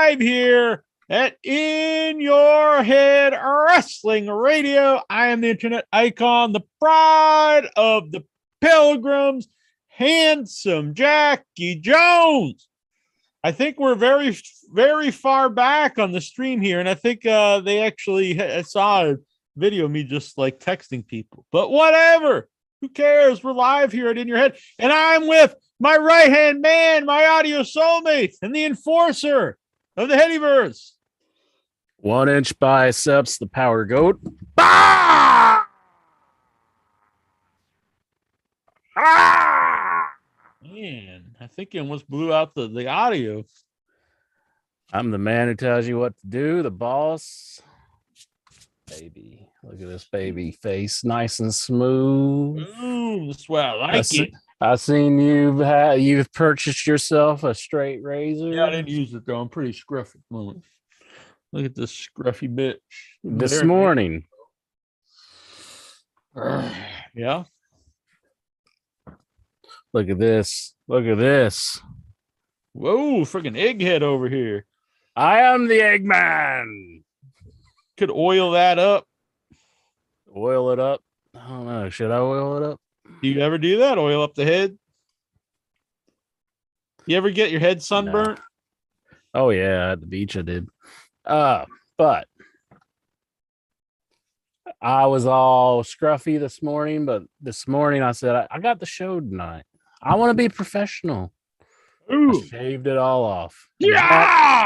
live here at In Your Head Wrestling Radio. I am the internet icon, the pride of the Pilgrims, handsome Jackie Jones. I think we're very, very far back on the stream here, and I think they actually saw a video of me just like texting people. But whatever. Who cares? We're live here at In Your Head, and I'm with my right-hand man, my audio soulmate, and the enforcer of the Headyverse. 1 inch biceps, the power goat. Bah! Ah! Man, I think you almost blew out the audio. I'm the man who tells you what to do, the boss. Baby. Look at this baby face, nice and smooth. Ooh, that's what I like it. I've seen you've purchased yourself a straight razor. Yeah, I didn't use it though. I'm pretty scruffy at the moment. Look at this scruffy bitch. This morning. Yeah. Look at this. Look at this. Whoa, freaking egghead over here. I am the Eggman. Could oil that up. Oil it up. I don't know. Should I oil it up? Do you ever do that? Oil up the head? You ever get your head sunburnt? No. Oh yeah, at the beach I did. But I was all scruffy this morning, but this morning I said, I got the show tonight. I want to be professional. Ooh. I shaved it all off. Yeah!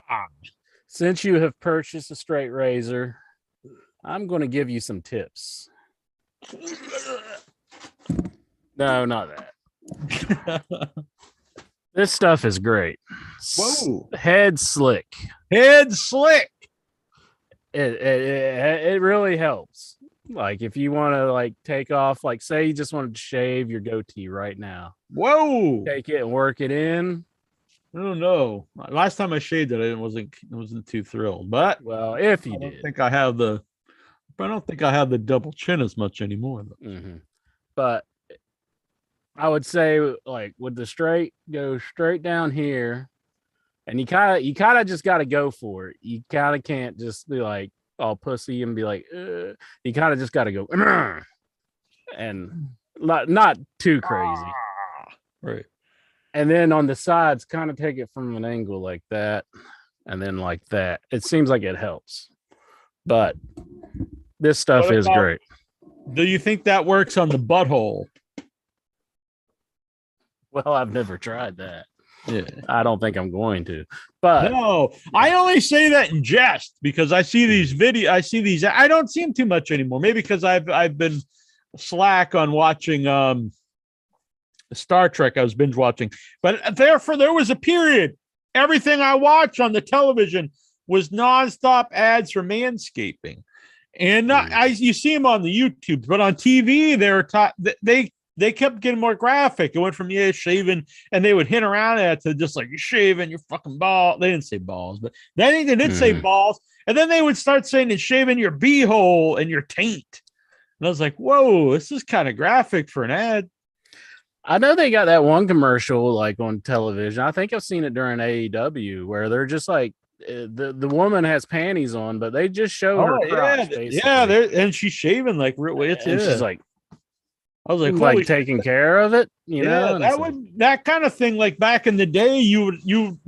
Since you have purchased a straight razor, I'm going to give you some tips. No, not that. This stuff is great. Whoa. Head slick. Head slick. It really helps. Like if you want to like take off, like say you just wanted to shave your goatee right now. Whoa. Take it and work it in. I don't know. Last time I shaved it, I wasn't too thrilled. But well, if you I don't did, think I have the double chin as much anymore. Mm-hmm. But I would say, like with the straight, go straight down here, and you kind of just got to go for it. You kind of can't just be like all pussy and be like, ugh. You kind of just got to go, ugh, and not too crazy, right? And then on the sides, kind of take it from an angle like that, and then like that. It seems like it helps, but this stuff is great. Do you think that works on the butthole? Well, I've never tried that. Yeah. I don't think I'm going to. But no, I only say that in jest because I see these videos. I don't see them too much anymore. Maybe because I've been slack on watching Star Trek. I was binge watching, but there was a period. Everything I watched on the television was nonstop ads for Manscaping, and you see them on the YouTube, but on TV they kept getting more graphic. It went from shaving, and they would hint around at to just like you're shaving your fucking ball. They didn't say balls, but I think they did say balls, and then they would start saying it's shaving your beehole and your taint. And I was like, whoa, this is kind of graphic for an ad. I know they got that one commercial like on television. I think I've seen it during AEW where they're just like the woman has panties on, but they just show her crotch, basically. Yeah, and she's shaving like real. She's like, I was like taking care of it, you know. That kind of thing. Like back in the day, you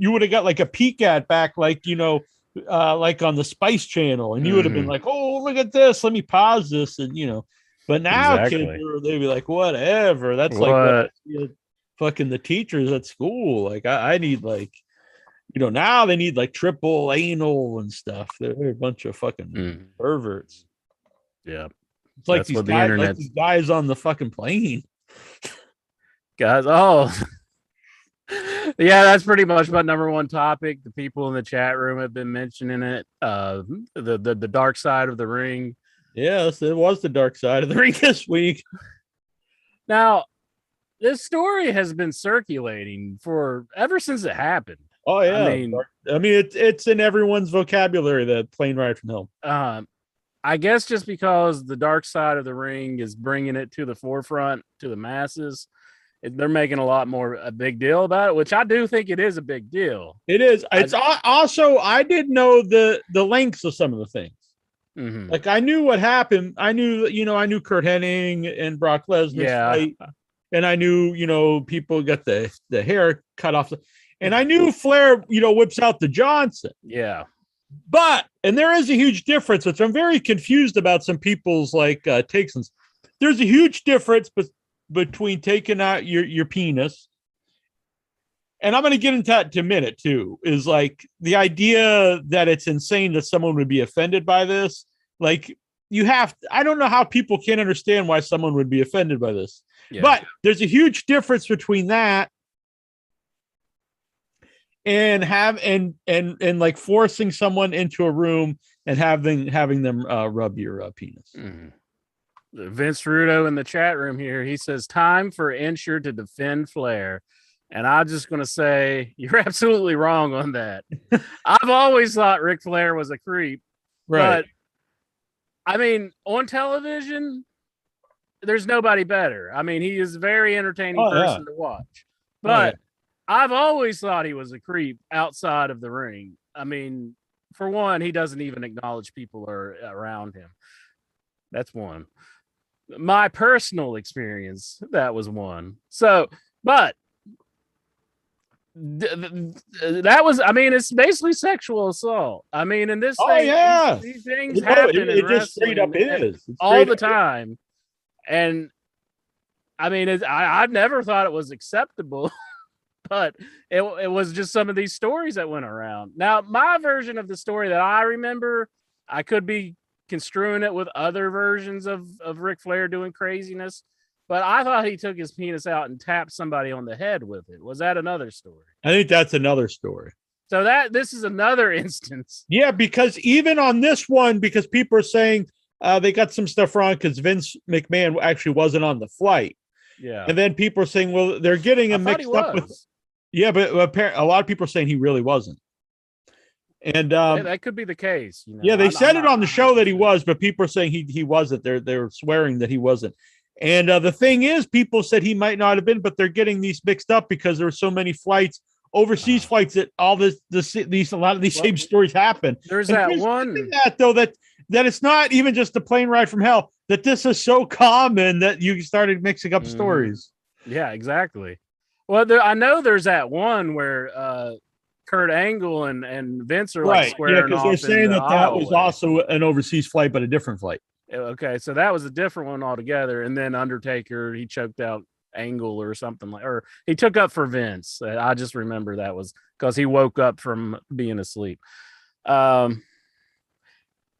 would have got like a peek at back, like like on the Spice Channel, and you would have been like, oh, look at this, let me pause this, and But now kids, they'd be like, whatever. That's like fucking the teachers at school. Like I need like, now they need like triple anal and stuff. They're a bunch of fucking perverts. Yeah. It's like these guys on the fucking plane. Guys, oh. Yeah, that's pretty much my number one topic. The people in the chat room have been mentioning it. The dark side of the ring. Yes, it was the dark side of the ring this week. Now, this story has been circulating ever since it happened. Oh yeah, I mean it's in everyone's vocabulary. The plane ride from hell. I guess just because the dark side of the ring is bringing it to the forefront to the masses, they're making a lot more a big deal about it, which I do think it is a big deal. It is. It's also, I didn't know the lengths of some of the things. Mm-hmm. Like I knew what happened. I knew Kurt Hennig and Brock Lesnar's fight, and I knew, people got the hair cut off, and I knew Flair, whips out the Johnson. Yeah. And there is a huge difference, which I'm very confused about some people's takes. There's a huge difference between taking out your penis, and I'm going to get into that in a minute too, is like the idea that it's insane that someone would be offended by this. Like I don't know how people can't understand why someone would be offended by this, but there's a huge difference between that and like forcing someone into a room and having them rub your penis. Mm. Vince Rudo in the chat room here, he says, time for Ensure to defend Flair. And I'm just going to say, you're absolutely wrong on that. I've always thought Ric Flair was a creep. Right. But, I mean, on television, there's nobody better. I mean, he is a very entertaining person to watch. But I've always thought he was a creep outside of the ring. I mean, for one, he doesn't even acknowledge people are around him. That's one. My personal experience, that was one. So, but that was, I mean, it's basically sexual assault. I mean, in this thing, these things happen in just straight up is all the time. And I mean, I've never thought it was acceptable, but it was just some of these stories that went around. Now, my version of the story that I remember, I could be construing it with other versions of Ric Flair doing craziness, but I thought he took his penis out and tapped somebody on the head with it. Was that another story? I think that's another story. So this is another instance. Yeah, because even on this one, because people are saying they got some stuff wrong because Vince McMahon actually wasn't on the flight. Yeah. And then people are saying, well, they're getting him mixed up with. Yeah, but apparently a lot of people are saying he really wasn't. And that could be the case. Yeah, they said it on the show that he was, but people are saying he wasn't. They're swearing that he wasn't. And the thing is, people said he might not have been, but they're getting these mixed up because there were so many flights, overseas flights, that all a lot of these same stories happen. There's that one that it's not even just a plane ride from hell. That this is so common that you started mixing up stories. Yeah, exactly. Well, I know there's that one where Kurt Angle and Vince are like squaring off. Yeah, because they're saying that was also an overseas flight, but a different flight. Okay, so that was a different one altogether. And then Undertaker, he choked out Angle or something or he took up for Vince. I just remember that was because he woke up from being asleep.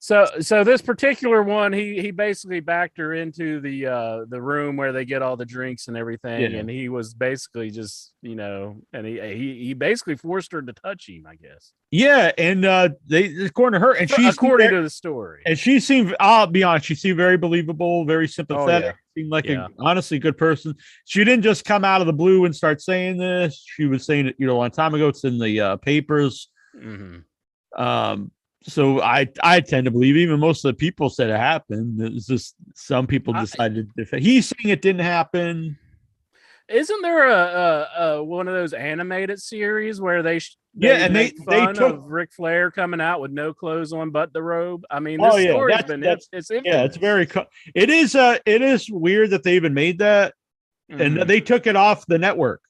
So this particular one, he basically backed her into the room where they get all the drinks and everything, and he was basically just and he basically forced her to touch him, I guess. Yeah, and they according to her, and she's according to the story, and she seemed, I'll be honest, she seemed very believable, very sympathetic. Seemed like a honestly good person. She didn't just come out of the blue and start saying this. She was saying it, a long time ago. It's in the papers. Mm-hmm. So I tend to believe even most of the people said it happened. It's just some people decided he's saying it didn't happen. Isn't there a one of those animated series where they they took Ric Flair coming out with no clothes on but the robe? I mean, this story's been it's it's very it is weird that they even made that, and they took it off the network.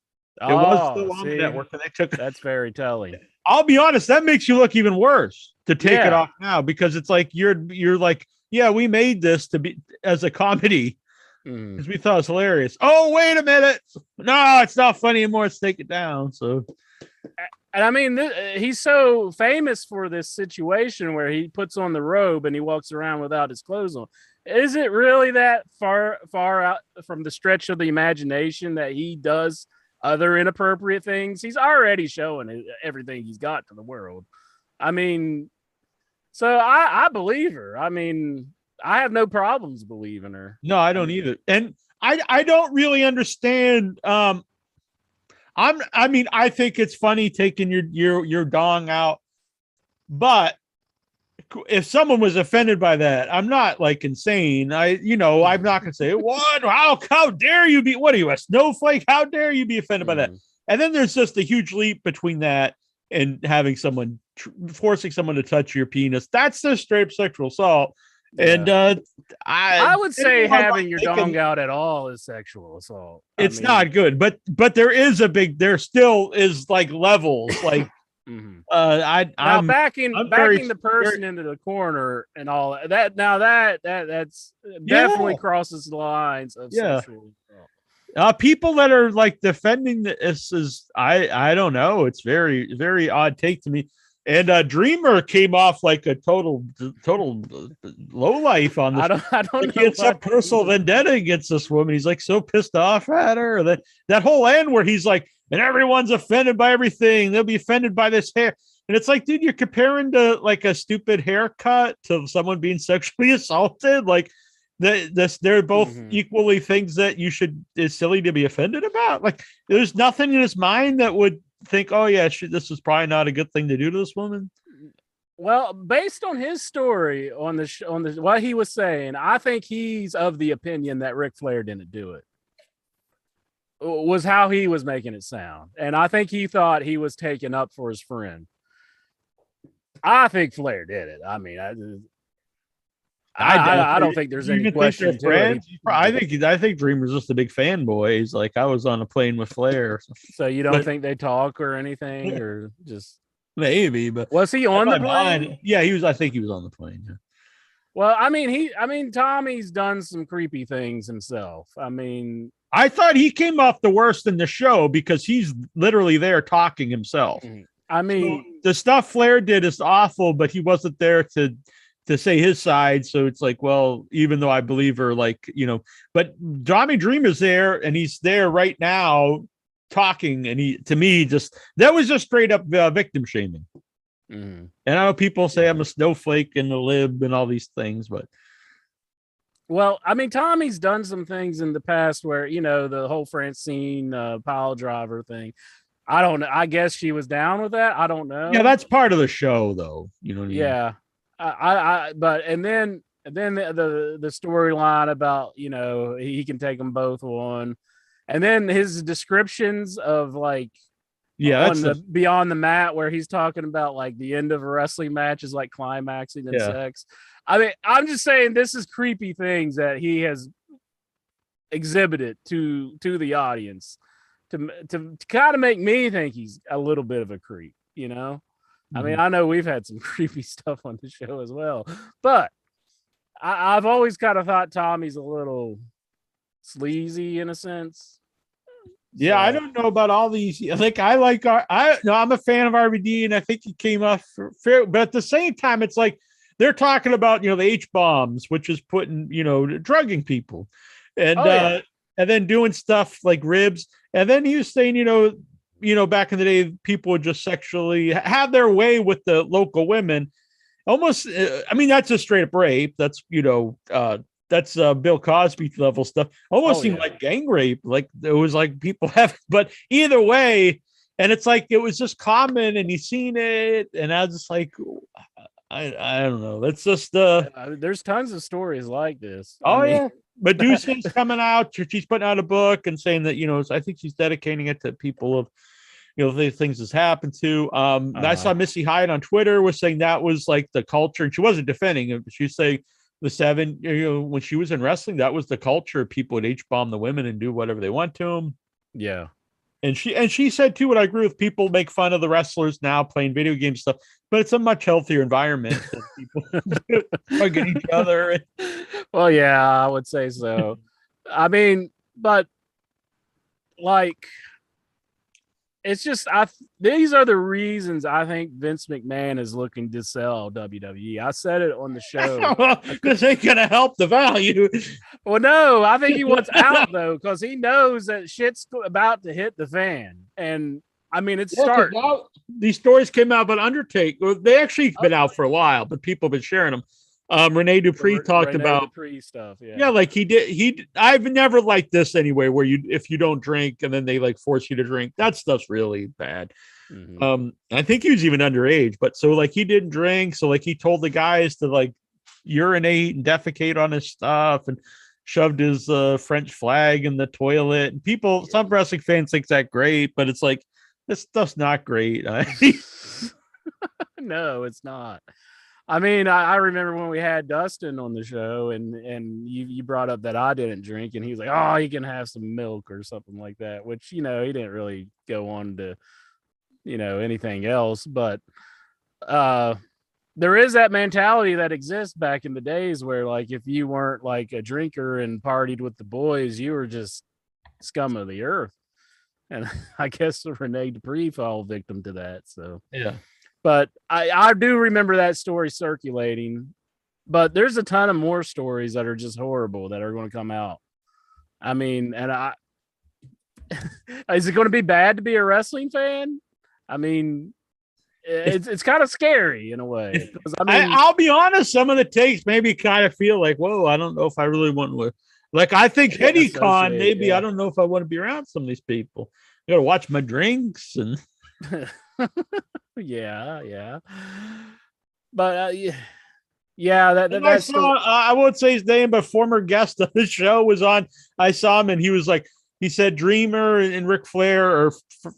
It was still on the network, and they took it. That's very telling. I'll be honest, that makes you look even worse to take it off now, because it's like you're like, yeah, we made this to be as a comedy because we thought it was hilarious. Oh, wait a minute, no, it's not funny anymore. Let's take it down. So, and I mean, he's so famous for this situation where he puts on the robe and he walks around without his clothes on. Is it really that far out from the stretch of the imagination that he does other inappropriate things? He's already showing everything he's got to the world. I mean, so I believe her. I mean, I have no problems believing her. No, I don't either. And I don't really understand. I think it's funny taking your dong out, but if someone was offended by that, I'm not like insane. I'm not gonna say what. How dare you be? What are you, a snowflake? How dare you be offended by that? And then there's just a huge leap between that and having someone forcing someone to touch your penis. That's just straight sexual assault. And I would say having your dong out at all is sexual assault. It's not good, but there still is like levels. Like backing the person into the corner and all that. Now that's definitely crosses the lines of sexual assault. People that are like defending this is I don't know. It's very, very odd take to me. And Dreamer came off like a total low life on this. I don't know. He had some personal vendetta against this woman. He's like so pissed off at her. That whole end where he's like, and everyone's offended by everything. They'll be offended by this hair. And it's like, dude, you're comparing to like a stupid haircut to someone being sexually assaulted. Like they're both equally things that is silly to be offended about. Like there's nothing in his mind that would think, oh yeah, this is probably not a good thing to do to this woman. Well, based on his story on what he was saying, I think he's of the opinion that Ric Flair didn't do it. Was how he was making it sound, and I think he thought he was taking up for his friend. I think Flair did it. I mean, I don't think there's any question to it. I think Dreamer's just a big fanboy. He's like, I was on a plane with Flair. So you don't think they talk or anything, or just maybe? But was he on the plane? Yeah, he was. I think he was on the plane. Yeah. Well, I mean, Tommy's done some creepy things himself. I mean, I thought he came off the worst in the show because he's literally there talking himself. I mean, so the stuff Flair did is awful, but he wasn't there to say his side. So it's like, well, even though I believe her, like, but Tommy Dreamer's there and he's there right now talking. And that was just straight up victim shaming. And I know people say I'm a snowflake and a lib and all these things, but. Well, I mean, Tommy's done some things in the past where, the whole Francine pile driver thing. I don't know. I guess she was down with that. I don't know. Yeah, that's part of the show, though. You know what I mean? Yeah. And then the storyline about, he can take them both on. And then his descriptions of like, that's Beyond the Mat, where he's talking about like the end of a wrestling match is like climaxing and sex. I mean, I'm just saying this is creepy things that he has exhibited to the audience to kind of make me think he's a little bit of a creep, I mean, I know we've had some creepy stuff on the show as well, but I've always kind of thought Tommy's a little sleazy in a sense. Yeah, I don't know about all these. Like, I'm a fan of RVD, and I think he came off fair. But at the same time, it's like they're talking about the H bombs, which is putting drugging people, and and then doing stuff like ribs, and then he was saying back in the day, people would just sexually have their way with the local women. Almost, I mean, that's a straight up rape. That's that's Bill Cosby level stuff. Almost seemed like gang rape. Like it was like people have, but either way, and it's like it was just common, and you seen it, and I was just like, I don't know. That's just there's tons of stories like this. But Medusa's coming out. She's putting out a book and saying that I think she's dedicating it to people of the things that's happened to. I saw Missy Hyatt on Twitter was saying that was like the culture, and she wasn't defending it. She was saying the seven, when she was in wrestling, that was the culture. People would H-bomb the women and do whatever they want to them. Yeah. And she said too, what I agree with, people make fun of the wrestlers now playing video game stuff, but it's a much healthier environment than people hugging each other. Well, yeah, I would say so. I mean, but like, it's just these are the reasons I think Vince McMahon is looking to sell WWE. I said it on the show because they gonna help the value. Well, no, I think he wants out though because he knows that shit's about to hit the fan, and I mean it's starting. These stories came out about Undertaker. They actually been out for a while, but people have been sharing them. Rene Dupree talked about Dupree stuff. Yeah, like I've never liked this anyway, where if you don't drink and then they like force you to drink. That stuff's really bad. I think he was even underage, but so like he didn't drink. So like he told the guys to like urinate and defecate on his stuff and shoved his French flag in the toilet. And people, some wrestling fans think that great, but it's like, this stuff's not great. No, it's not. I mean, I remember when we had Dustin on the show and you brought up that I didn't drink and he was like, oh, you can have some milk or something like that, which, he didn't really go on to, anything else. But there is that mentality that exists back in the days where like, if you weren't like a drinker and partied with the boys, you were just scum of the earth. And I guess Renee Dupree fell victim to that. So, yeah. But I do remember that story circulating, but there's a ton of more stories that are just horrible that are going to come out. I mean, and is it going to be bad to be a wrestling fan? I mean, it's kind of scary in a way. I mean, I'll be honest, some of the takes maybe kind of feel like, whoa, I don't know if I really want to. Like, I think Eddie Con, maybe I don't know if I want to be around some of these people. I got to watch my drinks and. yeah. But I won't say his name, but former guest of the show was on. I saw him and he was like, he said Dreamer and Ric Flair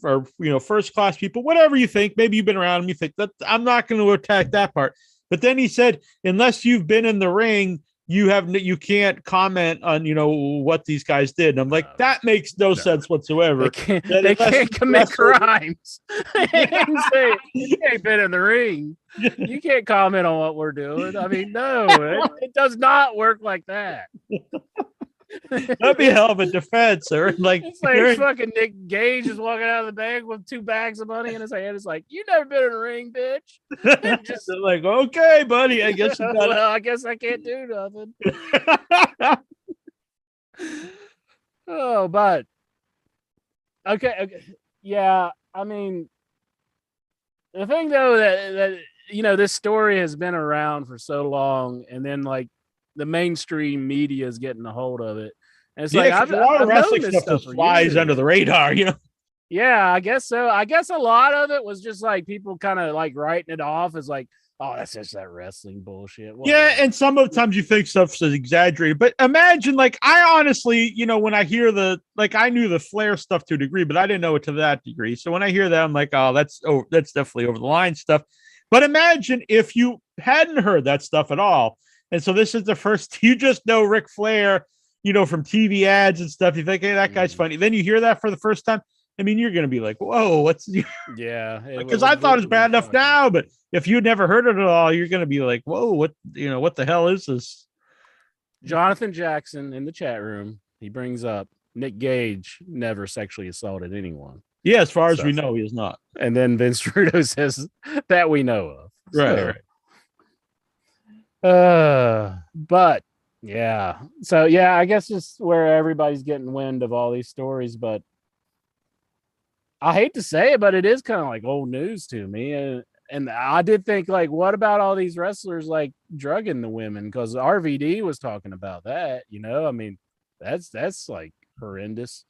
are first class people, whatever you think. Maybe you've been around them, you think that I'm not going to attack that part. But then he said, unless you've been in the ring, you can't comment on what these guys did. And I'm like, that makes no sense whatsoever. They can't commit crimes. You ain't been in the ring. You can't comment on what we're doing. I mean, no, it does not work like that. That'd be a hell of a defense, sir. Like, it's like fucking Nick Gage is walking out of the bank with 2 bags of money in his hand. It's like, you never been in a ring, bitch. And just like, okay, buddy, I guess you got well, I guess I can't do nothing. Oh, but okay. Yeah, I mean, the thing though that this story has been around for so long, and then like the mainstream media is getting a hold of it. And it's like, a lot of wrestling stuff just flies under the radar, Yeah, I guess so. I guess a lot of it was just like people kind of like writing it off as like, oh, that's just that wrestling bullshit. Whatever. Yeah, and some of the times you think stuff's exaggerated. But imagine, like, I honestly, when I hear I knew the Flair stuff to a degree, but I didn't know it to that degree. So when I hear that, I'm like, oh, that's definitely over the line stuff. But imagine if you hadn't heard that stuff at all. And so this is the first, you just know Ric Flair, from TV ads and stuff. You think, hey, that guy's funny. Then you hear that for the first time. I mean, you're going to be like, whoa, what's. Yeah. Because I thought it's bad enough now, but if you'd never heard it at all, you're going to be like, whoa, what the hell is this? Jonathan Jackson in the chat room, he brings up Nick Gage never sexually assaulted anyone. Yeah, as far as we know, he is not. And then Vince Russo says that we know of. Right. But yeah. So yeah, I guess just where everybody's getting wind of all these stories, but I hate to say it, but it is kind of like old news to me. And I did think, like, what about all these wrestlers like drugging the women? Because RVD was talking about that, I mean, that's like horrendous,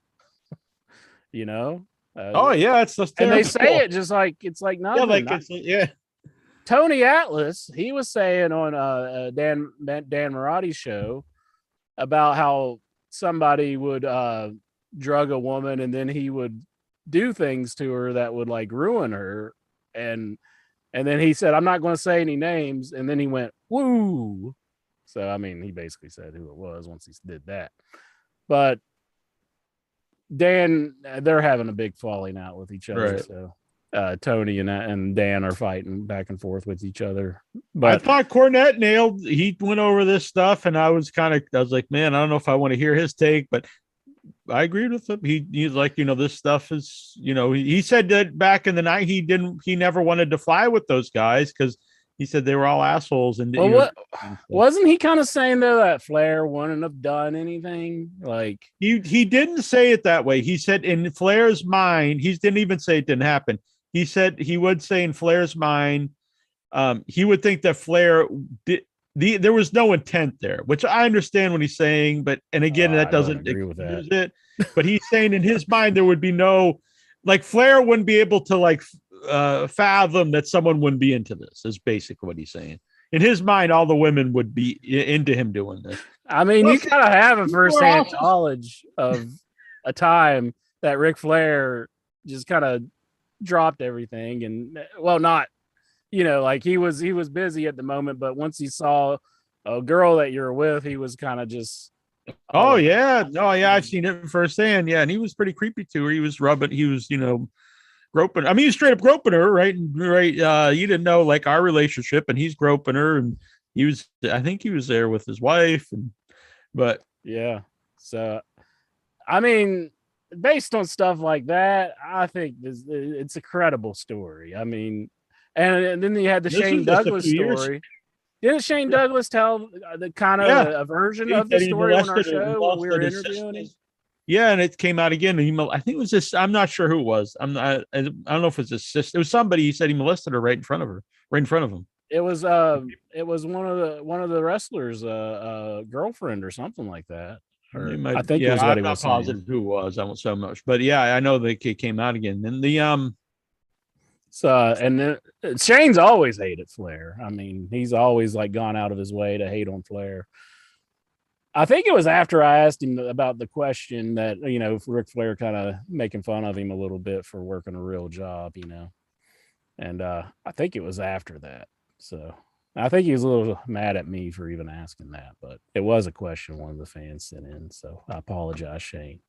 Oh yeah, it's just and they say it just like it's like nothing. Yeah, Tony Atlas, he was saying on Dan Marotti's show about how somebody would drug a woman and then he would do things to her that would like ruin her, and then he said, I'm not going to say any names, and then he went woo. So I mean, he basically said who it was once he did that. But Dan, they're having a big falling out with each other. Right. So Tony and Dan are fighting back and forth with each other. But I thought Cornette he went over this stuff, and I was like, man, I don't know if I want to hear his take, but I agreed with him. He's like, this stuff is, he said that back in the night he never wanted to fly with those guys because he said they were all assholes. And wasn't he kind of saying though that Flair wouldn't have done anything? Like he didn't say it that way. He said in Flair's mind, he didn't even say it didn't happen. He said he would say in Flair's mind, he would think that Flair did. There was no intent there, which I understand what he's saying, but that doesn't agree with that. But he's saying in his mind there would be no, like, Flair wouldn't be able to like fathom that someone wouldn't be into this. Is basically what he's saying. In his mind, all the women would be into him doing this. I mean, Plus, you gotta have a firsthand also, knowledge of a time that Ric Flair just kind of dropped everything, and well, not like he was busy at the moment, but once he saw a girl that you're with, he was kind of just. Oh yeah, no, yeah, I've seen it firsthand. Yeah, and he was pretty creepy to her. He was rubbing. He was, groping. I mean, he's straight up groping her, right? Right. You didn't know like our relationship, and he's groping her, and he was. I think he was there with his wife, but yeah. So, I mean, based on stuff like that, I think it's a credible story. I mean, and then you had the Shane Douglas story. Didn't Shane Douglas tell the kind of a version of the story on our show when we were interviewing him? Yeah, and it came out again. I think it was this. I'm not sure who it was. I don't know if it was his sister. It was somebody. He said he molested her right in front of him. It was one of the wrestlers' girlfriend or something like that. I think it was what he was saying. Positive who it was. I won't so much, but yeah, I know that it came out again. And then Shane's always hated Flair. I mean, he's always like gone out of his way to hate on Flair. I think it was after I asked him about the question that, Ric Flair kind of making fun of him a little bit for working a real job, and I think it was after that. So I think he was a little mad at me for even asking that, but it was a question one of the fans sent in. So I apologize, Shane.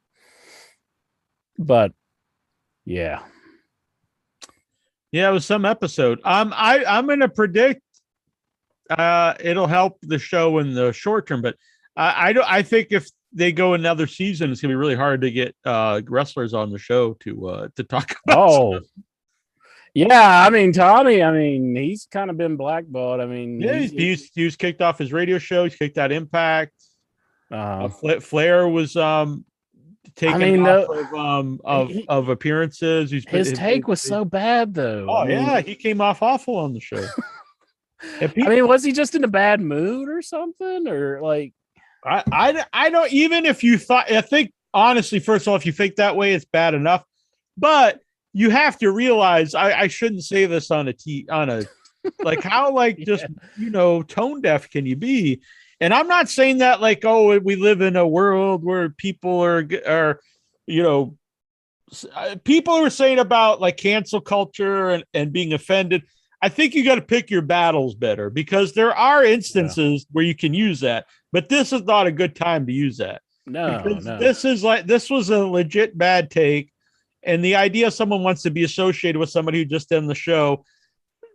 But yeah. Yeah, it was some episode. I'm going to predict it'll help the show in the short term, but I think if they go another season, it's gonna be really hard to get wrestlers on the show to talk about. Oh, yeah. I mean, Tommy. I mean, he's kind of been blackballed. I mean, yeah, he was kicked off his radio show. He's kicked out Impact. Flair was taken off of appearances. His take was so bad, though. Oh yeah, he came off awful on the show. I mean, was he just in a bad mood or something, or like? I don't, even if you thought, I think honestly, first of all, if you think that way, it's bad enough, but you have to realize I shouldn't say this on a like how like just tone deaf can you be? And I'm not saying that like, oh, we live in a world where people are people are saying about like cancel culture and being offended. I think you got to pick your battles better, because there are instances where you can use that, but this is not a good time to use that. No. This was a legit bad take. And the idea someone wants to be associated with somebody who just did the show,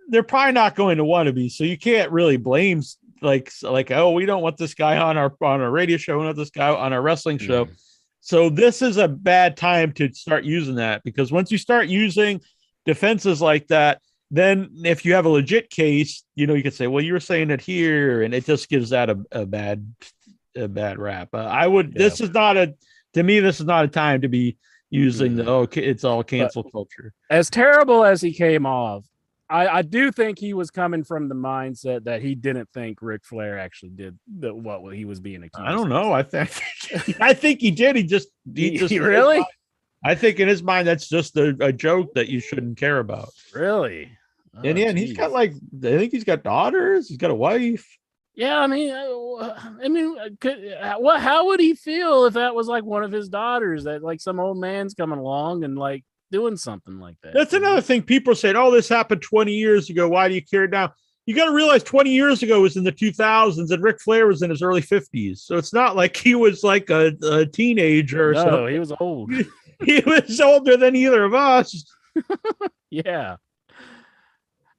they're probably not going to want to be. So you can't really blame like, oh, we don't want this guy on our radio show, we want this guy on our wrestling show. So this is a bad time to start using that, because once you start using defenses like that, then if you have a legit case, you could say, well, you were saying it here, and it just gives that a bad rap. This is not a time to be using it's all cancel culture. As terrible as he came off, I do think he was coming from the mindset that he didn't think Ric Flair actually did what he was being accused. I don't know. I think he did. He just really. I think in his mind that's just a joke that you shouldn't care about. Really. And he's got I think he's got daughters. He's got a wife. Yeah, I mean, how would he feel if that was like one of his daughters, that like some old man's coming along and like doing something like that? That's another thing. People say, "Oh, this happened 20 years ago. Why do you care now?" You got to realize 20 years ago was in the 2000s, and Ric Flair was in his early 50s. So it's not like he was like a teenager. No, he was old. He was older than either of us. Yeah.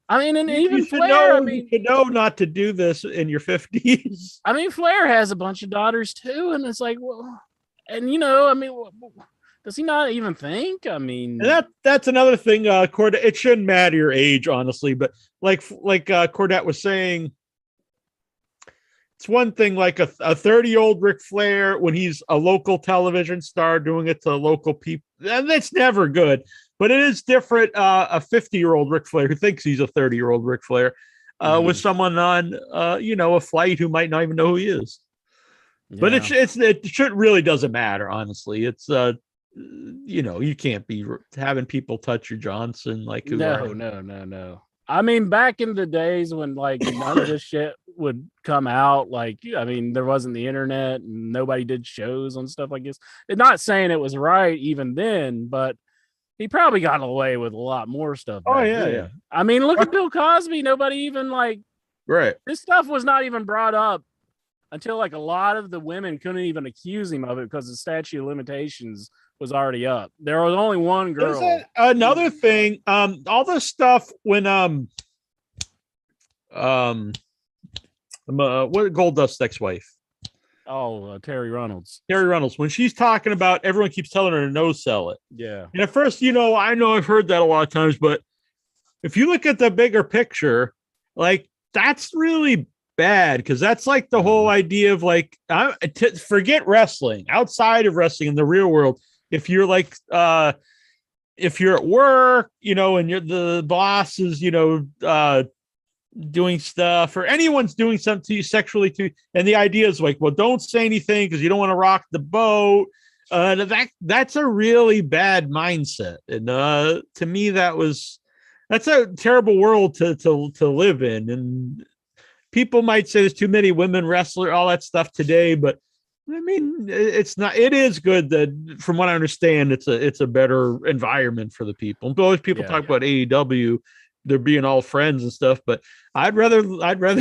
I mean, and even Flair, you should know not to do this in your 50s. I mean, Flair has a bunch of daughters too, and it's like, well, and does he not even think? I mean, and that's another thing. Cordet, it shouldn't matter your age, honestly, but like Cordet was saying, it's one thing like a 30-year-old Ric Flair when he's a local television star doing it to local people, and that's never good. But it is different. A 50-year-old Ric Flair who thinks he's a 30-year-old Ric Flair with someone on, a flight who might not even know who he is. Yeah. But it really doesn't matter. Honestly, it's you can't be having people touch your Johnson like who are. No. I mean, back in the days when like none of this shit would come out, like I mean, there wasn't the internet and nobody did shows on stuff like this. And not saying it was right even then, but he probably got away with a lot more stuff. Oh back yeah, then. yeah. I mean, look at Bill Cosby. Nobody even like Right. this stuff was not even brought up until like a lot of the women couldn't even accuse him of it because the statute of limitations was already up. There was only one girl. Another thing, all this stuff when what Goldust's ex-wife, Terry Reynolds. when she's talking about, everyone keeps telling her to no sell it. Yeah. And at first, I know I've heard that a lot of times, but if you look at the bigger picture, like that's really bad, because that's like the whole idea of like, forget wrestling, outside of wrestling in the real world. If you're like, if you're at work, and you're the boss is, doing stuff, or anyone's doing something to you sexually too, and the idea is like, well, don't say anything because you don't want to rock the boat. That's a really bad mindset, and to me, that's a terrible world to live in. And people might say there's too many women wrestlers, all that stuff today, but I mean, it's not. It is good that, from what I understand, it's a better environment for the people. Always people talk about AEW, they're being all friends and stuff, but I'd rather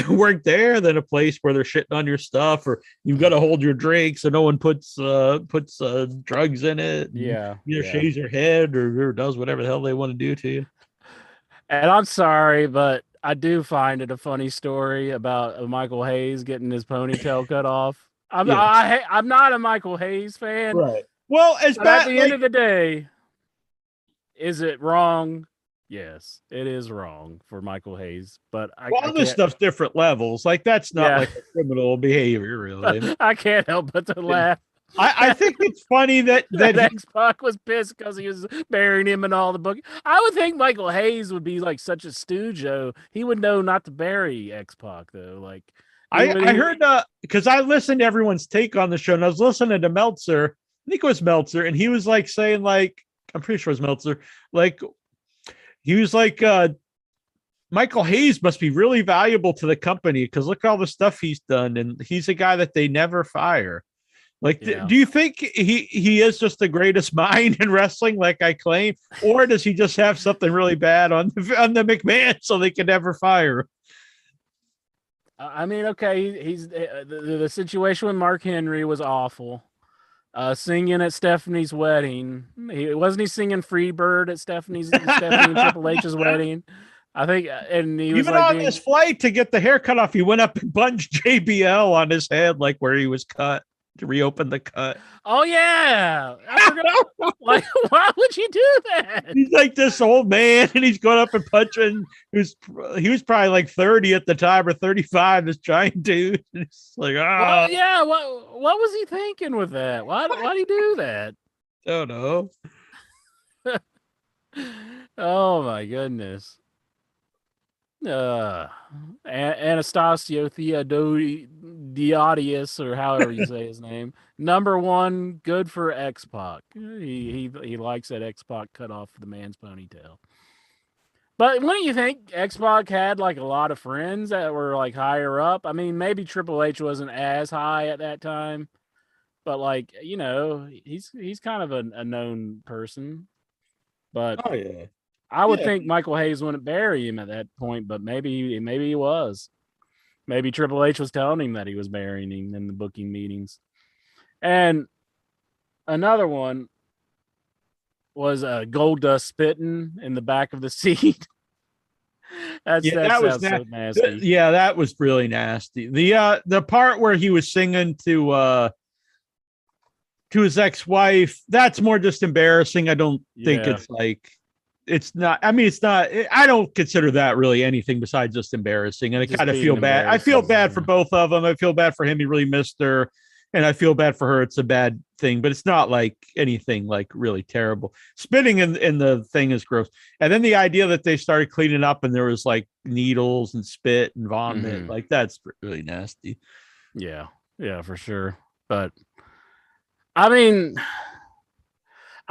work there than a place where they're shitting on your stuff, or you've got to hold your drink so no one puts drugs in it. Either shaves your head or does whatever the hell they want to do to you. And I'm sorry, but I do find it a funny story about Michael Hayes getting his ponytail cut off. I'm not a Michael Hayes fan. Right. Well, at the end of the day, is it wrong? Yes, it is wrong for Michael Hayes. But all this stuff's different levels. Like that's not like a criminal behavior, really. I can't help but to laugh. I think it's funny that X-Pac was pissed because he was burying him in all the book. I would think Michael Hayes would be like such a stooge. He would know not to bury X-Pac though. Like I heard because I listened to everyone's take on the show, and I was listening to Meltzer. I think it was Meltzer, and he was like saying, like, I'm pretty sure it was Meltzer. Like he was like, Michael Hayes must be really valuable to the company because look at all the stuff he's done, and he's a guy that they never fire. Like, do you think he is just the greatest mind in wrestling, like I claim, or does he just have something really bad on the McMahon so they can never fire him? I mean, okay, he's the situation with Mark Henry was awful. Singing at Stephanie's wedding, wasn't he singing Freebird at Stephanie and Triple H's wedding? I think, and he was even like on his flight to get the hair cut off, he went up and punched JBL on his head, like where he was cut, to reopen the cut. Oh yeah, I forgot. Like, why would you do that? He's like this old man, and he's going up and punching. He was probably like 30 at the time, or 35. This giant dude. It's like, well, yeah. What was he thinking with that? Why did he do that? I don't know. Oh my goodness. Anastasio Theodosius, or however you say his name. Number one, good for X-Pac. He likes that X-Pac cut off the man's ponytail. But wouldn't you think X-Pac had like a lot of friends that were like higher up? I mean, maybe Triple H wasn't as high at that time, but like, he's kind of a known person. But oh yeah. I would think Michael Hayes wouldn't bury him at that point, but maybe he was. Maybe Triple H was telling him that he was burying him in the booking meetings. And another one was Goldust spitting in the back of the seat. that sounds so nasty. Yeah, that was really nasty. The part where he was singing to his ex-wife, that's more just embarrassing. I don't think it's like. It's not. I mean, it's not. I don't consider that really anything besides just embarrassing. And I kind of feel bad. I feel bad for both of them. I feel bad for him. He really missed her, and I feel bad for her. It's a bad thing, but it's not like anything like really terrible. Spitting in the thing is gross. And then the idea that they started cleaning up and there was like needles and spit and vomit, like that's really nasty. Yeah, for sure. But I mean,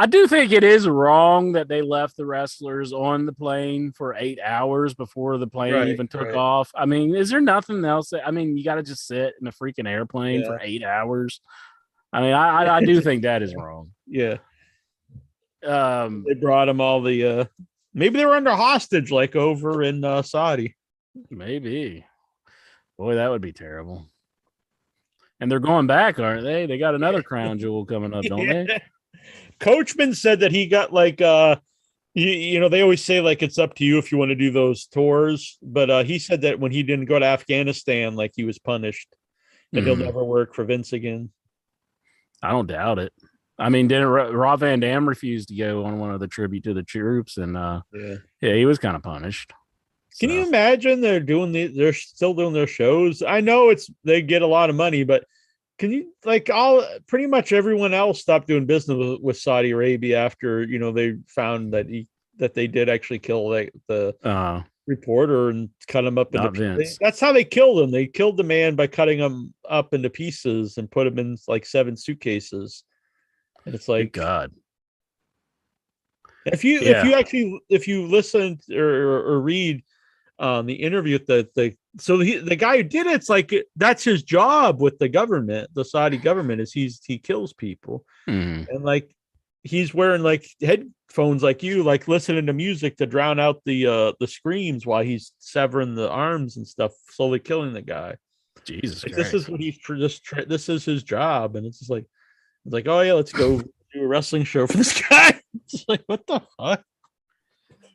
I do think it is wrong that they left the wrestlers on the plane for 8 hours before the plane even took off. I mean, is there nothing else? You got to just sit in a freaking airplane for 8 hours. I mean, I do think that is wrong. Yeah. They brought them all the maybe they were under hostage like over in Saudi. Maybe. Boy, that would be terrible. And they're going back, aren't they? They got another crown jewel coming up, don't they? Coachman said that he got like you know, they always say like it's up to you if you want to do those tours, but he said that when he didn't go to Afghanistan, like he was punished and he'll never work for Vince again. I don't doubt it. I mean, didn't Rob Van Dam refuse to go on one of the tribute to the troops, and yeah, he was kind of punished. Can you imagine they're still doing their shows? I know they get a lot of money, but can you pretty much everyone else stopped doing business with Saudi Arabia after, you know, they found that they did actually kill the reporter and cut him up into pieces. That's how they killed him. They killed the man by cutting him up into pieces and put him in like 7 suitcases. And it's like, God. If you listen or read the interview with the guy who did it's like that's his job with the government, the Saudi government, is he kills people, and like he's wearing like headphones like you, like listening to music to drown out the screams while he's severing the arms and stuff, slowly killing the guy. Jesus Christ. This is what he's this is his job, and it's just like oh yeah, let's go do a wrestling show for this guy. It's like, what the fuck?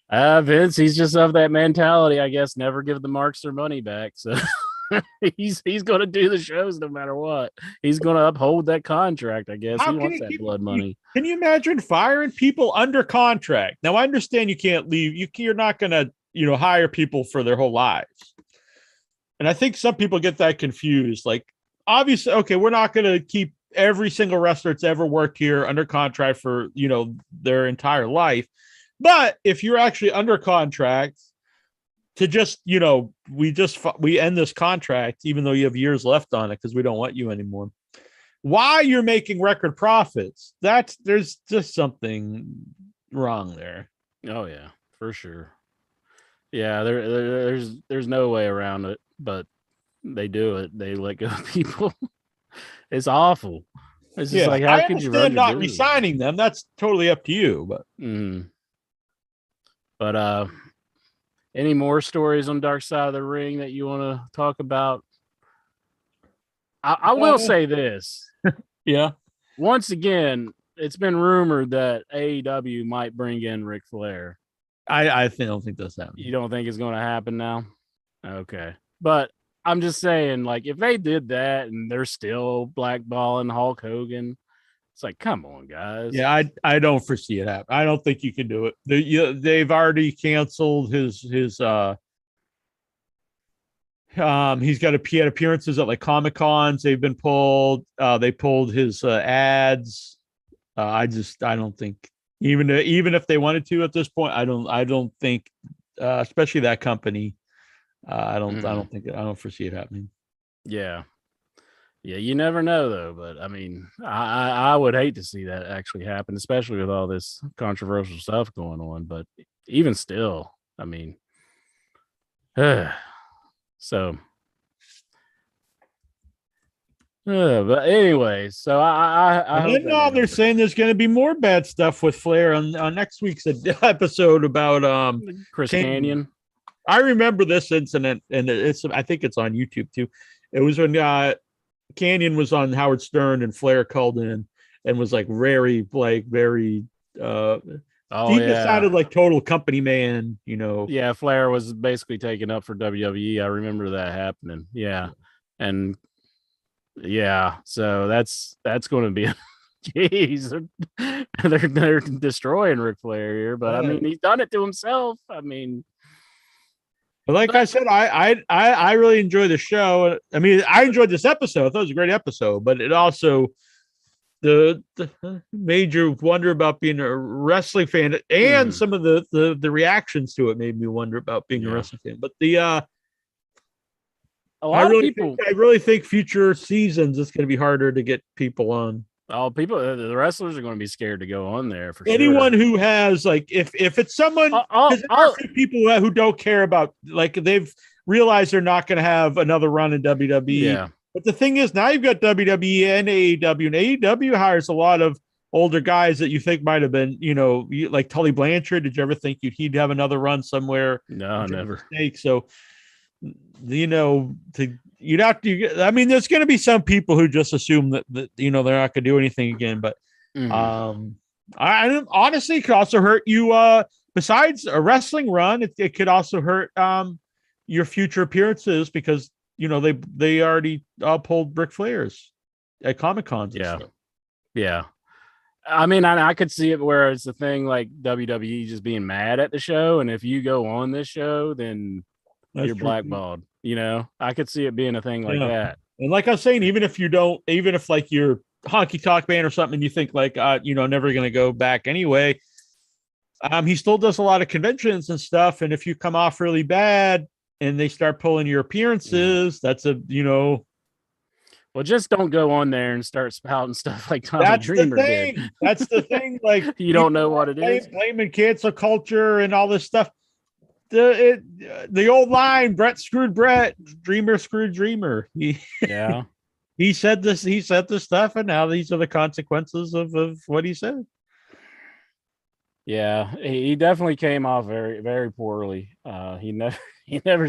Vince, he's just of that mentality, I guess. Never give the marks their money back. So he's going to do the shows no matter what. He's going to uphold that contract, I guess. He wants that blood money. Can you imagine firing people under contract? Now, I understand you can't leave. You're not going to, you know, hire people for their whole lives. And I think some people get that confused. Like, obviously, okay, we're not going to keep every single wrestler that's ever worked here under contract for, you know, their entire life. But if you're actually under contract to just, you know, we end this contract, even though you have years left on it because we don't want you anymore. While you're making record profits, there's just something wrong there. Oh yeah, for sure. Yeah, there's no way around it, but they do it. They let go of people. It's awful. It's just like, how could you run not resigning them? That's totally up to you. But any more stories on Dark Side of the Ring that you want to talk about? I will say this. Yeah. Once again, it's been rumored that AEW might bring in Ric Flair. I don't think that's happening. You don't think it's going to happen now? Okay. But I'm just saying, like, if they did that and they're still blackballing Hulk Hogan, it's like, come on, guys. Yeah, I don't foresee it happen. I don't think you can do it. They've already canceled his he had appearances at like Comic Cons. They've been pulled. They pulled his ads. I don't think even if they wanted to at this point, I don't think especially that company. I don't foresee it happening. Yeah. Yeah, you never know though, but I mean, I would hate to see that actually happen, especially with all this controversial stuff going on. But even still, I mean, so. But anyway, so they're saying there's going to be more bad stuff with Flair on next week's episode about Chris Kanyon. I remember this incident, and I think it's on YouTube too. It was when Kanyon was on Howard Stern and Flair called in and was like very he just sounded like total company man, you know. Yeah, Flair was basically taken up for WWE. I remember that happening. Yeah. And yeah, so that's going to be jeez, they're destroying Ric Flair here, but I mean, he's done it to himself. I mean, like I said, I really enjoyed the show. I mean, I enjoyed this episode. I thought it was a great episode, but it also the made you wonder about being a wrestling fan, and some of the reactions to it made me wonder about being a wrestling fan. But I really think future seasons it's going to be harder to get people on. Oh, the wrestlers are going to be scared to go on there for Anyone sure. who has like, if it's someone, because there are a few people who don't care about, like, they've realized they're not going to have another run in WWE. Yeah. But the thing is, now you've got WWE and AEW, and AEW hires a lot of older guys that you think might have been, like Tully Blanchard. Did you ever think he'd have another run somewhere? No, never. So, you'd have to. I mean, there's going to be some people who just assume that they're not going to do anything again. But I honestly, it could also hurt you. Besides a wrestling run, it could also hurt your future appearances, because they already pulled Ric Flair's at Comic Cons. Yeah. I mean, I could see it where it's the thing like WWE just being mad at the show, and if you go on this show, then you're blackballed. I could see it being a thing like that. And like I was saying, even if like you're honky talk band or something, and you think like never going to go back anyway, he still does a lot of conventions and stuff. And if you come off really bad and they start pulling your appearances, that's well, just don't go on there and start spouting stuff like Tommy Dreamer did. That's the thing. Like, you don't know what it is. Blaming cancel culture and all this stuff. The old line, Brett screwed Brett, Dreamer screwed Dreamer. He said this stuff, and now these are the consequences of what he said. Yeah, he definitely came off very, very poorly. He never.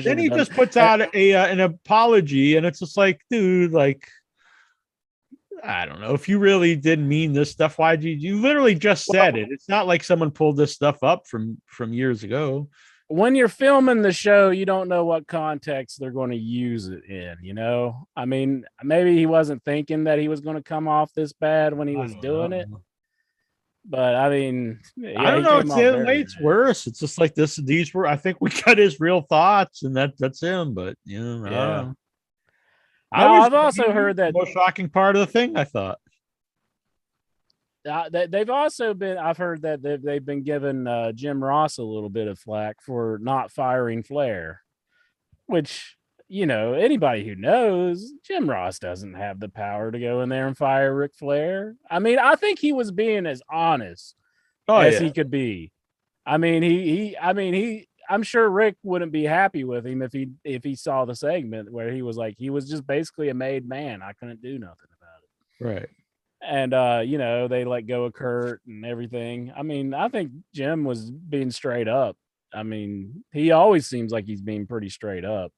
Then he just puts out an apology, and it's just like, dude, like, I don't know, if you really didn't mean this stuff, why'd you literally just said it? It's not like someone pulled this stuff up from years ago. When you're filming the show, you don't know what context they're going to use it in. I mean, maybe he wasn't thinking that he was going to come off this bad when he was doing it. But I mean, I don't know. It's worse. It's just like this. These were, I think we got his real thoughts, and that's him. But I've also heard that the most shocking part of the thing, I thought. They've also been. I've heard that they've been giving Jim Ross a little bit of flack for not firing Flair, which anybody who knows, Jim Ross doesn't have the power to go in there and fire Ric Flair. I mean, I think he was being as honest as he could be. I mean, I'm sure Rick wouldn't be happy with him if he saw the segment where he was like, he was just basically a made man. I couldn't do nothing about it. Right. And they let go of Kurt and everything. I mean, I think Jim was being straight up. I mean, he always seems like he's being pretty straight up.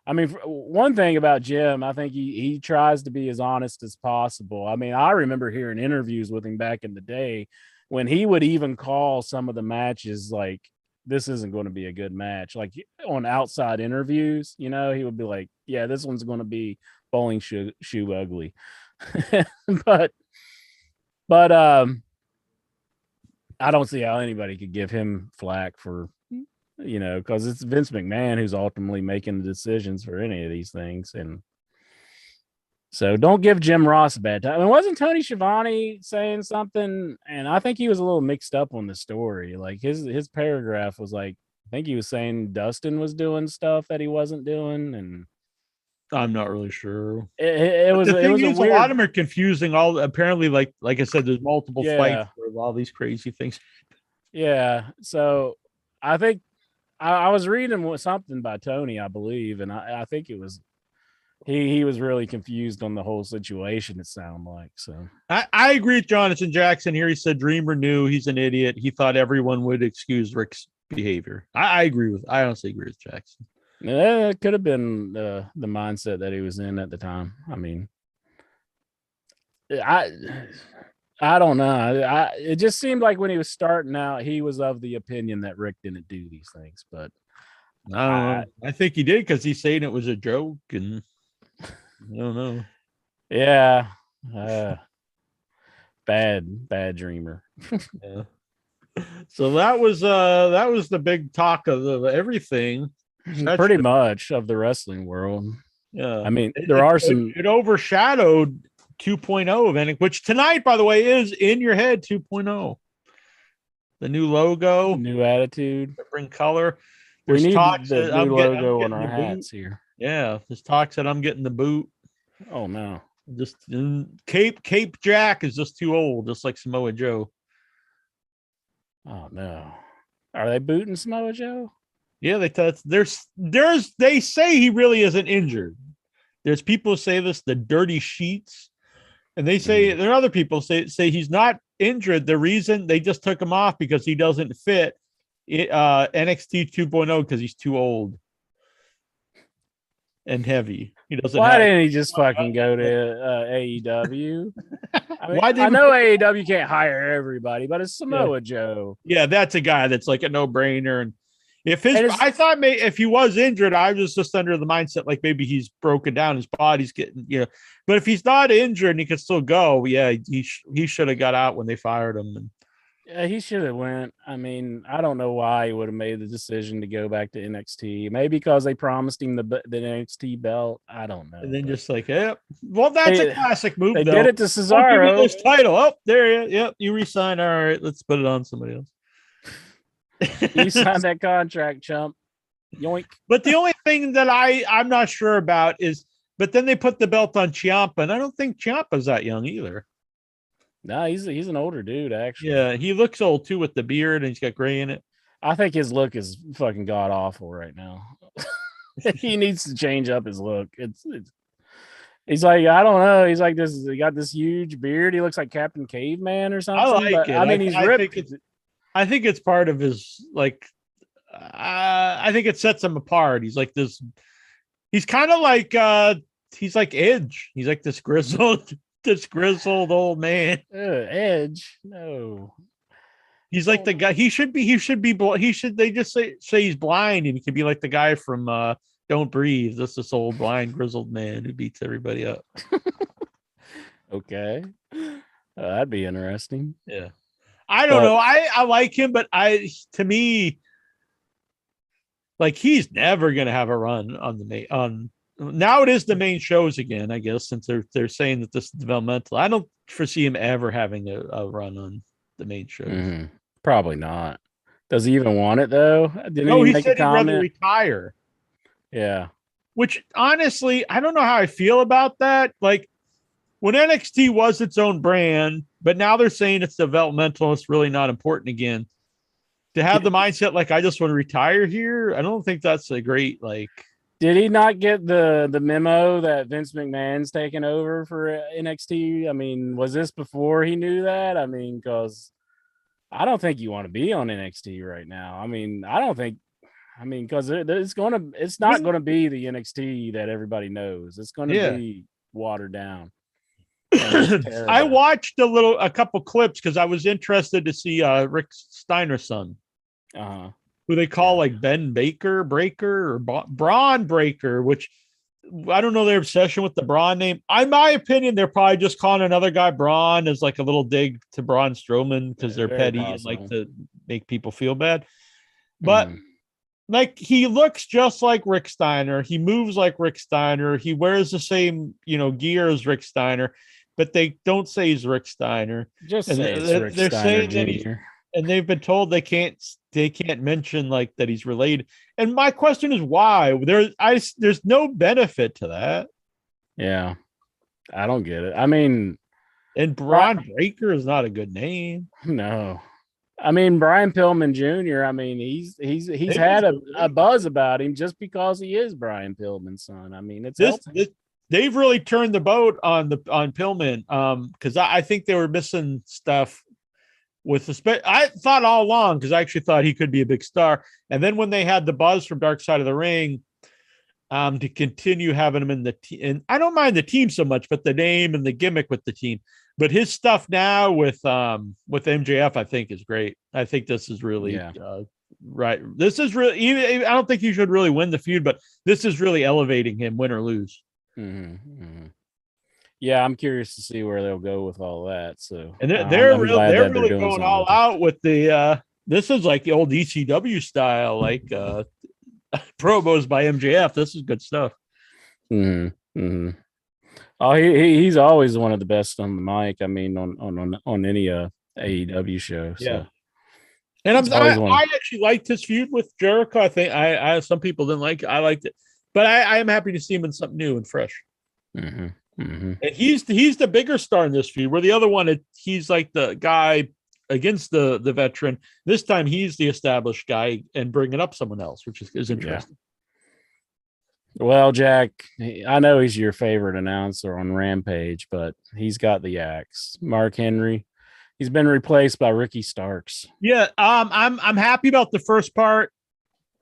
I mean, one thing about Jim, I think he tries to be as honest as possible. I mean, I remember hearing interviews with him back in the day when he would even call some of the matches like, this isn't going to be a good match. Like on outside interviews, he would be like, yeah, this one's going to be bowling shoe ugly. but I don't see how anybody could give him flack for, because it's Vince McMahon who's ultimately making the decisions for any of these things. And so don't give Jim Ross a bad time. I mean, wasn't Tony Schiavone saying something? And I think he was a little mixed up on the story. Like his paragraph was like, I think he was saying Dustin was doing stuff that he wasn't doing. And I'm not really sure. It was a weird... lot of them are confusing. All apparently, like I said, there's multiple fights for all these crazy things. Yeah. So I think I was reading something by Tony, I believe, and I think it was he was really confused on the whole situation. It sounded like. So I agree with Jonathan Jackson here. He said Dreamer knew he's an idiot. He thought everyone would excuse Rick's behavior. I honestly agree with Jackson. Yeah, it could have been the mindset that he was in at the time. I mean, I don't know. It just seemed like when he was starting out, he was of the opinion that Rick didn't do these things. But I think he did because he's saying it was a joke, and I don't know. Yeah, bad dreamer. Yeah. So that was the big talk of everything. Pretty much of the wrestling world. Yeah. I mean, it overshadowed 2.0 event, which tonight, by the way, is In Your Head 2.0. The new logo, new attitude, bring color. There's talks that new logo on our hats here. Yeah, there's talks that I'm getting the boot. Oh no. Just Cape Jack is just too old, just like Samoa Joe. Oh no. Are they booting Samoa Joe? Yeah, they say he really isn't injured. There's people who say this, the dirty sheets, and they say there are other people say he's not injured. The reason they just took him off because he doesn't fit NXT 2.0 because he's too old and heavy. He doesn't. Why didn't he just fucking go to AEW? I mean, Why I know AEW can't hire everybody, but it's Samoa Joe. Yeah, that's a guy that's like a no-brainer. And I thought if he was injured, I was just under the mindset like maybe he's broken down, his body's getting, but if he's not injured and he can still go, yeah, he should have got out when they fired him. And yeah, he should have went. I mean, I don't know why he would have made the decision to go back to NXT. Maybe because they promised him the NXT belt. I don't know. And then just like, well, that's a classic move. They did it to Cesaro. This title. Oh, there you. Yep, you resign. All right, let's put it on somebody else. You signed that contract, chump. Yoink. But the only thing that I'm not sure about is, but then they put the belt on Ciampa, and I don't think Ciampa's that young either. No, he's an older dude, actually. Yeah, he looks old too with the beard, and he's got gray in it. I think his look is fucking god awful right now. He needs to change up his look. He's like, I don't know. He's like this. He got this huge beard. He looks like Captain Caveman or something. I like it. I mean, he's ripped. I think it's part of his like. I think it sets him apart. He's like this. He's kind of like he's like Edge. He's like this grizzled old man. Edge. No. He's like the guy. They just say he's blind, and he could be like the guy from Don't Breathe. This old blind grizzled man who beats everybody up. Okay. That'd be interesting. Yeah. I don't know. I like him, but to me, like he's never gonna have a run on the main now it is the main shows again, I guess, since they're saying that this is developmental. I don't foresee him ever having a run on the main shows. Mm-hmm. Probably not. Does he even want it though? He said he'd rather retire. Yeah. Which honestly, I don't know how I feel about that. Like when NXT was its own brand, but now they're saying it's developmental, it's really not important again. To have the mindset like I just want to retire here, I don't think that's a great like. Did he not get the memo that Vince McMahon's taking over for NXT? I mean, was this before he knew that? I mean, because I don't think you want to be on NXT right now. I mean, because it's not going to be the NXT that everybody knows. It's going to be watered down. I watched a couple clips because I was interested to see Rick Steiner's son. Who they call like Ben Breaker or Braun Breaker, which I don't know their obsession with the Braun name. In my opinion, they're probably just calling another guy Braun as like a little dig to Braun Strowman because they're petty and like to make people feel bad. But like he looks just like Rick Steiner. He moves like Rick Steiner. He wears the same, gear as Rick Steiner, but they don't say he's Rick Steiner. Just say it's Rick Steiner Jr. And they've been told they can't mention like that he's related. And my question is why? There's no benefit to that. Yeah. I don't get it. I mean, and Braun Breaker is not a good name. No. I mean, Brian Pillman Jr., I mean, he's had a buzz about him just because he is Brian Pillman's son. I mean, they've really turned the boat on Pillman because I think they were missing stuff I thought all along, because I actually thought he could be a big star. And then when they had the buzz from Dark Side of the Ring, to continue having him in the team, and I don't mind the team so much, but the name and the gimmick with the team. But his stuff now with MJF, I think is great. I think this is really right. This is really. I don't think he should really win the feud, but this is really elevating him, win or lose. Mm-hmm. Mm-hmm. Yeah, I'm curious to see where they'll go with all that. So, and they're really going all out with the. This is like the old ECW style, like promos by MJF. This is good stuff. Mm-hmm. Mm-hmm. Oh, he's always one of the best on the mic. I mean, on any AEW show. So. Yeah. And I actually liked his feud with Jericho. I think I some people didn't like it. I liked it, but I am happy to see him in something new and fresh. Mm-hmm. Mhm. And he's the bigger star in this feud. Where the other one, he's like the guy against the veteran. This time he's the established guy and bringing up someone else, which is interesting. Well, Jack, I know he's your favorite announcer on Rampage, but he's got the axe. Mark Henry, he's been replaced by Ricky Starks. Yeah, I'm happy about the first part.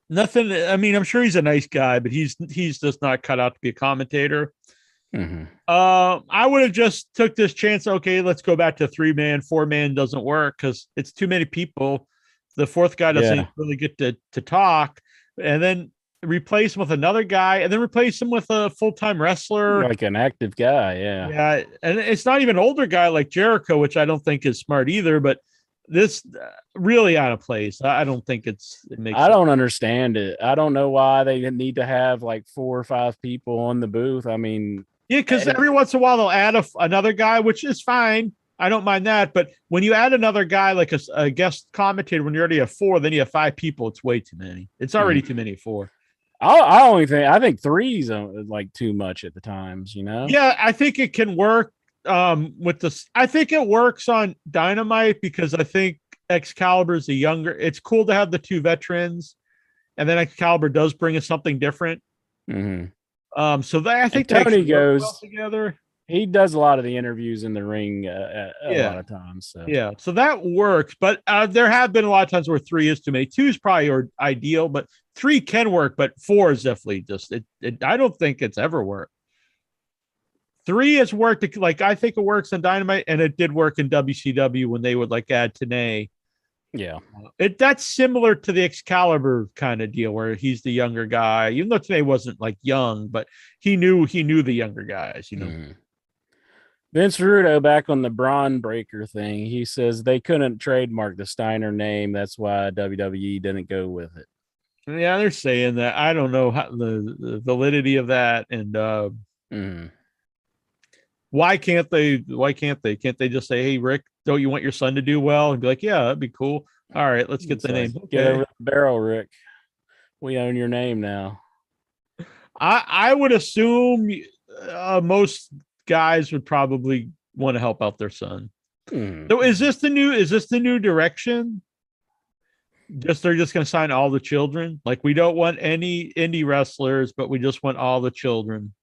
Nothing. I mean, I'm sure he's a nice guy, but he's just not cut out to be a commentator. Mm-hmm. I would have just took this chance. Okay, let's go back to 3-man. 4-man doesn't work because it's too many people. The fourth guy doesn't really get to talk, and then replace him with another guy, and then replace him with a full-time wrestler, like an active guy. Yeah, and it's not even an older guy like Jericho, which I don't think is smart either. But this really out of place. I don't think it makes. I don't understand it. I don't know why they need to have like 4 or 5 people on the booth. I mean, yeah, because every once in a while they'll add another guy, which is fine. I don't mind that. But when you add another guy like a guest commentator, when you already have 4, then you have 5 people. It's way too many. It's already too many 4. I think 3's like too much at the times, you know? Yeah, I think it can work with this. I think it works on Dynamite because I think Excalibur is it's cool to have the 2 veterans, and then Excalibur does bring us something different. Mm-hmm. So I think Tony goes well together. He does a lot of the interviews in the ring a lot of times. So. Yeah, so that works. But there have been a lot of times where 3 is too many. 2 is probably ideal, but 3 can work. But 4 is definitely just I don't think it's ever worked. 3 has worked. Like I think it works on Dynamite, and it did work in WCW when they would like add Tenay. Yeah, that's similar to the Excalibur kind of deal where he's the younger guy, even though Tenay wasn't like young, but he knew the younger guys. You know. Mm-hmm. Vince Russo back on the Braun Breaker thing. He says they couldn't trademark the Steiner name. That's why WWE didn't go with it. Yeah, they're saying that. I don't know how the validity of that, and why can't they? Can't they just say, "Hey, Rick, don't you want your son to do well?" And be like, "Yeah, that'd be cool. All right, let's get the name. Get over the barrel, Rick. We own your name now." I would assume most guys would probably want to help out their son. So is this the new direction? They're just going to sign all the children. Like we don't want any indie wrestlers, but we just want all the children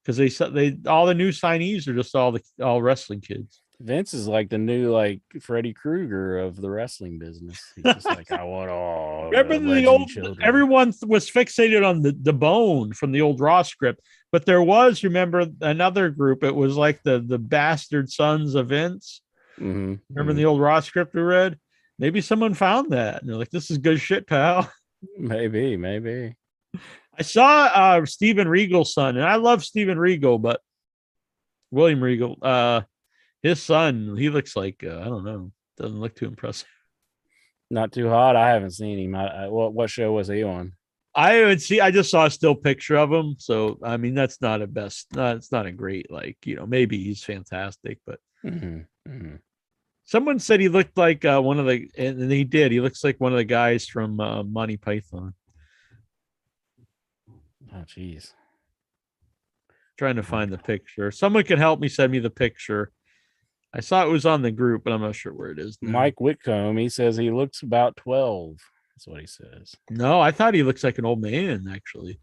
because they all the new signees are just all wrestling kids. Vince is like the new like Freddy Krueger of the wrestling business. He's just like, I want all. Remember the old children. Everyone was fixated on the bone from the old Raw script, but there was, remember, another group. It was like the bastard sons of Vince. Mm-hmm. Remember the old Raw script we read? Maybe someone found that and they're like, "This is good shit, pal." Maybe. I saw Steven Regal's son, and I love Steven Regal, but William Regal, his son, he looks like I don't know, doesn't look too impressive. Not too hot. I haven't seen him. What show was he on? I just saw a still picture of him. So I mean, that's not a best. It's not a great maybe he's fantastic, but someone said he looked like one of the, and he did. He looks like one of the guys from Monty Python. Oh, jeez. Trying to find the picture. Someone can help me send me the picture. I saw it was on the group, but I'm not sure where it is now. Mike Whitcomb, he says he looks about 12. That's what he says. No, I thought he looks like an old man, actually.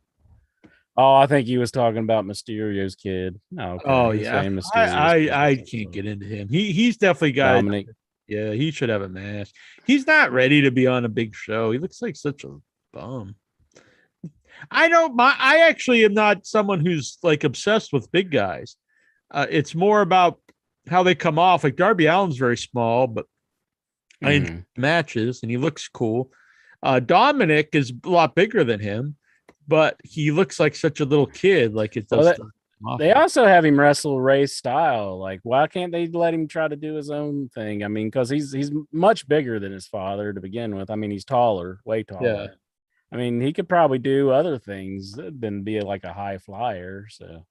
Oh, I think he was talking about Mysterio's kid. Okay. Oh, yeah. I can't get into him. He's definitely got Dominic. Yeah, he should have a match. He's not ready to be on a big show. He looks like such a bum. I actually am not someone who's like obsessed with big guys. It's more about how they come off. Like Darby Allin's very small, but I enjoy matches and he looks cool. Dominic is a lot bigger than him, but he looks like such a little kid. Like it does. They also have him wrestle Ray's style. Like, why can't they let him try to do his own thing? I mean, because he's much bigger than his father to begin with. I mean, he's taller, way taller. Yeah. I mean, he could probably do other things than be like a high flyer. So,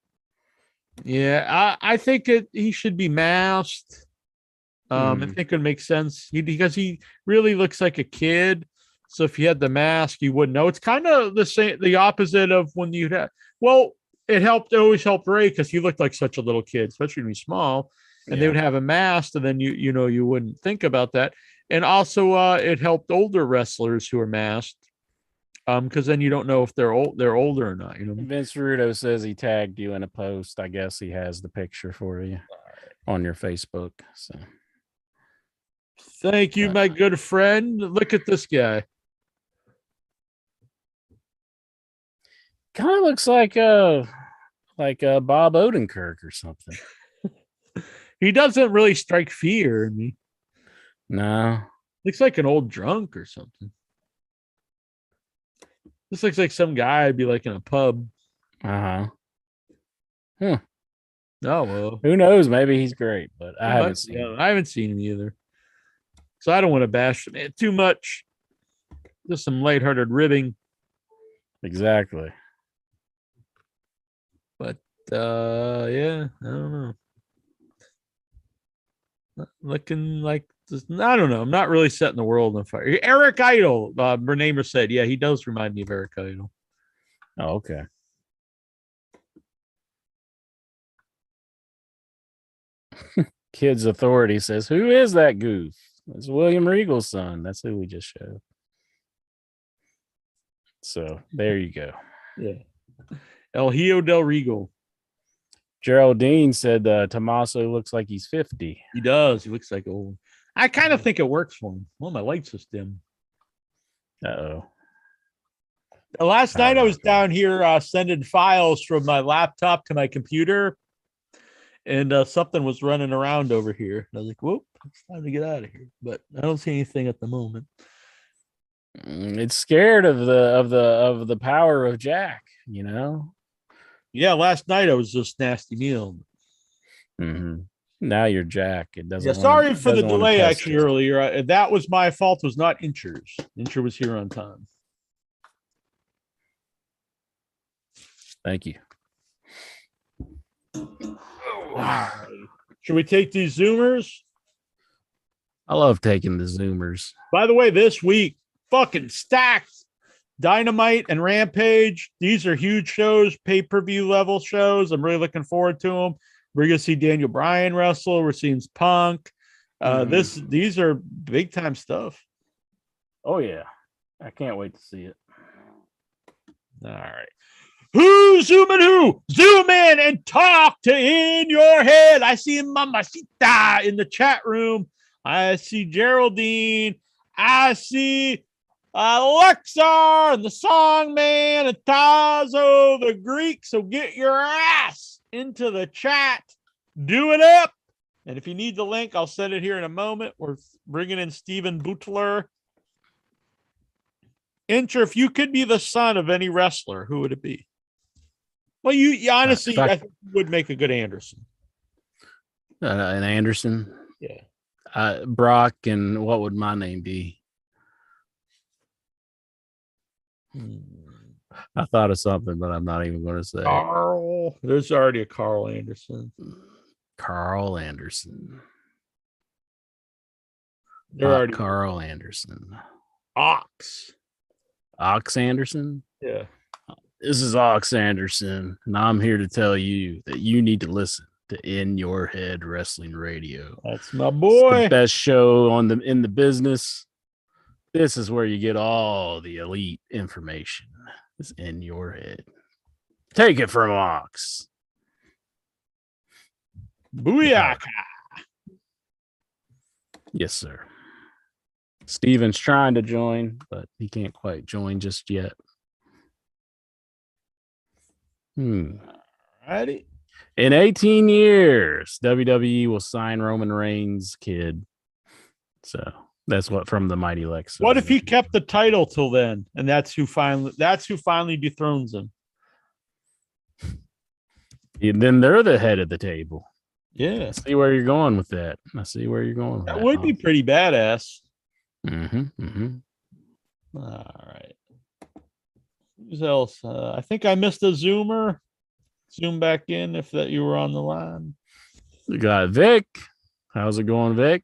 yeah, I think he should be masked. I think it would make sense because he really looks like a kid. So if you had the mask, you wouldn't know. It's kind of the opposite of when you had. Well, it always helped Ray because he looked like such a little kid, especially when he's small. And they would have him masked, and then you wouldn't think about that. And also, it helped older wrestlers who are masked, because then you don't know if they're older or not. Vince Rudo says he tagged you in a post. I guess he has the picture for you on your Facebook. So, thank you, my good friend. Look at this guy. Kind of looks like Bob Odenkirk or something. He doesn't really strike fear in me. No. Looks like an old drunk or something. This looks like some guy I'd be like in a pub. Oh, well. Who knows? Maybe he's great, but I haven't seen him. I haven't seen him either. So I don't want to bash him too much. Just some lighthearted ribbing. Exactly. But yeah, I don't know. Looking like this, I don't know. I'm not really setting the world on fire. Eric Idle, Bernamer said, yeah, he does remind me of Eric Idle. Oh, okay. Kids Authority says, "Who is that goof?" It's William Regal's son. That's who we just showed. So there you go. Yeah. El Hijo del Regal. Geraldine said Tommaso looks like he's 50. He does. He looks like old. I kind of think it works for him. Well, my light's just dim. Uh-oh. Last night I was down here sending files from my laptop to my computer, and something was running around over here. And I was like, whoop, it's time to get out of here. But I don't see anything at the moment. It's scared of the power of Jack, you know? Yeah, last night I was just nasty meal. Mm-hmm. Now you're Jack. It doesn't. Yeah, sorry for the delay. Actually, earlier that was my fault. It was not Inchers. Incher was here on time. Thank you. Should we take these Zoomers? I love taking the Zoomers. By the way, this week, fucking stacked. Dynamite and Rampage. These are huge shows, pay-per-view level shows. I'm really looking forward to them. We're going to see Daniel Bryan wrestle. We're seeing Punk. These are big time stuff. Oh yeah. I can't wait to see it. All right. Who's zooming who? Zoom in and talk to In Your Head. I see Mamacita in the chat room. I see Geraldine. I see Alexar and the Song Man and Tazo the Greek. So get your ass into the chat. Do it up. And if you need the link, I'll send it here in a moment. We're bringing in Steven Butler. Incher, if you could be the son of any wrestler, who would it be? Well, you honestly, I think you would make a good Anderson. An Anderson? Yeah. Brock, and what would my name be? I thought of something, but I'm not even going to say. Carl. There's already a Carl Anderson. Carl Anderson. Carl Anderson. Ox Anderson? Yeah. This is Ox Anderson, and I'm here to tell you that you need to listen to In Your Head Wrestling Radio. That's my boy. It's the best show in the business. This is where you get all the elite information. It's In Your Head. Take it from Ox. Booyaka. Yes, sir. Steven's trying to join, but he can't quite join just yet. Alrighty. In 18 years, WWE will sign Roman Reigns' kid. So that's what from the Mighty Lex. What if he kept the title till then, and that's who finally dethrones him? And then they're the head of the table. Yeah. I see where you're going with that. That would be pretty badass. All right. Who's else? I think I missed a Zoomer. Zoom back in if that you were on the line. We got Vic. How's it going, Vic?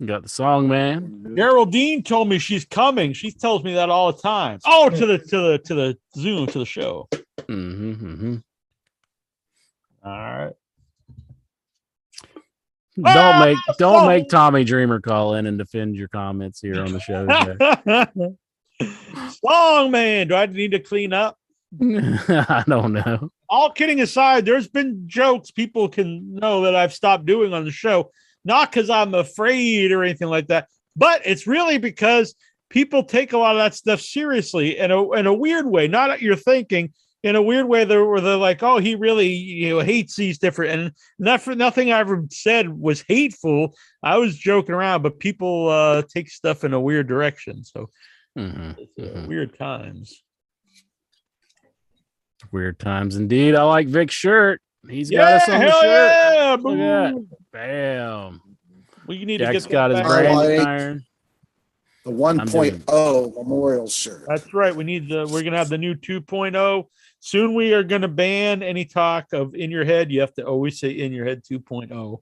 You got the song, man. Geraldine told me she's coming. She tells me that all the time. Oh, to the Zoom, to the show. All right. Don't make Tommy Dreamer call in and defend your comments here on the show. Song man, do I need to clean up? I don't know. All kidding aside, there's been jokes people can know that I've stopped doing on the show, not because I'm afraid or anything like that, but it's really because people take a lot of that stuff seriously in a weird way, not what you're thinking. In a weird way, they're like, oh, he really hates these different, and nothing I ever said was hateful. I was joking around, but people take stuff in a weird direction. So it's weird times. Weird times indeed. I like Vic's shirt. He's got us on the shirt. Yeah, look at that. Bam. We need Jack's to get got his branding iron. The 1.0 memorial shirt. That's right. We're gonna have the new 2.0. Soon we are gonna ban any talk of in your head. You have to always say in your head 2.0.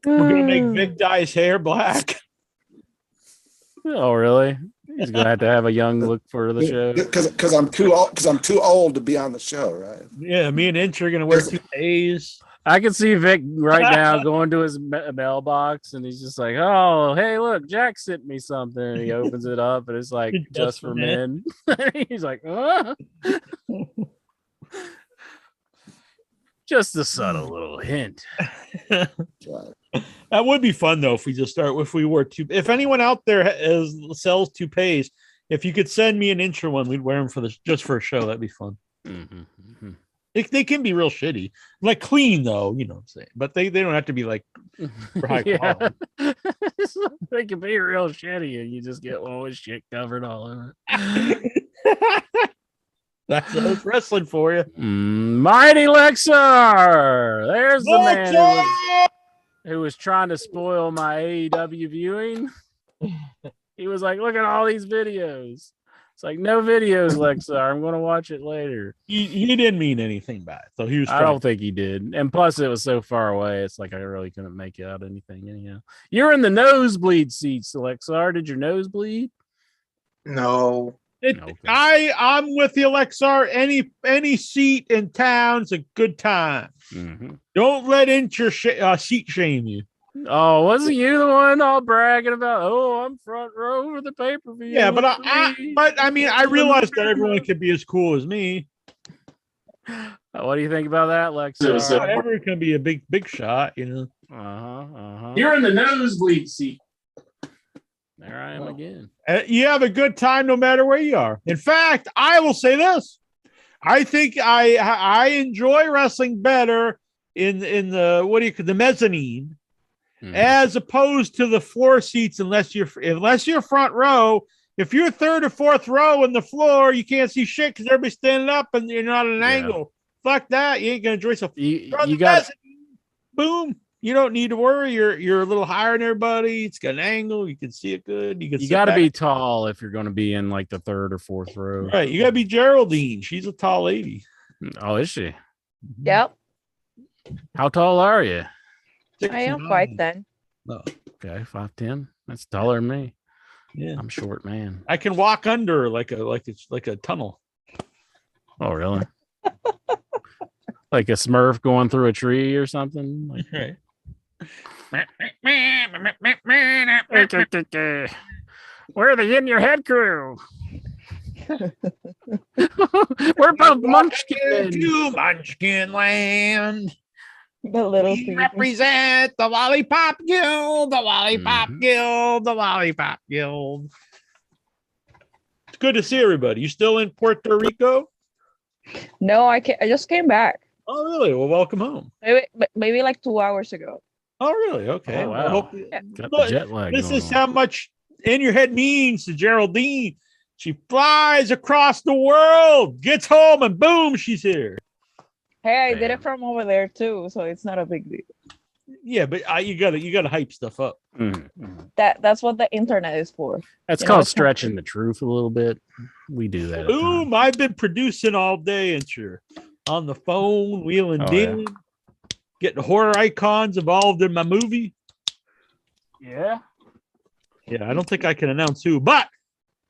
We're gonna make Vic dye his hair black. Oh, really? He's gonna have to have a young look for the show. Because I'm too old. Because I'm too old to be on the show, right? Yeah, me and Inch are gonna wear toupees. I can see Vic right now going to his mailbox and he's just like, oh, hey, look, Jack sent me something. And he opens it up and it's like, just for men. He's like, just a subtle little hint. That would be fun though if we wore if anyone out there sells toupees, if you could send me an intro one, we'd wear them just for a show. That'd be fun. They can be real shitty, like clean though, you know what I'm saying, but they don't have to be like high quality. They can be real shitty and you just get one with shit covered all over. That's wrestling for you. Mighty Lexar. There's the man who was trying to spoil my AEW viewing. He was like, look at all these videos. It's like, no videos, Lexar. I'm going to watch it later. He didn't mean anything bad. So he was. I don't think he did. And plus, it was so far away. It's like I really couldn't make out anything anyhow. You're in the nosebleed seats, Lexar. Did your nose bleed? No. Okay. I'm with you, Lexar. Any seat in town's a good time. Don't let your seat shame you. Oh, wasn't you the one all bragging about? Oh, I'm front row for the pay-per-view. Yeah, but I mean, I realized that everyone could be as cool as me. What do you think about that, Lex? Everyone can be a big shot, you know. You're in the nosebleed seat. There I am again. You have a good time no matter where you are. In fact, I will say this: I think I enjoy wrestling better in the mezzanine. As opposed to the floor seats, unless you're front row. If you're third or fourth row in the floor, you can't see shit because everybody's standing up and you're not at an angle. Fuck that. You ain't gonna enjoy yourself. You got boom. You don't need to worry. You're a little higher than everybody. It's got an angle. You can see it good. You got to be tall if you're going to be in like the third or fourth row. Right. You got to be Geraldine. She's a tall lady. Oh, is she? Yep. How tall are you? I am 5'10". No. Okay, 5'10". That's taller than me. Yeah, I'm short, man. I can walk under like a tunnel. Oh, really? Like a Smurf going through a tree or something. Like, right. We're the In Your Head crew. We're both Munchkin. To Munchkin Land. The little we represent the Lollipop Guild, the Lollipop Guild, the Lollipop Guild. It's good to see everybody. You still in Puerto Rico? No, I just came back. Oh, really? Well, welcome home. Maybe like 2 hours ago. Oh, really? Okay. Oh, wow. Got the jet lag. This is how much In Your Head means to Geraldine. She flies across the world, gets home, and boom, she's here. Hey, I did it from over there too, so it's not a big deal. Yeah, but you gotta hype stuff up. That's what the internet is for. That's called stretching the truth a little bit. We do that. Boom! I've been producing all day, and you're on the phone, wheeling, dealing. getting horror icons involved in my movie. Yeah. Yeah, I don't think I can announce who, but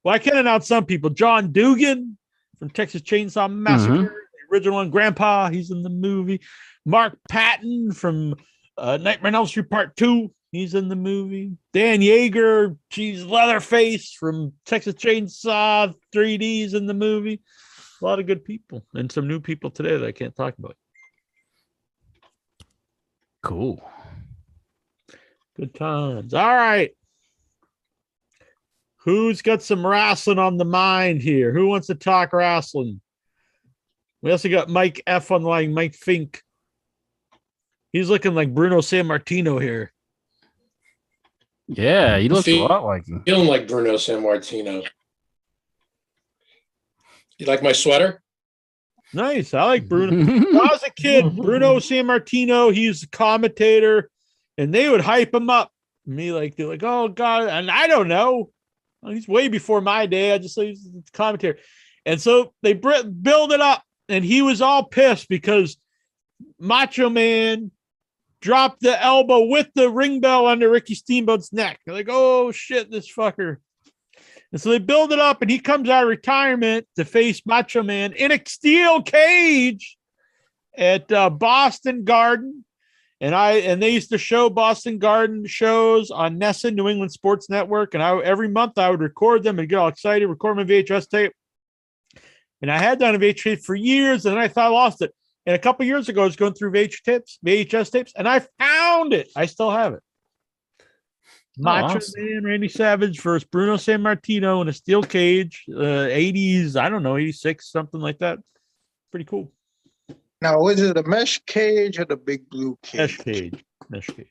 I can announce some people. John Dugan from Texas Chainsaw Massacre, the original one. Grandpa, he's in the movie. Mark Patton from Nightmare on Elm Street Part 2, he's in the movie. Dan Yeager, she's Leatherface from Texas Chainsaw 3D's in the movie. A lot of good people and some new people today that I can't talk about. Cool. Good times. All right. Who's got some wrestling on the mind here? Who wants to talk wrestling? We also got Mike F on the line, Mike Fink. He's looking like Bruno Sammartino here. Yeah, he looks a lot like him. Feeling like Bruno Sammartino. You like my sweater? Nice. I like Bruno. When I was a kid, Bruno Sammartino, he's a commentator, and they would hype him up. Me, like, they're like, oh, God. And I don't know. He's way before my day. I just say he's a commentator. And so they build it up, and he was all pissed because Macho Man dropped the elbow with the ring bell under Ricky Steamboat's neck. They're like, oh, shit, this fucker. And so they build it up, and he comes out of retirement to face Macho Man in a steel cage at Boston Garden. And they used to show Boston Garden shows on NESN, New England Sports Network. And every month I would record them and get all excited, record my VHS tape. And I had that on VHS tape for years, and then I thought I lost it. And a couple years ago, I was going through VHS tapes, and I found it. I still have it. Macho Man Randy Savage versus Bruno Sammartino in a steel cage, 80s, I don't know, 86, something like that. Pretty cool. Now, was it a mesh cage or the big blue cage? Mesh cage.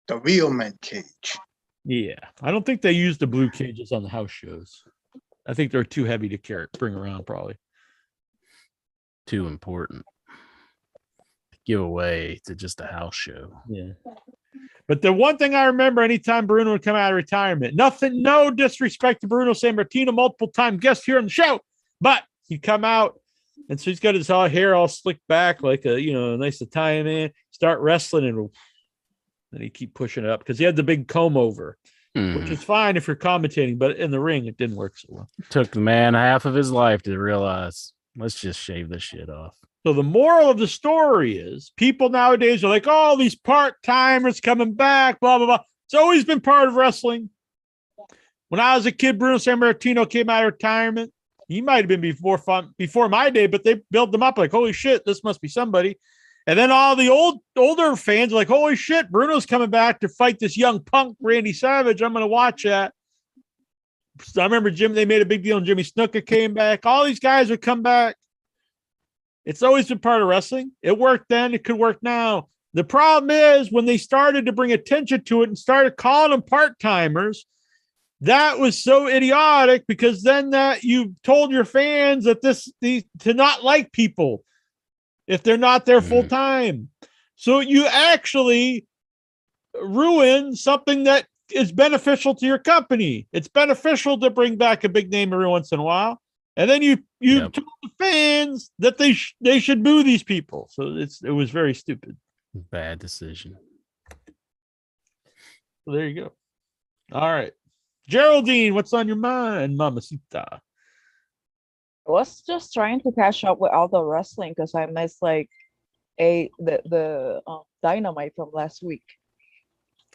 The real men cage. Yeah. I don't think they use the blue cages on the house shows. I think they're too heavy to bring around, probably. Too important to give away to just a house show. Yeah. But the one thing I remember anytime Bruno would come out of retirement, no disrespect to Bruno Sammartino, multiple time guest here on the show, but he'd come out, and so he's got his hair all slicked back like a nice Italian man, start wrestling, and then he'd keep pushing it up because he had the big comb over, which is fine if you're commentating, but in the ring, it didn't work so well. Took the man half of his life to realize, let's just shave this shit off. So the moral of the story is people nowadays are like, oh, these part-timers coming back, blah, blah, blah. It's always been part of wrestling. When I was a kid, Bruno Sammartino came out of retirement. He might have been before my day, but they built them up like, holy shit, this must be somebody. And then all the older fans are like, holy shit, Bruno's coming back to fight this young punk, Randy Savage. I'm going to watch that. I remember they made a big deal, and Jimmy Snuka came back. All these guys would come back. It's always been part of wrestling. It worked then. It could work now. The problem is when they started to bring attention to it and started calling them part-timers, that was so idiotic because then that you told your fans that to not like people if they're not there full time. So you actually ruin something that is beneficial to your company. It's beneficial to bring back a big name every once in a while. And then you told the fans that they should boo these people. So it was very stupid. Bad decision. So there you go. All right. Geraldine, what's on your mind, Mamacita? I was just trying to catch up with all the wrestling because I missed the Dynamite from last week,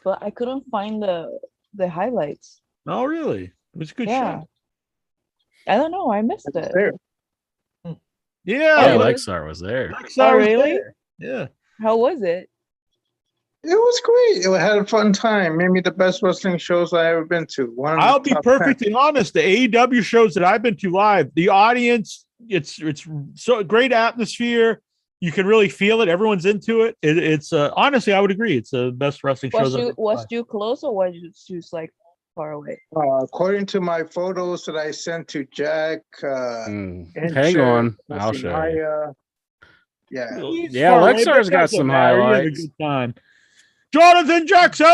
but I couldn't find the highlights. Oh, really? It was a good show. I don't know. I missed it. There. Yeah, Lexar was there. Oh, really? Yeah. How was it? It was great. It had a fun time. Maybe the best wrestling shows I ever been to. I'll be perfectly honest. The AEW shows that I've been to live, the audience, it's so great atmosphere. You can really feel it. Everyone's into it. It's honestly, I would agree. It's the best wrestling shows. Was you close or was you just like far away? According to my photos that I sent to Jack, hang on, I'll show you. Yeah, Lexar's got some highlights. Good time. Jonathan Jackson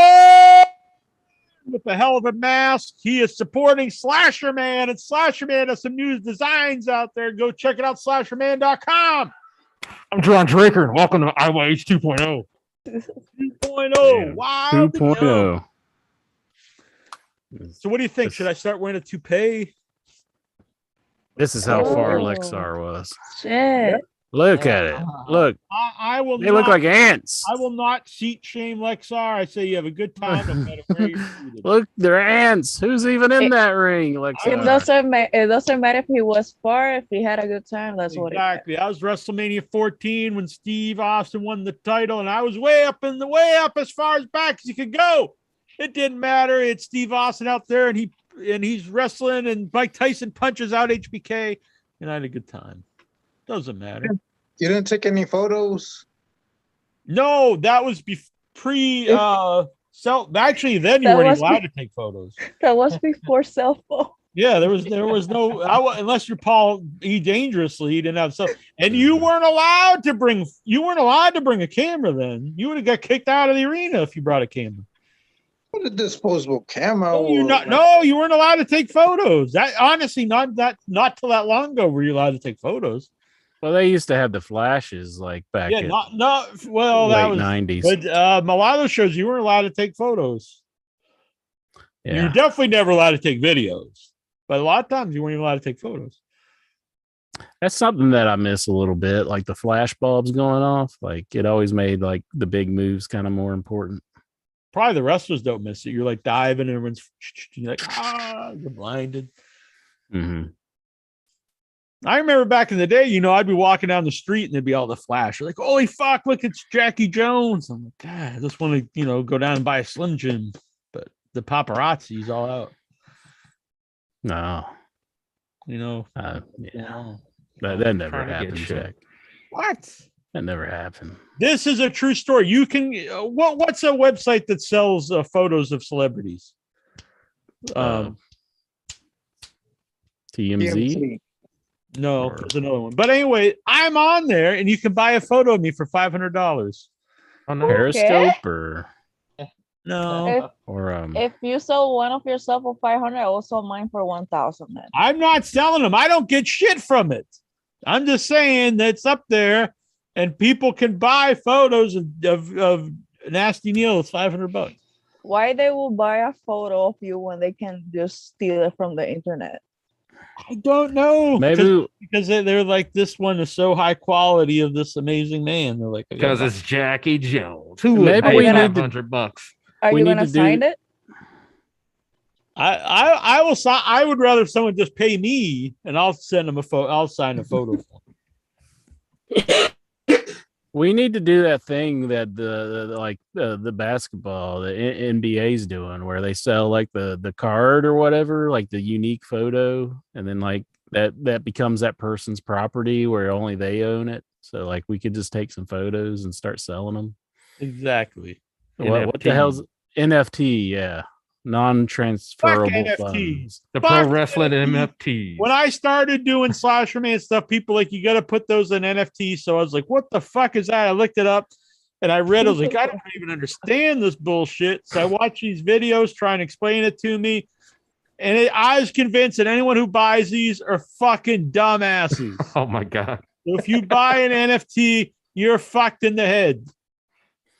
with the hell of a mask. He is supporting Slasher Man, and Slasher Man has some new designs out there. Go check it out, slasherman.com. I'm John Draker, and welcome to IYH 2.0. 2.0. Wow. 2.0. So what do you think? Should I start wearing a toupee? This is how far Oh. Lexar was. Shit. Look at it. Look, I will they look like ants. I will not seat shame Lexar. I say you have a good time no matter where you're seated. Look, they're ants. Who's even in It- that ring, It Lexar? doesn't matter if he was far. If he had a good time, that's what it Exactly. I was WrestleMania 14 when Steve Austin won the title, and I was way up as far as back as you could go. It didn't matter. It's Steve Austin out there, and he's wrestling, and Mike Tyson punches out HBK, and I had a good time. Doesn't matter. You didn't take any photos? No, that was pre actually then you That weren't was even allowed to take photos. That was before cell phone. Yeah, there was no unless you're Paul E. Dangerously, you didn't have stuff, and you weren't allowed to bring a camera. Then you would have got kicked out of the arena if you brought a camera. What a disposable camera. No, you weren't allowed to take photos. That honestly, not till that long ago were you allowed to take photos. Well, they used to have the flashes like back Yeah, in well, that late was 90s. But a lot of those shows you weren't allowed to take photos. You Yeah. were definitely never allowed to take videos, but a lot of times you weren't even allowed to take photos. That's something that I miss a little bit, like the flash bulbs going off. Like it always made like the big moves kind of more important. Probably the wrestlers don't miss it. You're like diving, and everyone's you're like, you're blinded. Mm-hmm. I remember back in the day, I'd be walking down the street and there'd be all the flash. You're like, holy fuck, look, it's Jackie Jones. I'm like, God, I just want to, go down and buy a Slim Jim. But the paparazzi's all out. No. Yeah. That never Trying to get happened, shit. Jack. What? That never happened. This is a true story. You can, what's a website that sells photos of celebrities? TMZ. TMZ. No, Or- there's another one. But anyway, I'm on there and you can buy a photo of me for $500. Oh, no. Periscope or No, If you sell one of yourself for 500, I will sell mine for 1,000. Then I'm not selling them. I don't get shit from it. I'm just saying that it's up there and people can buy photos of Nasty Neil. It's $500. why they will buy a photo of you when they can just steal it from the internet? I don't know. maybe Because they're like, this one is so high quality of this amazing man. They're like, Because it's Jackie Jones. Who Maybe would pay we need to- $500? Are We you need gonna to do- sign it? I will sign. I would rather someone just pay me and I'll send them a photo. I'll sign a photo. we need to do that thing that the basketball, the NBA's doing, where they sell like the card or whatever, like the unique photo, and then like that becomes that person's property where only they own it. So like we could just take some photos and start selling them. Exactly. What the hell's NFT? Yeah, non-transferable NFTs. funds. The Fuck pro wrestling NFTs. NFTs. When I started doing Slasher Man stuff, people like, you got to put those in NFTs. So I was like, what the fuck is that? I looked it up and I read, I was like, I don't even understand this bullshit. So I watched these videos, try and explain it to me. And I was convinced that anyone who buys these are fucking dumbasses. Oh my God. So if you buy an NFT, you're fucked in the head.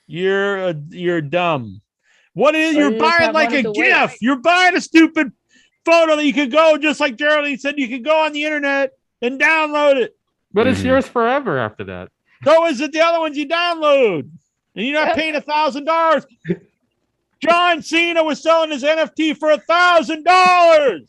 You're dumb. What is Or you're you just buying have like money a to gift? waste. You're buying a stupid photo that you could go, just like Geraldine said, you could go on the internet and download it. But it's Mhm. yours forever after that. So is it the other ones you download? And you're not Yep. paying $1,000. John Cena was selling his NFT for $1,000.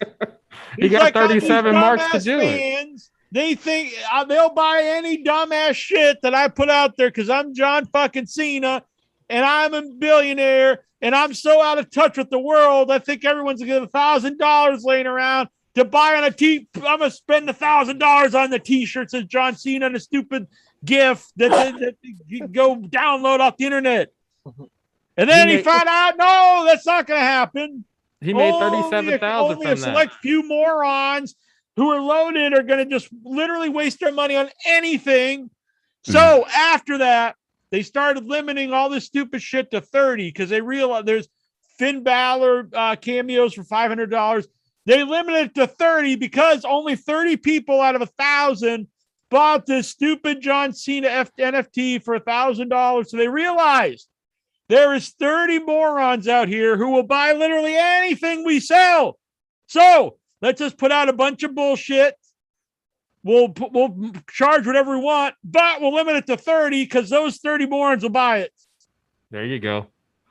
He got 37 marks to do it. fans, they think they'll buy any dumbass shit that I put out there because I'm John fucking Cena and I'm a billionaire and I'm so out of touch with the world. I think everyone's gonna get $1,000 laying around to buy on a I'm gonna spend $1,000 on the t-shirt that says John Cena and a stupid GIF that you can go download off the internet. And then he found out, no, that's not gonna happen. He made Only 37,000 a from that. select few morons who are loaded are going to just literally waste their money on anything. So after that, they started limiting all this stupid shit to 30 because they realized there's Finn Balor cameos for $500. They limited it to 30 because only 30 people out of 1,000 bought this stupid John Cena NFT for $1,000. So they realized there is 30 morons out here who will buy literally anything we sell. So let's just put out a bunch of bullshit. We'll charge whatever we want, but we'll limit it to 30 because those 30 morons will buy it. There you go.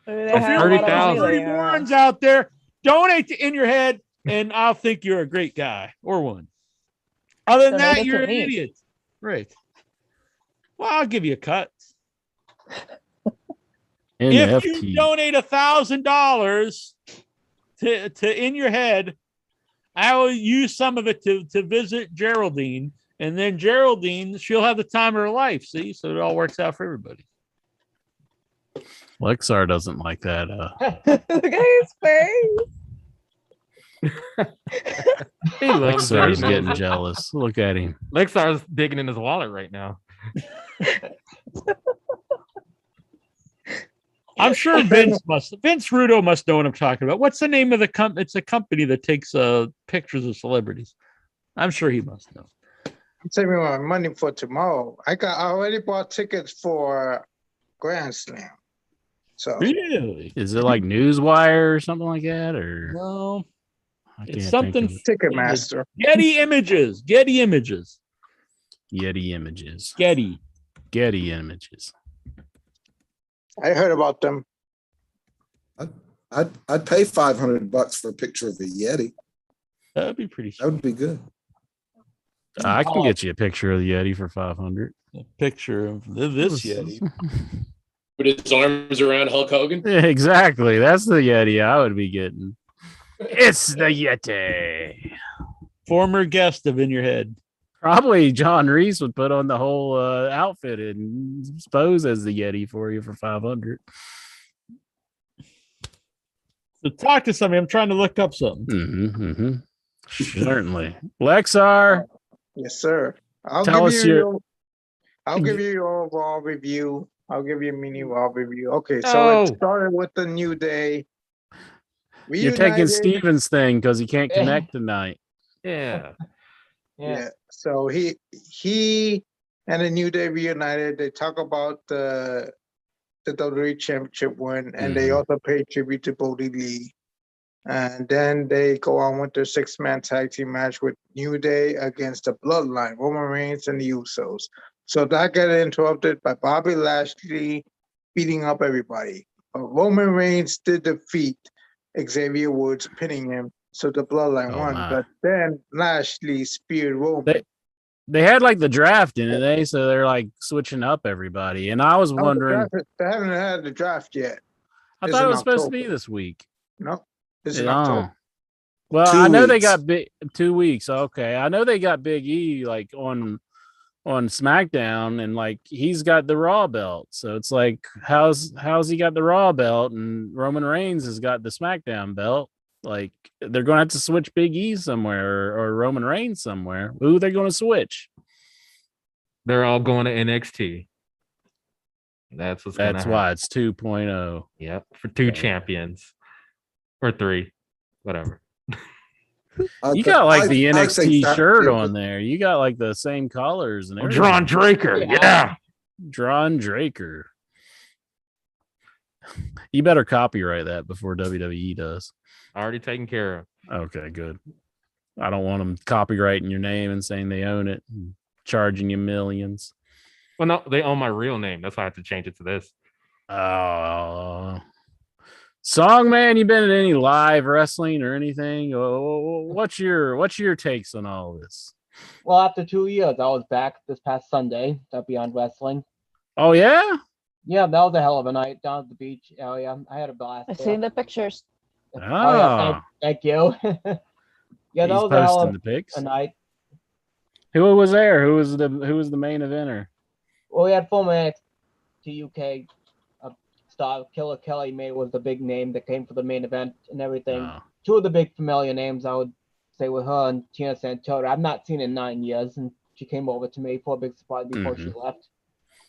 Maybe they So if have you're a lot of 30,000. money 30 laying around. morons out there, donate to In Your Head, and I'll think you're a great guy or woman. Other than Donate that, it you're to an me. idiot. Right. Well, I'll give you a cut. If you NFT. donate $1,000 to In Your Head, I will use some of it to visit Geraldine, and then Geraldine, she'll have the time of her life. See, so it all works out for everybody. Lexar doesn't like that. Look at his face. He loves it. Lexar's He getting knows it. jealous. Look at him. Lexar's digging in his wallet right now. I'm sure Vince Rudo must know what I'm talking about. What's the name of the company? It's a company that takes pictures of celebrities. I'm sure he must know. I'm saving my money for tomorrow. I already bought tickets for Grand Slam. So Really? Is it like Newswire or something like that? Or No. I It's can't something think Ticketmaster. Getty Images. Getty Images. of Yeti images. Getty. Getty images. I heard about them. I'd pay $500 for a picture of a Yeti. That'd be pretty That would be good. I can get you a picture of the Yeti for 500. A picture of this Yeti. With his arms around Hulk Hogan. Yeah, exactly. That's the Yeti I would be getting. It's the Yeti. Former guest of In Your Head. Probably John Reese would put on the whole outfit and pose as the Yeti for you for 500. So talk to somebody. I'm trying to look up something. Certainly. Lexar, Yes, sir. I'll Tell give us you your- your I'll give you your Raw review. I'll give you a mini Raw review. Okay, so it Oh. started with the New Day. you're taking Reunited. Steven's thing because he can't connect tonight. Yeah. Yeah. So he and the New Day reunited. They talk about the WWE Championship win, and they also pay tribute to Bodie Lee. And then they go on with their 6-man tag team match with New Day against the Bloodline, Roman Reigns and the Usos. So that got interrupted by Bobby Lashley beating up everybody. But Roman Reigns did defeat Xavier Woods, pinning him. So the Bloodline Oh, won. my. But then Lashley speared Roman. They had like the draft in it, so they're like switching up everybody. And I was Oh, the wondering, draft- they haven't had the draft yet. I It's thought it in was supposed to be October. this week. No, it's in Oh. October. Well, 2 I know they weeks. got 2 weeks. Okay. I know they got Big E like on SmackDown, and like he's got the Raw belt. So it's like, how's he got the Raw belt and Roman Reigns has got the SmackDown belt? Like they're gonna have to switch Big E somewhere or Roman Reigns somewhere. Who are they gonna switch? They're all going to NXT. That's what's That's gonna why happen. it's 2.0. Yep. For 2 Okay. champions. Or 3. Whatever. You got like I- the I think NXT that- shirt on there. You got like the same colors and everything. Drawn Draker. Yeah. Drawn Draker. You better copyright that before WWE does. Already taken care of. Okay, good. I don't want them copyrighting your name and saying they own it and charging you millions. Well, no, they own my real name. That's why I have to change it to this. Oh, Songman, you been in any live wrestling or anything? What's your takes on all this? Well, after 2 years, I was back this past Sunday at Beyond Wrestling. Oh yeah, Yeah, that was a hell of a night down at the beach area. I had a blast. I there. seen the pictures. Oh, yeah, thank you. Yeah, that he's was a hell posting of the pics. a night. Who was there? Who was the main eventer? Well, we had former NXT UK star Killer Kelly May was the big name that came for the main event and everything. Oh. Two of the big familiar names I would say were her and Tina Santota. I've not seen in 9 years, and she came over to me for a big surprise before she left.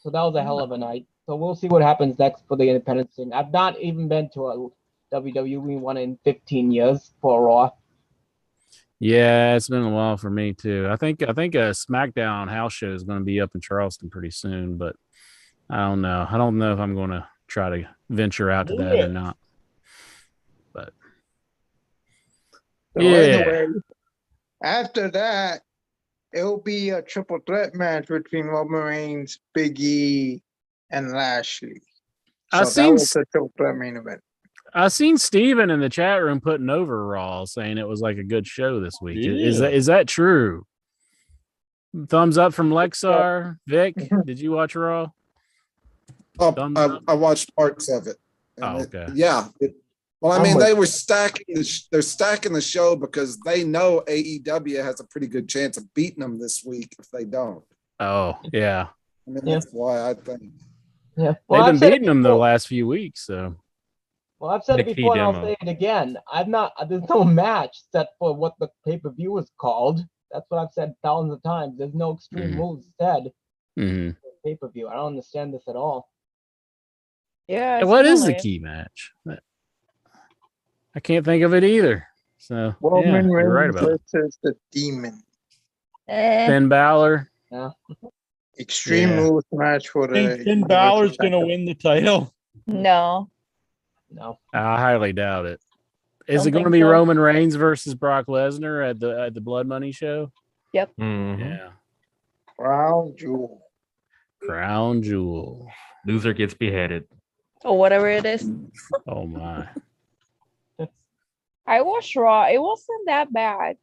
So that was a hell of a night. So we'll see what happens next for the independence thing. I've not even been to a WWE one in 15 years for Raw. Yeah, it's been a while for me too. I think a SmackDown house show is going to be up in Charleston pretty soon, but I don't know. I don't know if I'm going to try to venture out to that or not. But So yeah, anyway, after that, it'll be a triple threat match between Roman Reigns, Big E, and Lashley. So I that seen was the triple threat main event. I seen Steven in the chat room putting over Raw, saying it was like a good show this week. Yeah. Is that true? Thumbs up from Lexar. Vic, did you watch Raw? Thumbs up? I watched parts of it. Oh, And okay. Well, I I'm mean, with they were they're stacking the show because they know AEW has a pretty good chance of beating them this week if they don't. Oh, yeah. I mean, Yeah. that's why I think. Yeah. They've I've been said it beating them the before. last few weeks, so Well, I've said it The key before and I'll demo. say it again. There's no match set for what the pay-per-view is called. That's what I've said thousands of times. There's no extreme Mhm. moves said mhm. for pay-per-view. I don't understand this at all. Yeah. And what it's is the lame. key match? I can't think of it either. So yeah, Roman you're right Reigns about it. versus the Demon. Finn Balor. Extreme Yeah. moves match for the Think Finn Universal Balor's going to title. win the title? No. No. I highly doubt it. Is Don't it going to think be so. Roman Reigns versus Brock Lesnar at the Blood Money show? Mhm. Yeah. Crown Jewel. Crown Jewel. Loser gets beheaded. Or whatever it is. Oh my. I watched Raw. It wasn't that bad.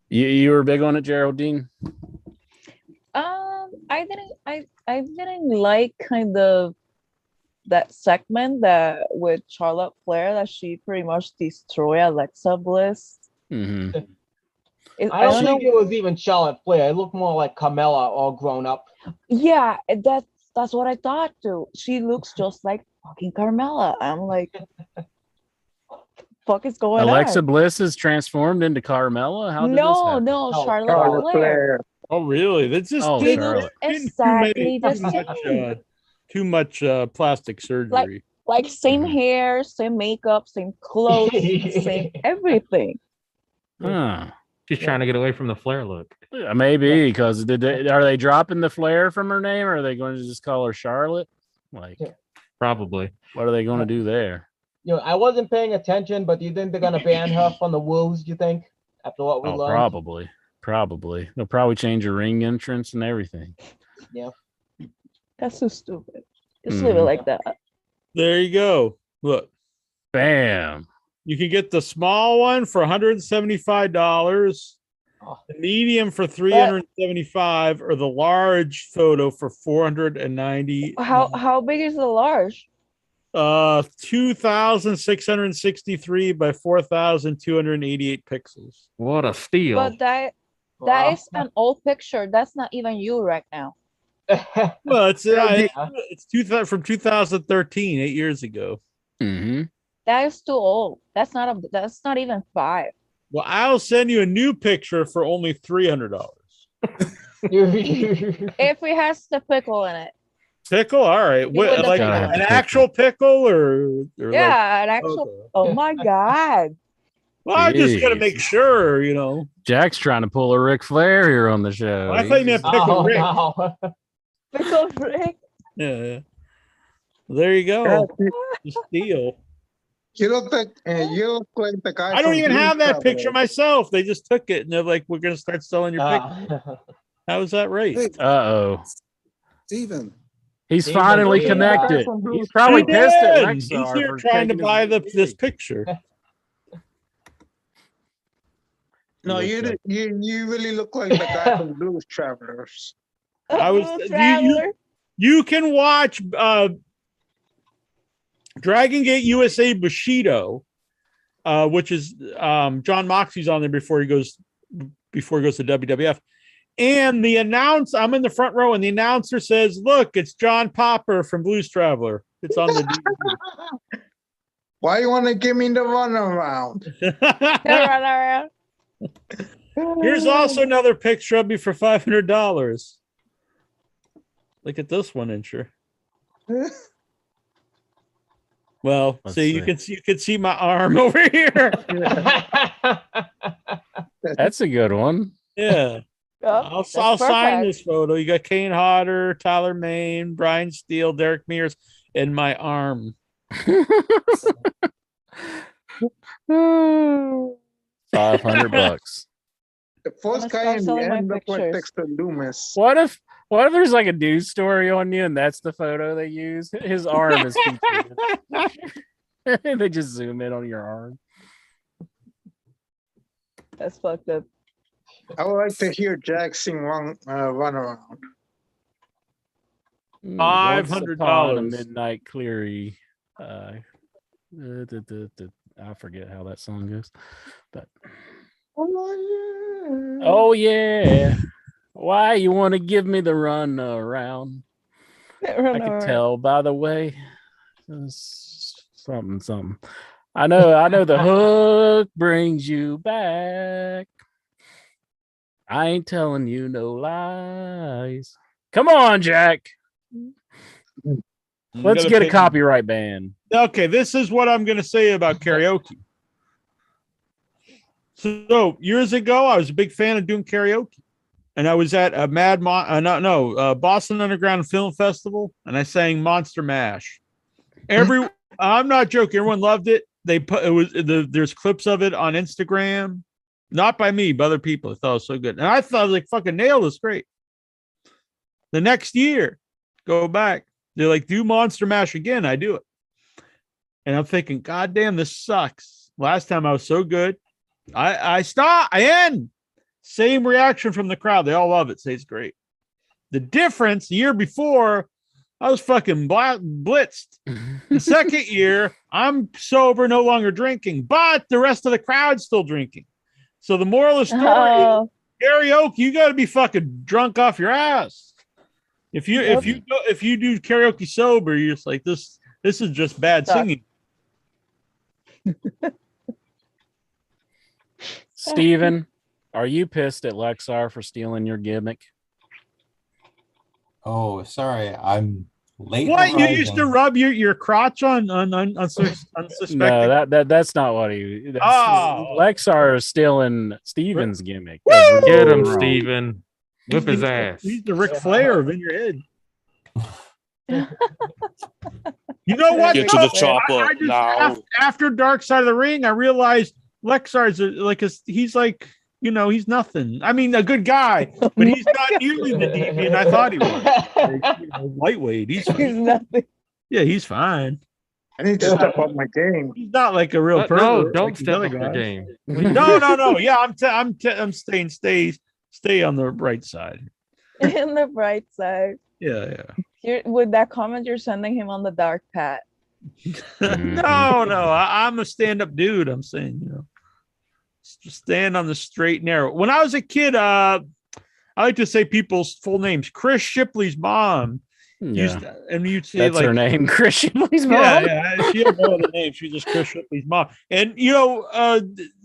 You were big on it, Geraldine? I didn't like kind of that segment that with Charlotte Flair that she pretty much destroyed Alexa Bliss. Mm-hmm. I don't think it was even Charlotte Flair. It looked more like Carmella all grown up. Yeah, that's what I thought too. She looks just like fucking Carmella. I'm like, what the fuck is going Alexa on? Bliss is transformed into Carmella? How did this happen? No, Oh, Charlotte Charlotte Flair. Flair. Oh, really? That's just Oh, She Charlotte. looks exactly the same. too much plastic surgery. Like same Mhm. hair, same makeup, same clothes, same everything. Huh. She's trying to get away from the Flair look. Yeah, maybe because are they dropping the Flair from her name, or are they going to just call her Charlotte? Like, Yeah. Probably. what are they going to do there? I wasn't paying attention, but do you think they're gonna ban her from the Wolves? Do you think after what we Oh, learned? probably. They'll probably change her ring entrance and everything. That's so stupid. Just leave it like that. There you go. Look, Bam. you can get the small one for $175, Oh. the medium for $375, or the large photo for $490. How big is the large? 2,663 by 4,288 pixels. What a steal. But that is an old picture. That's not even you right now. Well, it's Yeah. from 2013, 8 years ago. Mm-hmm. That is too old. That's not even 5. Well, I'll send you a new picture for only $300. If it has the pickle in it. Pickle, all right. You would Like have an pickle. actual pickle, or Yeah, an actual. okay. Oh my god. Well, I'm just gonna Jeez. make sure, Jack's trying to pull a Ric Flair here on the show. I thought you meant pickle Oh Rick. no. Pickle Rick. Yeah. There you Yeah, go. Just deal. you look like the guy. I don't from even Blues have that Traveler. picture myself. They just took it and they're like, "We're gonna start selling your picture." How is that right? Hey, Uh-oh. Steven. He's Steven, finally yeah. connected. From He's Blues probably He pissed at did. Lexar He's here for trying to taking buy his this picture. No, you really look like the guy from Blues Travelers. I was- Blue you- Traveler. You can watch Dragon Gate USA Bushido, which is John Moxley's on there before he goes to WWF. And I'm in the front row, and the announcer says, "Look, it's John Popper from Blues Traveler." It's on the DVD. Why you want to give me the runaround? Run around. Here's also another picture of me for $500. Look at this one, Incher. Well, Let's see, see. you can see my arm over here. That's a good one. Yeah. I'll sign this photo. You got Kane Hodder, Tyler Main, Brian Steele, Derek Mears, and my arm. 500 bucks. The first gonna guy start in the selling my end looked like pictures. Dexter Loomis. What if there's like a news story on you and that's the photo they use? His arm is featured. They just zoom in on your arm. That's fucked up. I would like to hear Jack sing run around. Once $500. upon a midnight cleary. I forget how that song goes, but oh yeah, why you want to give me the run around? I can tell by the way. Something. I know the hook brings you back. I ain't telling you no lies. Come on, Jack. Let's get a copyright ban. Okay, this is what I'm going to say about karaoke. So years ago, I was a big fan of doing karaoke, and I was at a Boston Underground Film Festival, and I sang Monster Mash. I'm not joking. Everyone loved it. There's clips of it on Instagram, not by me, but other people. I thought it was so good, and I thought I was like, fucking nailed this, great. The next year, go back. They're like, do Monster Mash again. I do it. And I'm thinking, God damn, this sucks. Last time I was so good. I end. Same reaction from the crowd. They all love it. Say it's great. The difference, the year before, I was fucking blitzed. The second year, I'm sober, no longer drinking, but the rest of the crowd's still drinking. So the moral of the story, karaoke, you got to be fucking drunk off your ass. If you do karaoke sober, you're just like, this is just bad singing. Steven, are you pissed at Lexar for stealing your gimmick? Oh, sorry, I'm late. What, you used to rub your crotch on unsuspecting? No, that's not what he. Lexar is stealing Steven's gimmick. Get him, Steven. Whip his ass. He's the Ric Flair of in your head. You know what? Get to the chopper now. After Dark Side of the Ring, I realized Lexar's he's like, he's nothing. I mean, a good guy, but he's not nearly the deviant I thought he was. Lightweight. He's nothing. Yeah, he's fine. I need to step up my game. He's not like a real person. No, don't step up your game. No. Yeah, I'm staying. Stay on the right side. In the bright side. Yeah. With that comment, you're sending him on the dark path. No. I'm a stand-up dude. I'm saying, just stand on the straight and narrow. When I was a kid, I like to say people's full names. Chris Shipley's mom. Yeah. You'd say that's her name, Chris Shipley's mom. Yeah. She had no other name. She's just Chris Shipley's mom. And it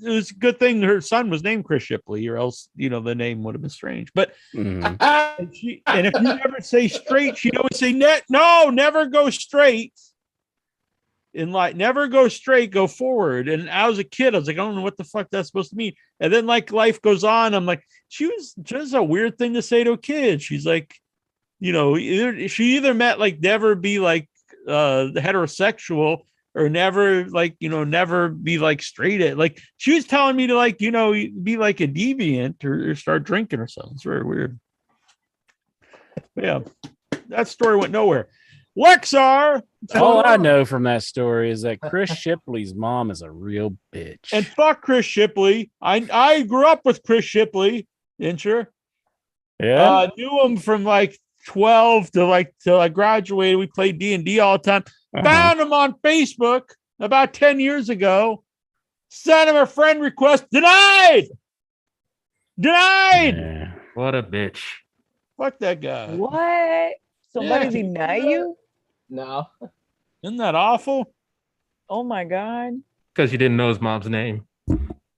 was a good thing her son was named Chris Shipley, or else the name would have been strange. But and if you never say straight, she'd always say no, never go straight. In life, never go straight, go forward. And I was a kid, I was like, I don't know what the fuck that's supposed to mean. And then life goes on. I'm like, she was just a weird thing to say to a kid. She's like, she either meant never be heterosexual, or never never be straight. She was telling me to be like a deviant or start drinking or something. It's very weird. But yeah, that story went nowhere. Lexar. All I know from that story is that Chris Shipley's mom is a real bitch. And fuck Chris Shipley. I grew up with Chris Shipley, didn't you? Yeah. Knew him from 12 till I graduated. We played D&D all the time. Found him on Facebook about 10 years ago. Sent him a friend request. Denied. Yeah. What a bitch. Fuck that guy. What? Somebody deny you? No. Isn't that awful? Oh my god. Because you didn't know his mom's name.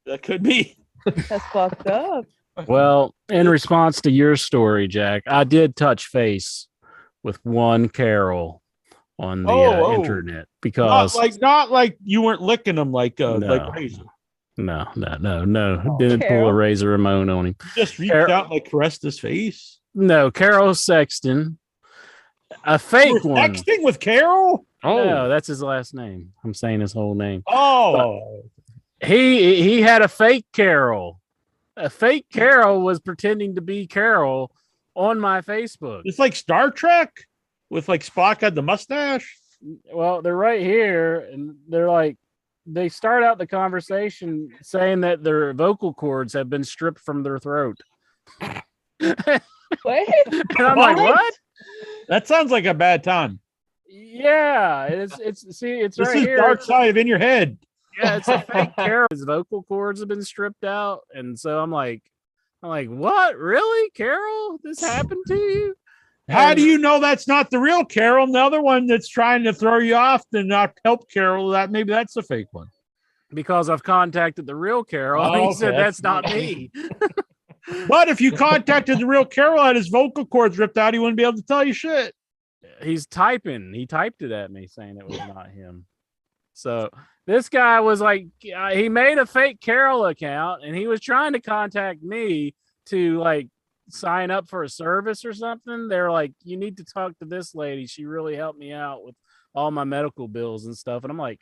That could be. That's fucked up. Well, in response to your story, Jack, I did touch face with one Carol on the internet because not like you weren't licking them like crazy. No. Didn't pull a Carol? Razor Ramon on him. Just reached Carol- out like caressed his face. No, Carol Sexton. A You fake were one. texting with Carol? No, that's his last name. I'm saying his whole name. Oh, He had a fake Carol. A fake Carol was pretending to be Carol on my Facebook. it's like Star Trek with like Spock had the mustache. Well, they're right here, and they're like, they start out the conversation saying that their vocal cords have been stripped from their throat. Wait, And I'm like, what? That sounds like a bad time. Yeah, it's This right is here. Dark Side of In Your Head. Yeah, it's a fake Carol. His vocal cords have been stripped out, and so I'm like, what? Really, Carol? This happened to you? How do you know that's not the real Carol? And the other one that's trying to throw you off to not help Carol, that maybe that's the fake one. Because I've contacted the real Carol. Oh, He okay, said that's that's not me. But if you contacted the real Carol, had his vocal cords ripped out, he wouldn't be able to tell you shit. He's typing. He typed it at me saying it was not him. So this guy was like, he made a fake Carol account and he was trying to contact me to like sign up for a service or something. They're like, you need to talk to this lady. She really helped me out with all my medical bills and stuff. And I'm like,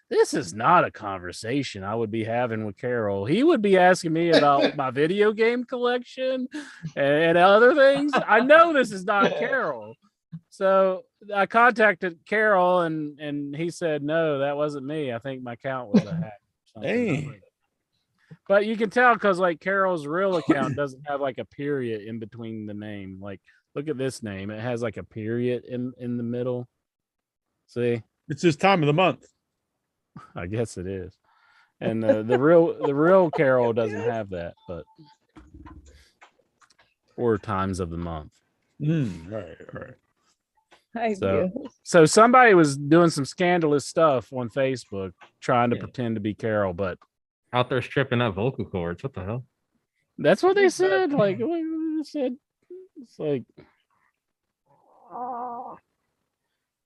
this is not a conversation I would be having with Carol. He would be asking me about my video game collection and other things. I know this is not Carol. So I contacted Carol and he said, no, that wasn't me. I think my account was a hack. Hey. But you can tell because like Carol's real account doesn't have like a period in between the name. Like, look at this name. It has like a period in the middle. See? It's his time of the month. I guess it is. And the real Carol doesn't have that, but or times of the month. Right. I So- do. So somebody was doing some scandalous stuff on Facebook trying to pretend to be Carol, but Out there stripping out vocal cords. What the hell? that's what they said. Like what they said, it's like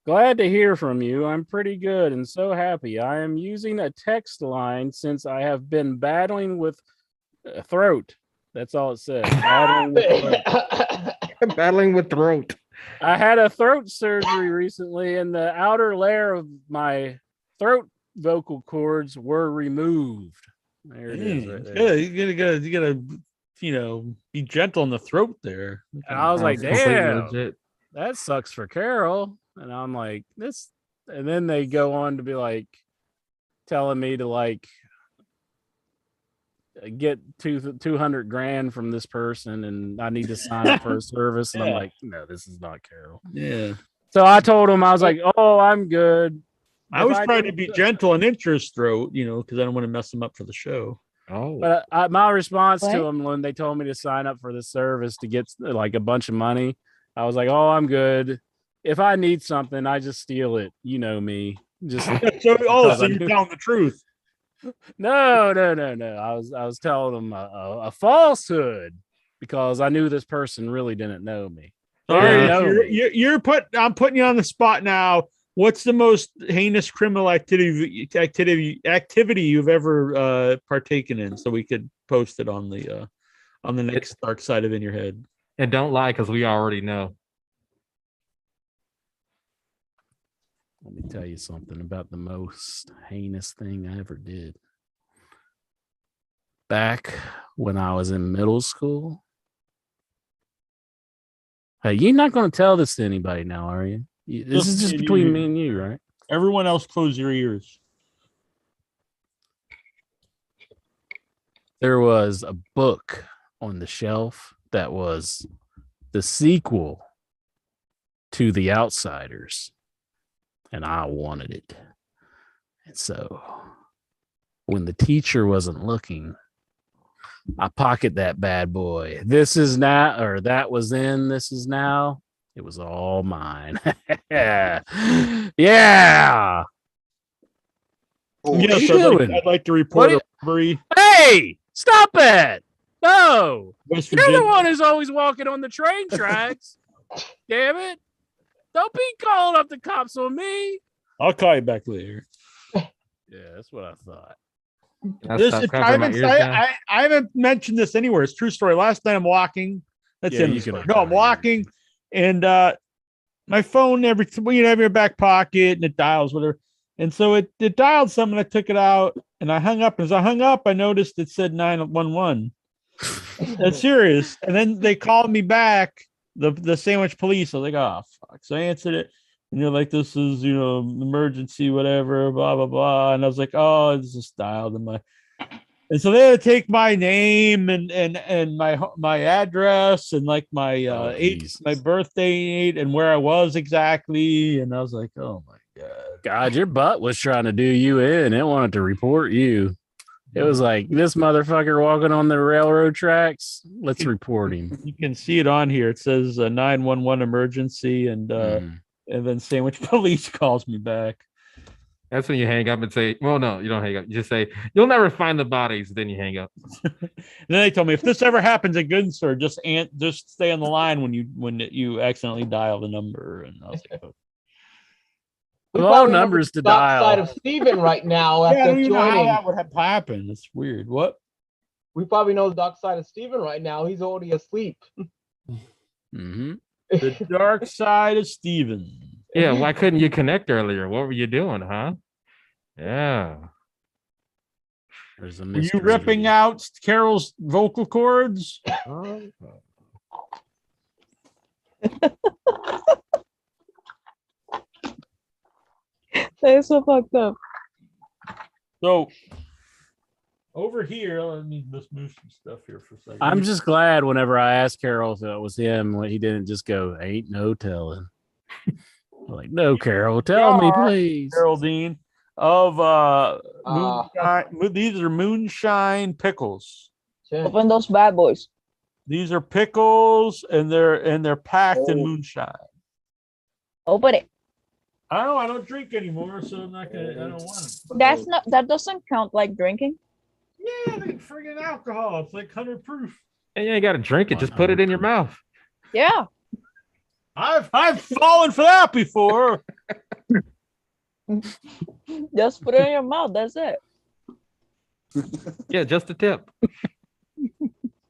glad to hear from you. I'm pretty good and so happy. I am using a text line since I have been battling with a throat. That's all it said. Battling with throat. Battling with throat. I had a throat surgery recently, and the outer layer of my throat vocal cords were removed. There it is. Right there. Yeah, you gotta, be gentle in the throat there. And I was like, Completely damn, legit. that sucks for Carol. And I'm like, this. And then they go on to be like, telling me to like get 200 grand from this person, and I need to sign up for a service. And I'm Yeah. like, no, this is not Carol. Yeah. So I told him, I was like, oh, I'm good. I If was trying to didn't be do- gentle and interest throat, because I don't want to mess them up for the show. Oh, But my response What? to them when they told me to sign up for the service to get like a bunch of money, I was like, "Oh, I'm good. If I need something, I just steal it. You know me. Just So Because I you're knew- telling the truth. no. I was telling them a falsehood because I knew this person really didn't know me. They All didn't right, know me. I'm putting you on the spot now. What's the most heinous criminal activity you've ever partaken in? So we could post it on the next Dark Side of In Your Head. and don't lie because we already know. Let me tell you something about the most heinous thing I ever did. Back when I was in middle school. Hey, you're not going to tell this to anybody now, are you? This is just between me and you, right? Everyone else, close your ears. There was a book on the shelf that was the sequel to The Outsiders, and I wanted it. And so when the teacher wasn't looking, I pocket that bad boy. This is now, or that was in, this is now. It was all mine. Yeah. Yeah, What are you so doing? I'd like to report What a robbery. Hey, stop it. No. West You're the Virginia. one who's always walking on the train tracks. Damn it. Don't be calling up the cops on me. I'll call you back later. Yeah, that's what I thought. I haven't mentioned this anywhere. It's a true story. Last night I'm walking. That's Yeah, in you the can- story. No, I'm walking, and my phone you have in your back pocket, and it dials whatever. And so it dialed something. I took it out, and I hung up. As I hung up, I noticed it said 911. That's serious. And then they called me back, the sandwich police. I was like, oh fuck. So I answered it. And you're like, this is, emergency, whatever, blah, blah, blah. And I was like, oh, it's just dialed in my. And so they had to take my name and my address and like my age, my birth date and where I was exactly. And I was like, oh my God, your butt was trying to do you in. It wanted to report you. It was like, this motherfucker walking on the railroad tracks. Let's report him. You can see it on here. It says 911 emergency, and then sandwich police calls me back. That's when you hang up and say, well, no, you don't hang up. You just say, you'll never find the bodies. Then you hang up. And then they told me, if this ever happens again, sir, just stay on the line when you accidentally dial the number. And I was like, oh. All numbers to dial. Side of Steven right now after I don't even know how joining. that would have happened. It's weird. What? We probably know the dark side of Steven right now. He's already asleep. Mm-hmm. The dark side of Steven. Yeah, why couldn't you connect earlier? What were you doing, huh? Yeah. There's a Were you ripping out Carol's vocal cords? That's so fucked up. So over here, let me just move some stuff here for a second. I'm just glad whenever I asked Carol if it was him, when he didn't just go, ain't no telling. Like, no, Carol, tell me, please. Geraldine of moonshine. These are moonshine pickles. Open those bad boys. These are pickles, and they're packed in moonshine. Open it. I don't drink anymore, so I'm not gonna. I don't want them. That doesn't count like drinking. Yeah, they friggin' alcohol. It's like 100 proof. And you ain't got to drink it. Just put it in your mouth. Yeah. I've fallen for that before. Just put it in your mouth. That's it. Yeah, just a tip.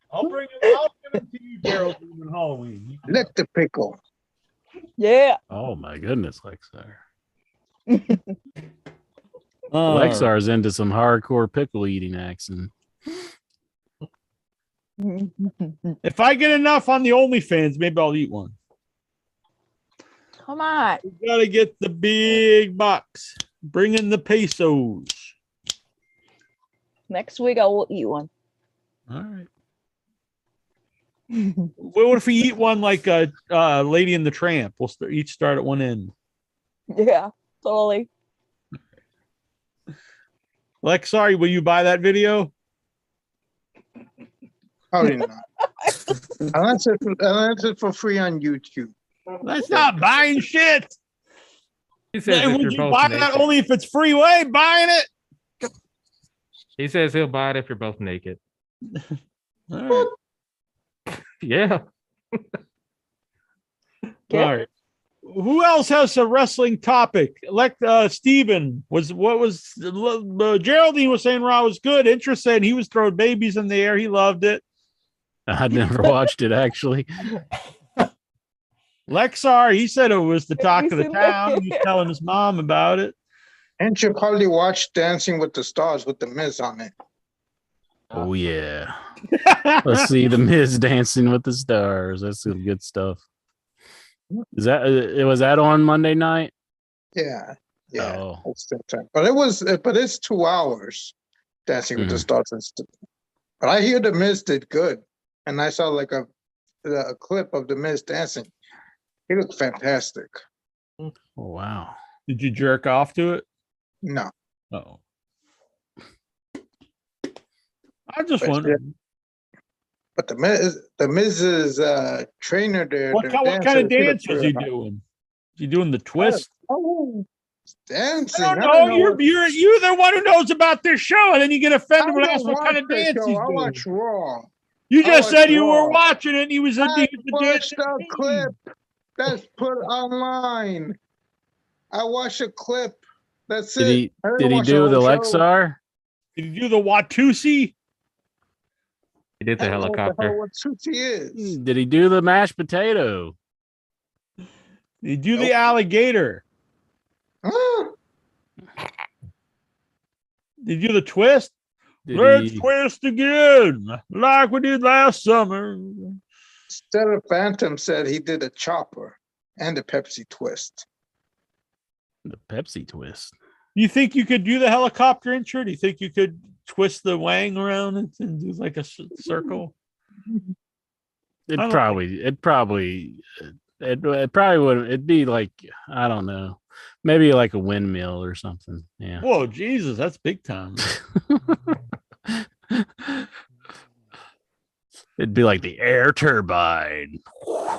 I'll give it to you, Gerald, on Halloween. Let the pickle. Yeah. Oh my goodness, Lexar. Lexar's into some hardcore pickle eating action. If I get enough on the OnlyFans, maybe I'll eat one. Come on. We gotta get the big bucks. Bring in the pesos. Next week I will eat one. All right. What if we eat one like a Lady and the Tramp? We'll each start at one end. Yeah, totally. Lexar, will you buy that video? Probably not. Unless it's for free on YouTube. That's not buying shit. He says Would you buy that only if it's free? Way buying it? He says he'll buy it if you're both naked. All right. Yeah. All right. Who else has a wrestling topic? Steven Geraldine was saying Raw was good. Interesting. He was throwing babies in the air. He loved it. I never watched it actually. Lexar, he said it was the talk of the town. He was telling his mom about it. And you probably watched Dancing with the Stars with the Miz on it. Oh yeah. Let's see the Miz Dancing with the Stars. That's some good stuff. Was that on Monday night? Yeah. Oh. It's that time. But it's 2 hours Dancing with the Stars and stuff. But I hear the Miz did good. And I saw like a clip of the Miz dancing. He looked fantastic. Oh wow. Did you jerk off to it? No. Oh. I just wondered. But the Miz's trainer there. What kind of dance was he doing? Is he doing the twist? Oh, dancing. I don't know. You're the one who knows about this show, and then you get offended when I ask what kind of dance he's doing. I watch Raw. You just said you were watching it. And he was a dancing. Clip that's put online. I watched a clip. That's it. Did he do the Lexar? Did he do the Watusi? He did the helicopter. What Tootsie is? Did he do the mashed potato? Did he do the alligator? Huh? Did you do the twist? Did Let's he? twist again, like we did last summer. Instead of Phantom said he did a chopper and a Pepsi twist. The Pepsi twist. You think you could do the helicopter intro? Do you think you could twist the wang around and do like a circle? It I don't probably would. It'd be like, I don't know, maybe like a windmill or something. Yeah. Whoa, Jesus, that's big time. It'd be like the air turbine.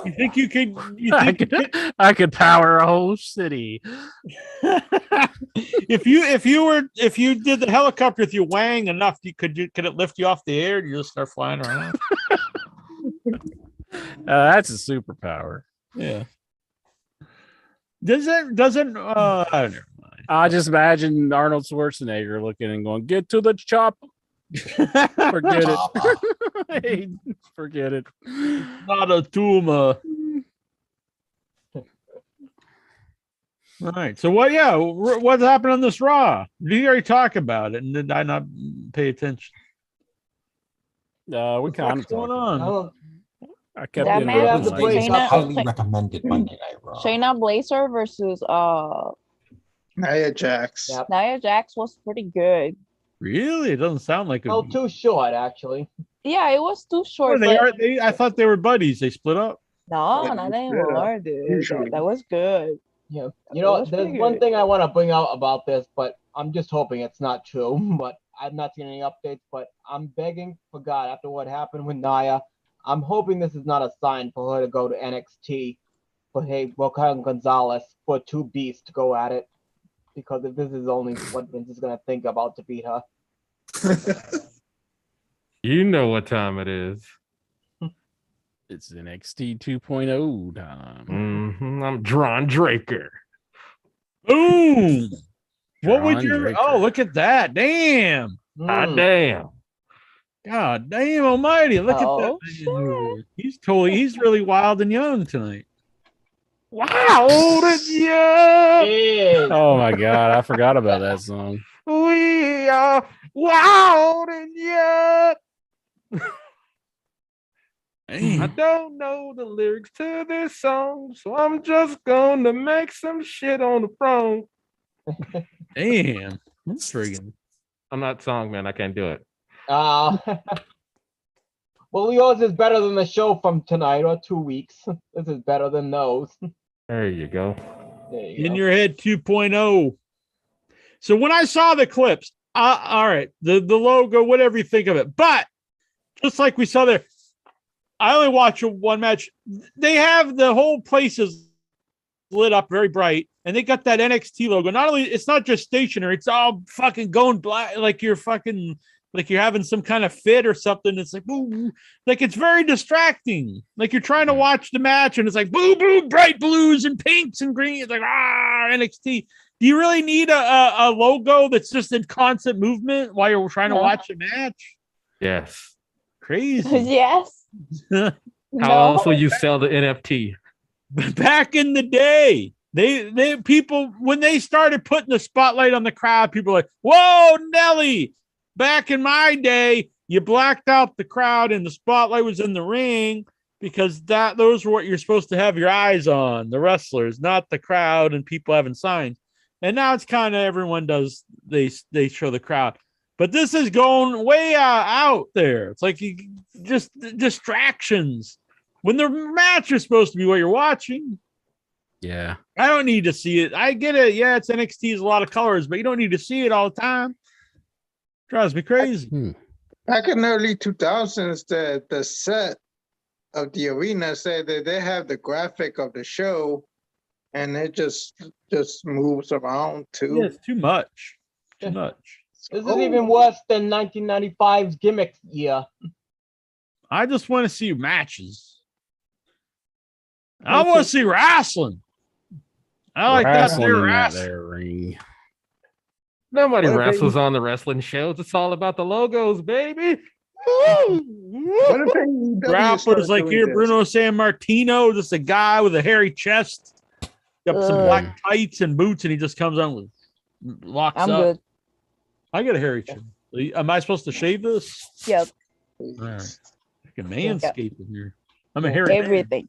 You think you could? You I think I could power a whole city. if you did the helicopter with your wang enough, could it lift you off the air? And you just start flying around? That's a superpower. Yeah. Doesn't never mind. I just imagine Arnold Schwarzenegger looking and going, "Get to the chopper." Forget it. Forget it. Not a tumor. All right. So what? Yeah. What happened on this Raw? You already talk about it, and did I not pay attention? We kind of going on. I kept That it man up. was Like, Shayna- Highly recommended Monday Night Raw. Shayna Blazer versus Nia Jax. Yep. Nia Jax was pretty good. Really? It doesn't sound like a. Oh, too short, actually. Yeah, it was too Oh, short. they but are. I thought they were buddies. They split up. no, Yeah, not yeah, anymore, dude. usually. That was good. Yeah. That You know, was there's pretty one good. thing I want to bring out about this, but I'm just hoping it's not true. But I've not seen any updates, but I'm begging for God after what happened with Nia. I'm hoping this is not a sign for her to go to NXT. But hey, Raquel Gonzalez for two beasts to go at it. Because if this is only what Vince is going to think about to beat her. You know what time it is. it's NXT 2.0 time. I'm Drawn Draker. Boom. What would Drawn you? Draker. Oh, look at that! Damn. God damn. God damn almighty. Look Oh, at that. He's really wild and young tonight. Wow, old as you. Hey, Oh my God, I forgot about that song. We are wild and young. I Damn. don't know the lyrics to this song, so I'm just gonna make some shit on the phone. Damn. That's friggin'. I'm not song man. I can't do it. well, yours is better than the show from tonight or 2 weeks. This is better than those. There you go. There you In go. your head 2.0. So when I saw the clips, all right, the logo, whatever you think of it, but just like we saw there, I only watch one match. They have the whole place is lit up very bright, and they got that NXT logo. Not only it's not just stationary, it's all fucking going black, like you're having some kind of fit or something. It's like boo, like it's very distracting. Like you're trying to watch the match, and it's like boo, boo, bright blues and pinks and green. It's like NXT. Do you really need a logo that's just in constant movement while you're trying to watch a match? Yes. Crazy. yes. How No. else will you sell the NFT? Back in the day, they people when they started putting the spotlight on the crowd, people were like, "Whoa, Nelly!" Back in my day, you blacked out the crowd and the spotlight was in the ring because those were what you're supposed to have your eyes on, the wrestlers, not the crowd and people having signs. And now it's kind of everyone does they show the crowd. But this is going way out there. It's like you just distractions when the match is supposed to be what you're watching. Yeah. I don't need to see it. I get it. Yeah, it's NXT is a lot of colors, but you don't need to see it all the time. Drives me crazy. Back in the early 2000s, the set of the arena said that they have the graphic of the show, and it just moves around too. Yeah, it's too much. Too much. This is even worse than 1995's gimmick year. I just want to see matches. I want to see wrestling. I like that there Wrestling in that wrestling. there ring. Nobody What if they- wrestles on the wrestling shows. It's all about the logos, baby. What if AEW Rappers started like doing here, this? Bruno San Martino, just a guy with a hairy chest, got some black tights and boots, and he just comes on with locks I'm up. good. I got a hairy chin. Am I supposed to shave this? Yep. All right. Fucking manscaping here. I'm a Yeah. hairy man. Everything.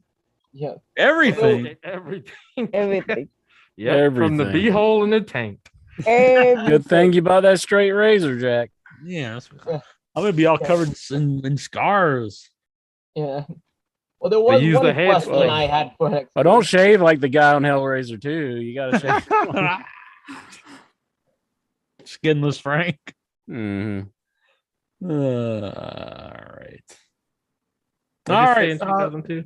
Yeah. Everything. Everything. Everything. Yeah, from the Everything. beehole in the tank. Good thing you bought that straight razor, Jack. Yeah, that's Yeah. I'm gonna be all covered in scars. Yeah. Well, there was use one the head question for- I had for NXT. But don't shave like the guy on Hellraiser too. You gotta shave. Skinless Frank. hmm All right. What'd All you say right. in 2002?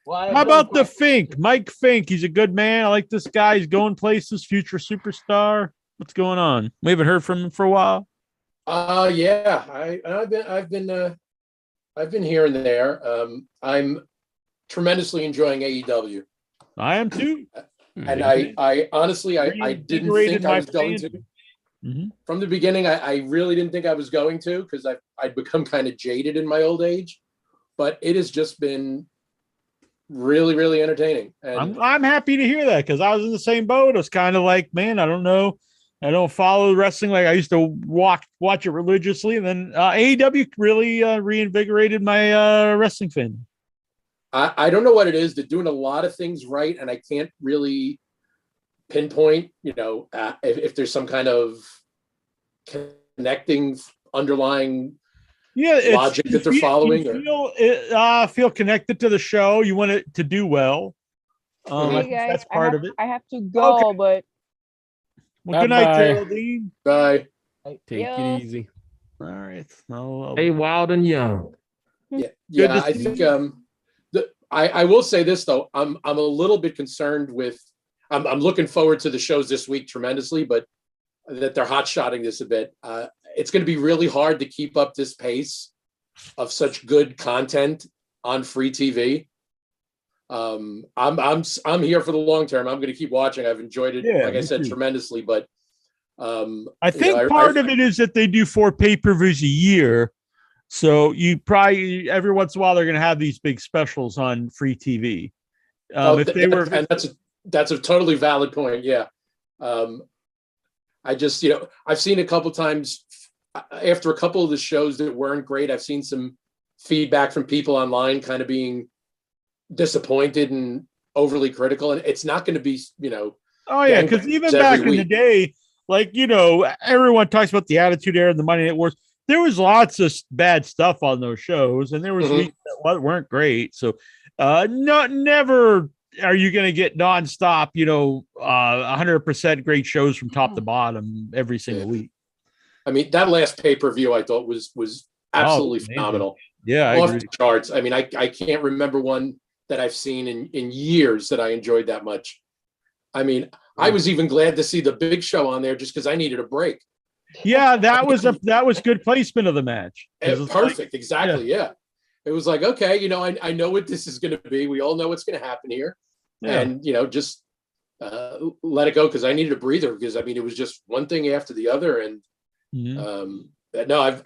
Well, I have How one about the question. Fink? Mike Fink. He's a good man. I like this guy. He's going places. Future superstar. What's going on? We haven't heard from him for a while. Yeah, I've been here and there. I'm tremendously enjoying AEW, I am too. and I honestly I didn't think I was going to. From the beginning, I really didn't think I was going to, because I'd become kind of jaded in my old age, but it has just been really, really entertaining. And I'm happy to hear that, because I was in the same boat. I was kind of like, man, I don't know. I don't follow wrestling like I used to watch it religiously. And then AEW really reinvigorated my wrestling fan. I don't know what it is. They're doing a lot of things right, and I can't really pinpoint, if there's some kind of connecting underlying logic that they're following. Feel connected to the show. You want it to do well. I Hey think guys, that's part of it. I have to go, but Well, good night, Bye-bye. Geraldine. Bye. Take Yeah. it easy. All right. I'll Hey, wild and young. Yeah, Good to I see think you. I will say this though. I'm a little bit concerned with. I'm looking forward to the shows this week tremendously, but that they're hot shotting this a bit. It's going to be really hard to keep up this pace of such good content on free TV. I'm here for the long term. I'm going to keep watching. I've enjoyed it, Yeah, like I me said, too. tremendously. But I think part of it is that they do 4 pay-per-views a year. So you probably every once in a while they're going to have these big specials on free TV. If they were, and that's a totally valid point. Yeah. I just, I've seen a couple times after a couple of the shows that weren't great. I've seen some feedback from people online kind of being disappointed and overly critical. And it's not going to be, oh yeah, because even back in the day, like, everyone talks about the Attitude Era and the Monday Night Wars. There was lots of bad stuff on those shows, and there was weeks that weren't great. So, never are you going to get nonstop, 100% great shows from top to bottom every single week. I mean, that last pay-per-view I thought was absolutely phenomenal. Yeah, I off agree. the charts. I mean, I can't remember one that I've seen in years that I enjoyed that much. I mean, I was even glad to see the Big Show on there just because I needed a break. Yeah, that was good placement of the match. Perfect, exactly. Yeah. It was like, okay, I know what this is going to be. We all know what's going to happen here, and just let it go, because I needed a breather, because I mean it was just one thing after the other, and no,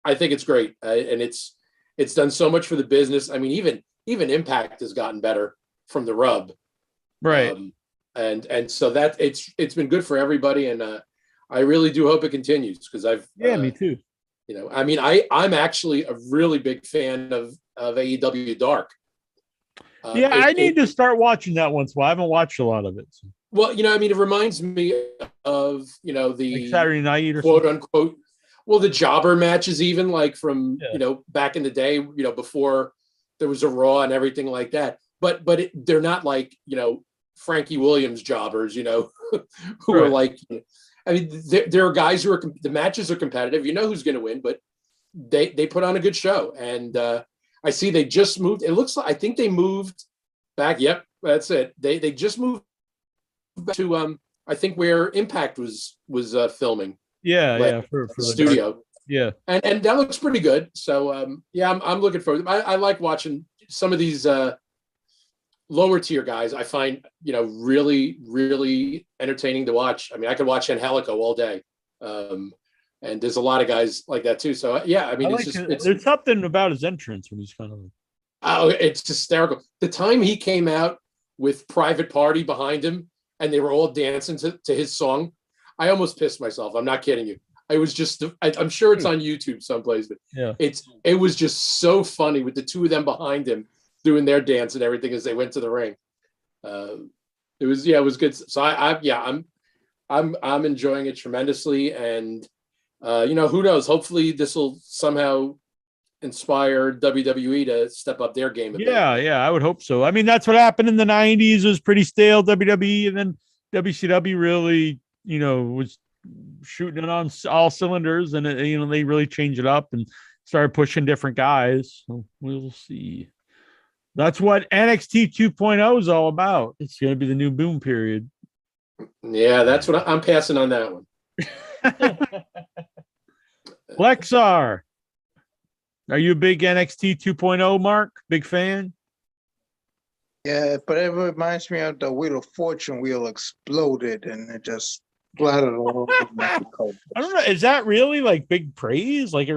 I think it's great, and it's done so much for the business. I mean, even Impact has gotten better from the rub, right? And so that it's been good for everybody, and I really do hope it continues, because me too. I mean, I'm actually a really big fan of AEW Dark. I need to start watching that once in a while. I haven't watched a lot of it. So. Well, I mean, it reminds me of, the like Saturday Night or quote unquote, well, the jobber matches, even like from, back in the day, before there was a Raw and everything like that. But they're not like, Frankie Williams jobbers, who are like, I mean, there are guys who are, the matches are competitive. You know who's going to win, but they put on a good show. And I see they just moved. It looks like, I think they moved back. Yep, that's it. They just moved back to, I think where Impact was filming. Yeah, for the studio. Dark. Yeah. And that looks pretty good. So, I'm looking forward. I like watching some of these lower tier guys, I find, really, really entertaining to watch. I mean, I could watch Angelico all day. And there's a lot of guys like that too. So yeah, I mean, there's something about his entrance when he's kind of. Oh, it's hysterical. The time he came out with Private Party behind him and they were all dancing to his song, I almost pissed myself. I'm not kidding you. I was just, I'm sure it's on YouTube someplace, but yeah, it was just so funny with the two of them behind him doing their dance and everything as they went to the ring. It was good. So I'm enjoying it tremendously. And, who knows, hopefully this will somehow inspire WWE to step up their game a bit. Yeah, I would hope so. I mean, that's what happened in the 90s. It was pretty stale WWE, and then WCW really, was shooting it on all cylinders, and they really changed it up and started pushing different guys. So we'll see. That's what NXT 2.0 is all about. It's going to be the new boom period. Yeah, that's what I'm passing on that one. Lexar, are you a big NXT 2.0, Mark? Big fan? Yeah, but it reminds me of the Wheel of Fortune wheel exploded and it just splattered all over Mexico. I don't know. Is that really like big praise? Like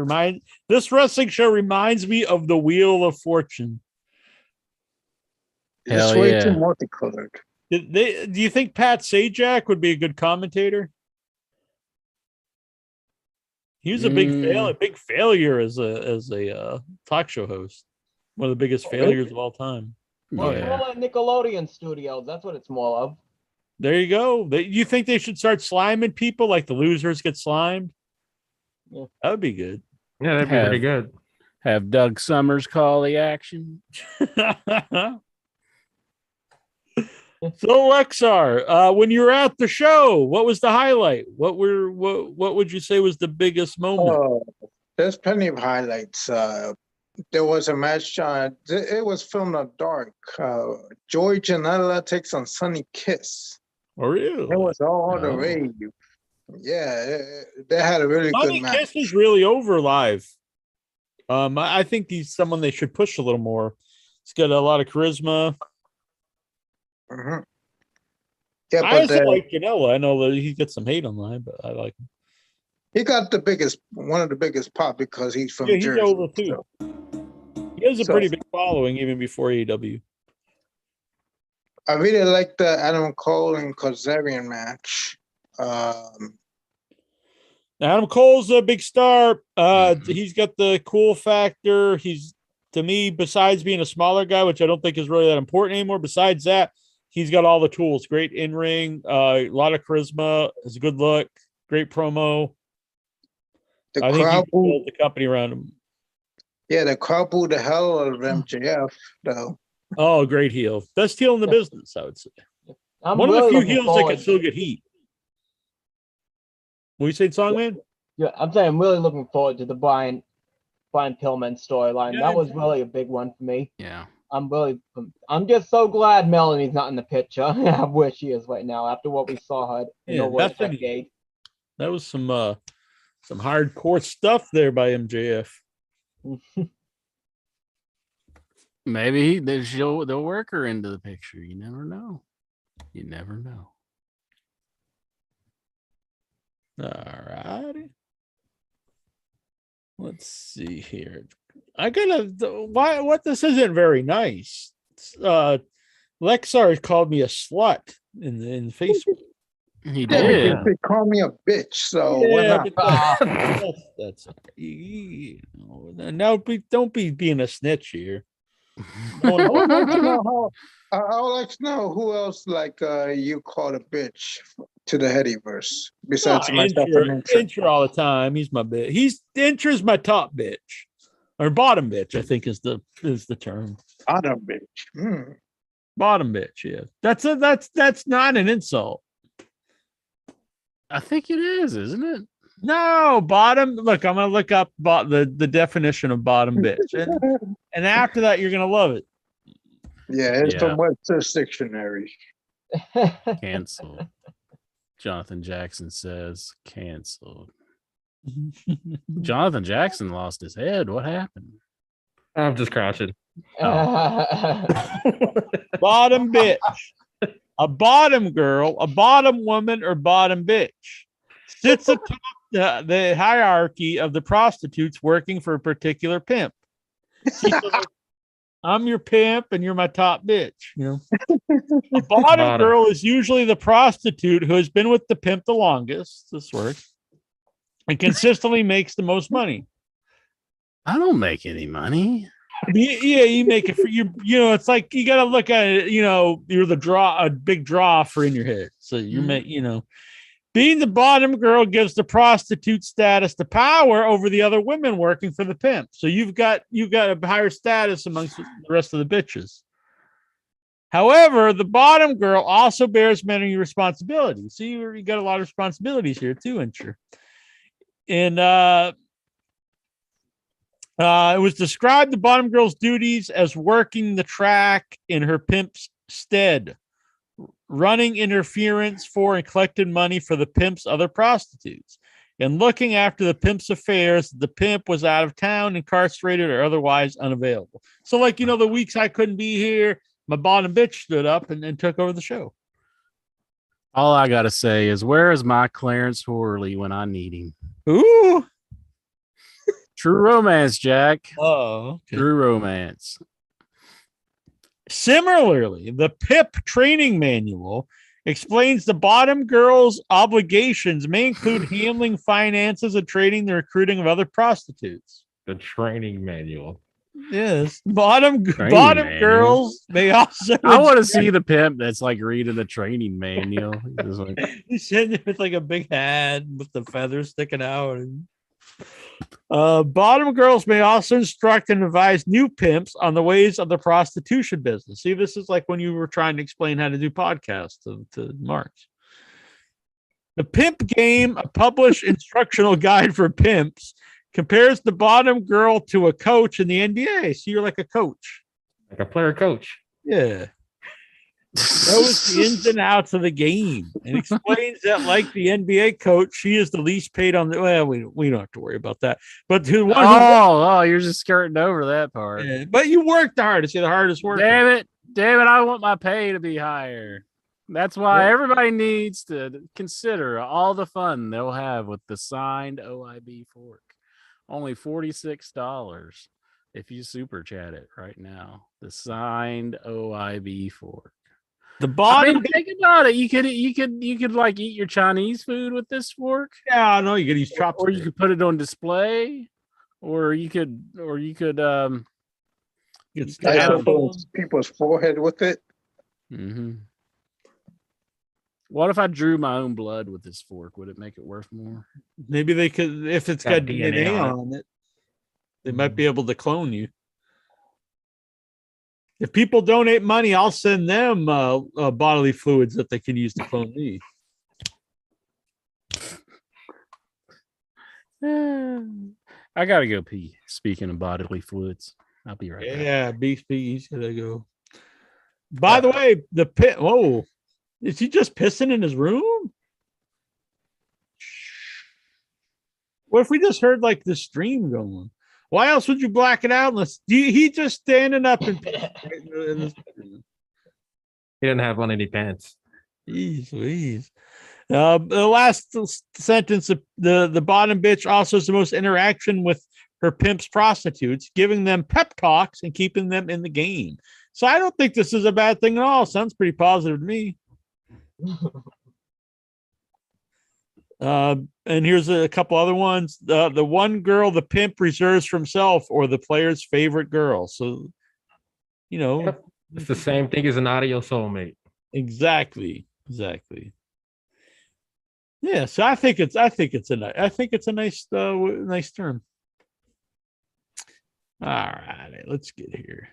this wrestling show reminds me of the Wheel of Fortune. It's way too multicolored. Do you think Pat Sajak would be a good commentator? He was a big failure as a talk show host. One of the biggest failures of all time. Well, it's more like Nickelodeon Studios. That's what it's more of. There you go. You think they should start sliming people like the losers get slimed? Yeah. That would be good. Yeah, that'd be pretty good. Have Doug Summers call the action. So Lexar, when you were at the show, what was the highlight? What would you say was the biggest moment? There's plenty of highlights. There was a match. It was filmed at dark. Joey Janela takes on Sonny Kiss. Oh, really? It was all the rage. Yeah, they had a really good match. Kiss is really over live. I think he's someone they should push a little more. He's got a lot of charisma. Mm-hmm. Yeah, I also like Janela. I know that he gets some hate online, but I like him. He got one of the biggest pop because he's from Jersey. He's over too. So. He has a pretty big following even before AEW. I really like the Adam Cole and Kazarian match. Adam Cole's a big star. He's got the cool factor. He's, to me, besides being a smaller guy, which I don't think is really that important anymore, besides that, he's got all the tools. Great in-ring, a lot of charisma, has a good look, great promo. I think he can build the company around him. Yeah, the crowd booed the hell out of MJF, though. Oh, great heel. Best heel in the business, I would say. One of the few heels that can still get heat. What you saying, Songman? Yeah, I'm saying I'm really looking forward to the Brian Pillman storyline. Yeah, that was really a big one for me. Yeah. I'm just so glad Melanie's not in the picture. I wish she is right now after what we saw her in the worst decade. That was some hardcore stuff there by MJF. Maybe they'll work her into the picture. You never know. You never know. All righty. Let's see here. What this isn't very nice. Lexar called me a slut in Facebook. He did. They call me a bitch, so why not? That's now don't be being a snitch here. I would like to know who else you call a bitch to the Headyverse besides myself and Incher all the time. He's my bitch. Incher's my top bitch. Or bottom bitch, I think is the term. Bottom bitch. Bottom bitch, yeah. That's not an insult. I think it is, isn't it? No, bottom. Look, I'm gonna look up the definition of bottom bitch, and after that, you're gonna love it. Yeah, it's from Webster's Dictionary. Canceled. Jonathan Jackson says canceled. Jonathan Jackson lost his head. What happened? I'm just crouching. Bottom bitch. A bottom girl, a bottom woman, or bottom bitch sits atop the hierarchy of the prostitutes working for a particular pimp. See, so I'm your pimp and you're my top bitch. You know, a bottom girl is usually the prostitute who has been with the pimp the longest. This works and consistently makes the most money. I don't make any money. Yeah, you make it for you. You know, it's like you got to look at it. You know, you're a big draw for in your head. So you make, you know, being the bottom girl gives the prostitute status the power over the other women working for the pimp. So you've got a higher status amongst the rest of the bitches. However, the bottom girl also bears many responsibilities. So you got a lot of responsibilities here too, ain't you? And it was described the bottom girl's duties as working the track in her pimp's stead, running interference for and collecting money for the pimp's other prostitutes, and looking after the pimp's affairs. The pimp was out of town, incarcerated, or otherwise unavailable. So, like, you know, the weeks I couldn't be here, my bottom bitch stood up and took over the show. All I gotta say is, where is my Clarence Horley when I need him? Ooh. True romance, Jack. Oh, okay. True romance. Similarly, the PIP training manual explains the bottom girl's obligations may include handling finances and training the recruiting of other prostitutes. The training manual. Yes, bottom girls may also. I want to see the pimp that's like reading the training manual. He's sitting there with like a big hat with the feathers sticking out. And bottom girls may also instruct and advise new pimps on the ways of the prostitution business. See, this is like when you were trying to explain how to do podcasts to Marks. The Pimp Game, a published instructional guide for pimps, compares the bottom girl to a coach in the NBA. So you're like a coach. Like a player coach. Yeah. Knows the ins and outs of the game and explains that, like the NBA coach, she is the least paid on the. Well, we don't have to worry about that. But to the one you're just skirting over that part. Yeah, but you worked the hardest. You're the hardest worker. Damn it! I want my pay to be higher. That's why everybody needs to consider all the fun they'll have with the signed OIB fork. Only $46 if you super chat it right now. The signed OIB fork. The bottom. Think about it. You could like eat your Chinese food with this fork. Yeah, I know you could use chopsticks. Or you could put it on display, or you could people's forehead with it. Mm-hmm. What if I drew my own blood with this fork? Would it make it worth more? Maybe they could, if it's got DNA on it, they might be able to clone you. If people donate money, I'll send them bodily fluids that they can use to clone me. I gotta go pee. Speaking of bodily fluids, I'll be right back. Yeah, he's gotta go. By the way, the pit. Whoa, is he just pissing in his room? What if we just heard like the stream going? Why else would you black it out unless he just standing up and he didn't have on any pants. Jeez. The last sentence, the bottom bitch also has the most interaction with her pimps prostitutes, giving them pep talks and keeping them in the game. So I don't think this is a bad thing at all. Sounds pretty positive to me. And here's a couple other ones. The one girl the pimp reserves for himself or the player's favorite girl. So, you know, it's the same thing as an audio soulmate. Exactly. Yeah. So I think it's a nice term. All right, let's get here.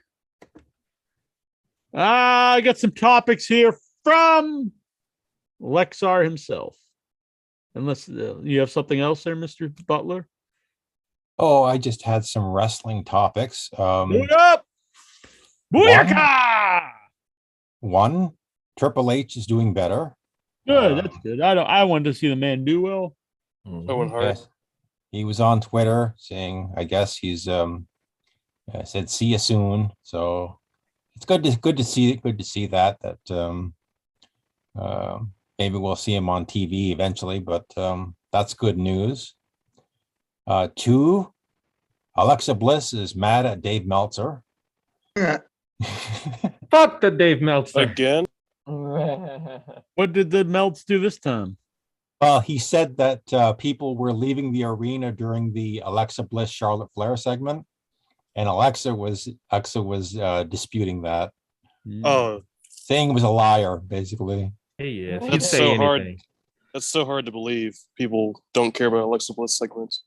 I got some topics here from Lexar himself. Unless you have something else there, Mr. Butler. Oh, I just had some wrestling topics. Boot up! Booyaka! One, Triple H is doing better. Good, that's good. I wanted to see the man do well. So would hurt. Yes. He was on Twitter saying, I guess he's said see you soon. So it's good to see that maybe we'll see him on TV eventually, but that's good news. 2, Alexa Bliss is mad at Dave Meltzer. Fuck the Dave Meltzer again. What did the Melts do this time? Well, he said that people were leaving the arena during the Alexa Bliss Charlotte Flair segment, and Alexa was disputing that. Oh, saying he was a liar, basically. He is. That's so hard. That's so hard to believe. People don't care about Alexa Bliss segments.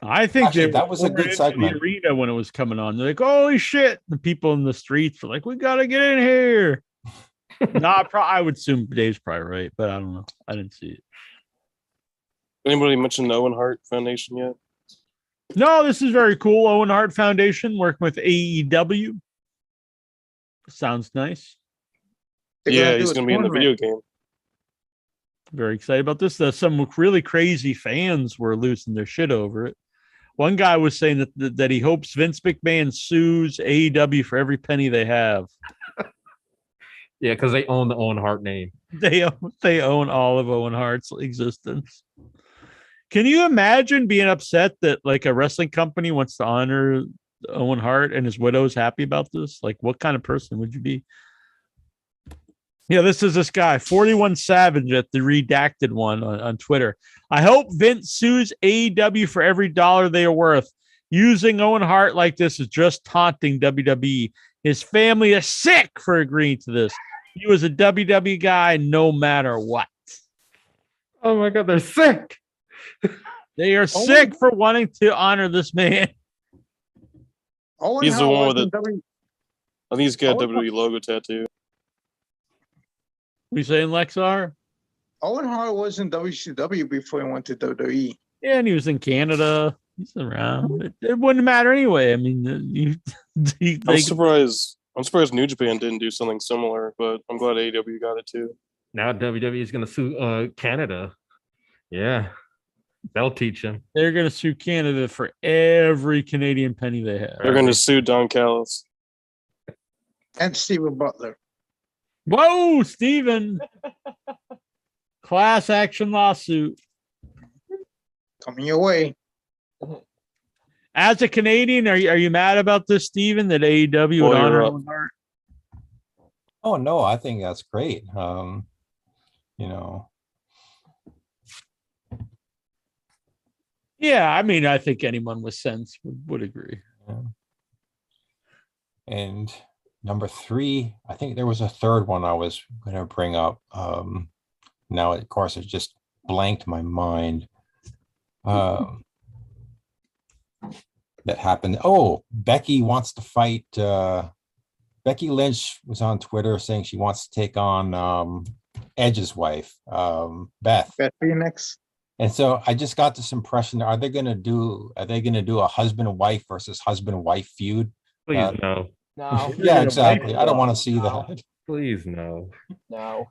I think Actually, that was a good segment. The arena when it was coming on, they're like, "Holy shit!" The people in the streets were like, "We gotta get in here." I would assume Dave's probably right, but I don't know. I didn't see it. Anybody mention the Owen Hart Foundation yet? No, this is very cool. Owen Hart Foundation working with AEW. Sounds nice. Yeah, he's going to be in the video game. Very excited about this. Some really crazy fans were losing their shit over it. One guy was saying that he hopes Vince McMahon sues AEW for every penny they have. Yeah, because they own the Owen Hart name. They own all of Owen Hart's existence. Can you imagine being upset that like a wrestling company wants to honor Owen Hart and his widow is happy about this? Like, what kind of person would you be? Yeah, this is this guy, 41 Savage at the redacted one on Twitter. I hope Vince sues AEW for every dollar they are worth. Using Owen Hart like this is just taunting WWE. His family is sick for agreeing to this. He was a WWE guy no matter what. Oh my God, they're sick. They are sick for wanting to honor this man. He's the one with it. I think he's got a WWE logo tattoo. We saying Lexar? Owen Hart was in WCW before he went to WWE. Yeah, and he was in Canada. He's around. It wouldn't matter anyway. I mean, I'm surprised. I'm surprised New Japan didn't do something similar, but I'm glad AEW got it too. Now WWE is going to sue Canada. Yeah, they'll teach him. They're going to sue Canada for every Canadian penny they have. They're going to sue Don Callis and Steven Butler. Whoa, Steven. Class action lawsuit. Coming your way. As a Canadian, are you mad about this, Steven, that AEW would honor Owen Hart? Oh, no, I think that's great. Yeah, I mean, I think anyone with sense would agree. Yeah. And number 3, I think there was a third one I was going to bring up. Now, of course, it just blanked my mind. That happened. Oh, Becky wants to fight. Becky Lynch was on Twitter saying she wants to take on Edge's wife, Beth Phoenix. And so I just got this impression: are they going to do a husband and wife versus husband and wife feud? Please no. No. Yeah, exactly. I don't want to see that. Please no. No.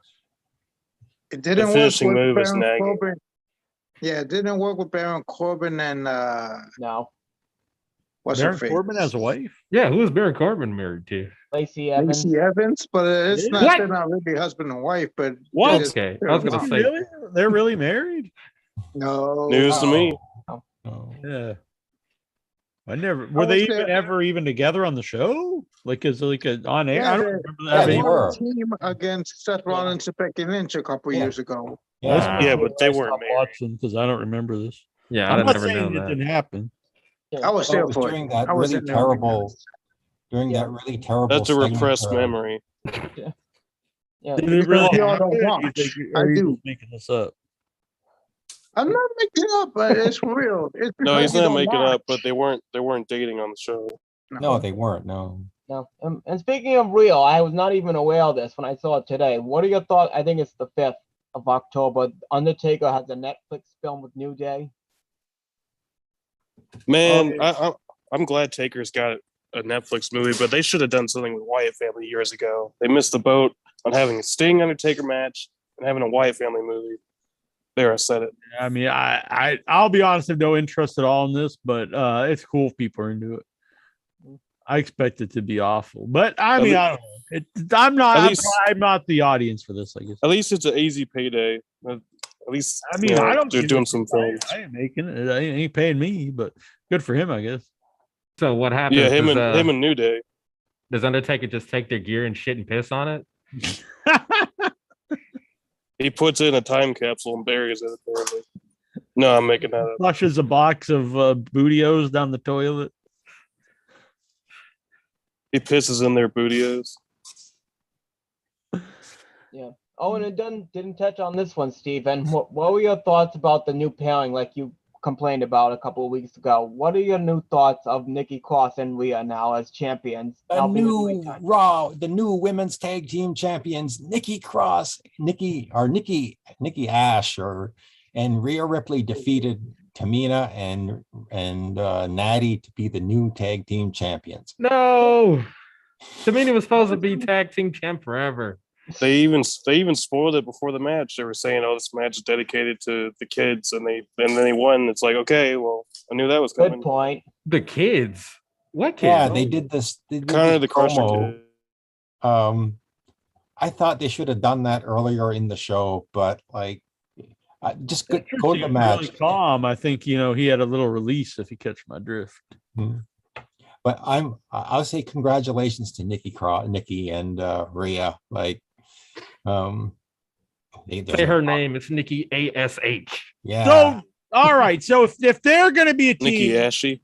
It didn't work with Baron Corbin. Yeah, it didn't work with Baron Corbin and no. What's Baron Corbin as a wife? Yeah, who is Baron Corbin married to? Lacey Evans. But it's not. They're not really husband and wife. But what? Okay, I was gonna say really? They're really married? No. News to me. No. Yeah. I never were they even together on the show? Like is it like on air? Yeah, I don't remember that. They were a team against Seth Rollins and Becky Lynch a couple years ago. Yeah, but they weren't married because I don't remember this. Yeah, I'm I not never saying know it that. didn't happen. I was there for during that really terrible. During that really terrible. That's a repressed memory. Yeah. Did it really happen? I do. Making this up. I'm not making it up, but it's real. No, he's not making it up, but they weren't dating on the show. No, they weren't. No. No. And speaking of real, I was not even aware of this when I saw it today. What are your thoughts? I think it's the 5th of October. Undertaker has a Netflix film with New Day. Man, I'm glad Taker's got a Netflix movie, but they should have done something with Wyatt family years ago. They missed the boat on having a Sting Undertaker match and having a Wyatt family movie. There, I said it. I mean, I'll be honest, I have no interest at all in this, but it's cool if people are into it. I expect it to be awful, but I At mean, lea- I don't know. I'm not. at least- I'm not the audience for this. I guess. At least it's an easy payday. At least I mean, I don't. they're give doing a some shit. things. I ain't making it. I ain't paying me, but good for him, I guess. So what happens? Yeah, him does, and New Day. does Undertaker just take their gear and shit and piss on it? He puts it in a time capsule and buries it. Apparently. No, I'm making that up. Flushes a box of bootios down the toilet. He pisses in their bootios. Yeah. Oh, and it didn't touch on this one, Steven. What were your thoughts about the new pairing, like you complained about a couple of weeks ago? What are your new thoughts of Nikki Cross and Rhea now as champions? The new women's tag team champions, Nikki Cross, Nikki Ash, and Rhea Ripley defeated Tamina and Natty to be the new tag team champions. No, Tamina was supposed to be tag team champ forever. They even spoiled it before the match. They were saying, "Oh, this match is dedicated to the kids," and then they won. It's like, okay, well, I knew that was coming. Good point. The kids, what kids? Yeah, they did this. They did Kind of this the Crusher promo. kid. I thought they should have done that earlier in the show, but like, just go to the match. Really calm. I think he had a little release, if you catch my drift. But I'll say congratulations to Nikki and Rhea. Like, Say her name. It's Nikki ASH. Yeah. So, all right. So if they're going to be a team, Nikki Ashy.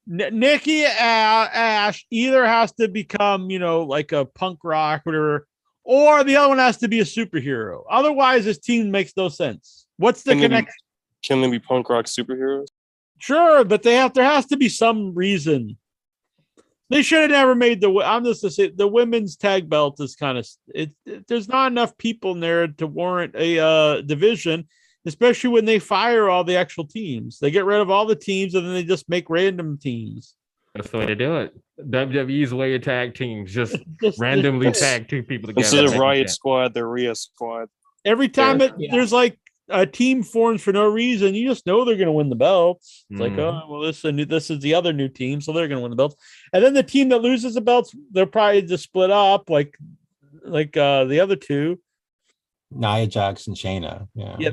Nikki Ash either has to become, like a punk rock, whatever, or the other one has to be a superhero. Otherwise, this team makes no sense. What's the connection? Can they be punk rock superheroes? Sure, but there has to be some reason. They should have never made I'm just to say the women's tag belt is kind of there's not enough people in there to warrant a division, especially when they fire all the actual teams. They get rid of all the teams and then they just make random teams. That's the way to do it. WWE's way of tag teams, just randomly tag two people together. Instead of Riot Squad, the Rhea Squad. Every time there's like a team forms for no reason, you just know they're going to win the belts. It's like, oh, well, this is the other new team, so they're going to win the belts. And then the team that loses the belts, they're probably just split up, like the other two. Nia Jax and Shayna. Yeah.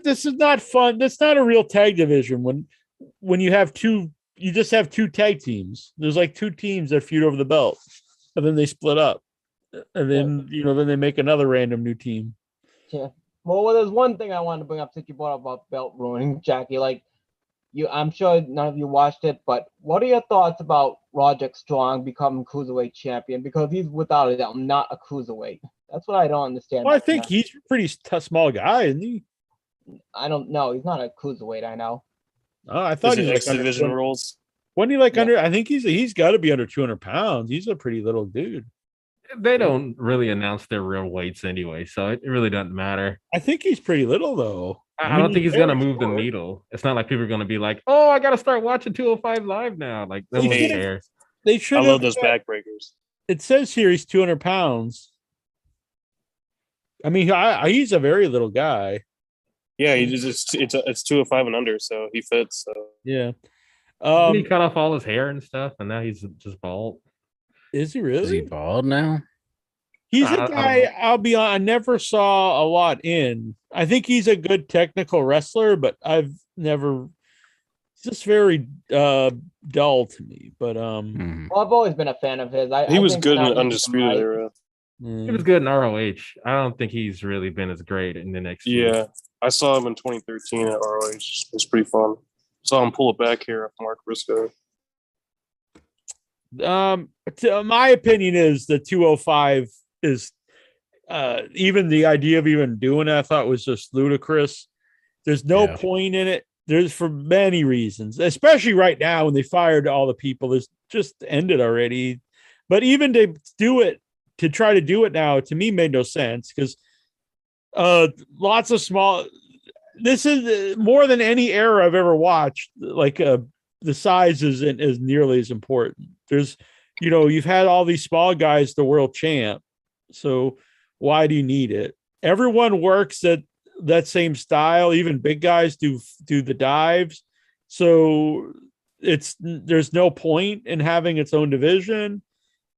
This is not fun. That's not a real tag division when you have two. You just have two tag teams. There's like two teams that feud over the belt, and then they split up, and then then they make another random new team. Yeah. Well, there's one thing I wanted to bring up since you brought up about belt ruining, Jackie. Like, I'm sure none of you watched it, but what are your thoughts about Roderick Strong becoming cruiserweight champion? Because he's without a doubt not a cruiserweight. That's what I don't understand. Well, I think he's a pretty small guy, isn't he? I don't know. He's not a cruiserweight. I know. Oh, I thought Is he it was X division rules. Wasn't he like under? I think he's got to be under 200 pounds. He's a pretty little dude. They don't really announce their real weights anyway, so it really doesn't matter. I think he's pretty little though. I don't think he's gonna move the needle. It's not like people are gonna be like, "Oh, I gotta start watching 205 live now." Like, they won't care. They should. I love those backbreakers. It says here he's 200 pounds. I mean, he's a very little guy. Yeah, it's 205 and under, so he fits. So yeah. He cut off all his hair and stuff, and now he's just bald. Is he really? Is he bald now? He's a guy. I'll be honest. I never saw a lot in. I think he's a good technical wrestler, but I've never. It's just very dull to me. But Well, I've always been a fan of his. He was good in the Undisputed Era. He was good in ROH. I don't think he's really been as great in the next. Yeah, I saw him in 2013 at ROH. It was pretty fun. Saw him pull it back here at Mark Briscoe. My opinion is the 205 is even the idea of even doing it, I thought was just ludicrous. There's no point in it. There's for many reasons, especially right now when they fired all the people. This just ended already. But even to try to do it now, to me made no sense because lots of small. This is more than any era I've ever watched. Like the size isn't as nearly as important. There's, you've had all these small guys, the world champ. So why do you need it? Everyone works at that same style. Even big guys do the dives. So there's no point in having its own division.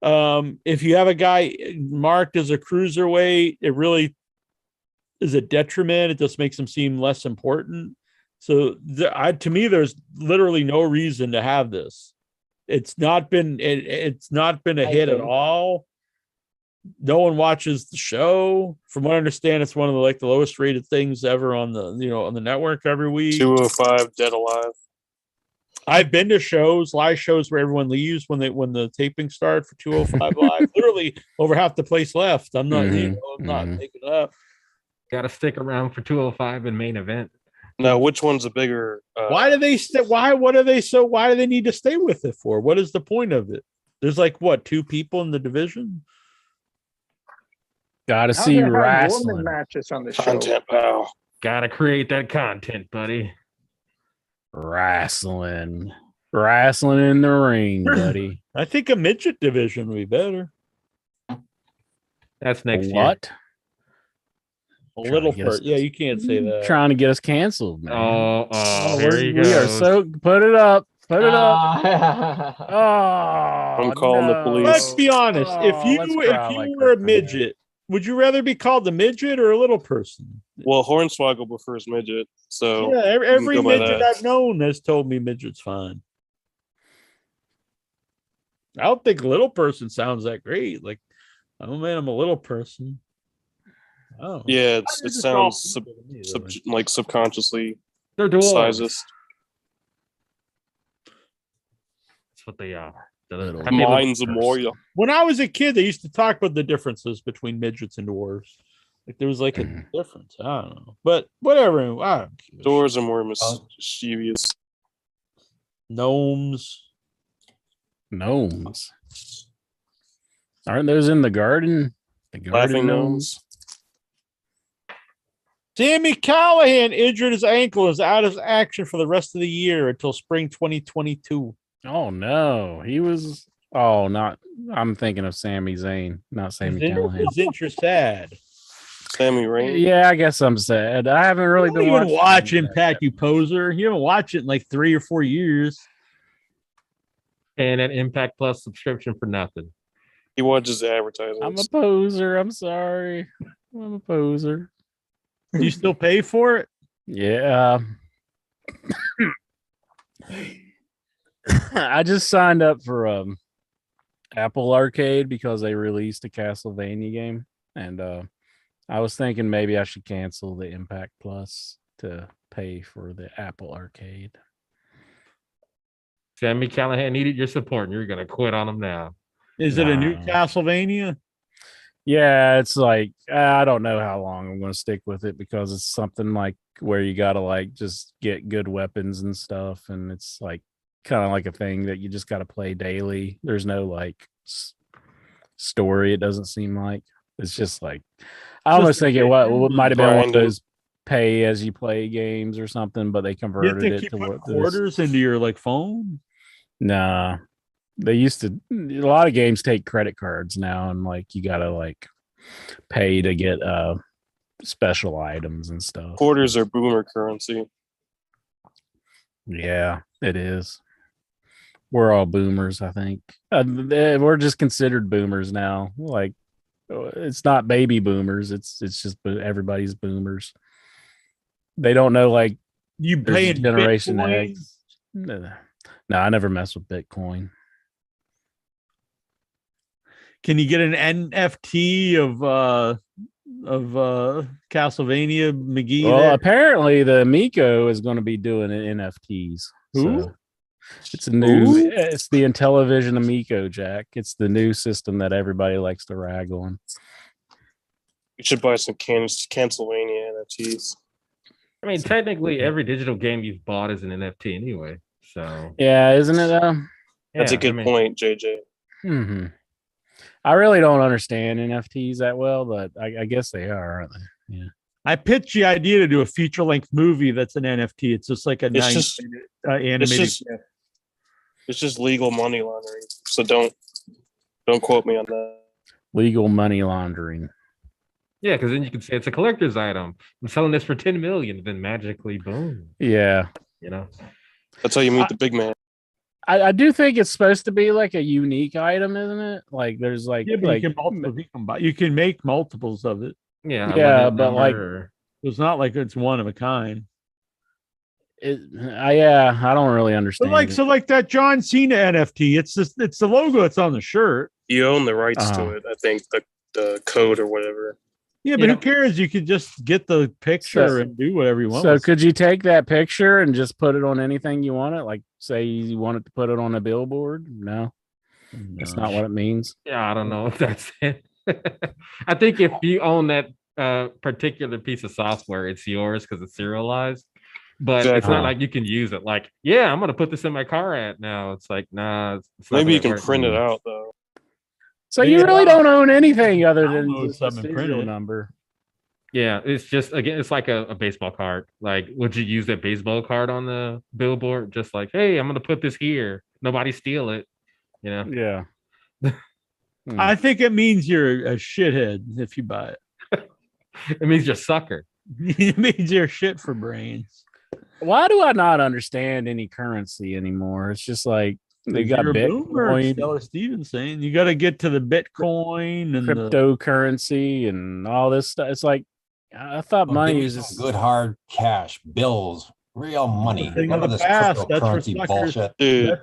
If you have a guy marked as a cruiserweight, it really is a detriment. It just makes him seem less important. So to me, there's literally no reason to have this. It's not been a hit at all. No one watches the show. From what I understand, it's one of the lowest rated things ever on the network every week. 205 Dead Alive. I've been to live shows where everyone leaves when the taping started for 205 Live. Literally over half the place left. I'm not not making it up. Got to stick around for 205 and main event. Now, which one's a bigger? Why do they stay? Why do they need to stay with it for? What is the point of it? There's 2 people in the division. Gotta see wrestling woman matches on the show. Content, pal. Gotta create that content, buddy. Wrestling in the ring, buddy. I think a midget division would be better. That's next year. What? A little part. Yeah, you can't say that. Trying to get us canceled, man. Oh, here you go. We are so put it up. Oh, I'm calling the police. Let's be honest. If you were a midget, would you rather be called a midget or a little person? Well, Hornswoggle prefers midget, so yeah, every midget I've known has told me midget's fine. I don't think little person sounds that great. Oh man, I'm a little person. Oh yeah, it sounds subconsciously they're dwarves. sizist. That's what they are. Mine's a warrior. When I was a kid, they used to talk about the differences between midgets and dwarves. There was a difference. I don't know, but whatever. I don't care. Dwarves are more mischievous. Gnomes. Aren't those in the garden? The garden Laughing gnomes. Sami Callihan injured his ankle, is out of action for the rest of the year until spring 2022. Oh no, he was. Oh, not. I'm thinking of Sami Zayn, not Sami Callihan. His interest sad. Sami Zayn. Yeah, I guess I'm sad. I haven't really been watching Impact, you poser. You haven't watched it in 3 or 4 years. And an Impact Plus subscription for nothing. He watches the advertisements. I'm a poser. I'm sorry. I'm a poser. Do you still pay for it? Yeah. I just signed up for Apple Arcade because they released a Castlevania game, and I was thinking maybe I should cancel the Impact Plus to pay for the Apple Arcade. Sami Callihan needed your support, and you're going to quit on him now. Is it a new Castlevania? Yeah, it's I don't know how long I'm going to stick with it because it's something where you got to just get good weapons and stuff, and it's kind of a thing that you just got to play daily. There's no story. It doesn't seem like it's just I almost think it might have been one of those pay as you play games or something, but they converted it to what quarters into your phone. Nah, they used to. A lot of games take credit cards now, and you gotta pay to get special items and stuff. Quarters are boomer currency. Yeah, it is. We're all boomers, I think. We're just considered boomers now. It's not baby boomers. It's just everybody's boomers. They don't know you pay in Generation Bitcoin? X. No, I never mess with Bitcoin. Can you get an NFT of Castlevania McGee? Well, apparently the Miko is going to be doing NFTs. Who? So it's it's the Intellivision Amico, Jack. It's the new system that everybody likes to rag on. You should buy some Castlevania NFTs. I mean, technically, every digital game you've bought is an NFT anyway. So yeah, isn't it? That's a good point, JJ. Mm-hmm. I really don't understand NFTs that well, but I guess they are, aren't they? Yeah. I pitched the idea to do a feature-length movie that's an NFT. It's just a 9-minute animated. It's just legal money laundering. So don't quote me on that. Legal money laundering. Yeah, because then you can say it's a collector's item. I'm selling this for 10 million, then magically, boom. Yeah. That's how you meet the big man. I do think it's supposed to be like a unique item, isn't it? Like there's like Yeah, but like you can make multiples of it. Yeah, but like it's not like it's one of a kind. I don't really understand. So like that John Cena NFT, it's the logo that's on the shirt. You own the rights to it. I think the code or whatever. Yeah, but who cares? You could just get the picture and do whatever you want. So could you take that picture and just put it on anything you want it? Like say you wanted to put it on a billboard? No. That's not what it means. Yeah, I don't know if that's it. I think if you own that particular piece of software, it's yours because it's serialized. But it's not like you can use it. Like, yeah, I'm gonna put this in my car at now. It's like, nah. Maybe you can print it out though. So you really don't own anything other than the serial number. Yeah, it's just again, it's like a baseball card. Like, would you use that baseball card on the billboard? Just like, hey, I'm gonna put this here. Nobody steal it. You know? Yeah. I think it means you're a shithead if you buy it. It means you're a sucker. It means you're shit for brains. Why do I not understand any currency anymore? It's just like they got Bitcoin. Stella Stevens saying you got to get to the Bitcoin and cryptocurrency and all this stuff. It's like I thought money was just good hard cash, bills, real money. None of this past, cryptocurrency bullshit. Dude,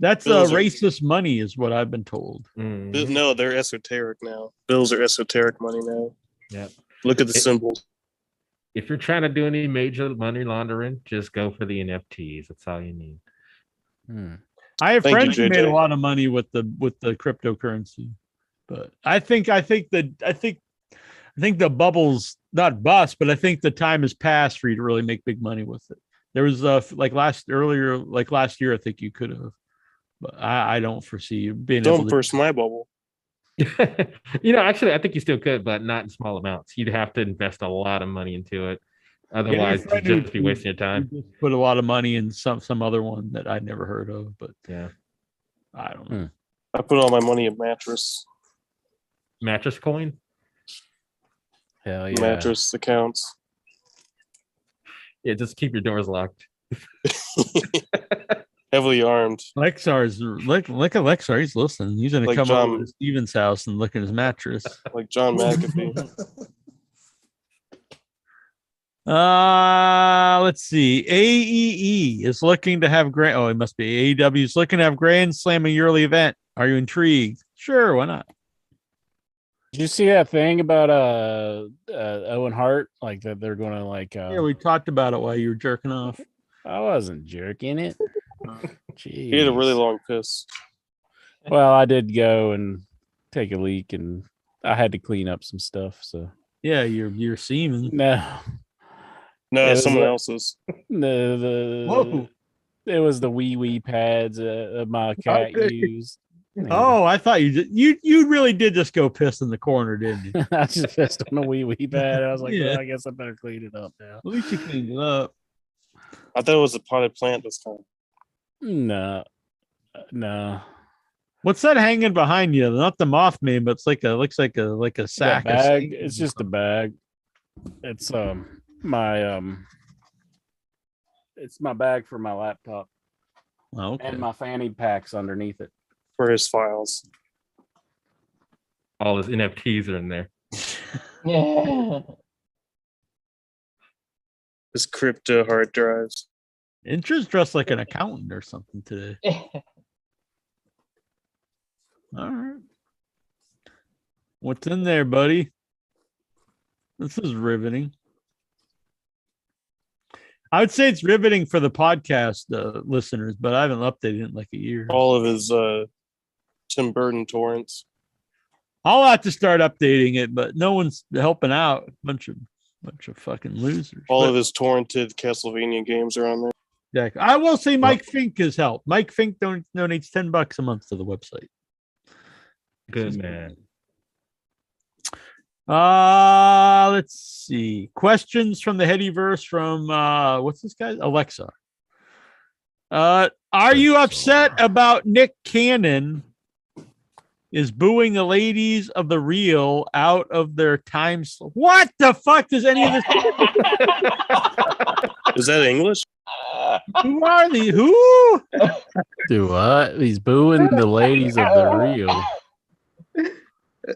that's racist money, is what I've been told. No, they're esoteric now. Bills are esoteric money now. Yeah. Look at the symbols. If you're trying to do any major money laundering, just go for the NFTs. That's all you need. I have friends who made a lot of money with the cryptocurrency, but I think the bubble's not bust, but I think the time has passed for you to really make big money with it. There was last year, I think you could have, but I don't foresee you being. Don't burst my bubble. Actually, I think you still could, but not in small amounts. You'd have to invest a lot of money into it. Otherwise, you'd just be wasting your time. Put a lot of money in some other one that I'd never heard of, but yeah, I don't know. I put all my money in mattress coin. Hell yeah, mattress accounts. Yeah, just keep your doors locked. Heavily armed. Look at Lexar. He's listening. He's gonna come over to Steven's house and look at his mattress. Like John McAfee. Let's see. AEE is looking to have it must be AEW is looking to have Grand Slam, a yearly event. Are you intrigued? Sure, why not? Did you see that thing about Owen Hart? Like that they're gonna yeah, we talked about it while you were jerking off. I wasn't jerking it. He had a really long piss. Well, I did go and take a leak and I had to clean up some stuff. So yeah, you're semen. No, someone else's. Whoa. It was the wee pads my cat used. Oh, I thought you really did just go piss in the corner, didn't you? I just pissed on a wee pad. I was like, well, I guess I better clean it up now. At least you cleaned it up. I thought it was a potted plant this time. No. What's that hanging behind you? Not the Mothman, but it looks like a sack. Bag. It's just a bag. It's it's my bag for my laptop. Oh, okay. And my fanny packs underneath it. For his files. All his NFTs are in there. Yeah. His crypto hard drives. Intra's dressed like an accountant or something today. All right. What's in there, buddy? This is riveting. I would say it's riveting for the podcast listeners, but I haven't updated it in like a year. All of his Tim Burton torrents. I'll have to start updating it, but no one's helping out. Bunch of fucking losers. All of his torrented Castlevania games are on there. Exactly. I will say Mike Fink has helped. Mike Fink donates $10 a month to the website. Good man. Let's see. Questions from the Headyverse from what's this guy? Alexa. Are you upset about Nick Cannon is booing the ladies of the real out of their time? What the fuck does any of this? Is that English? Who are these? Who? Do what? He's booing the ladies of the real.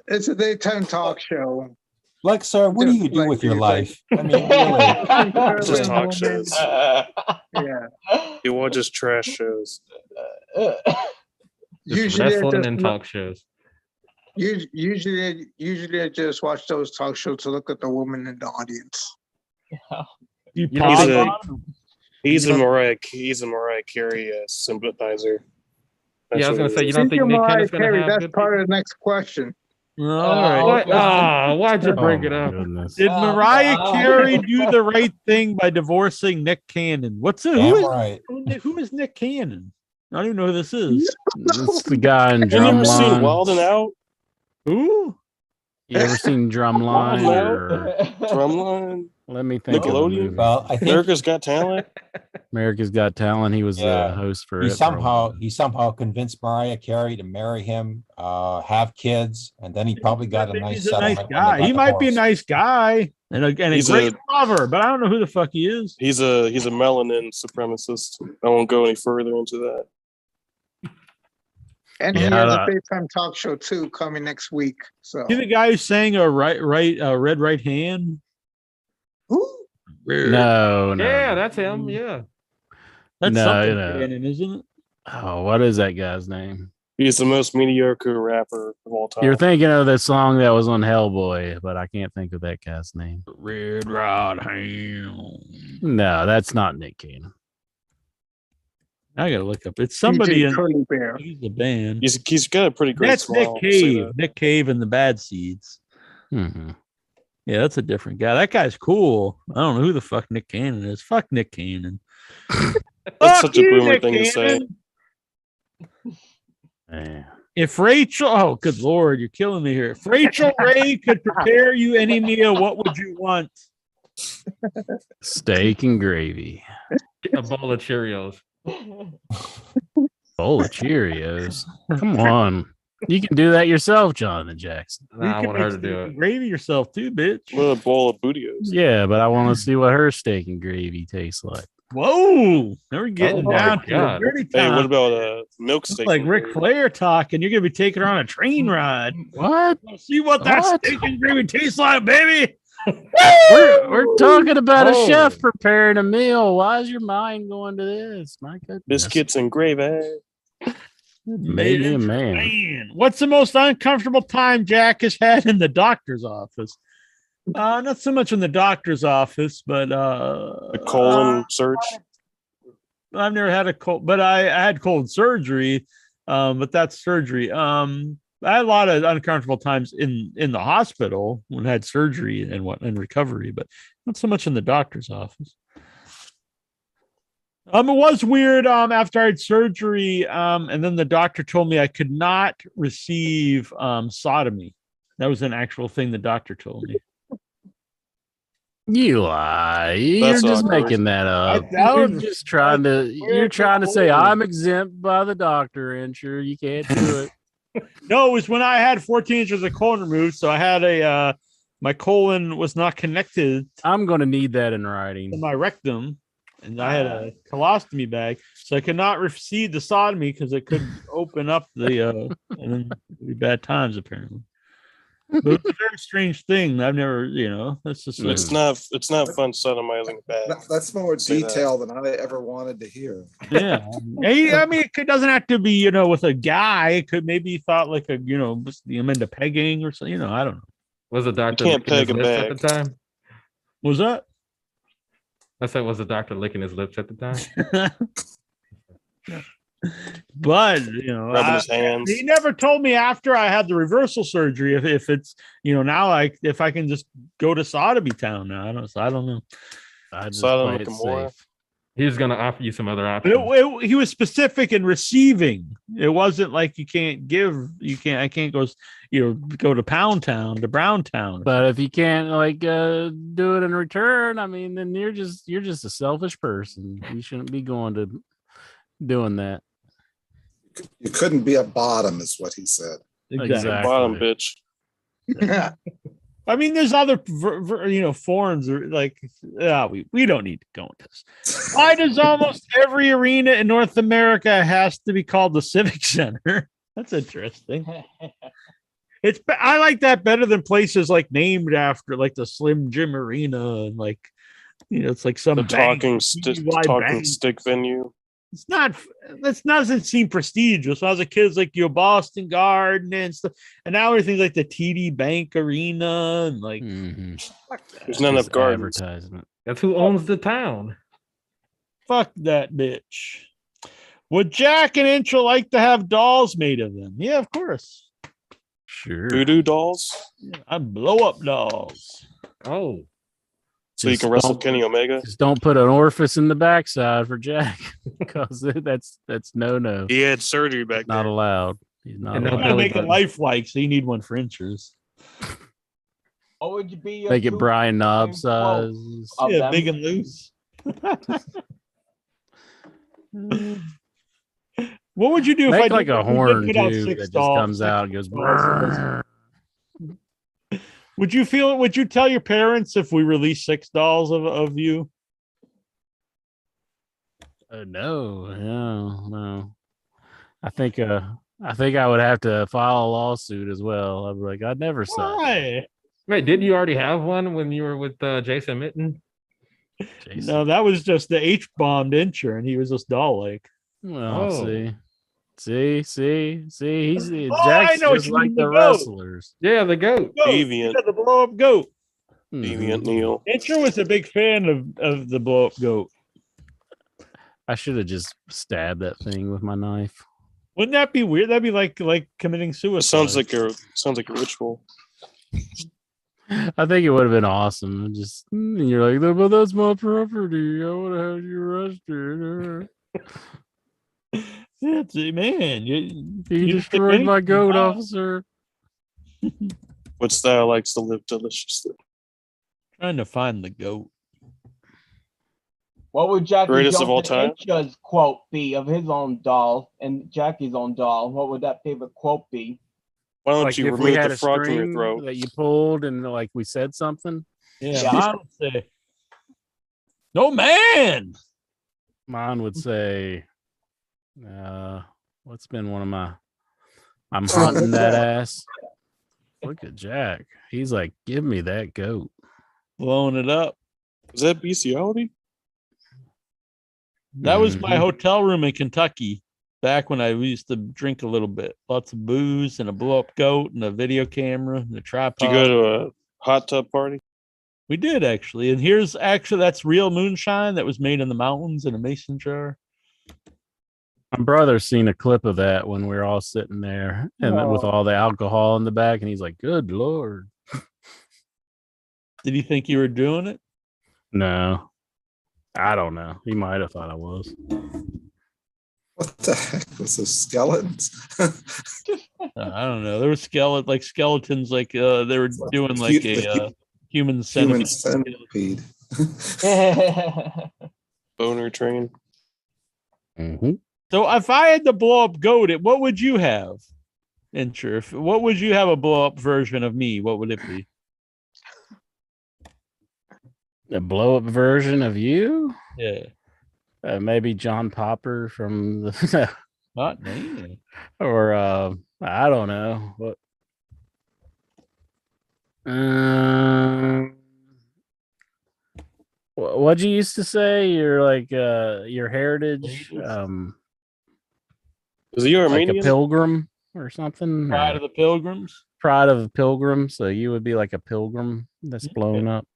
It's a daytime talk show. Like, sir, what do you do with your life? I mean, really. Just talk shows. Yeah. He watches trash shows. Usually, Wrestling and talk shows. Usually, I just watch those talk shows to look at the woman in the audience. You He's a Mariah Carey sympathizer. Yeah, I was gonna say, you don't Speaking think of Nick Mariah Cannon's gonna Carey, have that's good part of the next question. All right. What? Oh, why'd you bring it my up? goodness. Did Mariah Carey do the right thing by divorcing Nick Cannon? Damn right. Who is Nick Cannon? I don't even know who this is. It's the guy in You never seen Drumline. Wild and Out? Who? You ever seen Drumline? Or... Drumline? Let me think. Of the Nickelodeon? movie. Well, I think America's Got Talent? America's Got Talent. He was the host for he it. for a while. somehow convinced Mariah Carey to marry him, have kids, and then he probably got a nice He's a nice settlement. when they guy. got He might be a divorced. nice guy and a He's great lover, but I don't know who the fuck he is. He's a melanin supremacist. I won't go any further into that. And he Yeah, has a daytime talk show too coming next week. So He the guy who sang a red right hand. who? No. Yeah, that's him. Yeah. That's No, something, no. Cannon, isn't it? Oh, what is that guy's name? He's the most mediocre rapper of all time. You're thinking of the song that was on Hellboy, but I can't think of that guy's name. Red right hand. No, that's not Nick Cannon. I gotta look up. It's somebody DJ in Curly Bear. he's a band. He's got a pretty great That's Nick smile. I'll say Cave. that. Nick Cave and the Bad Seeds. Mm-hmm. Yeah, that's a different guy. That guy's cool. I don't know who the fuck Nick Cannon is. Fuck Nick Cannon. That's such a boomer thing to say. Yeah. If Rachel, oh good lord, you're killing me here. If Rachel Ray could prepare you any meal, what would you want? Steak and gravy. A bowl of Cheerios. Bowl of Cheerios. Come on. You can do that yourself, Jonathan Jackson. Nah, I You want can her make to do steak it. and gravy yourself too, bitch. What a bowl of bootios. Yeah, but I want to see what her steak and gravy tastes like. Whoa, now we're getting Oh my down to the God. dirty Hey, time. what about milk It's steak? like and Ric gravy? Flair talking. You're gonna be taking her on a train ride. What? See what that What? steak and gravy tastes like, baby. We're talking about a Oh. chef preparing a meal. Why is your mind going to this? My goodness. Biscuits and gravy. Maybe a man. Man, what's the most uncomfortable time Jack has had in the doctor's office? Not so much in the doctor's office, but The colon search. I've never had a cold, but I had cold surgery. But that's surgery. I had a lot of uncomfortable times in the hospital when I had surgery and recovery, but not so much in the doctor's office. It was weird after I had surgery, and then the doctor told me I could not receive sodomy. That was an actual thing the doctor told me. You lie. You're That's just awkward. making that up. I don't- You're just trying to. You're trying to say I'm exempt by the doctor, and sure you can't do it. No, it was when I had 14 inches of colon removed, so I had my colon was not connected I'm going to need that in to writing. my rectum, and I had a colostomy bag, so I could not receive the sodomy because it could open up the and then it'd be bad times apparently. But it's a very strange thing. I've never, that's just It's not fun sodomizing bad. That's more Say that. detail than I ever wanted to hear. yeah. I mean, it doesn't have to be, with a guy. It could maybe he thought like I'm into pegging or something. I don't know. Was the doctor can't licking his peg a lips at the time? What was that? I said, was the doctor licking his lips at the time? But Rubbing his hands. he never told me after I had the reversal surgery if it's now if I can just go to sodomy town now. I don't know. I just Sodom play and it Gomorrah. safe. He was gonna offer you some other But options. he was specific in receiving. It wasn't like I can't go go to Pound Town, to Brown Town. But if you can't do it in return, I mean, then you're just a selfish person. You shouldn't be going to doing that. You couldn't be a bottom, is what he said. Exactly. Bottom bitch. I mean, there's other forums or like, we don't need to go into this. Why does almost every arena in North America has to be called the Civic Center? That's interesting. I like that better than places like named after like the Slim Jim Arena and like, it's like some The bank, talking bank. stick venue. It's not. That doesn't seem prestigious. When I was a kid, it's like your Boston Garden and stuff, and now everything's like the TD Bank Arena and like. There's not enough gardens. Advertisement. That's who owns the town. Fuck that bitch. Would Jack and Intra like to have dolls made of them? Yeah, of course. Sure. Voodoo dolls. Yeah, I'd blow up dolls. Oh. So you can wrestle Kenny Omega. Just don't put an orifice in the backside for Jack, because that's no. He had surgery back Not there. allowed. He's not And no allowed. Gotta make it button. lifelike, so you need one for inches. What would you be? Make it Brian Knob quote size. of Yeah, them? big and loose. What would you do if Make I like did- a if we did horn put out too six that just dolls, comes six out and goes. dolls? "Brrr." Would you tell your parents if we release 6 dolls of you? No. I think I would have to file a lawsuit as well. I'd be like, I'd never said. Why? Wait, didn't you already have one when you were with Jason Mitten? No, that was just the H-bombed Incher, and he was just doll-like. Well, Oh. see. He's I Jack's know what just you like mean, the the goat. wrestlers. Yeah, the goat. Deviant. Yeah, the blow-up goat. Deviant Mhm. Neil. Incher was a big fan of the blow-up goat. I should have just stabbed that thing with my knife. Wouldn't that be weird? That'd be like committing suicide. Sounds like a ritual. I think it would have been awesome. Just and you're like, but that's my property. I would have had you arrested. That's it, man. You You just pick destroyed my anything goat, out. officer. What style likes to live deliciously? Trying to find the goat. What would Jackie Greatest of Jones all and time? Incha's quote be of his own doll and Jackie's own doll? What would that favorite quote be? Why don't Like you if we remove had the a frog from your string throat? that you pulled and like we said something. Yeah, mine would say, "No man." Mine would say, what's been one of my I'm hunting that ass. Look at Jack. He's like, give me that goat. Blowing it up. Is that bestiality? That was my Mhm. hotel room in Kentucky back when I used to drink a little bit. Lots of booze and a blow up goat and a video camera and a tripod. Did you go to a hot tub party? We did actually. And that's real moonshine that was made in the mountains in a mason jar. My brother's seen a clip of that when we were all sitting there and with all the alcohol in the back, and he's like, good Lord. Did he think you were doing it? No. I don't know. He might have thought I was. What the heck was those skeletons? I don't know. There were skeletons, like they were doing like a human Human centipede. centipede. Boner train. Mm-hmm. So if I had to blow up goat, what would you have? Incher, what would you have a blow up version of me? What would it be? A blow up version of you? Yeah. Maybe John Popper from the Not me. or I don't know what. What'd you used to say? You're like your heritage, Is he like Armenian? a pilgrim or something. Pride of the Pilgrims. Pride of a pilgrim. So you would be like a pilgrim that's blown up.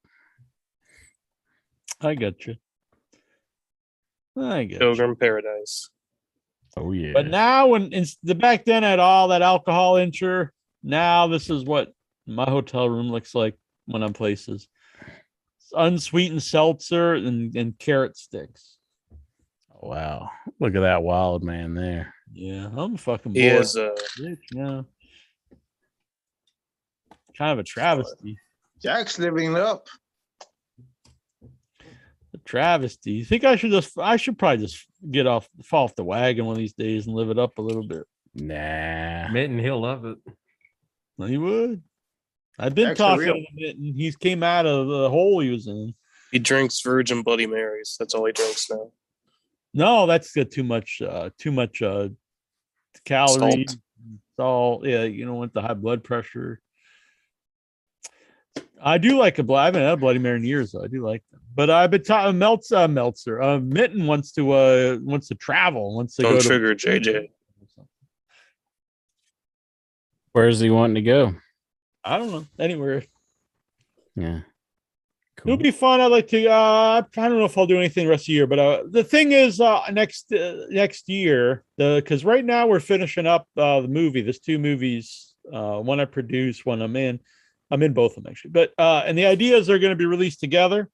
I got you. I get you. Pilgrim Paradise. Oh yeah. But now, when back then I had all that alcohol Incher. Now this is what my hotel room looks like when I'm places. It's unsweetened seltzer and carrot sticks. Wow. Look at that wild man there. Yeah, I'm a fucking He bored is bitch now. Kind of a travesty. Jack's living it up. A travesty. You think I should probably just fall off the wagon one of these days and live it up a little bit. Nah. Mitten, he'll love it. He would. I've been Actually, talking real. to him, and he's came out of the hole he was in. He drinks Virgin Bloody Marys. That's all he drinks now. No, that's got too much calories. Salt. Yeah, you don't want the high blood pressure. I do like I haven't had a Bloody Mary in years, though. I do like them. But I've been talking Meltzer. Mitten wants to travel. Wants to Don't go trigger JJ. Where's he wanting to go? I don't know. Anywhere. Yeah. It'll be fun. I'd like to. I don't know if I'll do anything the rest of the year, but the thing is, next year, because right now we're finishing up the movie. There's 2 movies. One I produced, one I'm in. I'm in both of them actually. But and the idea is they're going to be released together.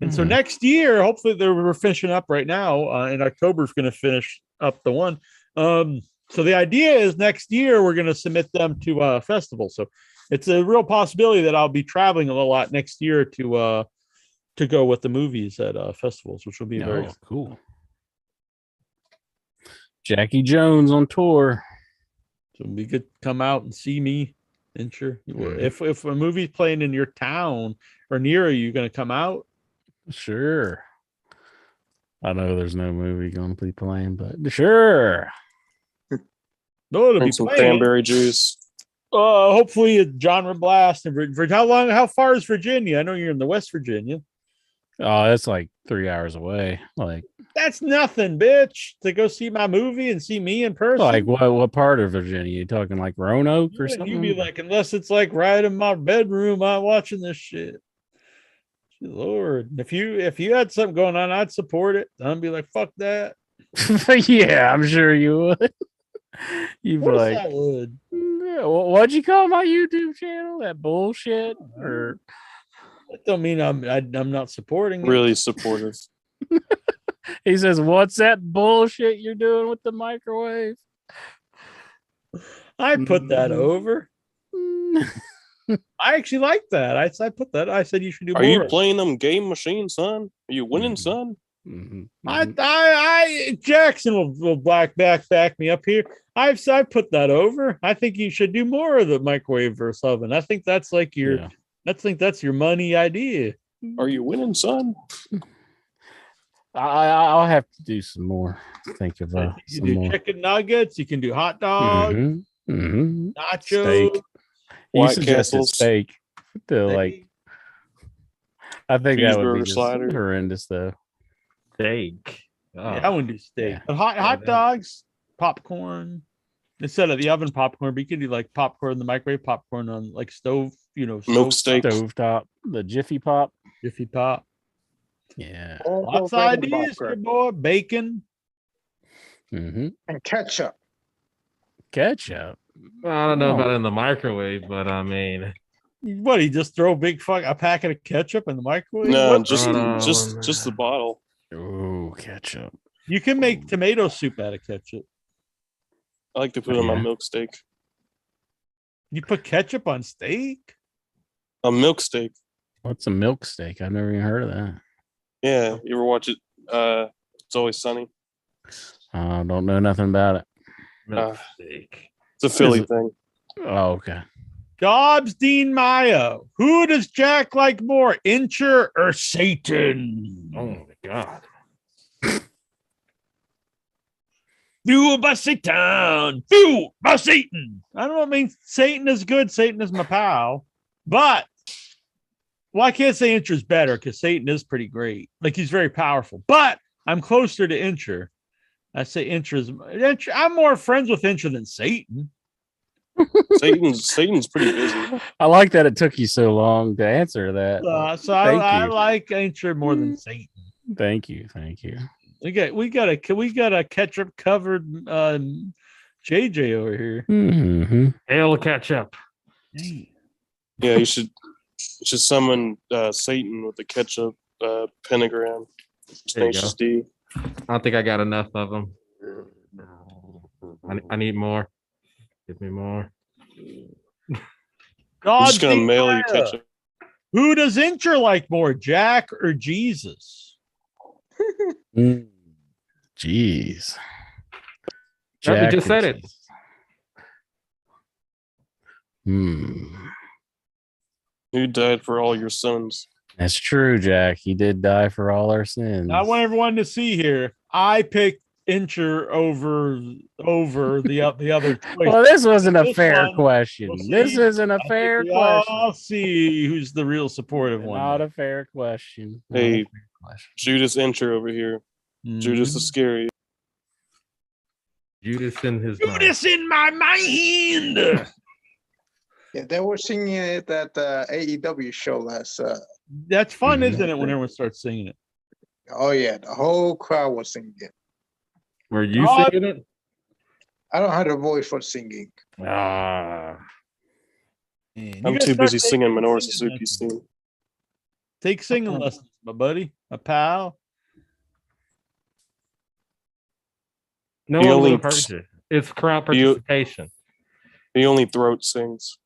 And so next year, hopefully, we're finishing up right now. In October, is going to finish up the one. So the idea is next year we're going to submit them to a festival. So it's a real possibility that I'll be traveling a lot next year to go with the movies at festivals, which will be very cool. Jackie Jones on tour. So it'll be good to come out and see me. And sure, if a movie's playing in your town or near you, going to come out? Sure. I know there's no movie going to be playing, but sure. No, it'll Drink be some playing. cranberry juice. Hopefully a genre blast. And for how far is Virginia? I know you're in the West Virginia. Oh, that's like 3 hours away. Like that's nothing, bitch. To go see my movie and see me in person. Like what part of Virginia? You talking like Roanoke or something? You'd be like, unless it's like right in my bedroom, I'm watching this shit. Lord, if you had something going on, I'd support it. I'd be like, fuck that. Yeah, I'm sure you would. You'd be like, I would. What'd you call my YouTube channel? That bullshit? Or that don't mean I'm not supporting it. Really supportive. He says, "What's that bullshit you're doing with the microwave?" I put that over. I actually like that. I put that. I said you should do. Are more you playing them game machines, son? Are you winning, son? Jackson will back me up here. I put that over. I think you should do more of the microwave versus oven. I think that's like that's your money idea. Are you winning, son? I'll have to do some more. Think of you do more. Chicken nuggets. You can do hot dogs, nachos, steak. You suggested steak to like. I think that would be just horrendous, though. Steak. Oh. Yeah, I wouldn't do steak. Yeah. But hot dogs, popcorn. Instead of the oven popcorn, but you can do like popcorn in the microwave, popcorn on like stove, milk steak, stove top, the Jiffy Pop. Yeah. Lots of ideas here, boy. Bacon. And ketchup. Ketchup. I don't know about in the microwave, but I mean, what? He just throw a packet of ketchup in the microwave? No, just the bottle. Oh, ketchup. You can make tomato soup out of ketchup. I like to put it on my milk steak. You put ketchup on steak? A milk steak. What's a milk steak? I've never even heard of that. Yeah, you ever watch it? It's Always Sunny. I don't know nothing about it. Milk steak. It's a Philly thing. Oh, okay. Dobbs Dean Mayo. Who does Jack like more, Incher or Satan? Oh my God. Fueled by Satan. Fueled by Satan. I don't know. I mean, Satan is good. Satan is my pal. But, I can't say Incher's better because Satan is pretty great. Like, he's very powerful. But I'm closer to Incher. I say Incher. I'm more friends with Incher than Satan. Satan's pretty busy. I like that it took you so long to answer that. I like Incher more than Satan. Thank you. We got a ketchup covered JJ over here. Mm-hmm. Hail ketchup. Yeah, you should summon Satan with the ketchup pentagram. Tenacious D. I don't think I got enough of them. I need more. Give me more. I'm just gonna mail you ketchup. Who does Incher like more, Jack or Jesus? Jeez. Jack just said it. Who died for all your sins? That's true, Jack. He did die for all our sins. I want everyone to see here. I picked Incher over the other choice. Well, this wasn't a This fair one, question. we'll This see. isn't a I think fair we question. all see who's the real supportive one. Not a fair question. Not a Hey, fair question. Judas Incher over here. Judas is scary. Judas in his Judas in my mind. Yeah, they were singing it at the AEW show last. That's fun, isn't it? When everyone starts singing it. Oh yeah, the whole crowd was singing it. Were you Oh, singing it? I don't have a voice for singing. Ah, Man, I'm you too gotta busy start singing taking Minoru singing Suzuki's lessons. theme. Take singing lessons, my buddy, my pal. no He one only- would have heard you. It's crowd He- participation. He only throat sings.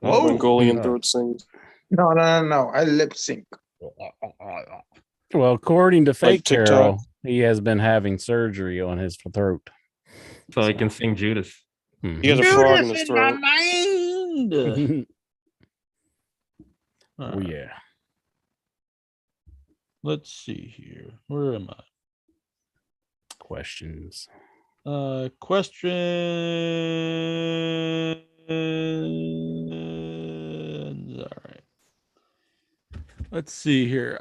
Whoa. Mongolian Oh. throat sings. No. I lip sync. Well, according to Fake TikTok. Carol, he has been having surgery on his throat. So he can sing Judas. He has a frog in his throat. mind. Oh yeah. Let's see here. Where am I? Questions. Questions. All right. Let's see here.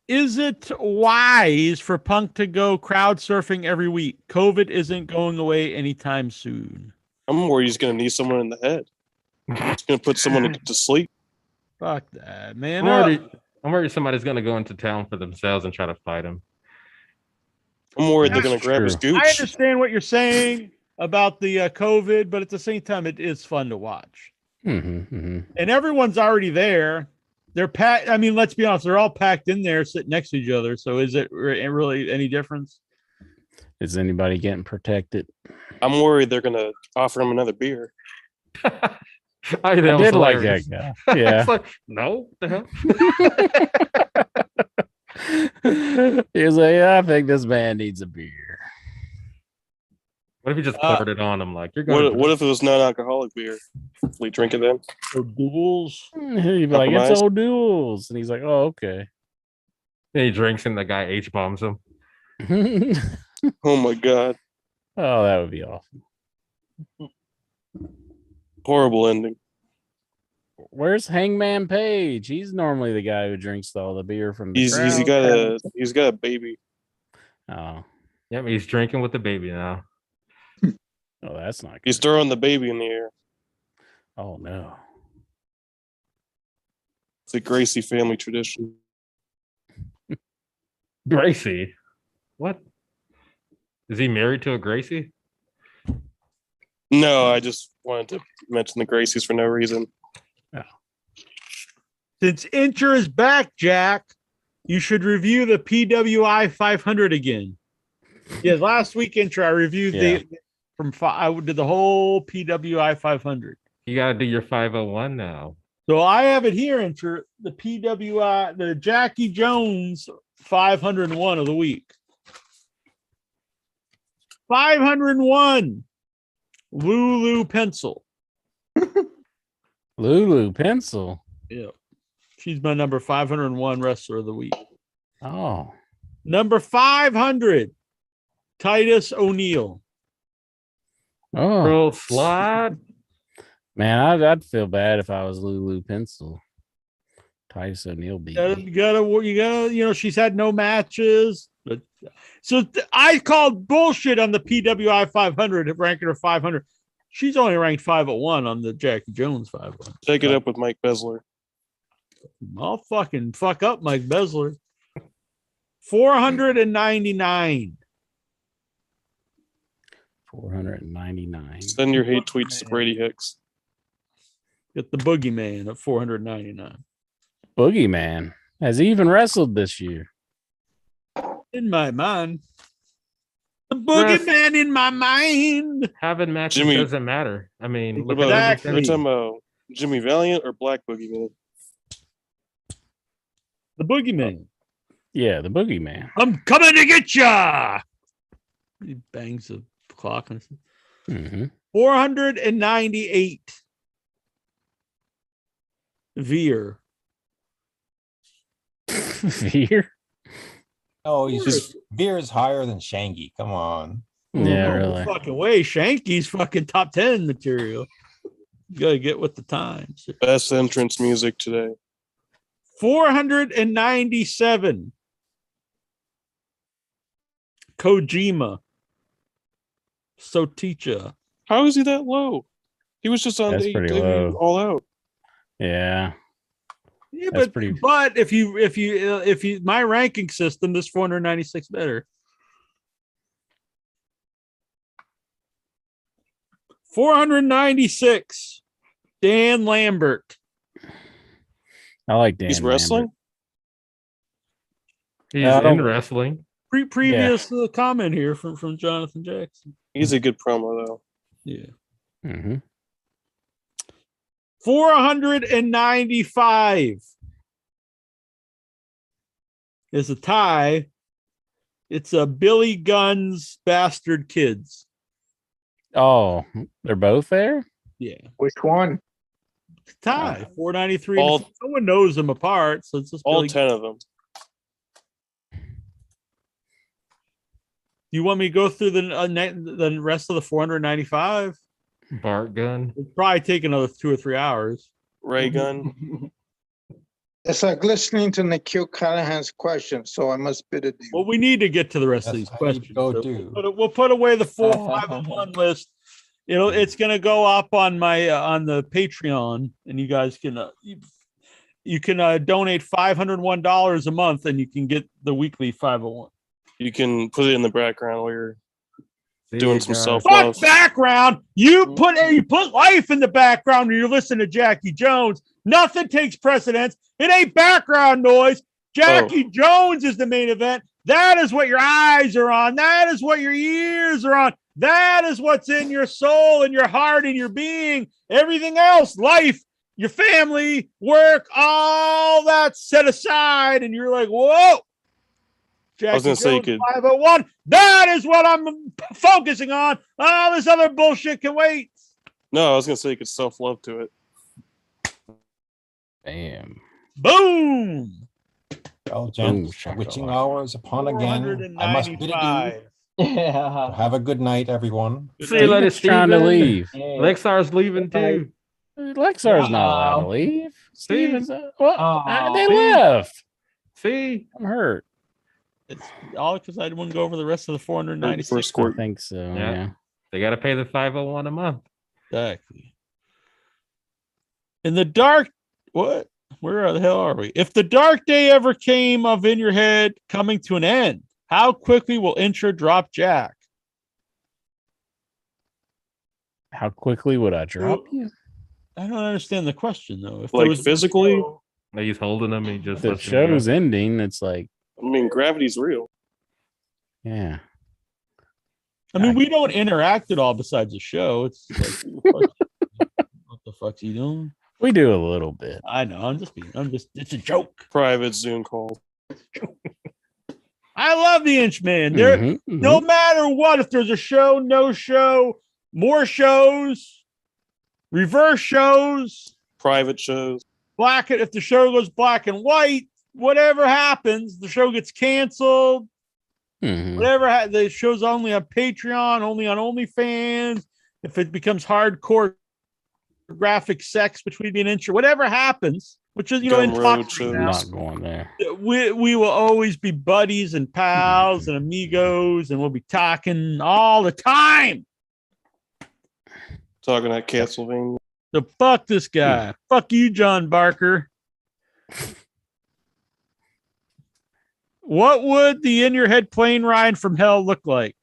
Is it wise for Punk to go crowd surfing every week? COVID isn't going away anytime soon. I'm worried he's going to knee someone in the head. He's going to put someone to sleep. Fuck that, man. I'm worried somebody's going to go into town for themselves and try to fight him. I'm worried they're That's going to grab his true. I gooch. understand what you're saying about the COVID, but at the same time, it is fun to watch. And everyone's already there. They're packed. I mean, let's be honest, they're all packed in there, sitting next to each other. So is it really any difference? Is anybody getting protected? I'm worried they're going to offer him another beer. I did like that guy. Yeah. It's like, no, the hell? He was like, I think this man needs a beer. What if he just poured it on him? Like, you're going. What if it was non-alcoholic beer? Will he drink it then? Or duels? He'd be like, it's Compromise? old duels. And he's like, oh, okay. And he drinks and the guy H bombs him. Oh my God. Oh, that would be awesome. Horrible ending. Where's Hangman Page? He's normally the guy who drinks all the beer from the He's crowd. got a baby. Oh, Yeah, he's drinking with the baby now. oh, that's not good. He's throwing the baby in the air. Oh no. It's a Gracie family tradition. Gracie, what? Is he married to a Gracie? No, I just wanted to mention the Gracies for no reason. Since Incher is back, Jack, you should review the PWI 500 again. Yeah, last week, Incher, I reviewed I did the whole PWI 500. You got to do your 501 now. So I have it here, Incher, the PWI, the Jackie Jones 501 of the week. 501. Lulu Pencil. Lulu Pencil. Yeah. She's my number 501 wrestler of the week. Oh. Number 500, Titus O'Neil. Oh. Bro, slide. Man, I'd feel bad if I was Lulu Pencil. Titus O'Neil beat me. You gotta, she's had no matches. But I called bullshit on the PWI 500, ranking her 500. She's only ranked 501 on the Jackie Jones 501. Take it up with Mike Besler. I'll fucking fuck up Mike Besler. 499. 499. Send your hate tweets to Brady Hicks. Get the Boogeyman at 499. Boogeyman. Has he even wrestled this year? In my mind. The Boogeyman in my mind. Having matches Jimmy. doesn't matter. I mean, What look about, at Exactly. are you talking about Jimmy Valiant or Black Boogeyman? The Boogeyman. Yeah, the Boogeyman. I'm coming to get ya. He bangs the clock. Mm-hmm. 498. Veer. Veer? Oh, he's just Veer's higher than Shanky. Come on. Yeah, No really. fucking way. Shanky's fucking top 10 material. You gotta get with the times. Best entrance music today. 497. Kojima. Soticha. How is he that low? He was just on That's pretty AEW low. All Out. Yeah. Yeah, That's but pretty- but if you my ranking system, this 496 better. 496. Dan Lambert. I like Dan. He's wrestling. He's I don't- in wrestling. Previous comment here from Jonathan Jackson. He's a good promo though. Yeah. Mm-hmm. 495 is a tie. It's a Billy Gunn's Bastard Kids. Oh, they're both there? Yeah. Which one? Tie. 493. All- No one knows them apart, so it's just All Billy. 10 of them. You want me to go through the rest of the 495? Bart Gun. It'd probably take another 2 or 3 hours. Ray Gun. It's like listening to Nikhil Callahan's question, so I must bid it. Well, we need to get to the rest of these That's how you questions. go So do. we'll put away the 451 list. It's going to go up on my on the Patreon, and you guys can you can donate $501 a month, and you can get the weekly 501. You can put it in the background while you're doing some guys. self-love. Fuck background. You put life in the background when you're listening to Jackie Jones. Nothing takes precedence. It ain't background noise. Jackie Jones is the main event. That is what your eyes are on. That is what your ears are on. That is what's in your soul and your heart and your being. Everything else, life, your family, work, all that's set aside. And you're like, whoa. Jackie I was gonna say you Jones could- 501. That is what I'm focusing on. All this other bullshit can wait. No, I was gonna say you could self-love to it. Damn. Boom. Well, gents, Ooh, witching shakalaka. hours upon again. I must bid adieu. 495. Have a good night, everyone. See you later, Steven's trying to Steven. leave. Lexar's leaving too. Lexar's not allowed to Uh-oh. leave. See? Steven's what? Oh. They See? left. See? I'm hurt. It's all because I didn't go over the rest of the 496. First I score. think so. Yeah. Yeah. They got to pay the 501 a month. Exactly. In the dark, what? Where the hell are we? If the dark day ever came of In Your Head coming to an end, how quickly will Intra drop Jack? How quickly would I drop you? I don't understand the question though. If Like physically? He's holding them. He just The lets them go. show's ending. It's like, I mean, gravity's real. yeah. I mean, we don't interact at all besides the show. It's like, what the fuck's he doing? We do a little bit. I know. It's a joke. Private Zoom call. I love the Inchman. There, Mhm, no mhm. matter what, if there's a show, no show, more shows, reverse shows, Private shows. if the show goes black and white, whatever happens, the show gets canceled. Mhm. Whatever, the show's only on Patreon, only on OnlyFans. If it becomes hardcore graphic sex between me and Intra, whatever happens, which is in Gum talks Road right shows. I'm now, not going there. we will always be buddies and pals and amigos, and we'll be talking all the time. Talking at Castlevania. So fuck this guy. Fuck you, John Barker. What would the In Your Head plane ride from hell look like?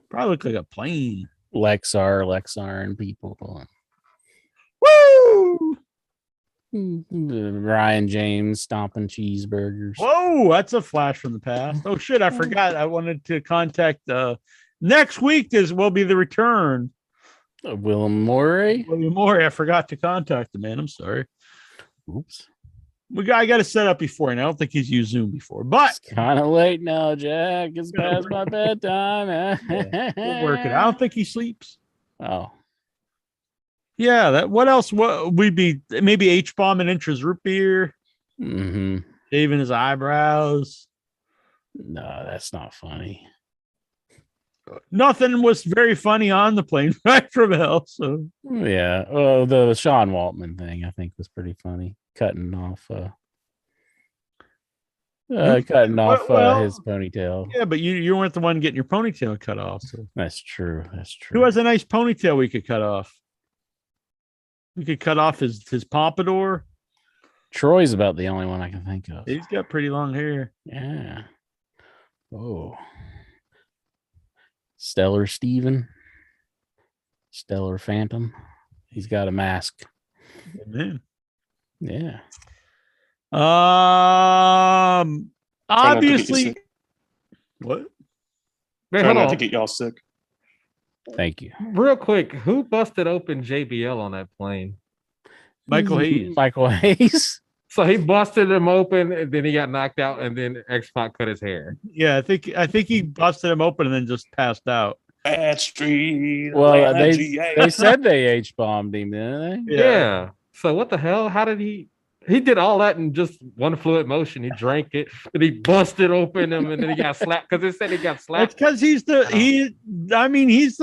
Probably look like a plane. Lexar, and people. Woo! Ryan James stomping cheeseburgers. Whoa, that's a flash from the past. Oh shit, I forgot. I wanted to contact next week will be the return. Willem Morey. William Morey. I forgot to contact the man. I'm sorry. Oops. I got to set up before, and I don't think he's used Zoom before. But It's kind of late now, Jack. It's past my bedtime. we'll work it. I don't think he sleeps. Oh. Yeah, that. What else? What we'd be maybe H-bomb and Intra's root beer, shaving his eyebrows. No, that's not funny. Nothing was very funny on the plane ride from hell. So Yeah. Well, the Sean Waltman thing I think was pretty funny. Cutting off his ponytail. Yeah, but you weren't the one getting your ponytail cut off. So. That's true. That's true. Who has a nice ponytail we could cut off? We could cut off his pompadour. Troy's about the only one I can think of. He's got pretty long hair. Yeah. Oh. Stellar Steven. Stellar Phantom. He's got a mask. Man. Yeah. Obviously. What? Try hold not on. to get y'all sick. Thank you. Real quick, who busted open JBL on that plane? Michael Hayes. Michael Hayes. So he busted him open, and then he got knocked out, and then X-Pac cut his hair. Yeah, I think he busted him open and then just passed out. Bad Street. Well, they said they H-bombed him, didn't they? Yeah. So what the hell? How did he did all that in just one fluid motion? He drank it, and he busted open him, and then he got slapped because they said he got It's slapped. because he's the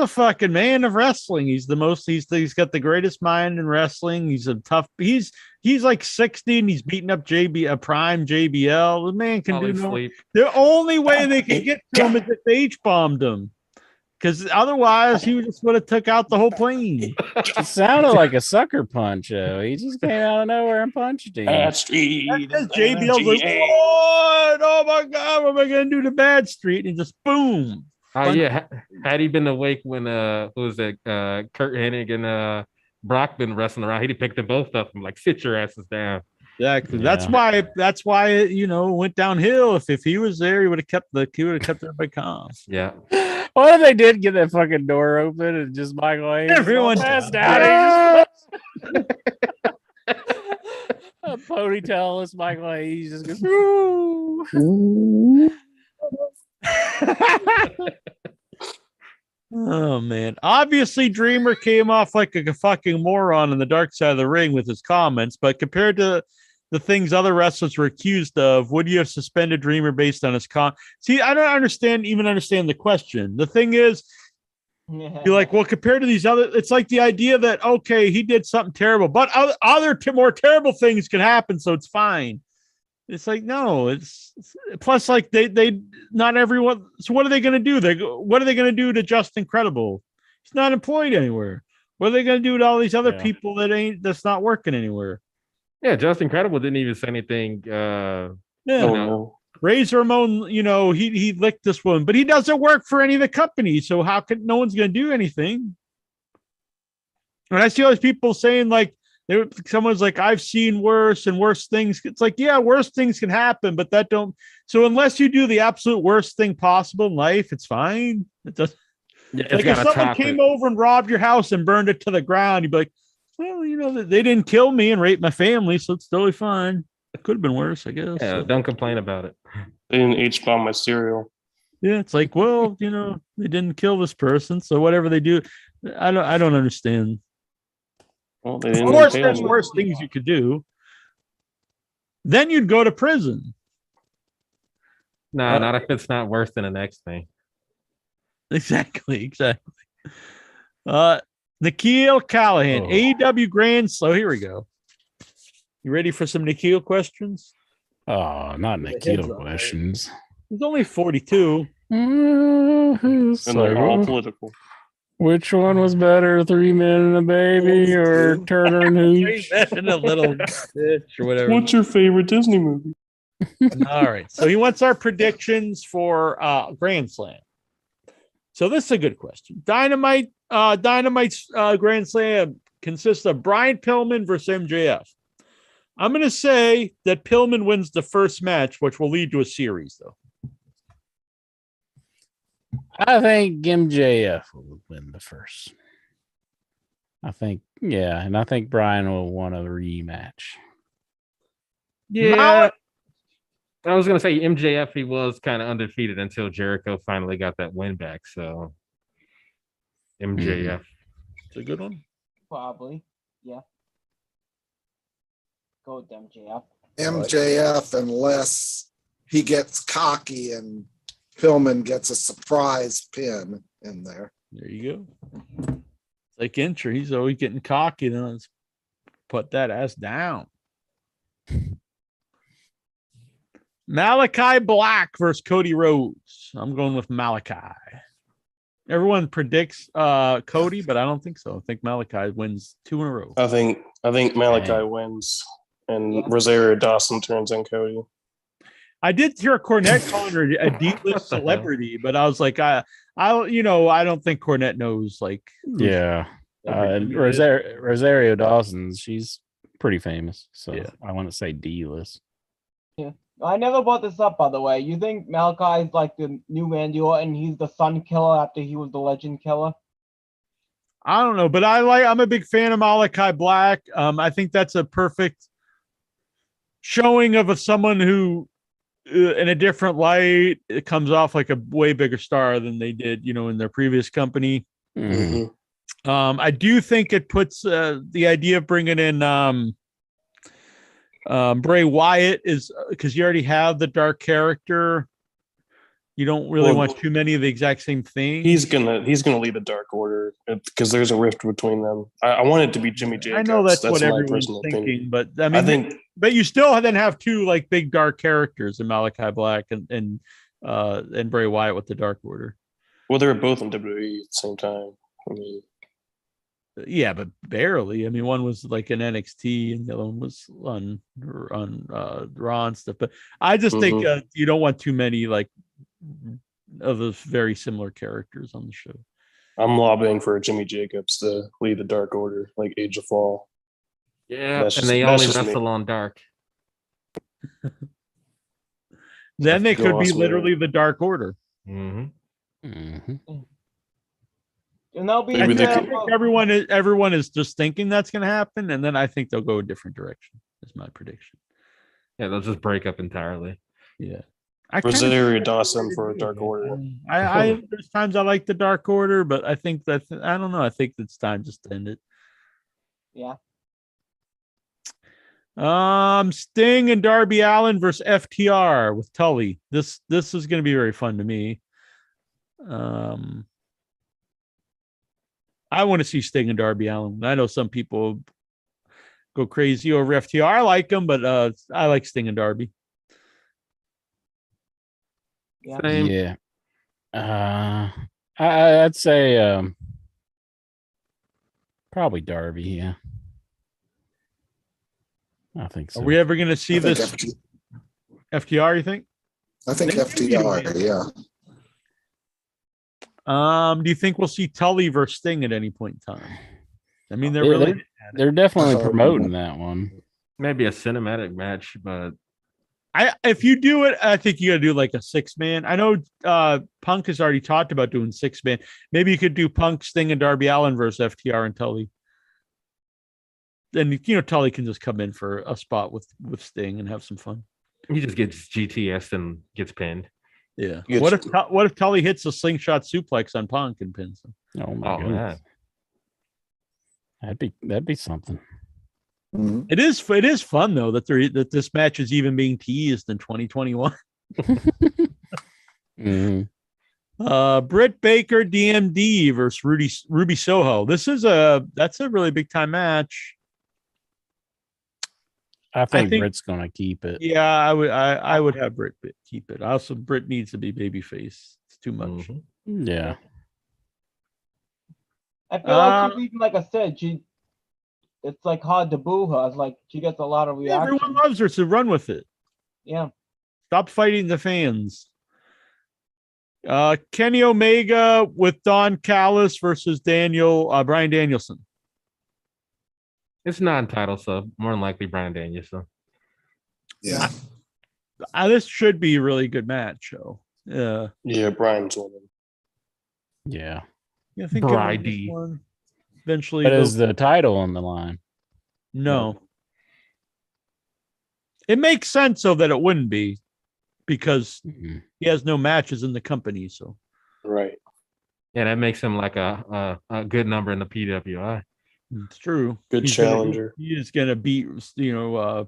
fucking man of wrestling. He's got the greatest mind in wrestling. He's like 60 and he's beating up a prime JBL. The man can do no. Sleep. The only way they could get to him is if they H-bombed him. Because otherwise, he just would have took out the whole plane. It sounded like a sucker punch. He just came out of nowhere and punched him. Bad Street. JBL's like, what? Oh my God, what am I going to do to Bad Street? And just boom. Oh yeah. Had he been awake when who was that? Kurt Hennig and Brock been wrestling around, he'd have picked them both up and like, sit your asses down. Exactly. Yeah. That's why it went downhill. If he was there, he would have kept everybody calm. Yeah. What if they did get that fucking door open and just Michael Hayes Everyone passed out? A ponytailless Michael Hayes just goes. Oh man. Obviously, Dreamer came off like a fucking moron on the dark side of the ring with his comments, but compared to the things other wrestlers were accused of, would you have suspended Dreamer based on his See, I don't understand the question. The thing is, you're like, well, compared to these other, it's like the idea that, okay, he did something terrible, but other more terrible things can happen, so it's fine. It's like, no, it's plus like they not everyone. So what are they going to do? What are they going to do to Justin Credible? He's not employed anywhere. What are they going to do to all these other people that's not working anywhere? Yeah, Justin Credible didn't even say anything. No. Razor Ramon, he licked this woman, but he doesn't work for any of the companies. So how could no one's going to do anything? And I see all these people saying like, someone's like, I've seen worse and worse things. It's like, yeah, worse things can happen, but that don't. So unless you do the absolute worst thing possible in life, it's fine. It doesn't. Yeah, like if someone came over and robbed your house and burned it to the ground, you'd be like, well, they didn't kill me and rape my family, so it's totally fine. It could have been worse, I guess. Yeah, so. Don't complain about it. They didn't H-bomb my cereal. Yeah, it's like, well, they didn't kill this person, so whatever they do, I don't understand. Well, of course, there's worse things you could do. Then you'd go to prison. No, not if it's not worse than the next thing. Exactly. Nikhil Callahan, AEW Grand Slam. Here we go. You ready for some Nikhil questions? Oh, not Nikhil questions. He's only 42. And they're all political. Which one was better, 3 Men and a Baby or Turner and Hooch? 3 Men and a Little Bitch or whatever. What's your favorite Disney movie? All right. So he wants our predictions for Grand Slam. So this is a good question. Dynamite's Grand Slam consists of Brian Pillman versus MJF. I'm going to say that Pillman wins the first match, which will lead to a series, though. I think MJF will win the first. I think Brian will want a rematch. Yeah. I was going to say MJF, he was kind of undefeated until Jericho finally got that win back. So MJF. It's a good one. Probably. Yeah. Go with MJF. MJF, unless he gets cocky and Pillman gets a surprise pin in there. There you go. It's like Incher. He's always getting cocky. Then let's put that ass down. Malachi Black versus Cody Rhodes. I'm going with Malachi. Everyone predicts Cody, but I don't think so. I think Malachi wins 2 in a row. I think Malachi wins, and Rosario Dawson turns on Cody. I did hear Cornette calling her a D-list celebrity, but I was like, I don't think Cornette knows. Like, yeah, Rosario Dawson, she's pretty famous, so yeah. I want to say D-list. Yeah, I never brought this up, by the way. You think Malachi is like the new Randy Orton? He's the Sun Killer after he was the Legend Killer. I don't know, but I'm a big fan of Malachi Black. I think that's a perfect showing of someone who, in a different light, it comes off like a way bigger star than they did, in their previous company. Mm-hmm. I do think it puts the idea of bringing in Bray Wyatt is because you already have the dark character. You don't really want too many of the exact same thing. He's gonna lead the Dark Order because there's a rift between them. I want it to be Jimmy Jacobs. I know that's what everyone's thinking, opinion. but I think you still then have two like big dark characters in Malachi Black and Bray Wyatt with the Dark Order. Well, they were both in WWE at the same time. I mean, yeah, but barely. I mean, one was like an NXT and the other one was on Raw and stuff. But I just think you don't want too many like of those very similar characters on the show. I'm lobbying for Jimmy Jacobs to lead the Dark Order, like Age of Fall. Yeah, and they only wrestle on Dark. Then they could be literally the Dark Order. Mm-hmm. Mm-hmm. And they'll be everyone is just thinking that's going to happen, and then I think they'll go a different direction. Is my prediction. Yeah, they'll just break up entirely. Yeah. Rosario Dawson for a Dark Order. There's times I like the Dark Order, but I think that I don't know. I think it's time just to end it. Yeah. Sting and Darby Allin versus FTR with Tully. This is going to be very fun to me. I want to see Sting and Darby Allin. I know some people go crazy over FTR. I like them, but I like Sting and Darby. Yeah. I'd say probably Darby. Yeah. I think so. Are we ever going to see this FTR, you think? I think FTR, yeah. Do you think we'll see Tully versus Sting at any point in time? I mean, they're definitely promoting that one. Maybe a cinematic match, but if you do it, I think you got to do like a 6-man. I know Punk has already talked about doing 6-man. Maybe you could do Punk, Sting, and Darby Allin versus FTR and Tully. Then Tully can just come in for a spot with Sting and have some fun. He just gets GTS and gets pinned. Yeah. What if Tully hits a slingshot suplex on Punk and pins him? Oh my god. That'd be something. Mm-hmm. It is fun though that this match is even being teased in 2021. Mm-hmm. Britt Baker DMD versus Ruby Soho. That's a really big time match. I think Britt's gonna keep it. Yeah, I would have Britt keep it. Also, Britt needs to be babyface. It's too much. Mm-hmm. Yeah. I feel like she's even like I said, it's like hard to boo her. It's like she gets a lot of reaction. Everyone loves her, so run with it. Yeah. Stop fighting the fans. Kenny Omega with Don Callis versus Bryan Danielson. It's non-title, so more than likely Bryan Danielson. Yeah. This should be a really good match, though. Yeah, Bryan's winning. Yeah. I think Brady. Eventually, but is the title on the line? No. It makes sense though that it wouldn't be because he has no matches in the company. So right. Yeah, that makes him like a good number in the PWI. It's true. Good He's challenger. He is going to beat, Lulu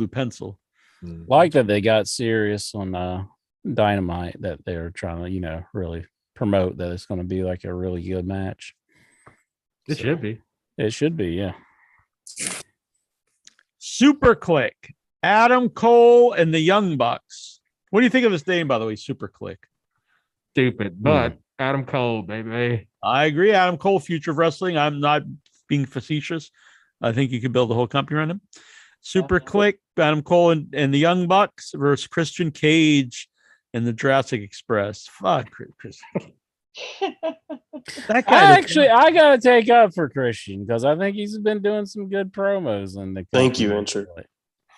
Pencil. Like that they got serious on Dynamite, that they're trying to, really promote that it's going to be like a really good match. It should be. It should be, yeah. Super Click, Adam Cole and the Young Bucks. What do you think of his name, by the way? Super Click. Stupid, but Adam Cole, baby. I agree. Adam Cole, future of wrestling. I'm not being facetious. I think you could build a whole company around him. Super Click, Adam Cole and the Young Bucks versus Christian Cage and the Jurassic Express. Fuck Christian. That guy. I gotta take up for Christian because I think he's been doing some good promos in the. Thank you, Enter.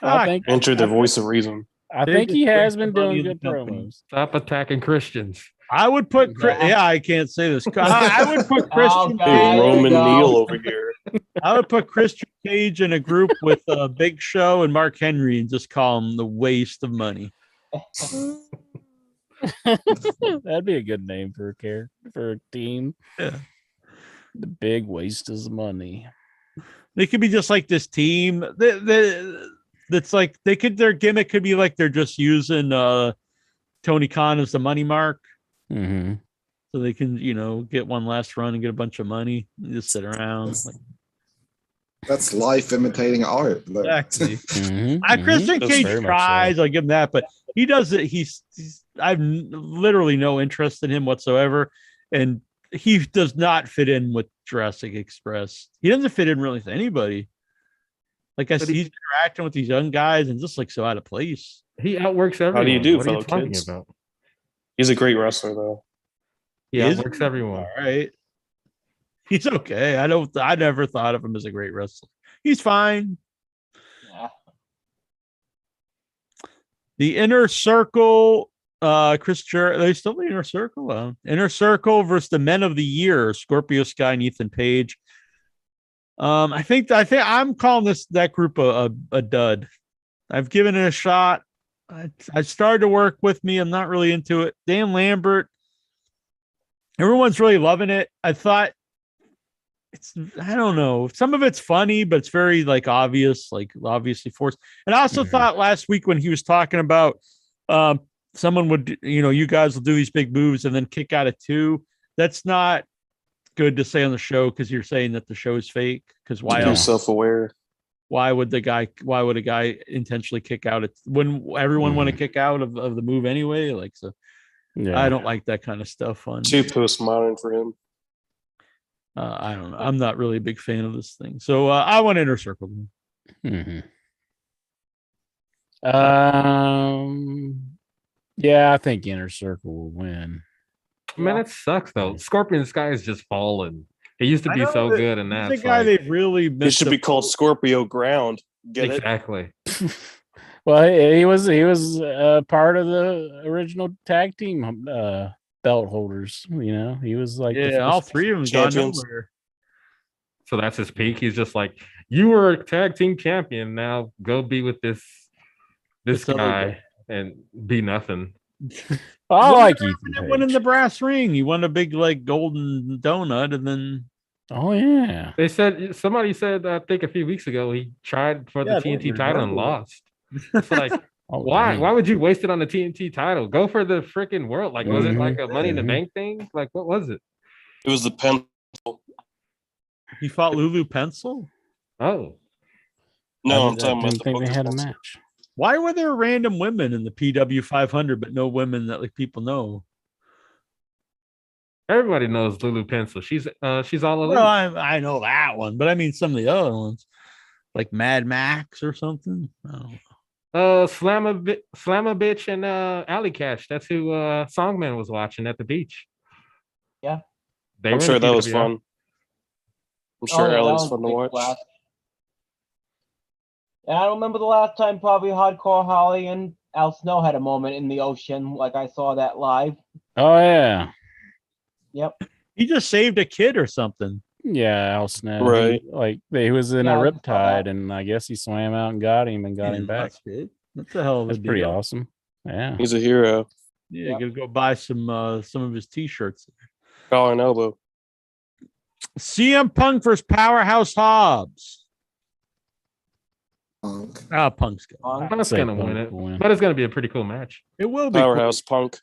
Enter the voice of reason. I think he has been doing good promos. Stop attacking Christians. I would put. I can't say this. I would put Christian. Hey, Roman Neal over here. I would put Christian Cage in a group with Big Show and Mark Henry and just call him the waste of money. That'd be a good name for a team. Yeah. The big waste of money. They could be just like this team. That's like their gimmick could be like they're just using Tony Khan as the money mark. Mm-hmm. So they can, get one last run and get a bunch of money and just sit around. That's life imitating art. Exactly. Mm-hmm. Christian That's Cage very much tries. so. I'll give him that, but he does it. I've literally no interest in him whatsoever, and he does not fit in with Jurassic Express. He doesn't fit in really with anybody. Like I see, he's interacting with these young guys and just like so out of place. He outworks everyone. How do you do, what fellow are you talking kids? about? He's a great wrestler, though. He outworks everyone. All right. He's okay. I never thought of him as a great wrestler. He's fine. Yeah. The Inner Circle, they still the Inner Circle? Inner Circle versus the Men of the Year, Scorpio Sky and Ethan Page. I think I'm calling that group a dud. I've given it a shot. I started to work with me. I'm not really into it. Dan Lambert, everyone's really loving it. I thought I don't know. Some of it's funny, but it's very obviously forced. And I also thought last week when he was talking about someone would, you guys will do these big moves and then kick out at 2. That's not good to say on the show because you're saying that the show is fake. Because why else? Self-aware. Why would a guy intentionally kick out when everyone want to kick out of the move anyway? Yeah. I don't like that kind of stuff. Too postmodern for him. I don't know. I'm not really a big fan of this thing. So I want Inner Circle. Mm-hmm. Yeah, I think Inner Circle will win. Man, that sucks though. Scorpion Sky is just fallen. He used to be so good, and that's the guy they've really missed. It should be called Scorpio Ground. Get exactly. Well, he was part of the original tag team belt holders. He was like all 3 of them champions. So that's his peak. He's just like, you were a tag team champion. Now go be with this guy and be nothing. I like Ethan Page. Won in the brass ring. He won a big golden donut, and then somebody said I think a few weeks ago he tried for the TNT title and lost. It's like why? Why would you waste it on the TNT title? Go for the freaking world. Was it like a Money in the Bank thing? What was it? It was the pencil. He fought Lulu Pencil. Oh no, I'm talking about the think they had a match. Why were there random women in the PW 500, but no women that people know? Everybody knows Lulu Pencil. She's all elite. Well, I know that one, but I mean some of the other ones, like Mad Max or something. I don't know. Slam a bitch and Alley Catch. That's who Songman was watching at the beach. Yeah, I'm sure that was fun. I'm sure Alley was fun to watch. Blast. And I don't remember the last time probably Hardcore Holly and Al Snow had a moment in the ocean like I saw that live. Oh yeah. Yep. He just saved a kid or something. Yeah, Al Snow. Right. He was in a riptide and I guess he swam out and got him him back. That's a hell of a That's pretty awesome. Yeah. He's a hero. Yeah, gonna go buy some of his t-shirts. Collar and elbow. CM Punk versus Powerhouse Hobbs. Punk. Punk's good. Punk's gonna win it, but it's gonna be a pretty cool match. It will be Powerhouse Punk.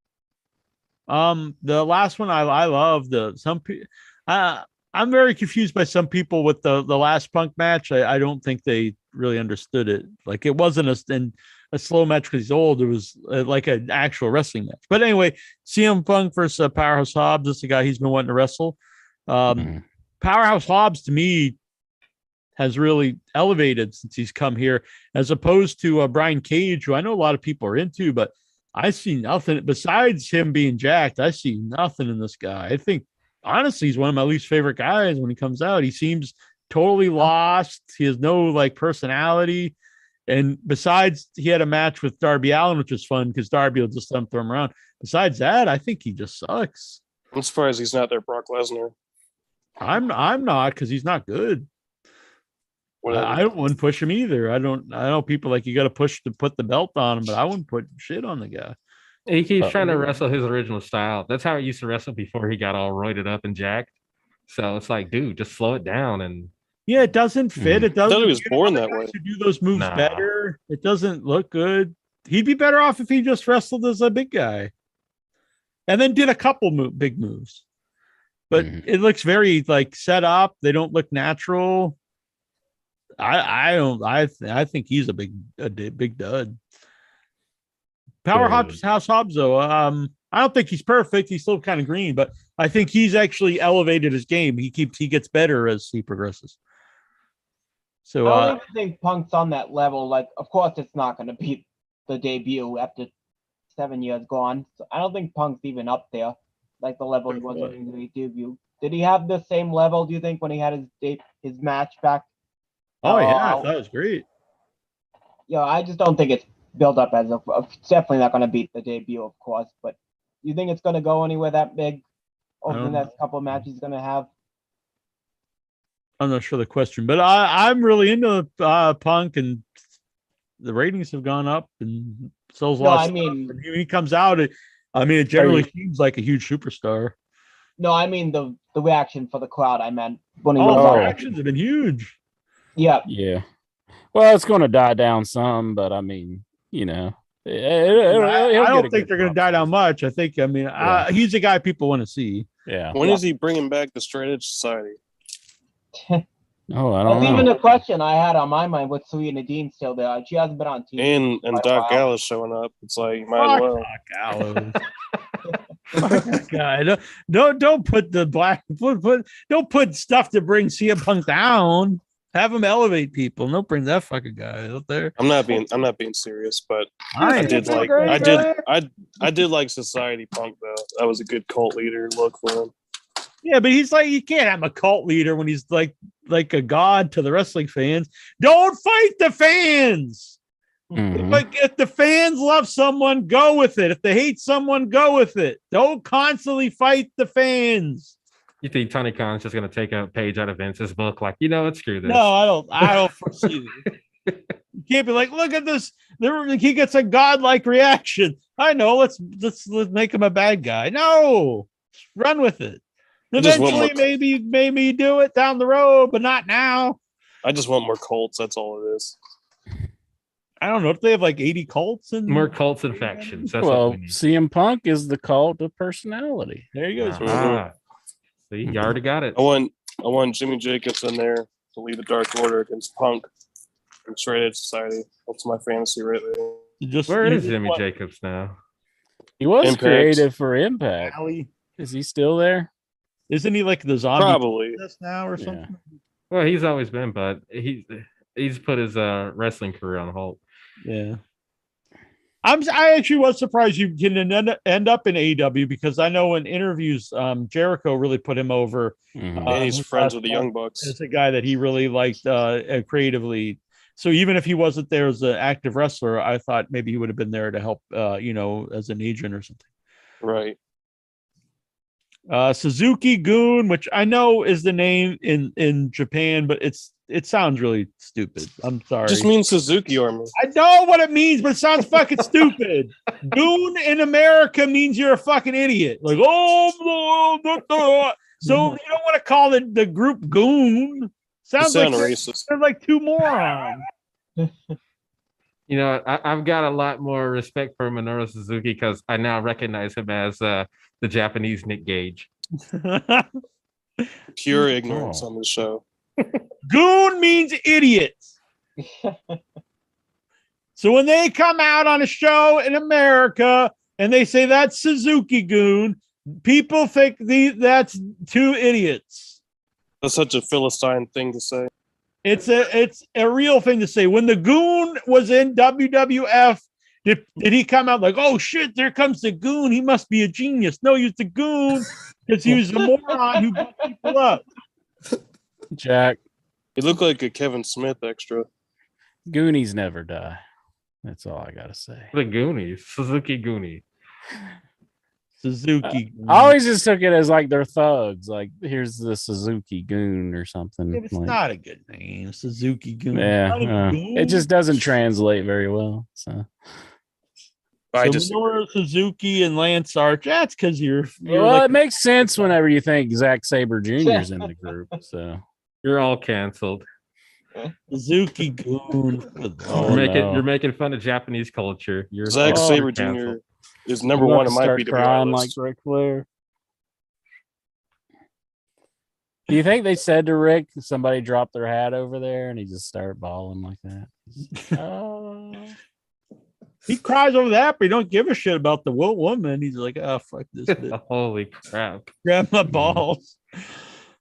The last one I love some people. I'm very confused by some people with the last Punk match. I don't think they really understood it. Like it wasn't a slow match because he's old. It was like an actual wrestling match. But anyway, CM Punk versus Powerhouse Hobbs. This is the guy he's been wanting to wrestle. Powerhouse Hobbs to me has really elevated since he's come here, as opposed to Brian Cage, who I know a lot of people are into, but I see nothing besides him being jacked. I see nothing in this guy. I think honestly, he's one of my least favorite guys when he comes out. He seems totally lost. He has no like personality. And besides, he had a match with Darby Allin, which was fun because Darby will just throw him around. Besides that, I think he just sucks. I'm surprised he's not there, Brock Lesnar. I'm not, because he's not good. I wouldn't push him either. I know people like you got to push to put the belt on him, but I wouldn't put shit on the guy. He keeps trying to wrestle his original style. That's how he used to wrestle before he got all roided up and jacked. So it's like, dude, just slow it down. And yeah, it doesn't fit. It doesn't. I thought he was born that way. To do those moves better, it doesn't look good. He'd be better off if he just wrestled as a big guy, and then did a couple big moves. But it looks very like set up. They don't look natural. I don't. I think he's a big dud. Powerhouse Hobbs, though. I don't think he's perfect. He's still kind of green, but I think he's actually elevated his game. He gets better as he progresses. So I don't even think Punk's on that level. Like, of course, it's not going to beat the debut after 7 years gone. So I don't think Punk's even up there, like the level he was when he debut. Did he have the same level? Do you think when he had his match back? Oh yeah, that was great. Yeah, I just don't think it's built up as it's definitely not going to beat the debut, of course. But you think it's going to go anywhere that big over the next couple of matches he's going to have? I'm not sure the question, but I'm really into Punk, and the ratings have gone up, and sells a lot. When he comes out, it generally seems like a huge superstar. No, I mean the reaction for the crowd. I meant when he the reactions have been huge. Yeah. Yeah. Well, it's going to die down some, but I mean, you know, I don't think they're going to die down much. I think, he's a guy people want to see. Yeah. When is he bringing back the Straight Edge Society? I don't know. That's even a question I had on my mind with Serena Dean still there. She hasn't been on TV. And Doc Gallows showing up. It's like, you might as well. Doc Gallows. Guy, don't put the don't put stuff to bring CM Punk down. Have him elevate people. Don't bring that fucking guy out there. I'm not being serious, but I did like Society Punk though. That was a good cult leader look for him. Yeah, but he's like, you can't have a cult leader when he's like a god to the wrestling fans. Don't fight the fans. If the fans love someone, go with it. If they hate someone, go with it. Don't constantly fight the fans. You think Tony Khan's just going to take a page out of Vince's book? Like, let's screw this. No, I don't foresee this. You can't be like, look at this. He gets a godlike reaction. I know. Let's make him a bad guy. No, run with it. Eventually, maybe you do it down the road, but not now. I just want more cults. That's all it is. I don't know if they have like 80 cults and more cults and factions. That's well, CM Punk is the cult of personality. There you go. See, you already got it. I want Jimmy Jacobs in there to lead the Dark Order against Punk and Straight Edge Society. That's my fantasy right there. Where is Jimmy Jacobs now? He was creative for Impact. Is he still there? Isn't he like the zombie probably now or something? Yeah. Well, he's always been, but he's put his wrestling career on hold. Yeah. I actually was surprised you didn't end up in AEW, because I know in interviews, Jericho really put him over. And he's friends with the Young Bucks. It's a guy that he really liked creatively. So even if he wasn't there as an active wrestler, I thought maybe he would have been there to help, as an agent or something. Right. Suzuki Goon, which I know is the name in Japan, but it sounds really stupid. I'm sorry. It just means Suzuki Army. I know what it means, but it sounds fucking stupid. Goon in America means you're a fucking idiot. Like, So you don't want to call the group goon. Sounds like racist. they're like two morons. You know, I've got a lot more respect for Minoru Suzuki because I now recognize him as the Japanese Nick Gage. Pure ignorance on this show. Goon means idiots. So when they come out on a show in America and they say that's Suzuki Goon, people think that's two idiots. That's such a Philistine thing to say. It's a real thing to say. When the Goon was in WWF, did he come out like, oh shit, there comes the Goon, he must be a genius? No, he was the Goon because he was a moron who beat people up. Jack. He looked like a Kevin Smith extra. Goonies never die. That's all I gotta say. The Goonies, Suzuki Goonie. Suzuki. I always just took it as like they're thugs. Like here's the Suzuki Goon or something. Yeah, it's like, not a good name, Suzuki Goon. Yeah, Goon. it just doesn't translate very well. So Minoru Suzuki and Lance Arch. That's because you're well, like, it makes sense whenever you think Zack Sabre Jr. is in the group. So you're all canceled. Suzuki Goon. You're making fun of Japanese culture. You're Zack Sabre Jr. is number one in my BWR crying list. like Ric Flair. Do you think they said to Rick somebody dropped their hat over there and he just started bawling like that? He cries over that, but he don't give a shit about the woman. He's like, oh fuck this bitch. Holy crap. Grab my balls.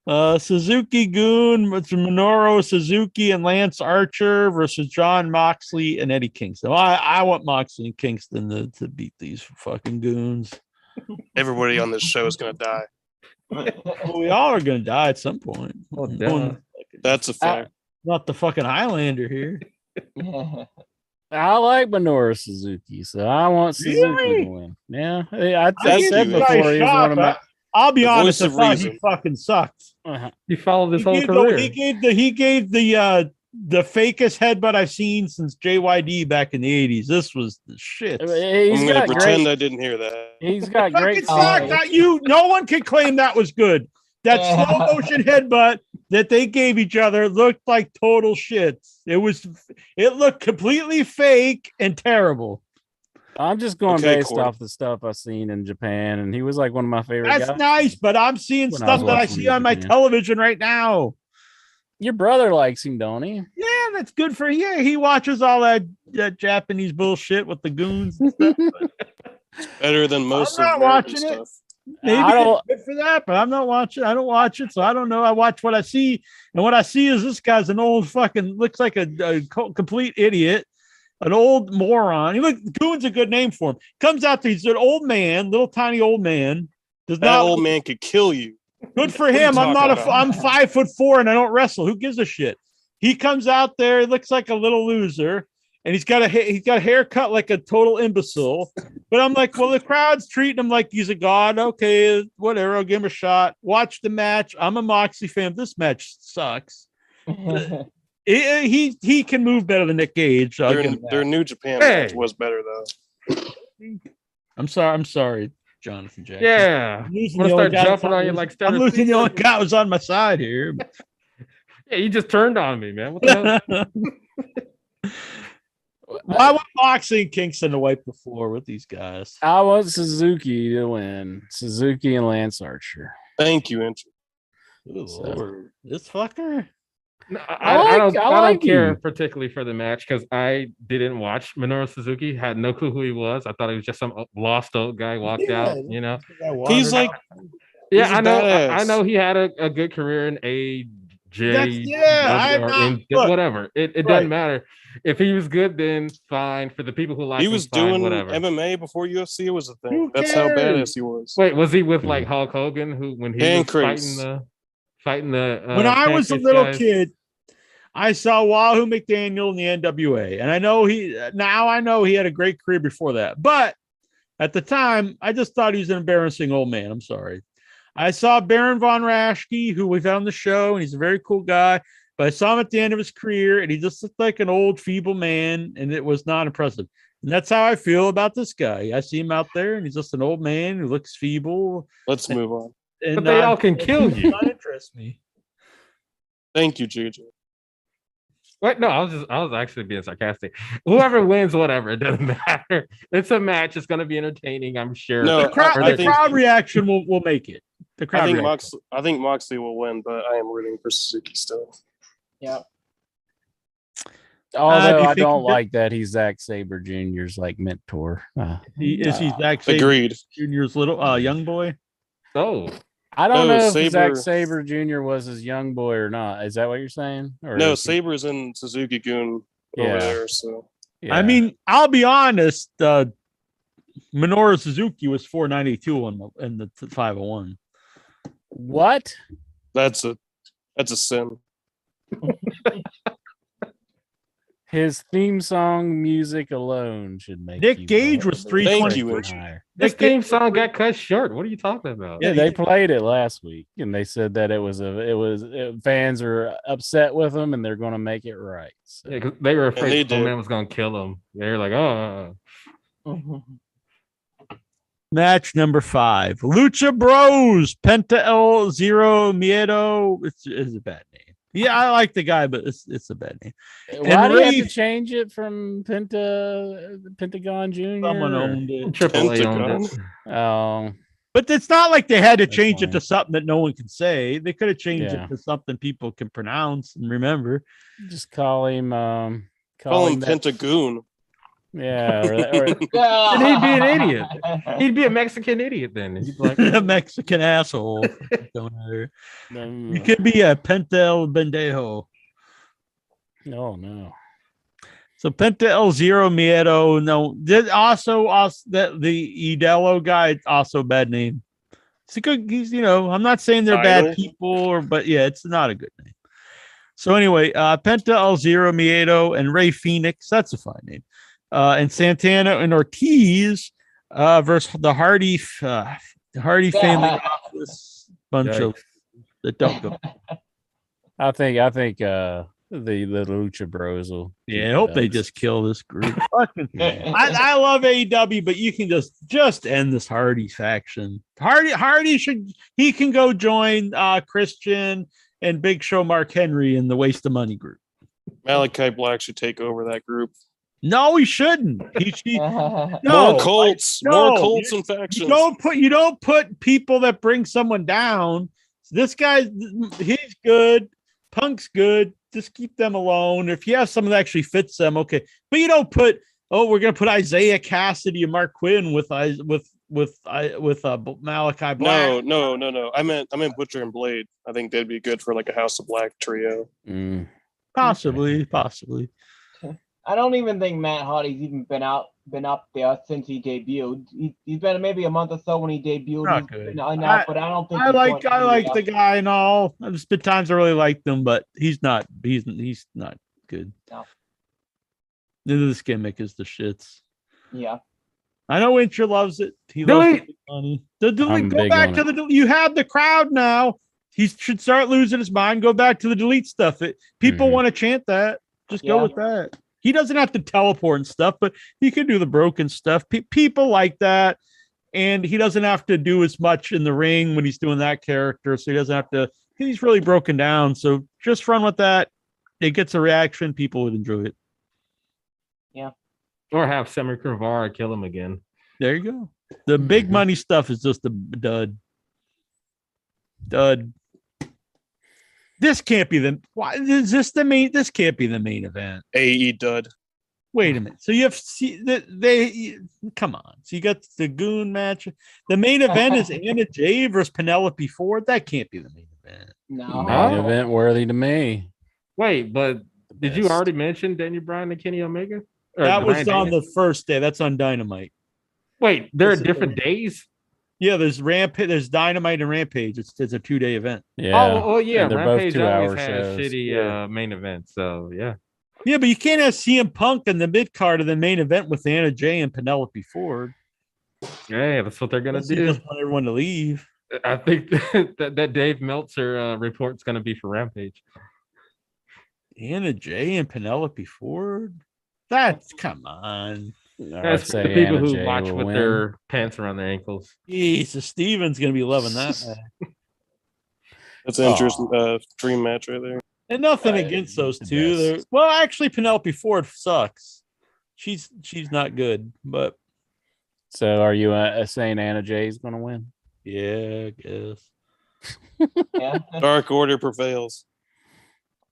Suzuki Goon with Minoru Suzuki and Lance Archer versus John Moxley and Eddie Kingston. Well, I want Moxley and Kingston to beat these fucking goons. Everybody on this show is gonna die. Well, we all are gonna die at some point. That's a fact. Not the fucking Highlander here. I like Minoru Suzuki, so I want Suzuki to win. Yeah, I said before he was one of my. I'll be honest, I thought he fucking sucked. He followed his whole career. He gave the fakest headbutt I've seen since JYD back in the 80s. This was the shit. I'm gonna pretend I didn't hear that. He's got great. No one can claim that was good. That slow motion headbutt that they gave each other looked like total shit. It looked completely fake and terrible. I'm just going based off the stuff I've seen in Japan, and he was like one of my favorite guys. That's nice, but I'm seeing stuff that I see on my television right now. Your brother likes him, don't he? Yeah, that's good for him. Yeah, he watches all that Japanese bullshit with the goons and stuff. It's better than most I'm of not watching stuff. it. Maybe it's good for that, but I'm not watching. I don't watch it, so I don't know. I watch what I see, and what I see is this guy's an old fucking looks like a complete idiot. An old moron. Goon's a good name for him. Comes out there, he's an old man, little tiny old man. Old man could kill you. Good for him. I'm 5'4" and I don't wrestle. Who gives a shit? He comes out there, he looks like a little loser, and he's got a haircut like a total imbecile. But I'm like, well, the crowd's treating him like he's a god. Okay, whatever. I'll give him a shot. Watch the match. I'm a Moxley fan. This match sucks. He can move better than Nick Gage. Their New Japan match was better though. I'm sorry, Jonathan Jackson. Yeah, I'm gonna start jumping on you like I'm losing the only guy who was on my side here. Yeah, you just turned on me, man. What the hell? I want Moxley and Kingston to wipe the floor with these guys. I want Suzuki to win. Suzuki and Lance Archer. Thank you, Andrew. Lord. This fucker. No, I don't care particularly for the match because I didn't watch Minoru Suzuki. Had no clue who he was. I thought he was just some lost old guy walked out. You know, he's like, yeah, I know he had a good career in AJ. Whatever. It doesn't matter. If he was good, then fine. For the people who like he was him, doing whatever. MMA before UFC was a thing. That's how badass he was. Wait, was he with like Hulk Hogan? When he was fighting the when I was a little kid, I saw Wahoo McDaniel in the NWA, and I know he had a great career before that. But at the time, I just thought he was an embarrassing old man. I'm sorry. I saw Baron von Raschke, who we've had on the show, and he's a very cool guy. But I saw him at the end of his career, and he just looked like an old, feeble man, and it was not impressive. And that's how I feel about this guy. I see him out there, and he's just an old man who looks feeble. Let's move on. and But they all can kill you. Not interest me. Thank you, JJ. What? No, I was actually being sarcastic. Whoever wins, whatever, it doesn't matter. It's a match. It's going to be entertaining, I'm sure. No, The crowd reaction will make it. The crowd. I think Moxley will win, but I am rooting for Suzuki still. Yeah. Although do you I think don't that- like that he's Zack Sabre Jr.'s like mentor. Is he Zack Sabre Agreed. Jr.'s little young boy? Oh, I don't No, know if Sabre- Zack Sabre Jr. was his young boy or not. Is that what you're saying? Or No, is he- Saber's in Suzuki Gun Yeah. over there. So yeah. I mean, I'll be honest. Minoru Suzuki was 492 in the 501. what? that's a sin. His theme song music alone should make Nick you Gage was Thank 320 you, and Inch. higher. this Nick Gage- theme song got cut short. What are you talking about? Yeah, they played it last week, and they said that fans are upset with them, and they're going to make it right. So. Yeah, 'cause they were they afraid the did. man was going to kill him. They were like, oh. Match number 5. Lucha Bros. Penta El Zero Miedo. It's a bad name. Yeah, I like the guy, but it's a bad name. Why do you have to Reef- change it from Pentagon Jr.? Someone owned it. Triple A Pentagon. owned it. Oh, But it's not like they had to That's change it fine. to something that no one can say. They could have changed Yeah. it to something people can pronounce and remember. just call him. Call him that- Pentagoon. Yeah, or Then he'd be an idiot. He'd be a Mexican idiot then. He'd be like, A Mexican asshole. Don't matter. You could be a Penta El Bendejo. Oh no. So Penta El Zero Miedo. No, did also that the Idelo guy also a bad name. It's a good. He's I'm not saying they're bad Idol? people, but yeah, it's not a good name. So anyway, Penta El Zero Miedo and Ray Phoenix. That's a fine name. And Santana and Ortiz versus the Hardy family. This bunch of that don't go. I think the Lucha Bros will. Yeah, I hope they just kill this group. Fucking, I love AEW, but you can just end this Hardy faction. Hardy he can go join Christian and Big Show Mark Henry in the Waste of Money group. Malachi Black should take over that group. No, he shouldn't. More No, cults, no, more cults and you factions. don't put people that bring someone down. This guy, he's good. Punk's good. Just keep them alone. If you have someone that actually fits them, okay. But you don't put. Oh, we're gonna put Isaiah Cassidy and Mark Quinn with Malachi Black. No. I meant Butcher and Blade. I think they'd be good for like a House of Black trio. Possibly. I don't even think Matt Hardy's even been up there since he debuted. He's been maybe a month or so when he debuted. Not He's good. been in and out, but I don't think I he's like going the guy and all. There's been times I really liked him, but he's not good. No. This gimmick is the shits. Yeah. I know Winter loves it. He Delete. loves the money. Delete. I'm Go big back on to the. You have the crowd now. He should start losing his mind. Go back to the delete stuff. People Mhm. want to chant that. Just go Yeah. with that. He doesn't have to teleport and stuff, but he can do the broken stuff. People like that, and he doesn't have to do as much in the ring when he's doing that character. So he doesn't have to. He's really broken down. So just run with that. It gets a reaction. People would enjoy it. or have Sammy Guevara kill him again. There you go. The big money stuff is just a dud. This can't be the. Why is this the main? This can't be the main event. AE dud. Wait a minute. So you have they come on. So you got the Goon match. The main event is Anna Jay versus Penelope Ford. That can't be the main event. No. Main event worthy to me. Wait, but did you already mention Daniel Bryan and Kenny Omega? Or That was Bryan on Daniel- the first day. That's on Dynamite. Wait, there are This is different days. Yeah, there's Rampage. There's Dynamite and Rampage. It's a 2-day event. Yeah. Oh, yeah. And they're Rampage both always 2-hour has shows. shitty Yeah. main events. So yeah. Yeah, but you can't have CM Punk in the mid card of the main event with Anna Jay and Penelope Ford. Yeah, that's what they're gonna Unless you do. just want everyone to leave. I think that Dave Meltzer report's gonna be for Rampage. Anna Jay and Penelope Ford. That's come on. That's say the people Anna who Jay watch will with win. their pants around their ankles. Jesus, Steven's gonna be loving that. That's an interesting dream match right there. And nothing against those the two. best. Well, actually, Penelope Ford sucks. She's not good, but So are you saying Anna Jay's going to win? yeah, I guess. Yeah. Dark Order prevails.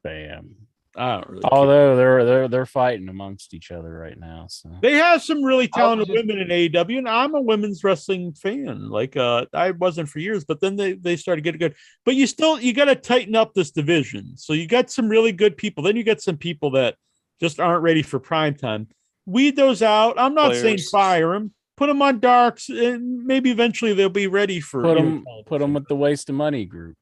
Bam. I don't really care. Although they're fighting amongst each other right now, so They have some really talented just- women in AEW, and I'm a women's wrestling fan. Like I wasn't for years, but then they started getting good. But you got to tighten up this division. So you got some really good people. Then you got some people that just aren't ready for prime time. Weed those out. I'm not saying Players. fire them. Put them on darks, and maybe eventually they'll be ready for. put them with the waste of money group.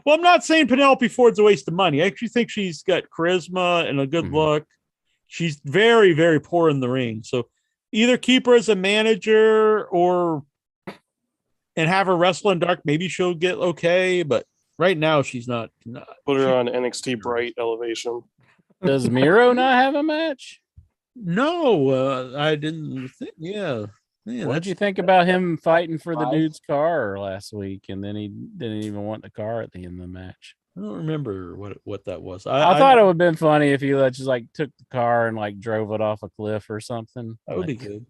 Well, I'm not saying Penelope Ford's a waste of money. I actually think she's got charisma and a good look. She's very, very poor in the ring. So either keep her as a manager and have her wrestle in dark. Maybe she'll get okay, but right now she's not. Put her on NXT Bright Elevation. Does Miro not have a match? No, I didn't think. Yeah. What'd you think about him fighting for the dude's car last week, and then he didn't even want the car at the end of the match? I don't remember what that was. I thought it would have been funny if he just like took the car and like drove it off a cliff or something. That would be good.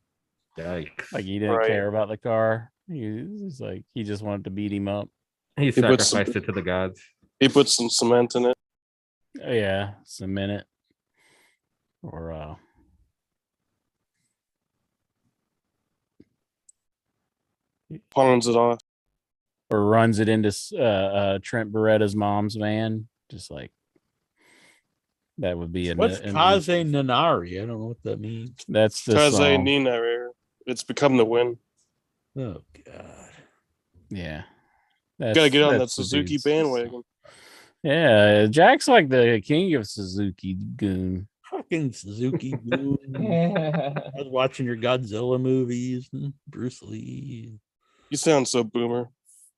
Yikes. Like he didn't Right. care about the car. He's like he just wanted to beat him up. He put sacrificed it to the gods. He put some cement in it. Oh, yeah, cement it. Or Pawns it off. or runs it into Trent Beretta's mom's van. Just like that would be What's Kaze Nanari? I don't know what that means. That's the Kaze song. Nina. It's become the win. Oh God. Yeah. Gotta get on that that's the Suzuki dude's bandwagon. Yeah, Jack's like the king of Suzuki goon. Fucking Suzuki. Goon. I was watching your Godzilla movies and Bruce Lee. You sound so boomer.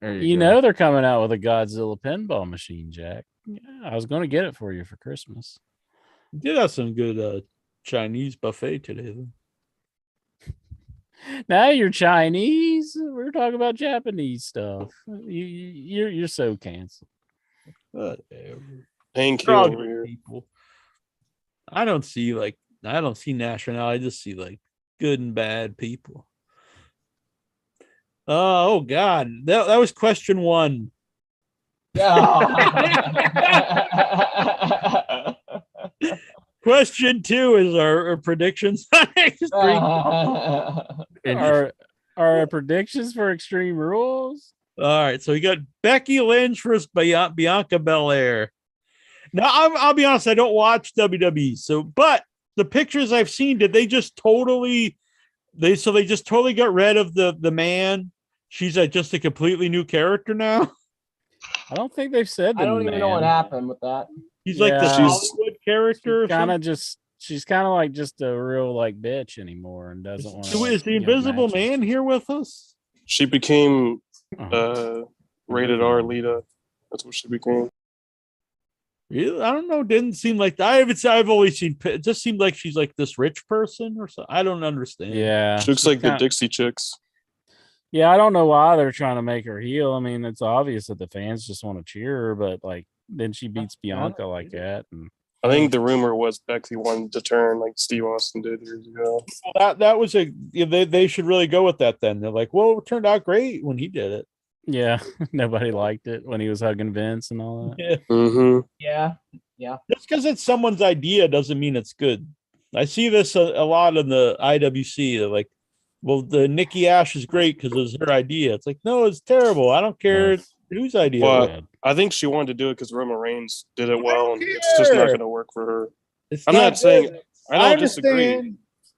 There You go. know they're coming out with a Godzilla pinball machine, Jack. Yeah, I was going to get it for you for Christmas. You did have some good Chinese buffet today, though. Now you're Chinese. We're talking about Japanese stuff. You're so canceled. Whatever. Painkiller They're all over good here. people. I don't see nationality. I just see like good and bad people. Oh God, that was question one. Question two is our predictions. Are our predictions for Extreme Rules? All right, so we got Becky Lynch versus Bianca Belair. Now, I'll be honest, I don't watch WWE, but the pictures I've seen, did they just totally got rid of the man? She's just a completely new character now. I don't think they've said. I don't even know what happened with that. He's like the Hollywood character. She's kind of like just a real like bitch anymore, and doesn't want. Is the Invisible Man here with us? She became Uh-huh. rated R Lita. That's what she became. Really? I don't know. Didn't seem like that. I've always seen. It just seemed like she's like this rich person or something. I don't understand. Yeah, She looks like the Dixie Chicks. Yeah, I don't know why they're trying to make her heel. I mean, it's obvious that the fans just want to cheer her, but like then she beats Bianca like that. And I think the rumor was Becky wanted to turn like Steve Austin did years ago. That was they should really go with that then. They're like, well, it turned out great when he did it. yeah, nobody liked it when he was hugging Vince and all that. Yeah. Mm-hmm. Yeah. Just because it's someone's idea doesn't mean it's good. I see this a lot in the IWC. They're like, well, the Nikki Ash is great because it was her idea. It's like, no, it's terrible. I don't care whose idea. Well, I think she wanted to do it because Roman Reigns did it well, and it's just not going to work for her. I'm not saying I don't disagree.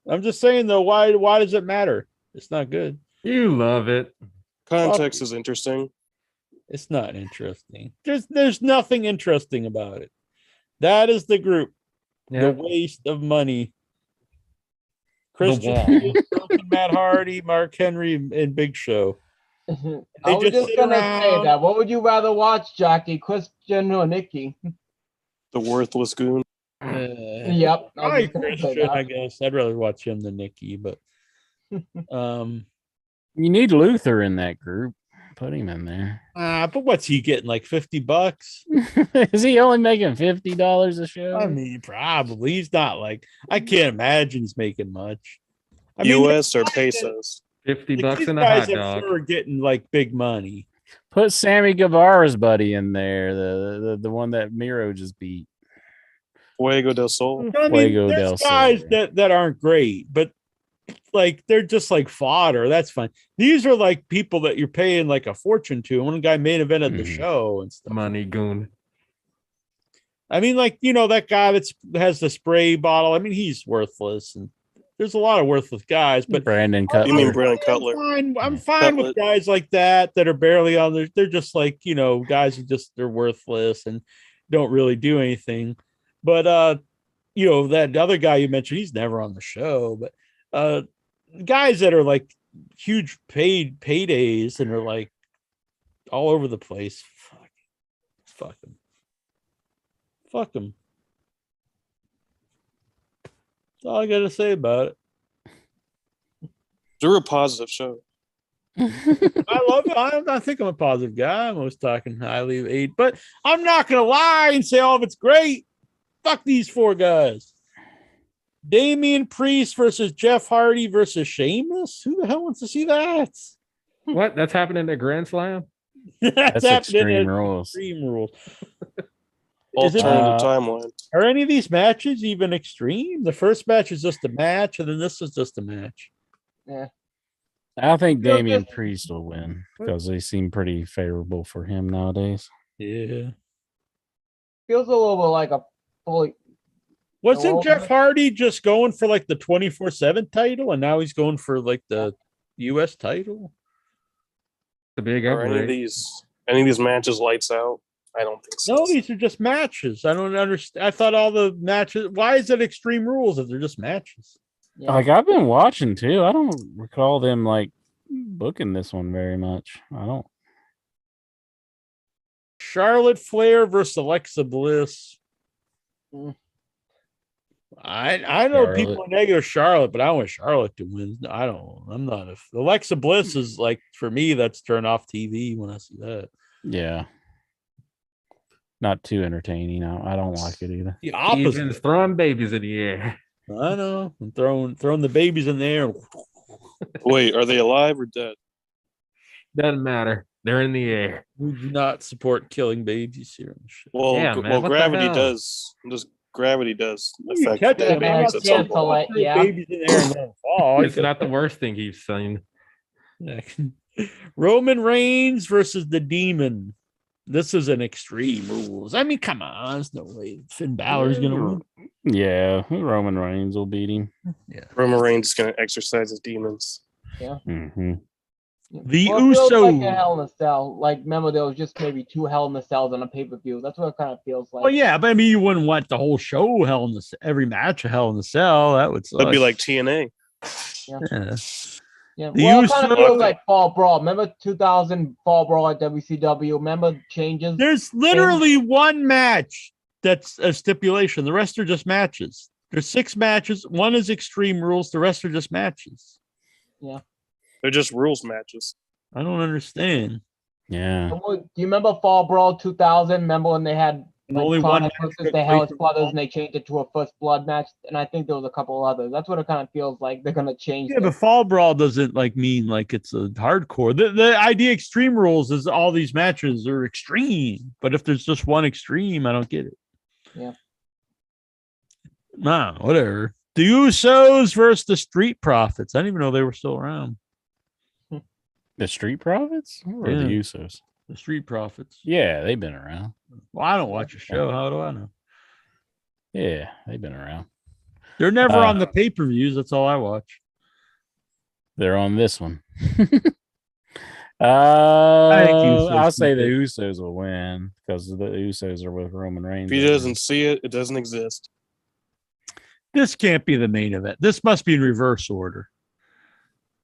I'm just saying though, why does it matter? It's not good. You love it. Context is interesting. It's not interesting. There's nothing interesting about it. That is the group. The waste of money. Christian, Matt Hardy, Mark Henry, and Big Show. I was just gonna say that. What would you rather watch, Jackie? Christian or Nikki? The worthless goon. Yep. I was Probably just gonna say Christian, that. I guess. I'd rather watch him than Nikki, but You need Luther in that group. Put him in there. but what's he getting? Like $50? Is he only making $50 a show? I mean, probably. He's not like I can't imagine he's making much. I mean, US or pesos? $50 these and a guys, hot I'm dog. sure, are getting like big money. Put Sammy Guevara's buddy in there, the one that Miro just beat. Fuego del Sol. I mean, Fuego there's del guys Sol. that aren't great, but like they're just like fodder. That's fine. These are like people that you're paying like a fortune to. One guy main evented the show and stuff. Money goon. I mean, like, that guy that has the spray bottle. I mean, he's worthless, and there's a lot of worthless guys. But Brandon Cutler. You mean Brandon Cutler? I'm fine with guys like that are barely on there. They're just like, guys who they're worthless and don't really do anything. But that other guy you mentioned, he's never on the show. But guys that are like huge paydays and are like all over the place, fuck them. Fuck them. That's all I gotta say about it. It's a real positive show. I love it. I think I'm a positive guy. I'm always talking highly of 8, but I'm not gonna lie and say all of it's great. Fuck these 4 guys. Damian Priest versus Jeff Hardy versus Sheamus. Who the hell wants to see that? What? That's happening at Grand Slam? That's happening Extreme at Rules. Extreme Rules. Alternative timeline. Are any of these matches even extreme? The first match is just a match, and then this is just a match. Yeah. I think Damian Priest will win because they seem pretty favorable for him nowadays. Yeah. Feels a little bit like a fully. Wasn't Jeff Hardy just going for like the 24/7 title, and now he's going for like the US title? The big Are any of these matches lights out? I don't think so. No, these are just matches. I don't understand. I thought all the matches. Why is it Extreme Rules if they're just matches? Yeah. Like I've been watching too. I don't recall them like booking this one very much. I don't. Charlotte Flair versus Alexa Bliss. Mm. I know people are negative Charlotte, but I want Charlotte to win. I don't. I'm not. Alexa Bliss is like, for me, that's turn off TV when I see that. Yeah. Not too entertaining. I don't like it either. The opposite. Even throwing babies in the air. I know. I'm throwing the babies in there. Wait, are they alive or dead? Doesn't matter. They're in the air. We do not support killing babies here. Well, Yeah, man, what the gravity hell? does. Gravity does You affect catch the the babies at some point. babies in there and let them fall. It's not the worst thing he's seen. Roman Reigns versus the Demon. This is an Extreme Rules. I mean, come on. There's no way Finn Balor's going to win. Yeah, Roman Reigns will beat him. Yeah. Roman Reigns is going to exercise his demons. Yeah. Mm-hmm. The It feels like Usos. a Hell in a Cell. Like, remember, there was just maybe 2 Hell in a Cells on a pay-per-view. That's what it kind of feels like. Well, yeah, but I mean, you wouldn't want the whole show every match of Hell in the Cell. That would suck. That'd be like TNA. Yeah. Yeah. The Well, it kind of Usos- feels like Fall Brawl. Remember 2000 Fall Brawl at WCW? Remember changes? There's literally one match that's a stipulation. The rest are just matches. There's 6 matches. One is Extreme Rules. The rest are just matches. Yeah. They're just rules matches. I don't understand. Yeah. Do you remember Fall Brawl 2000? Remember when they had Only Connor one match versus took the Hellish place. Brothers and they changed it to a First Blood match? And I think there was a couple others. That's what it kind of feels like. They're going to change Yeah, it. but Fall Brawl doesn't mean like it's a hardcore. The idea Extreme Rules is all these matches are extreme. But if there's just one extreme, I don't get it. Yeah. Nah, whatever. The Usos versus the Street Profits. I didn't even know they were still around. The Street Profits or Yeah. the Usos? The Street Profits. Yeah, they've been around. Well, I don't watch a show. How do I know? Yeah, they've been around. They're never on the pay-per-views. That's all I watch. They're on this one. Usos I'll say the can Usos will win because the Usos are with Roman Reigns. If he doesn't see it, it doesn't exist. This can't be the main event. This must be in reverse order.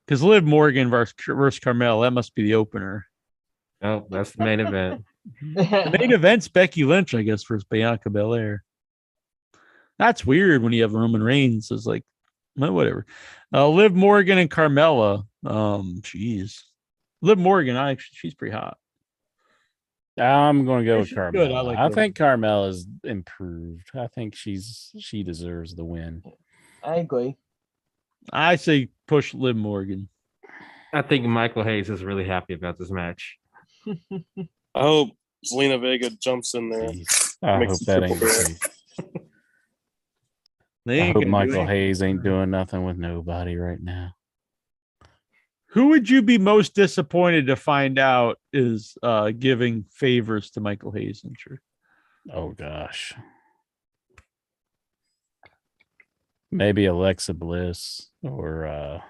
Because Liv Morgan versus Carmel, that must be the opener. No, that's the main event. The main event's Becky Lynch, I guess, versus Bianca Belair. That's weird when you have Roman Reigns. It's like, well, whatever. Liv Morgan and Carmella. Jeez. Liv Morgan, she's pretty hot. I'm going to go with She's good. I Carmella. like I her. think Carmella's improved. I think she deserves the win. I agree. I say push Liv Morgan. I think Michael Hayes is really happy about this match. I hope Zelina Vega jumps in there. Jeez. I Makes hope the that ain't the triple case. They I ain't hope gonna do Michael anything. Hayes ain't doing nothing with nobody right now. Who would you be most disappointed to find out is giving favors to Michael Hayes and sure? Oh gosh. Maybe Alexa Bliss or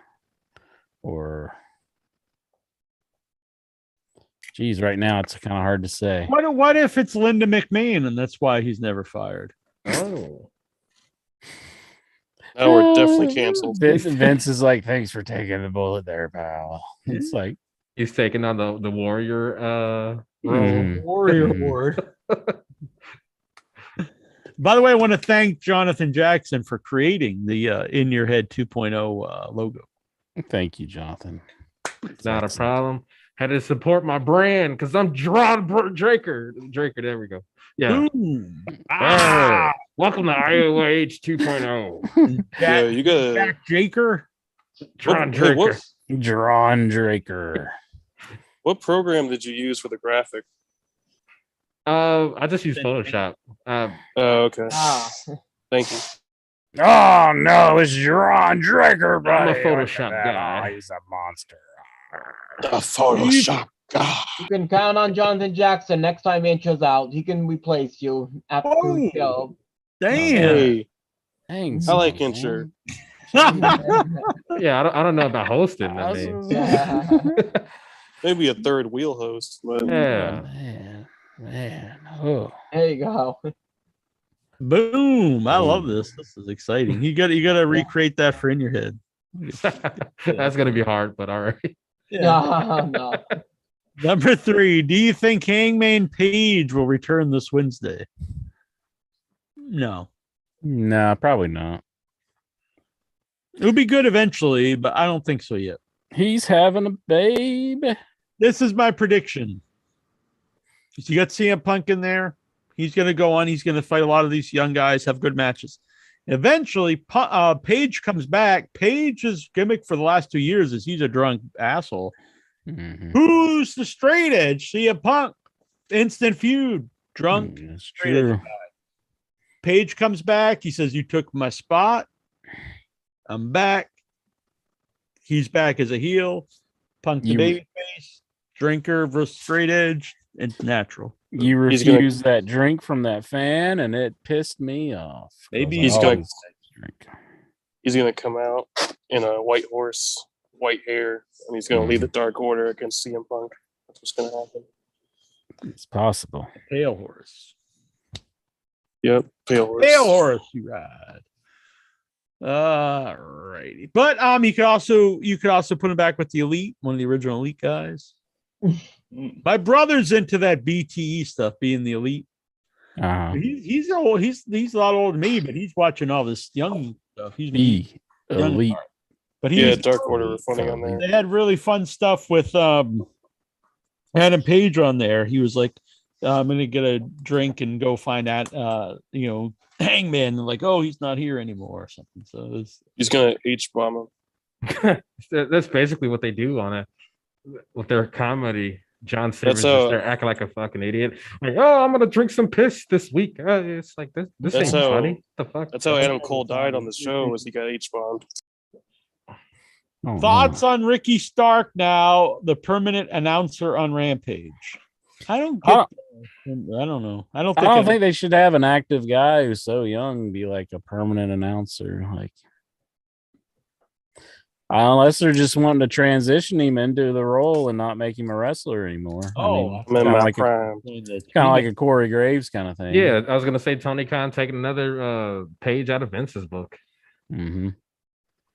geez, right now it's kind of hard to say. What if it's Linda McMahon and that's why he's never fired? Oh. Now we're definitely canceled. Vince is like, thanks for taking the bullet there, pal. It's like He's taking on the warrior role. Warrior Mhm. Horde. By the way, I want to thank Jonathan Jackson for creating the In Your Head 2.0 logo. Thank you, Jonathan. It's not a problem. Had to support my brand because I'm Drawn Draker. Draker, there we go. Yeah. Boom. Ah, welcome to IYH 2.0. Yeah, you gotta. Jack Jaker. Drawn Hey, Draker. Drawn Draker. What program did you use for the graphic? I just use Photoshop. Oh, okay. Ah, Thank you. Oh no, it's Drawn Draker, buddy. I'm a Photoshop guy. Oh, he's a monster. The Photoshop. God. you can count on Jonathan Jackson next time Intra's out. He can replace you after Whoa. the show. Damn. Hey, Dang, I like son, Incher. Yeah, I don't know about hosting. I mean, Maybe a third wheel host, but yeah. Man. Oh. There you go. Boom. I love this. This is exciting. You gotta recreate that for In Your Head. That's gonna be hard, but all right. No. Number 3. Do you think Hangman Page will return this Wednesday? No. Nah, probably not. It would be good eventually, but I don't think so yet. He's having a babe. This is my prediction. You got CM Punk in there. He's going to go on. He's going to fight a lot of these young guys, have good matches. Eventually, Page comes back. Page's gimmick for the last 2 years is he's a drunk asshole. Mm-hmm. Who's the straight edge? CM Punk. Instant feud. Drunk. That's straight edge true. guy. Page comes back. He says, "You took my spot. I'm back." He's back as a heel. Punk the babyface. Drinker versus straight edge. It's natural. You He's gonna- refused that drink from that fan, and it pissed me off. Maybe he's I gonna- always drink. he's gonna come out in a white horse, white hair, and he's gonna lead the Dark Order against CM Punk. That's what's gonna happen. It's possible. Pale horse. Yep, pale horse. Pale horse, you ride. All righty. But you could also put him back with the Elite, one of the original Elite guys. My brother's into that BTE stuff, being the Elite. Uh-huh. He's old. He's a lot older than me, but he's watching all this young stuff. He's been young, Elite. but Yeah, Dark Order were funny on there. they had really fun stuff with Adam Page on there. He was like, "I'm gonna get a drink and go find out, Hangman." And like, "Oh, he's not here anymore," or something. So He's gonna H-bomb him. That's basically what they do on it with their comedy. John Simmons That's is there acting like a fucking idiot. Like, oh, I'm gonna drink some piss this week. It's like this That's ain't how- funny. The fuck? That's how Adam Cole died on the show. Was he got H-bombed? Oh, thoughts on Ricky Stark now, the permanent announcer on Rampage? I don't get. I don't know. I don't think they should have an active guy who's so young be like a permanent announcer. Like, unless they're just wanting to transition him into the role and not make him a wrestler anymore. Oh, I'm in kinda my like prime. kind of like a Corey Graves kind of thing. Yeah, I was gonna say Tony Khan taking another page out of Vince's book. Mm-hmm.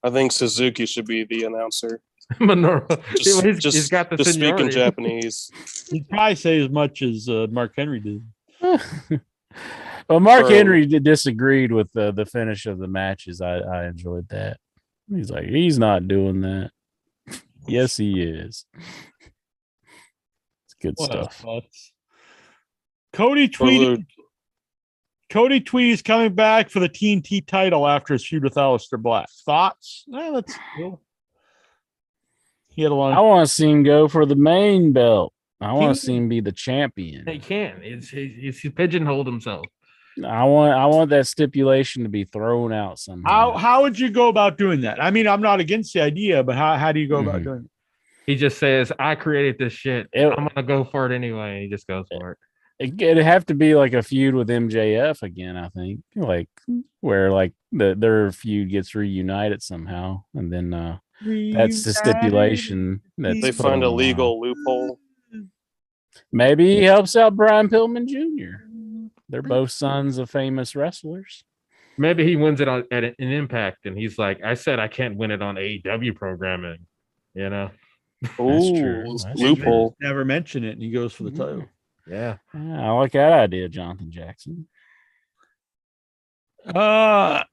I think Suzuki should be the announcer. Minoru. Just got the speak in seniority. Japanese. He'd probably say as much as Mark Henry did. Well, Mark Bro. Henry disagreed with the finish of the matches. I enjoyed that. He's like, he's not doing that. Yes, he is. It's good stuff. Cody tweeted. Cody tweets coming back for the TNT title after his feud with Aleister Black. Thoughts? That's cool. He had a long. I want to see him go for the main belt. I want to see him be the champion. He can. He pigeonholed himself. I want that stipulation to be thrown out somehow. How would you go about doing that? I mean, I'm not against the idea, but how do you go about doing it? He just says, "I created this shit. I'm gonna go for it anyway." And he just goes for it. It'd have to be like a feud with MJF again, I think, like where like their feud gets reunited somehow, and then that's the stipulation. They find a legal loophole. Maybe he helps out Brian Pillman Jr. They're both sons of famous wrestlers. Maybe he wins it at an Impact, and he's like, "I said I can't win it on AEW programming," you know. Ooh, loophole. Never mention it, and he goes for the title. Yeah, I like that idea, Jonathan Jackson. Thoughts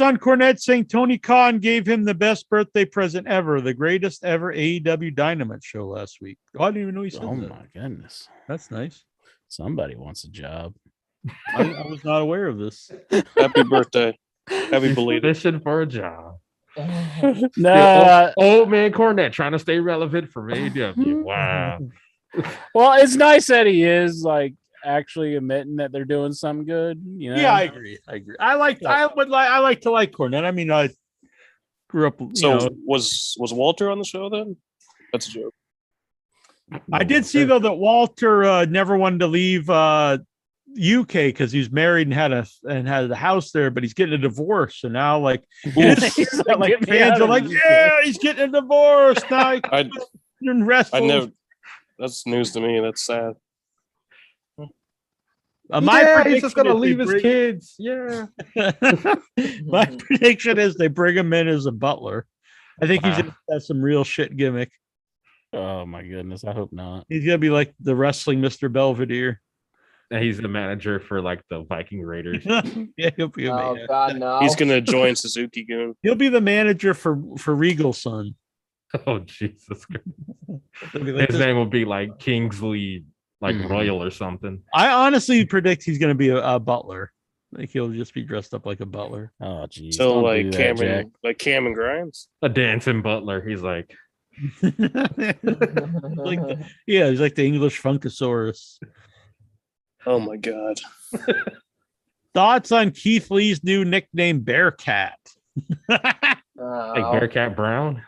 on Cornette saying Tony Khan gave him the best birthday present ever, the greatest ever AEW Dynamite show last week. Oh, I didn't even know he said that. Oh my goodness, that's nice. Somebody wants a job. I was not aware of this. Happy birthday. Happy belated. Fishing for a job. No, old man Cornette trying to stay relevant for AEW. Wow. Well, it's nice that he is like actually admitting that they're doing something good. You know? Yeah, I agree. I like to like Cornette. I mean, I grew up. Was Walter on the show then? That's a joke. I did see though that Walter never wanted to leave UK because he's married and had a house there, but he's getting a divorce. So now, like, fans are like, yeah, he's getting a divorce now. I never. That's news to me. That's sad. He's just gonna leave his kids. Yeah. My prediction is they bring him in as a butler. I think he's gonna have some real shit gimmick. Oh my goodness, I hope not. He's gonna be like the wrestling Mr. Belvedere. And he's the manager for like the Viking Raiders. Yeah, he'll be God, no. He's gonna join Suzuki Goon. He'll be the manager for Regal Son. Oh Jesus Christ! His name will be like Kingsley, like Royal or something. I honestly predict he's gonna be a butler. Like he'll just be dressed up like a butler. Oh geez. So like Cameron Grimes, a dancing butler. He's like, he's like the English Funkasaurus. Oh my god. Thoughts on Keith Lee's new nickname, Bearcat? Like Bearcat Brown.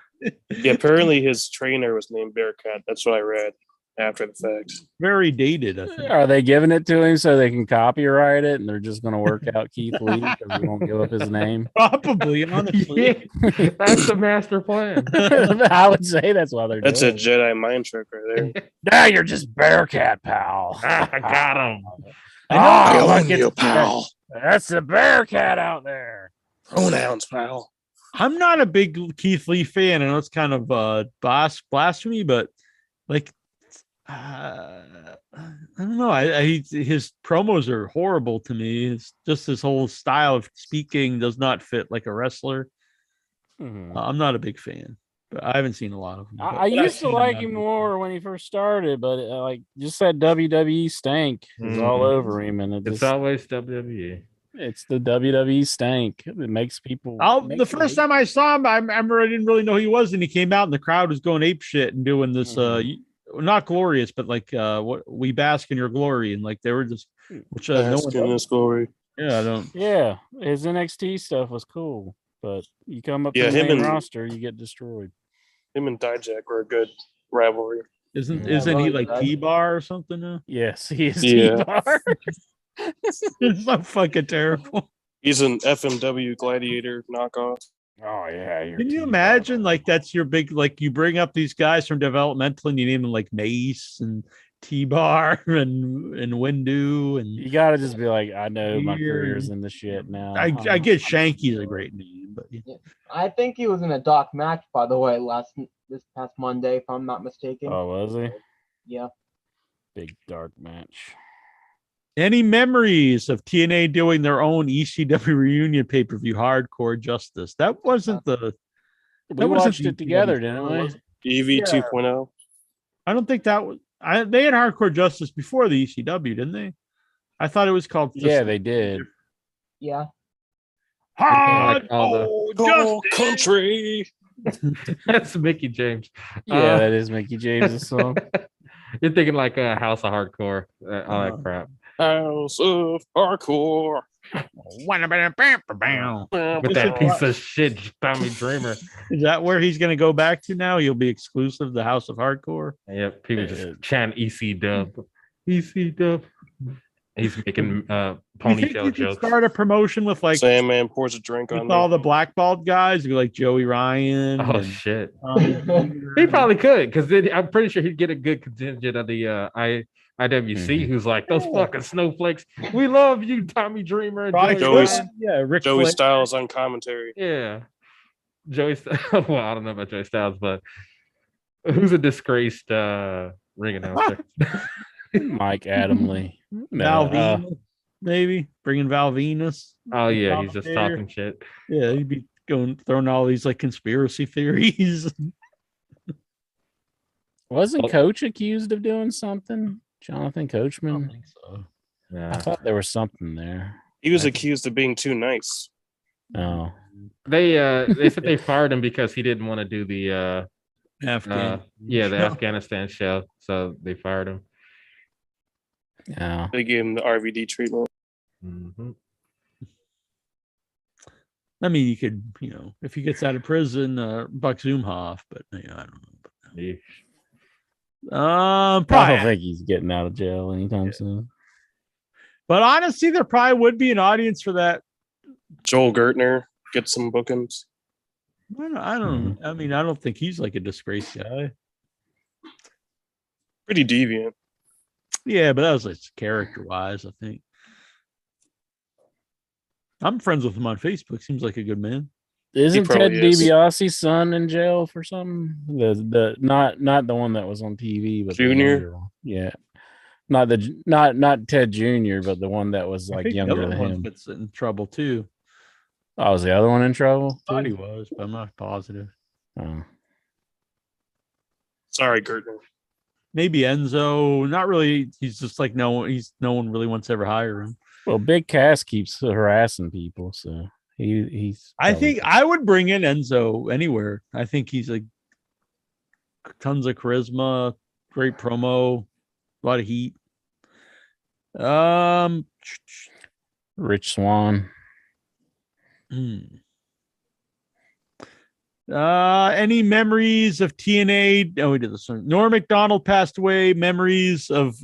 Yeah, apparently his trainer was named Bearcat. That's what I read after the fact. Very dated, I think. Are they giving it to him so they can copyright it and they're just going to work out Keith Lee because he won't give up his name? Probably, honestly. Yeah, that's the master plan. I would say that's why they're That's doing a Jedi mind trick right there. Now you're just Bearcat, pal. I got him. I you, pal. That's the Bearcat out there. Pronouns, pal. I'm not a big Keith Lee fan. I know it's kind of blasphemy, but like, I don't know. His promos are horrible to me. It's just his whole style of speaking does not fit like a wrestler. I'm not a big fan, but I haven't seen a lot of him. I used to like him more when he first started, but like just that WWE stank is all over him, and it's always WWE. It's the WWE stank. It makes people. The first time I saw him, I remember I didn't really know who he was, and he came out, and the crowd was going ape shit and doing this. Not glorious, but like what we bask in your glory, and like they were just which no one in this glory. Yeah, I don't. Yeah, his NXT stuff was cool, but you come up to the main roster, you get destroyed. Him and Dijak were a good rivalry. Isn't he like T-Bar or something now? Yes, he is T-Bar. It's so fucking terrible. He's an FMW Gladiator knockoff. Oh yeah. Can you imagine like that's your big like you bring up these guys from developmental and you name them like Mace and T-Bar and Windu and you gotta just be like, I know my career's in the shit now. I get Shanky's a great name, but yeah. I think he was in a dark match by the way this past Monday, if I'm not mistaken. Oh, was he? Yeah. Big dark match. Any memories of TNA doing their own ECW reunion pay-per-view, Hardcore Justice? That wasn't the. We watched it together, didn't we? EV 2.0. I don't think that was. They had Hardcore Justice before the ECW, didn't they? I thought it was called. Yeah, they did. Yeah. Hardcore country. That's Mickey James. Yeah, that is Mickey James' song. You're thinking like a House of Hardcore, all that crap. House of Hardcore. With that piece of shit, Tommy Dreamer. Is that where he's going to go back to now? He'll be exclusive to House of Hardcore. Yep, people just chant EC Dub. EC Dub. He's making ponytail jokes. Start a promotion with like Sandman pours a drink on all the blackballed guys, like Joey Ryan. Oh shit! He probably could, because I'm pretty sure he'd get a good contingent of the IWC, who's like those fucking snowflakes. We love you, Tommy Dreamer. Ric Joey Flair. Styles on commentary. Yeah, Joey. Well, I don't know about Joey Styles, but who's a disgraced ring announcer? Mike Adamley. Val Venus, maybe bringing Val Venus. Oh yeah, he's just talking shit. Yeah, he'd be throwing all these like conspiracy theories. Wasn't Coach accused of doing something? Jonathan Coachman? I don't think so. Yeah. I thought there was something there. He was accused of being too nice. Oh. They said they fired him because he didn't want to do the the Afghanistan show, so they fired him. Yeah. They gave him the RVD treatment. Mm-hmm. I mean, you could, if he gets out of prison, Buck Zumhoff, but I don't know. Yeah. I don't think he's getting out of jail anytime soon. But honestly, there probably would be an audience for that. Joel Gertner get some bookings. I don't. I mean, I don't think he's like a disgraced guy. Pretty deviant. Yeah, but that was like character-wise, I think. I'm friends with him on Facebook. Seems like a good man. Isn't Ted DiBiase's son in jail for something? The not the one that was on TV, but Junior. Yeah, not Ted Junior, but the one that was like younger than him. Gets in trouble too. Oh, was the other one in trouble? I thought he was, but I'm not positive. Oh. Sorry, Gertner. Maybe Enzo. Not really. He's just like no one really wants to ever hire him. Well, Big Cass keeps harassing people, so he's. I think I would bring in Enzo anywhere. I think he's like tons of charisma, great promo, a lot of heat. Rich Swann. Any memories of TNA? Oh, we did this one. Norm Macdonald passed away. Memories of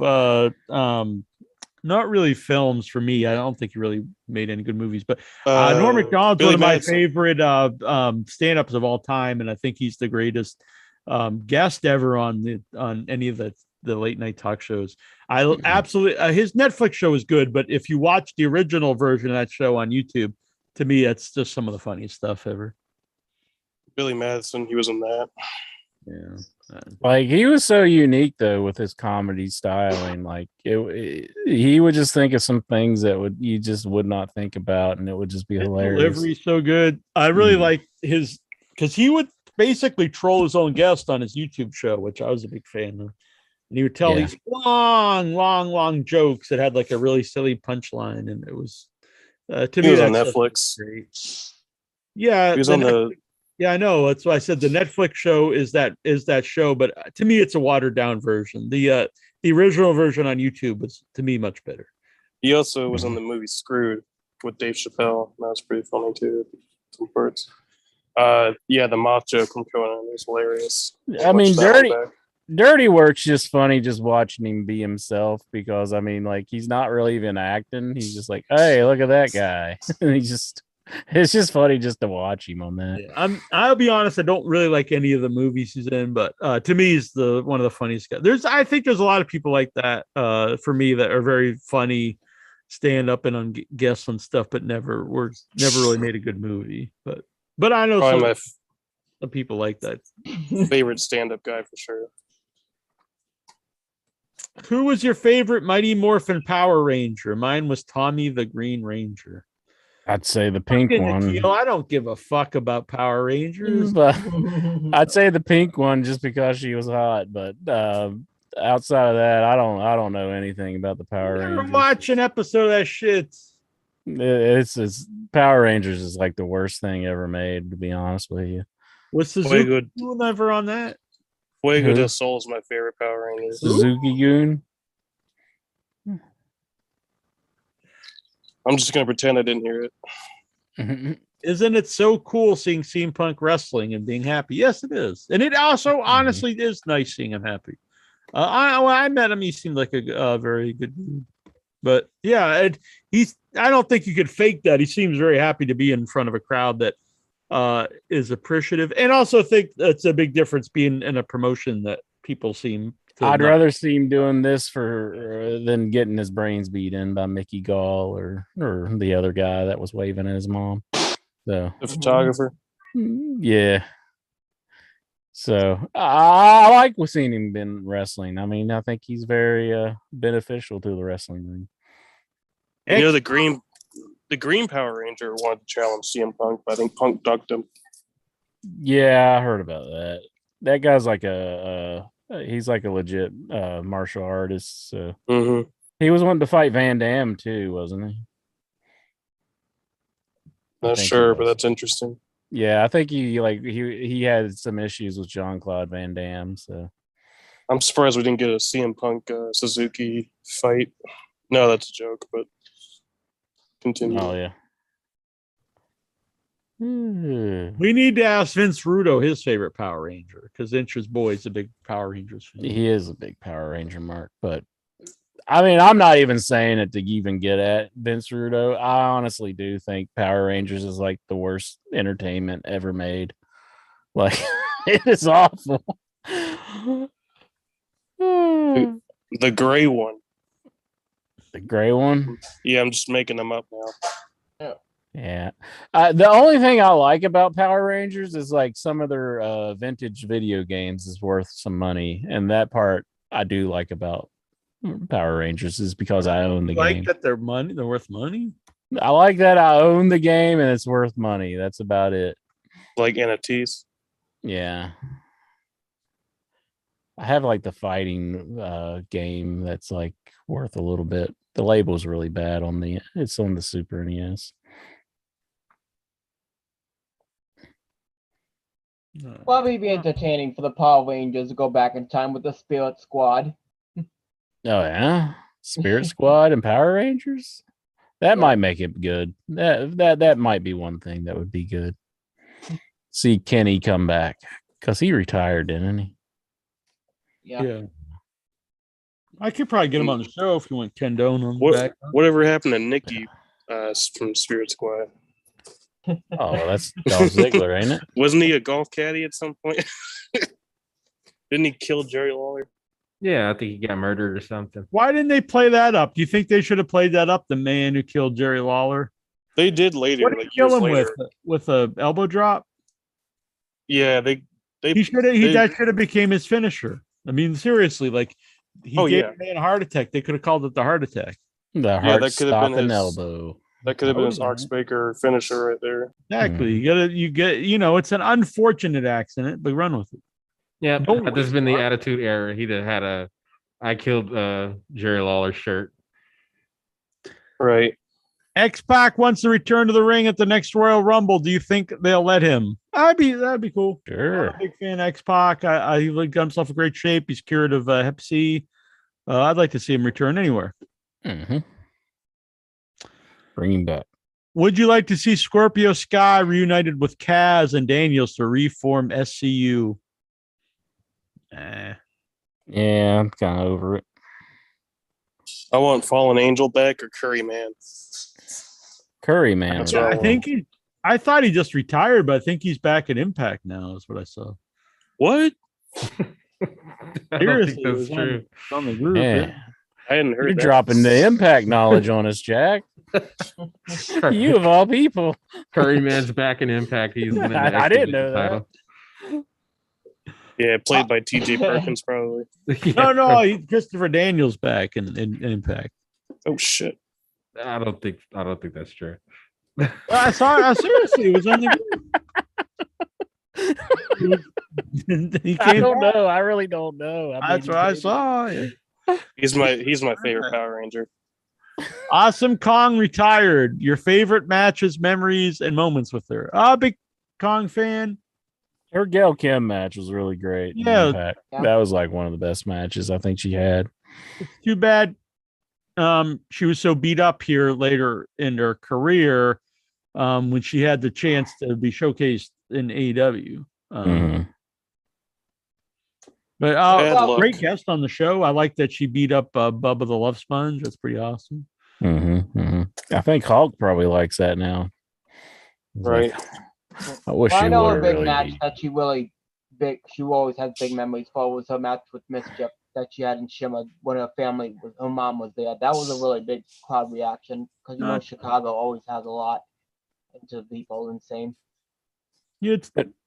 not really films for me. I don't think he really made any good movies, but Norm Macdonald's one of my favorite stand-ups of all time, and I think he's the greatest guest ever on any of the late night talk shows. I absolutely his Netflix show is good, but if you watch the original version of that show on YouTube, to me, that's just some of the funniest stuff ever. Billy Madison, he was in that. Yeah. Like he was so unique though with his comedy styling. Like he would just think of some things that you just would not think about, and it would just be hilarious. Delivery's so good. I really like his, because he would basically troll his own guest on his YouTube show, which I was a big fan of. And he would tell these long jokes that had like a really silly punchline, and it was to me was on Netflix. Great. Yeah, he was on the. Yeah, I know. That's why I said the Netflix show is that show, but to me, it's a watered down version. The original version on YouTube was, to me, much better. He also was on the movie Screwed with Dave Chappelle. That was pretty funny too. Some parts. The moth joke from Conan was hilarious. I mean, Dirty Work's just funny just watching him be himself, because I mean, like, he's not really even acting. He's just like, hey, look at that guy. And it's just funny just to watch him on that. Yeah, I'll be honest, I don't really like any of the movies he's in, but to me, he's one of the funniest guys. I think there's a lot of people like that for me that are very funny, stand up and on guests and stuff, but never really made a good movie. But I know some people like that. Favorite stand up guy for sure. Who was your favorite Mighty Morphin Power Ranger? Mine was Tommy the Green Ranger. I'd say the pink Fucking one. Akil, I don't give a fuck about Power Rangers. But I'd say the pink one just because she was hot. But outside of that, I don't know anything about the Power Never Rangers. watch an episode of that shit. It's Power Rangers is like the worst thing ever made, to be honest with you. Was Suzuki never on that? Fuego del Sol is my favorite Power Ranger. Suzuki Goon. I'm just gonna pretend I didn't hear it. Isn't it so cool seeing CM Punk wrestling and being happy? Yes, it is, and it also honestly is nice seeing him happy. When I met him, he seemed like a very good dude. But yeah, I don't think you could fake that. He seems very happy to be in front of a crowd that is appreciative, and also think that's a big difference being in a promotion that people seem. I'd rather see him doing this than getting his brains beat in by Mickey Gall or the other guy that was waving at his mom. So the photographer. Yeah. So I like seeing him been wrestling. I mean, I think he's very beneficial to the wrestling ring. You know, the green Power Ranger wanted to challenge CM Punk, but I think Punk ducked him. Yeah, I heard about that. That guy's like he's like a legit martial artist. So he was wanting to fight Van Damme too, wasn't he? Not sure, but that's interesting. Yeah, I think he had some issues with Jean-Claude Van Damme. So I'm surprised we didn't get a CM Punk Suzuki fight. No, that's a joke, but continue. Oh yeah. We need to ask Vince Rudo his favorite Power Ranger because Inch's boy is a big Power Rangers fan. He is a big Power Ranger, Mark. But I mean, I'm not even saying it to even get at Vince Rudo. I honestly do think Power Rangers is like the worst entertainment ever made. Like, it is awful. The gray one. The gray one? Yeah, I'm just making them up now. Yeah. The only thing I like about Power Rangers is like some of their vintage video games is worth some money. And that part I do like about Power Rangers is because I own the game. That they're worth money? I like that I own the game and it's worth money. That's about it. Like NFTs? Yeah. I have like the fighting game that's like worth a little bit. The label's really bad it's on the Super NES. Probably be entertaining for the Power Rangers to go back in time with the Spirit Squad. Oh yeah, Spirit Squad and Power Rangers. That might make it good. That might be one thing that would be good. See Kenny come back because he retired, didn't he? Yeah. I could probably get him on the show if you want Ken Doan on the back. Whatever happened to Nikki from Spirit Squad? Oh, that's Dolph Ziggler, ain't it? Wasn't he a golf caddy at some point? Didn't he kill Jerry Lawler? Yeah, I think he got murdered or something. Why didn't they play that up? Do you think they should have played that up? The man who killed Jerry Lawler. They did later. What did he kill him with a elbow drop? Yeah, that should have became his finisher. I mean, seriously, like he gave a man a heart attack. They could have called it the heart attack. The heart stopping elbow. That could have been his Oxbaker finisher right there. Exactly. It's an unfortunate accident, but run with it. Yeah, this has been the Attitude Era. He'd have had I killed Jerry Lawler shirt. Right. X-Pac wants to return to the ring at the next Royal Rumble. Do you think they'll let him? That'd be cool. Sure. I'm a big fan of X-Pac. He got himself in great shape. He's cured of Hep C. I'd like to see him return anywhere. Mm-hmm. Bring him back. Would you like to see Scorpio Sky reunited with Kaz and Daniels to reform SCU? Yeah, I'm kind of over it. I want Fallen Angel back or Curry Man. Curry Man. I thought he just retired, but I think he's back at Impact now. Is what I saw. What? Seriously, that's true. On the group. Yeah. I hadn't heard. You're dropping the Impact knowledge on us, Jack. You of all people. Curry Man's back in Impact. He's I didn't know that. Yeah, played by T.J. Perkins, probably. No, Christopher Daniels back in Impact. Oh shit! I don't think that's true. I saw. Seriously, it was on the. I don't know. I really don't know. That's what I saw. Yeah. He's my favorite Power Ranger. Awesome Kong retired. Your favorite matches, memories, and moments with her. Big Kong fan. Her Gail Kim match was really great. Yeah. That was like one of the best matches I think she had. It's too bad she was so beat up here later in her career when she had the chance to be showcased in AEW. But great guest on the show. I like that she beat up Bubba the Love Sponge. That's pretty awesome. I think Hulk probably likes that now. Right. I wish I know a big really match that she really big. She always has big memories for was her match with Mischief that she had in Shimmer when her mom was there. That was a really big crowd reaction because Chicago always has a lot into people insane. Yeah,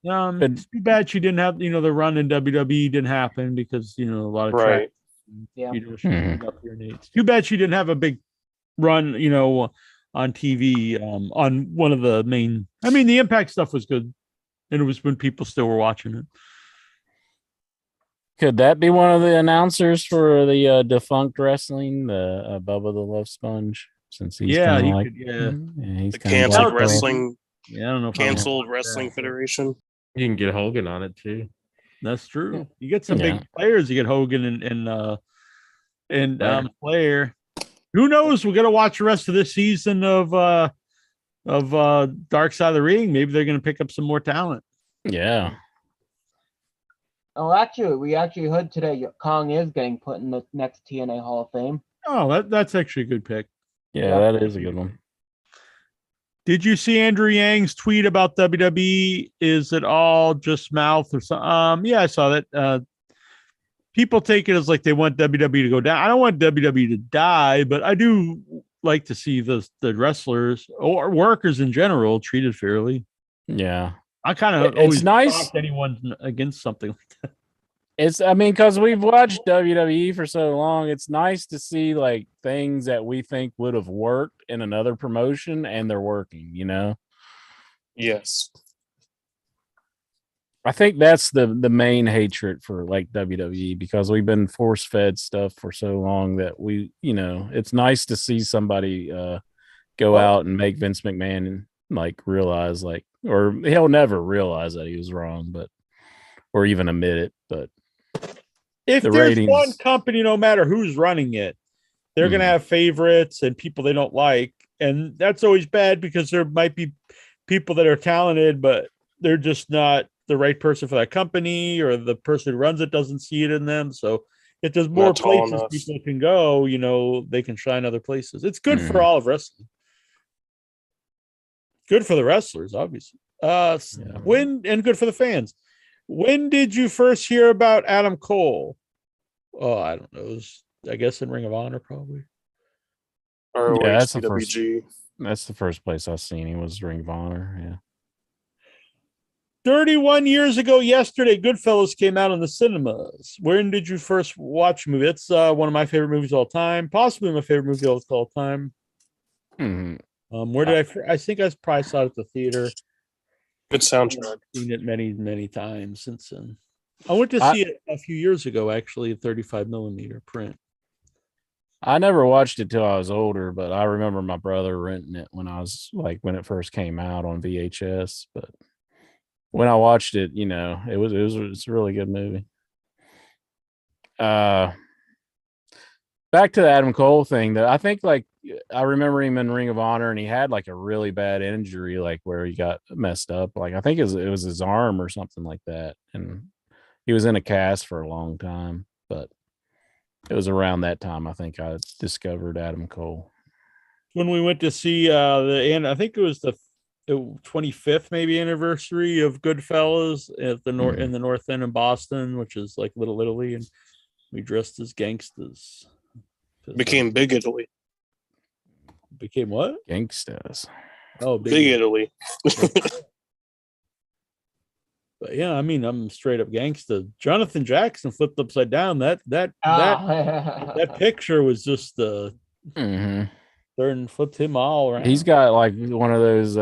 it's too bad she didn't have the run in WWE didn't happen because a lot of right. It's too bad she didn't have a big run on TV on one of the main. I mean, the Impact stuff was good, and it was when people still were watching it. Could that be one of the announcers for the defunct wrestling, the Bubba the Love Sponge? Since he's he's the canceled wrestling. Yeah, I don't know. Canceled Wrestling Federation. You can get Hogan on it too. That's true. You get some big players. You get Hogan and Flair. Who knows? We're gonna watch the rest of this season of Dark Side of the Ring. Maybe they're gonna pick up some more talent. Yeah. Oh, actually, we heard today Kong is getting put in the next TNA Hall of Fame. Oh, that's actually a good pick. Yeah, that is a good one. Did you see Andrew Yang's tweet about WWE? Is it all just mouth or something? Yeah, I saw that. People take it as like they want WWE to go down. I don't want WWE to die, but I do like to see the wrestlers or workers in general treated fairly. Yeah. I kind of always nice anyone against something like that. Because we've watched WWE for so long, it's nice to see like things that we think would have worked in another promotion and they're working, Yes. I think that's the main hatred for like WWE because we've been force fed stuff for so long that it's nice to see somebody go out and make Vince McMahon like realize or he'll never realize that he was wrong, or even admit it, but if there's one company, no matter who's running it, they're going to have favorites and people they don't like. And that's always bad because there might be people that are talented, but they're just not the right person for that company, or the person who runs it doesn't see it in them. So if there's more places people can go, they can shine other places. It's good for all of wrestling. Good for the wrestlers, obviously. And good for the fans. When did you first hear about Adam Cole? Oh, I don't know. It was, I guess, in Ring of Honor, probably. Yeah, that's the first place I've seen him was Ring of Honor. Yeah. 31 years ago yesterday, Goodfellas came out in the cinemas. When did you first watch the movie? It's one of my favorite movies of all time, possibly my favorite movie of all time. Where did I think I probably saw it at the theater. Good soundtrack. I've seen it many, many times since then. I went to see it a few years ago, actually, a 35 millimeter print. I never watched it till I was older, but I remember my brother renting it when when it first came out on VHS. But when I watched it, it's a really good movie. Back to the Adam Cole thing, though, I think I remember him in Ring of Honor, and he had like a really bad injury, like where he got messed up. Like I think it was his arm or something like that, and he was in a cast for a long time. But it was around that time I think I discovered Adam Cole. When we went to see I think it was the 25th maybe anniversary of Goodfellas at the in the North End in Boston, which is like Little Italy, and we dressed as gangsters. Became Big Italy. Became what? Gangsters. Oh, Big Italy. But yeah, I mean, I'm straight up gangsta. Jonathan Jackson flipped upside down. That picture was just flipped him all around. He's got like one of those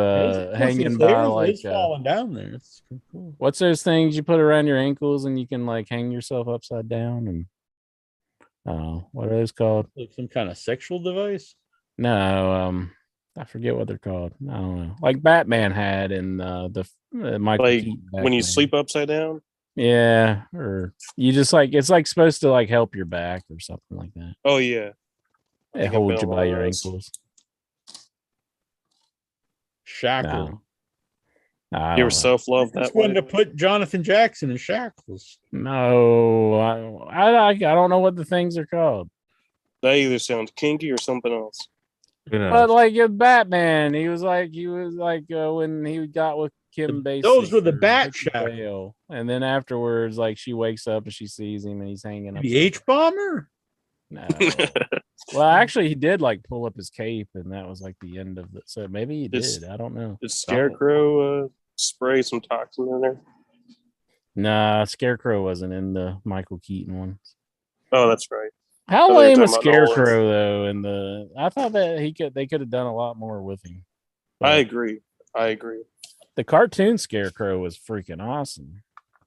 hanging by like falling down there. It's cool. What's those things you put around your ankles and you can like hang yourself upside down? And what are those called? Like some kind of sexual device? No, I forget what they're called. I don't know. Like Batman had in the Michael Like Keaton when you Batman. sleep upside down. Yeah, or you just like it's like supposed to like help your back or something like that. Oh yeah. It holds you by your ankles. Shackle. No, You were self-love I just that way. wanted to put Jonathan Jackson in shackles. No, I don't know what the things are called. That either sounds kinky or something else. But like Batman, he was like when he got with Kim Basinger. Those were the bat shackles. Bale. And then afterwards, like she wakes up and she sees him and he's hanging up. The H bomber? No. Well, actually, he did like pull up his cape, and that was like the end of it. So maybe he did. I don't know. Did Scarecrow spray some toxin in there? Nah, Scarecrow wasn't in the Michael Keaton one. Oh, that's right. How Oh, lame you're was talking about Scarecrow though? I thought that they could have done a lot more with him. I agree. The cartoon Scarecrow was freaking awesome.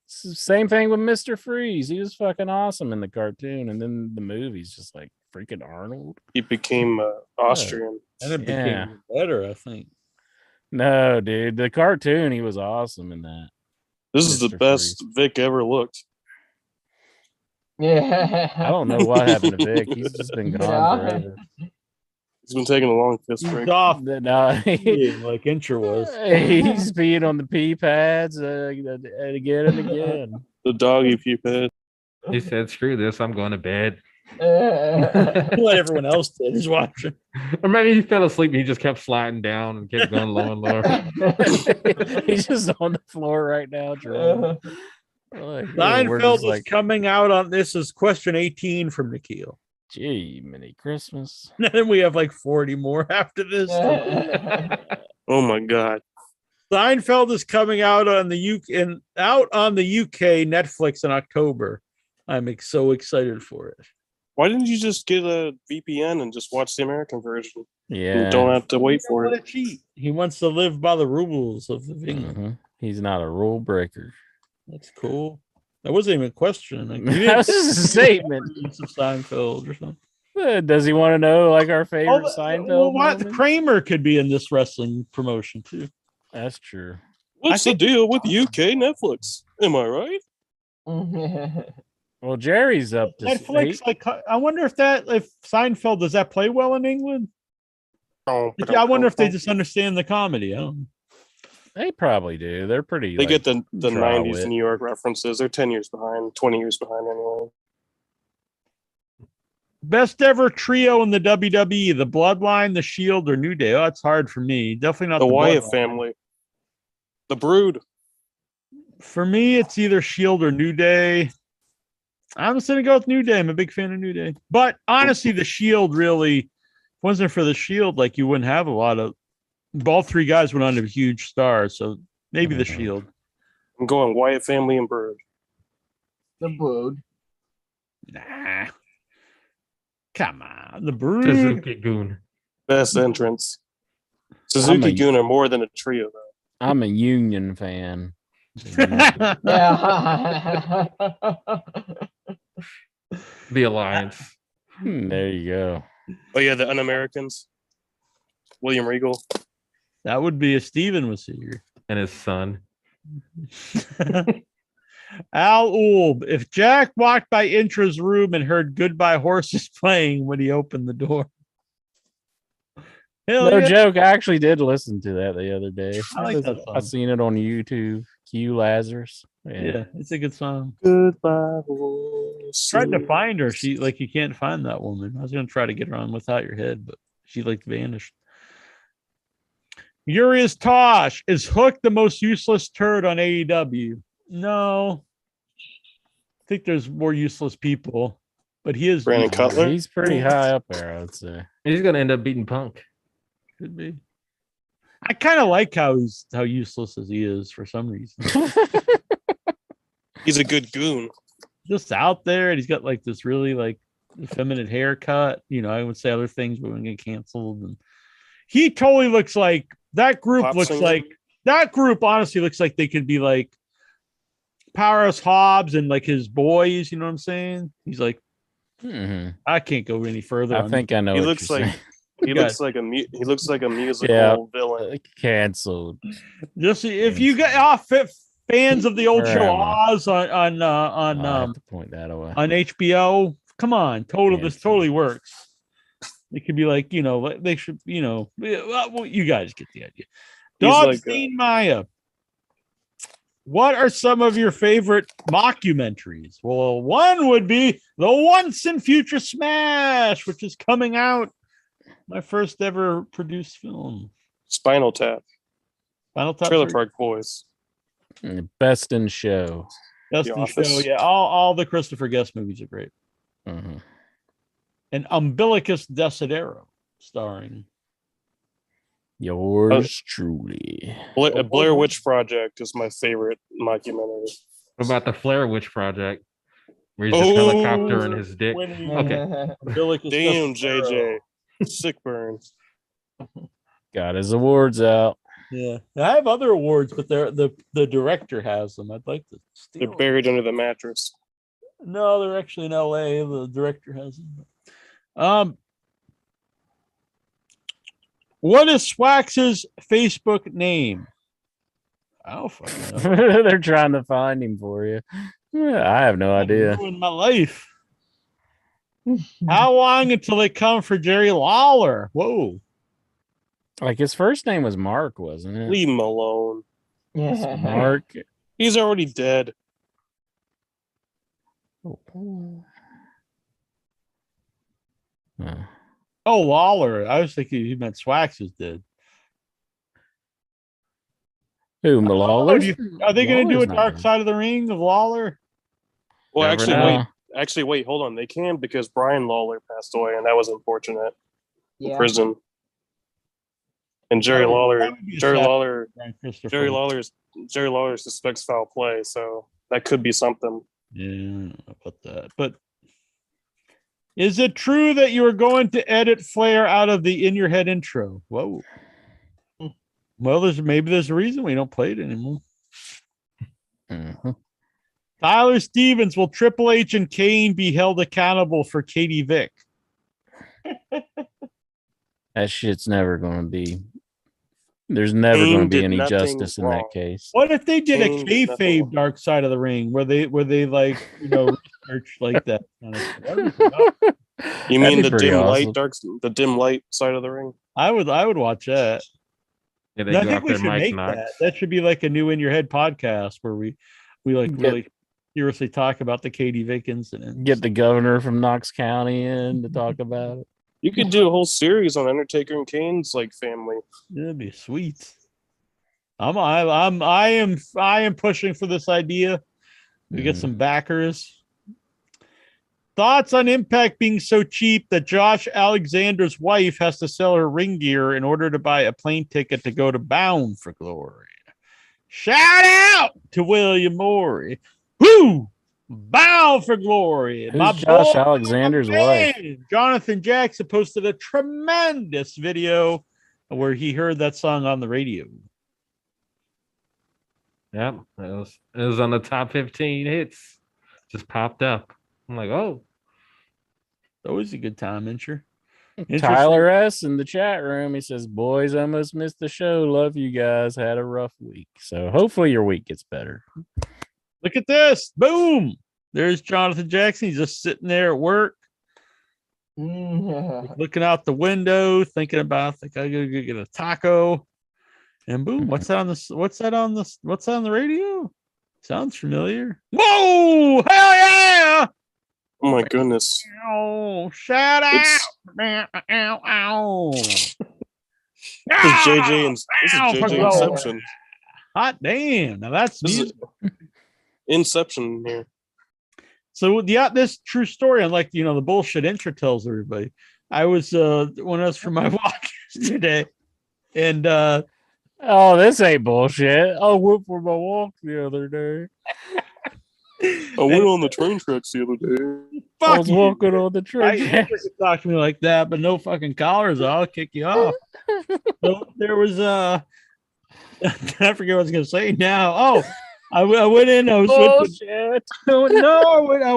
Same thing with Mr. Freeze. He was fucking awesome in the cartoon, and then the movie's just like freaking Arnold. He became Austrian. And it became better, I think. No, dude, the cartoon, he was awesome in that. This is the best Vic ever looked. Yeah. I don't know what happened to Vic. He's just been gone forever. He's been taking a long piss break. He's off. No, like Incher was. He's peeing on the pee pads again and again. The doggy pee pad. He said, "Screw this! I'm going to bed." What everyone else did is watching. Or maybe he fell asleep and he just kept sliding down and kept going lower and lower. He's just on the floor right now, Jerome. Seinfeld is coming out on this is question 18 from Nikhil. Gee, mini Christmas. And then we have like 40 more after this. Oh my god. Seinfeld is coming out on the UK Netflix in October. I'm so excited for it. Why didn't you just get a VPN and just watch the American version? Yeah. You don't have to wait for it. Cheat. He wants to live by the rules of the thing. Mm-hmm. He's not a rule breaker. That's cool. That wasn't even a question. Like, that was just a statement. Of Seinfeld or something. Does he want to know like our favorite Seinfeld? What Kramer could be in this wrestling promotion too. That's true. What's the deal with UK Netflix? Am I right? Well, Jerry's up to Netflix. Like, I wonder if Seinfeld does that play well in England? Oh, I wonder if they just understand the comedy. I don't know. They probably do. They're pretty. They get the 90s New York references. They're 10 years behind, 20 years behind anyway. Best ever trio in the WWE: the Bloodline, the Shield, or New Day. Oh, that's hard for me. Definitely not the Wyatt Bloodline. family. The Brood. For me, it's either Shield or New Day. I'm just gonna go with New Day. I'm a big fan of New Day. But honestly, the Shield really, if it wasn't for the Shield, like you wouldn't have a lot of. All three guys went on to be huge stars, so maybe the Shield. I'm going Wyatt family and Brood. The Brood. Nah. Come on, the Brood. Suzuki Goon. Best entrance. Suzuki Goon are more than a trio, though. I'm a Union fan. Yeah. The Alliance. There you go. Oh yeah, the Un-Americans. William Regal. That would be if Steven was here. And his son. Al Ulb. If Jack walked by Intra's room and heard Goodbye Horses playing, would he open the door? No joke. I actually did listen to that the other day. I like that song. I seen it on YouTube. Q Lazarus. Yeah, it's a good song. Goodbye Horses. Tried to find her. She you can't find that woman. I was gonna try to get her on Without Your Head, but she vanished. Urias Tosh. Is Hook the most useless turd on AEW? No. I think there's more useless people, but he is Brandon Cutler. He's pretty high up there, I would say. He's gonna end up beating Punk. Could be. I kind of like how useless as he is for some reason. He's a good goon. Just out there, and he's got like this really like effeminate haircut. You know, I would say other things, but wouldn't get canceled. And he totally looks like that group. Pop Looks singer? like that group. Honestly, looks like they could be like Powerhouse Hobbs and like his boys. You know what I'm saying? He's like, I can't go any further. I think I know. He what looks you're like saying. he looks like a musical Yeah. villain. Canceled. Just if you get fans of the old Where show am I? Oz on I have to point that away. on HBO, come on, this Canceled. totally works. It could be like, you know, they should, you know, well, you guys get the idea. He's like Dogstein Maya, what are some of your favorite mockumentaries? Well, one would be the Once and Future Smash, which is coming out. My first ever produced film. Spinal Tap. Final Top Trailer 3. Park Boys. Best in show. That's The the Office. show. Yeah, all the Christopher Guest movies are great. Mhm. And Umbilicus Desidero, starring Yours truly. Blair Witch Project is my favorite mockumentary. What about the Flair Witch Project? Where he's just helicopter and his dick. winning Okay. Umbilicus Damn, Desidero. JJ. Sick burn. Got his awards out. Yeah, I have other awards, but the director has them. I'd like to They're steal. buried under the mattress. No, they're actually in LA. The director has them. What is Swax's Facebook name? I don't fucking know. They're trying to find him for you. Yeah, I have no idea. In my life. How long until they come for Jerry Lawler? Whoa. Like his first name was Mark, wasn't it? Leave him alone. Mark. He's already dead. Huh. Oh, Lawler. I was thinking he meant Swax is dead. Who, Oh, Lawler? are they going to do a Lawler's not Dark dead. Side of the Ring of Lawler? Well, Never actually, know. wait, hold on. They can because Brian Lawler passed away, and that was unfortunate. In Yeah. prison. And Jerry That would Lawler, be a Jerry sad- Lawler, Christopher. Jerry Lawler suspects foul play, so that could be something. Yeah, I don't know about that. But is it true that you are going to edit Flair out of the In Your Head intro? Whoa. Well, there's a reason we don't play it anymore. Mhm. Tyler Stevens, will Triple H and Kane be held accountable for Katie Vick? That shit's never going to be. There's never Kane going to be did any nothing justice in wrong. that case. What if they did Kane a did nothing kayfabe Dark Side of the Ring where they like, you know, research like that kind of stuff? You That'd mean be the pretty dim the dim light side of the ring? I would watch that. Yeah, they And I go think we after should Mike make Knox. that. That should be like a new In Your Head podcast where we like Get- really seriously talk about the Katie Vick incident. Get the governor from Knox County in to talk about it. You could do a whole series on Undertaker and Kane's like family. That'd be sweet. I am pushing for this idea. We get some backers. Thoughts on Impact being so cheap that Josh Alexander's wife has to sell her ring gear in order to buy a plane ticket to go to Bound for Glory. Shout out to William Morey. Woo! Bound for Glory. Who's Josh boy, Alexander's my wife? man, Jonathan Jackson posted a tremendous video where he heard that song on the radio. Yep, it was on the top 15 hits. Just popped up. I'm like, oh, Always a good time, Incher. Tyler S. in the chat room. He says, "Boys, almost missed the show. Love you guys. Had a rough week. So hopefully your week gets better." Look at this. Boom. There's Jonathan Jackson. He's just sitting there at work, looking out the window, thinking about, I gotta go get a taco. And boom, what's that on the radio? Sounds familiar. Whoa! Hell yeah! Oh my goodness. Oh, shout out! It's- Ow, ow. This is JJ and Ow, Inception. Hot damn! Now that's This music. is Inception here. So yeah, this true story, unlike the bullshit intro tells everybody. I was when I was for my walk yesterday, and Oh, this ain't bullshit. I went for my walk the other day. I went on the train tracks the other day. I was walking on the train. You could talk to me like that, but no fucking collars. I'll kick you off. So there was I forget what I was gonna say now. Oh, I went in. I was Bullshit. I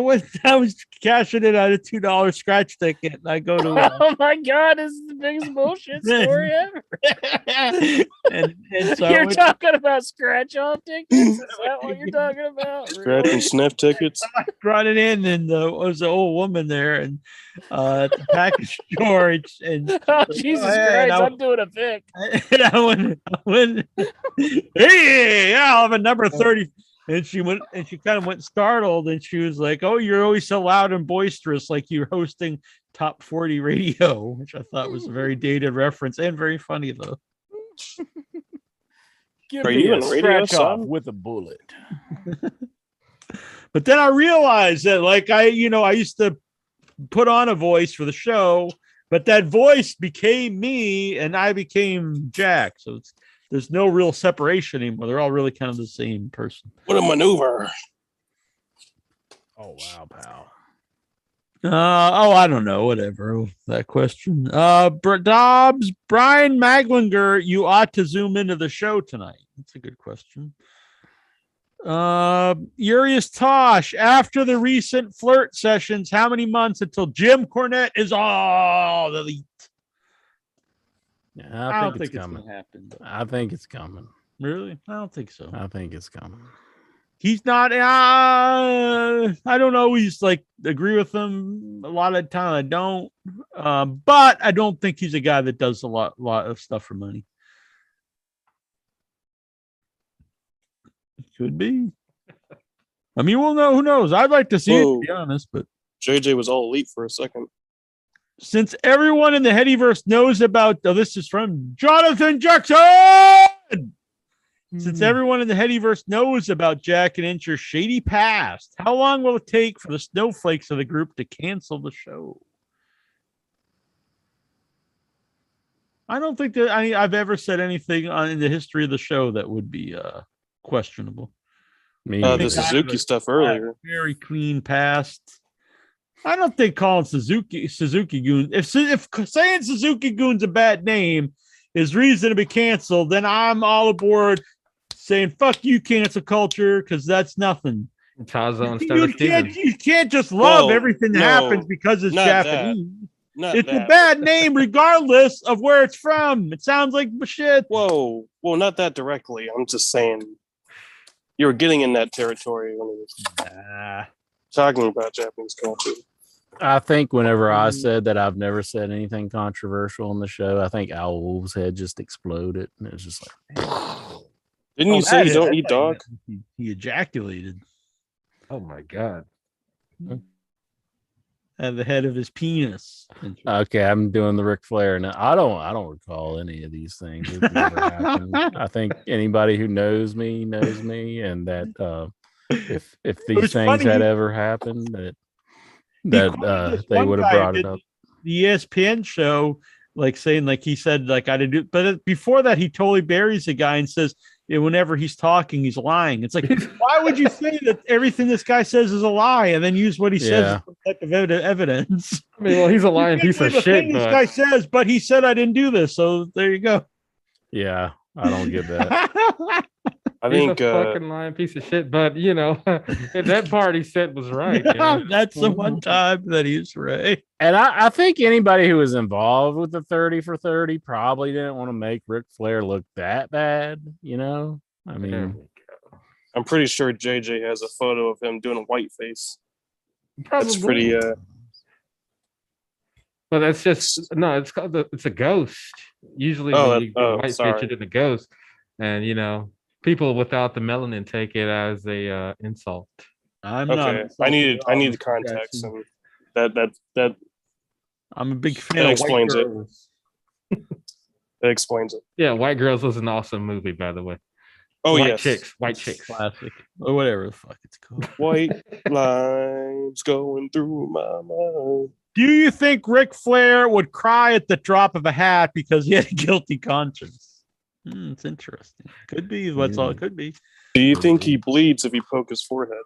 was cashing in on a $2 scratch ticket. And I go to Oh my god, this is the biggest bullshit story ever. and so You're talking about scratch off tickets? Is that what you're talking about? Scratch and sniff tickets. I brought it in, and there was an old woman there, and at the package store, and oh Jesus Christ! I'm doing a pic. And I went, hey, yeah, I'll have a number 30. And she kind of went startled, and she was like, "Oh, you're always so loud and boisterous, like you're hosting Top 40 radio," which I thought was a very dated reference and very funny though. Give me a scratch off with a bullet. But then I realized that, like, I used to put on a voice for the show, but that voice became me, and I became Jack. So there's no real separation anymore. They're all really kind of the same person. What a maneuver. Oh, wow, pal. I don't know. Whatever. That question. Dobbs, Brian Maglinger, you ought to zoom into the show tonight. That's a good question. Urias Tosh, after the recent flirt sessions, how many months until Jim Cornette is all elite? Yeah, I don't think it's gonna happen. I think it's coming. Really? I don't think so. I think it's coming. He's not. I don't always like agree with him. A lot of the time, I don't. But I don't think he's a guy that does a lot of stuff for money. Could be. I mean, we'll know. Who knows? I'd like to see it, to be honest. But JJ was all elite for a second. Since everyone in the Headyverse knows about, this is from Jonathan Jackson. Since everyone in the Headyverse knows about Jack and Incher's shady past, how long will it take for the snowflakes of the group to cancel the show? I don't think that I've ever said anything in the history of the show that would be questionable. The Suzuki stuff earlier. Very clean past. I don't think calling Suzuki Goon, if saying Suzuki Goon's a bad name is reason to be canceled, then I'm all aboard saying fuck you, cancel culture, because that's nothing. Tazo instead of Steven. You can't just love everything that happens because it's Japanese. It's a bad name regardless of where it's from. It sounds like shit. Whoa. Well, not that directly. I'm just saying you were getting in that territory when it was talking about Japanese culture. I think whenever I said that I've never said anything controversial on the show, I think Al Wolf's head just exploded. And it was just like, didn't you say you don't eat dog? He ejaculated. Oh my God. At the head of his penis. Okay, I'm doing the Ric Flair now. I don't recall any of these things. It's never happened. I think anybody who knows me, and that if these things had ever happened, that they would have brought it up. The ESPN show, like saying, like he said, like I didn't do, but before that, he totally buries the guy and says, whenever he's talking, he's lying. It's like, why would you say that everything this guy says is a lie and then use what he says as some type of evidence? I mean, well, he's a lying piece of shit. This guy says, but he said I didn't do this, so there you go. Yeah, I don't get that. I think he's a fucking lying piece of shit, but that part he said was right. That's the one time that he's right. And I think anybody who was involved with the 30 for 30 probably didn't want to make Ric Flair look that bad, I mean, I'm pretty sure JJ has a photo of him doing a white face. Probably. That's pretty But that's just it's called it's a ghost. Usually you get a white picture than a ghost. And people without the melanin take it as a insult. I'm not. I need the context, and that I'm a big fan. That explains it. That explains it. Yeah, White Girls was an awesome movie, by the way. Oh White Chicks, classic, or whatever the fuck it's called. White lines going through my mind. Do you think Ric Flair would cry at the drop of a hat because he had a guilty conscience? It's interesting. Could be. That's all it could be. Do you think he bleeds if you poke his forehead?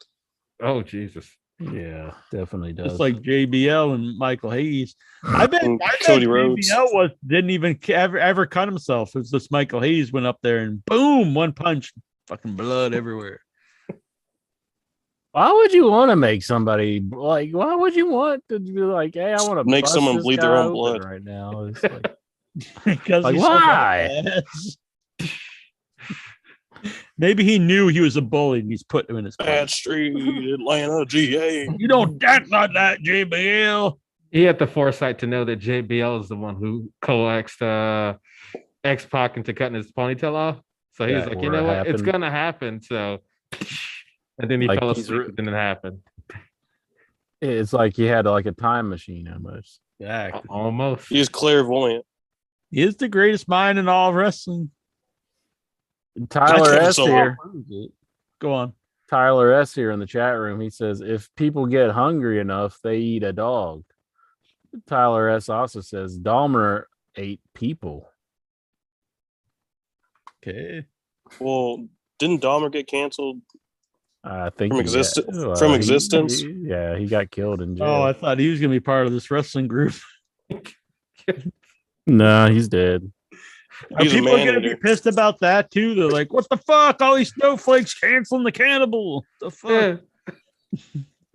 Oh Jesus. Yeah, definitely does. Just like JBL and Michael Hayes. I bet Cody Rhodes. JBL didn't even ever cut himself. It was just Michael Hayes went up there and boom, one punch, fucking blood everywhere. Why would you want to make somebody like? Why would you want to be like, hey, I want to Make someone bleed their own blood right now? It's like, Because like he's why? Maybe he knew he was a bully and he's put him in his Bad place. Street, Atlanta, GA. You don't act like that, JBL. He had the foresight to know that JBL is the one who coaxed X-Pac into cutting his ponytail off. So he's like, you know what? It's gonna happen. So, and then he Like fell he's asleep, and then it happened. It's like he had like a time machine almost. Yeah, Almost. He's clairvoyant. he is the greatest mind in all of wrestling. Tyler S so here. Go on. Tyler S here in the chat room. He says, if people get hungry enough, they eat a dog. Tyler S also says Dahmer ate people. Okay. Well, didn't Dahmer get canceled I think from he got- existence? From existence? He got killed in jail. Oh, I thought he was gonna be part of this wrestling group. No, he's dead. Are He's a people gonna be man-eater. pissed about that too? They're like, "What the fuck? All these snowflakes canceling the cannibal? The fuck?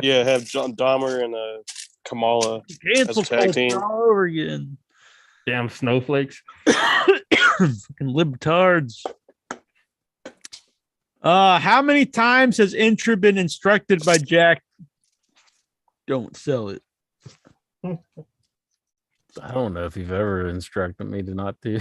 Yeah, have John Dahmer and Kamala Cancel as a tag culture team. all over again." Damn snowflakes. Fucking libtards. How many times has Intra been instructed by Jack? Don't sell it. I don't know if you've ever instructed me to not do.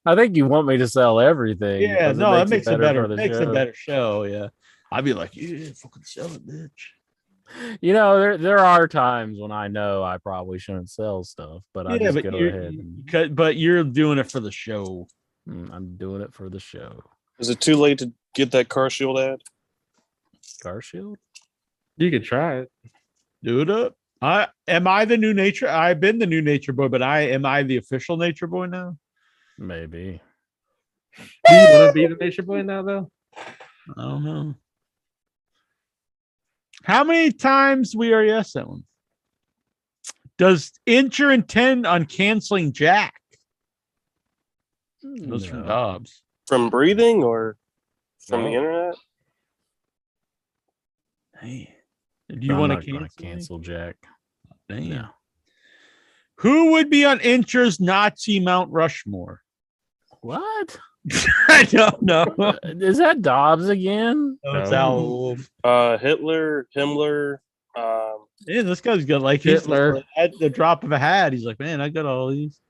I think you want me to sell everything. Yeah, because no, that makes it better. for the Makes show. a better show. Yeah, I'd be like, yeah, fucking sell it, bitch. You know, there are times when I know I probably shouldn't sell stuff, but I just go ahead. But you're doing it for the show. I'm doing it for the show. Is it too late to get that Car Shield ad? Car Shield? You could try it. Do it up. Am I the new nature? I've been the new nature boy, but am I the official nature boy now? Maybe. Do you want to be the Nature Boy now, though? I don't know. How many times we already asked that one? Does Incher intend on canceling Jack? Those from Dobbs. From breathing or from the No. internet? Hey, do you I'm want not to gonna cancel Jack? Damn. No. Who would be on Incher's Nazi Mount Rushmore? What? I don't know. Is that Dobbs again? Oh, it's Al Wolf. Hitler, Himmler. Yeah, this guy's got like Hitler. At the drop of a hat. He's like, man, I got all these.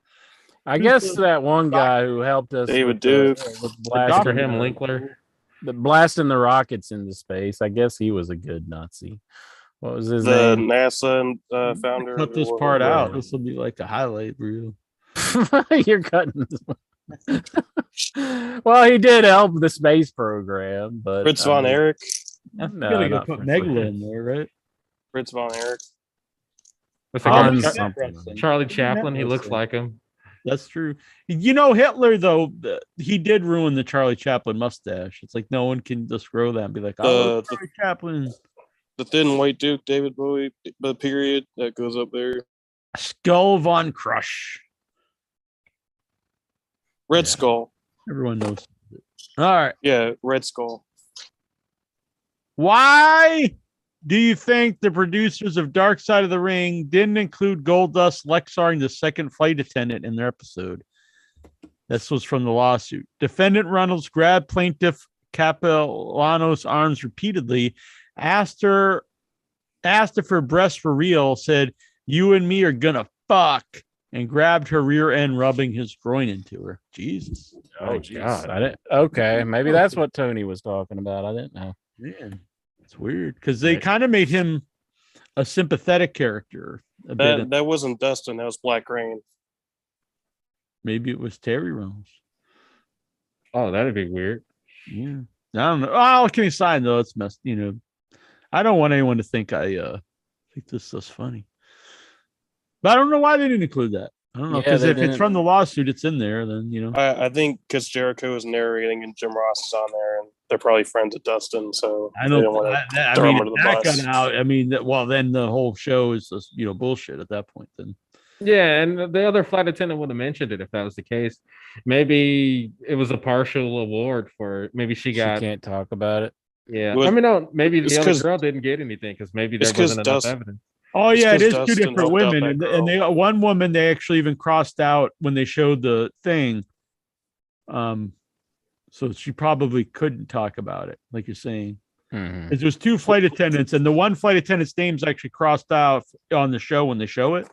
I guess that one guy who helped us David with Duke. with Dr. blasting Him the- Linkler. the blasting the rockets into space. I guess he was a good Nazi. What was his The name? NASA founder. Cut this or part whatever. out. This will be like a highlight reel. You're cutting this one. Well, he did help the space program, but Fritz von Erich. I No, gotta go not put Fritz Megala von Erich. in there, right? Fritz von Erich. What's Hans that guy? something. Charlie Chaplin. He looks like him. That's true. You know, Hitler though, he did ruin the Charlie Chaplin mustache. It's like no one can just grow that and be like, oh, Charlie Chaplin. The thin white Duke, David Bowie, the period that goes up there. Skull von Crush. Red Skull. Everyone knows. All right. Yeah, Red Skull. Why do you think the producers of Dark Side of the Ring didn't include Goldust Lexar, the second flight attendant, in their episode? This was from the lawsuit. Defendant Reynolds grabbed plaintiff Capellano's arms repeatedly, asked her if her breasts were real, said, "You and me are gonna fuck," and grabbed her rear end, rubbing his groin into her. Jesus. Oh, God. I didn't. Okay, maybe that's what Tony was talking about. I didn't know. Man, it's weird because they kind of made him a sympathetic character. That wasn't Dustin. That was Black Rain. Maybe it was Terry Reynolds. Oh, that'd be weird. Yeah, I don't know. Oh, can you sign though? It's messed. You know, I don't want anyone to think I think this is funny. But I don't know why they didn't include that. I don't know, because if it's from the lawsuit, it's in there. Then you know. I think because Jericho is narrating and Jim Ross is on there, and they're probably friends with Dustin, so I they don't. don't want to I throw mean, him under if the that bus. got out. I mean, well, then the whole show is just, bullshit at that point. Then Yeah, and the other flight attendant would have mentioned it if that was the case. Maybe it was a partial award for maybe she got. can't talk about it. Yeah, Well, I mean, no, maybe it's the other 'cause- girl didn't get anything because maybe it's there 'cause wasn't enough Dustin- evidence. oh It's yeah, it 'cause is two Dustin different helped out women, that and they girl. one woman they actually even crossed out when they showed the thing. So she probably couldn't talk about it, like you're saying. Mhm. There was two flight attendants, and the one flight attendant's name's actually crossed out on the show when they show it.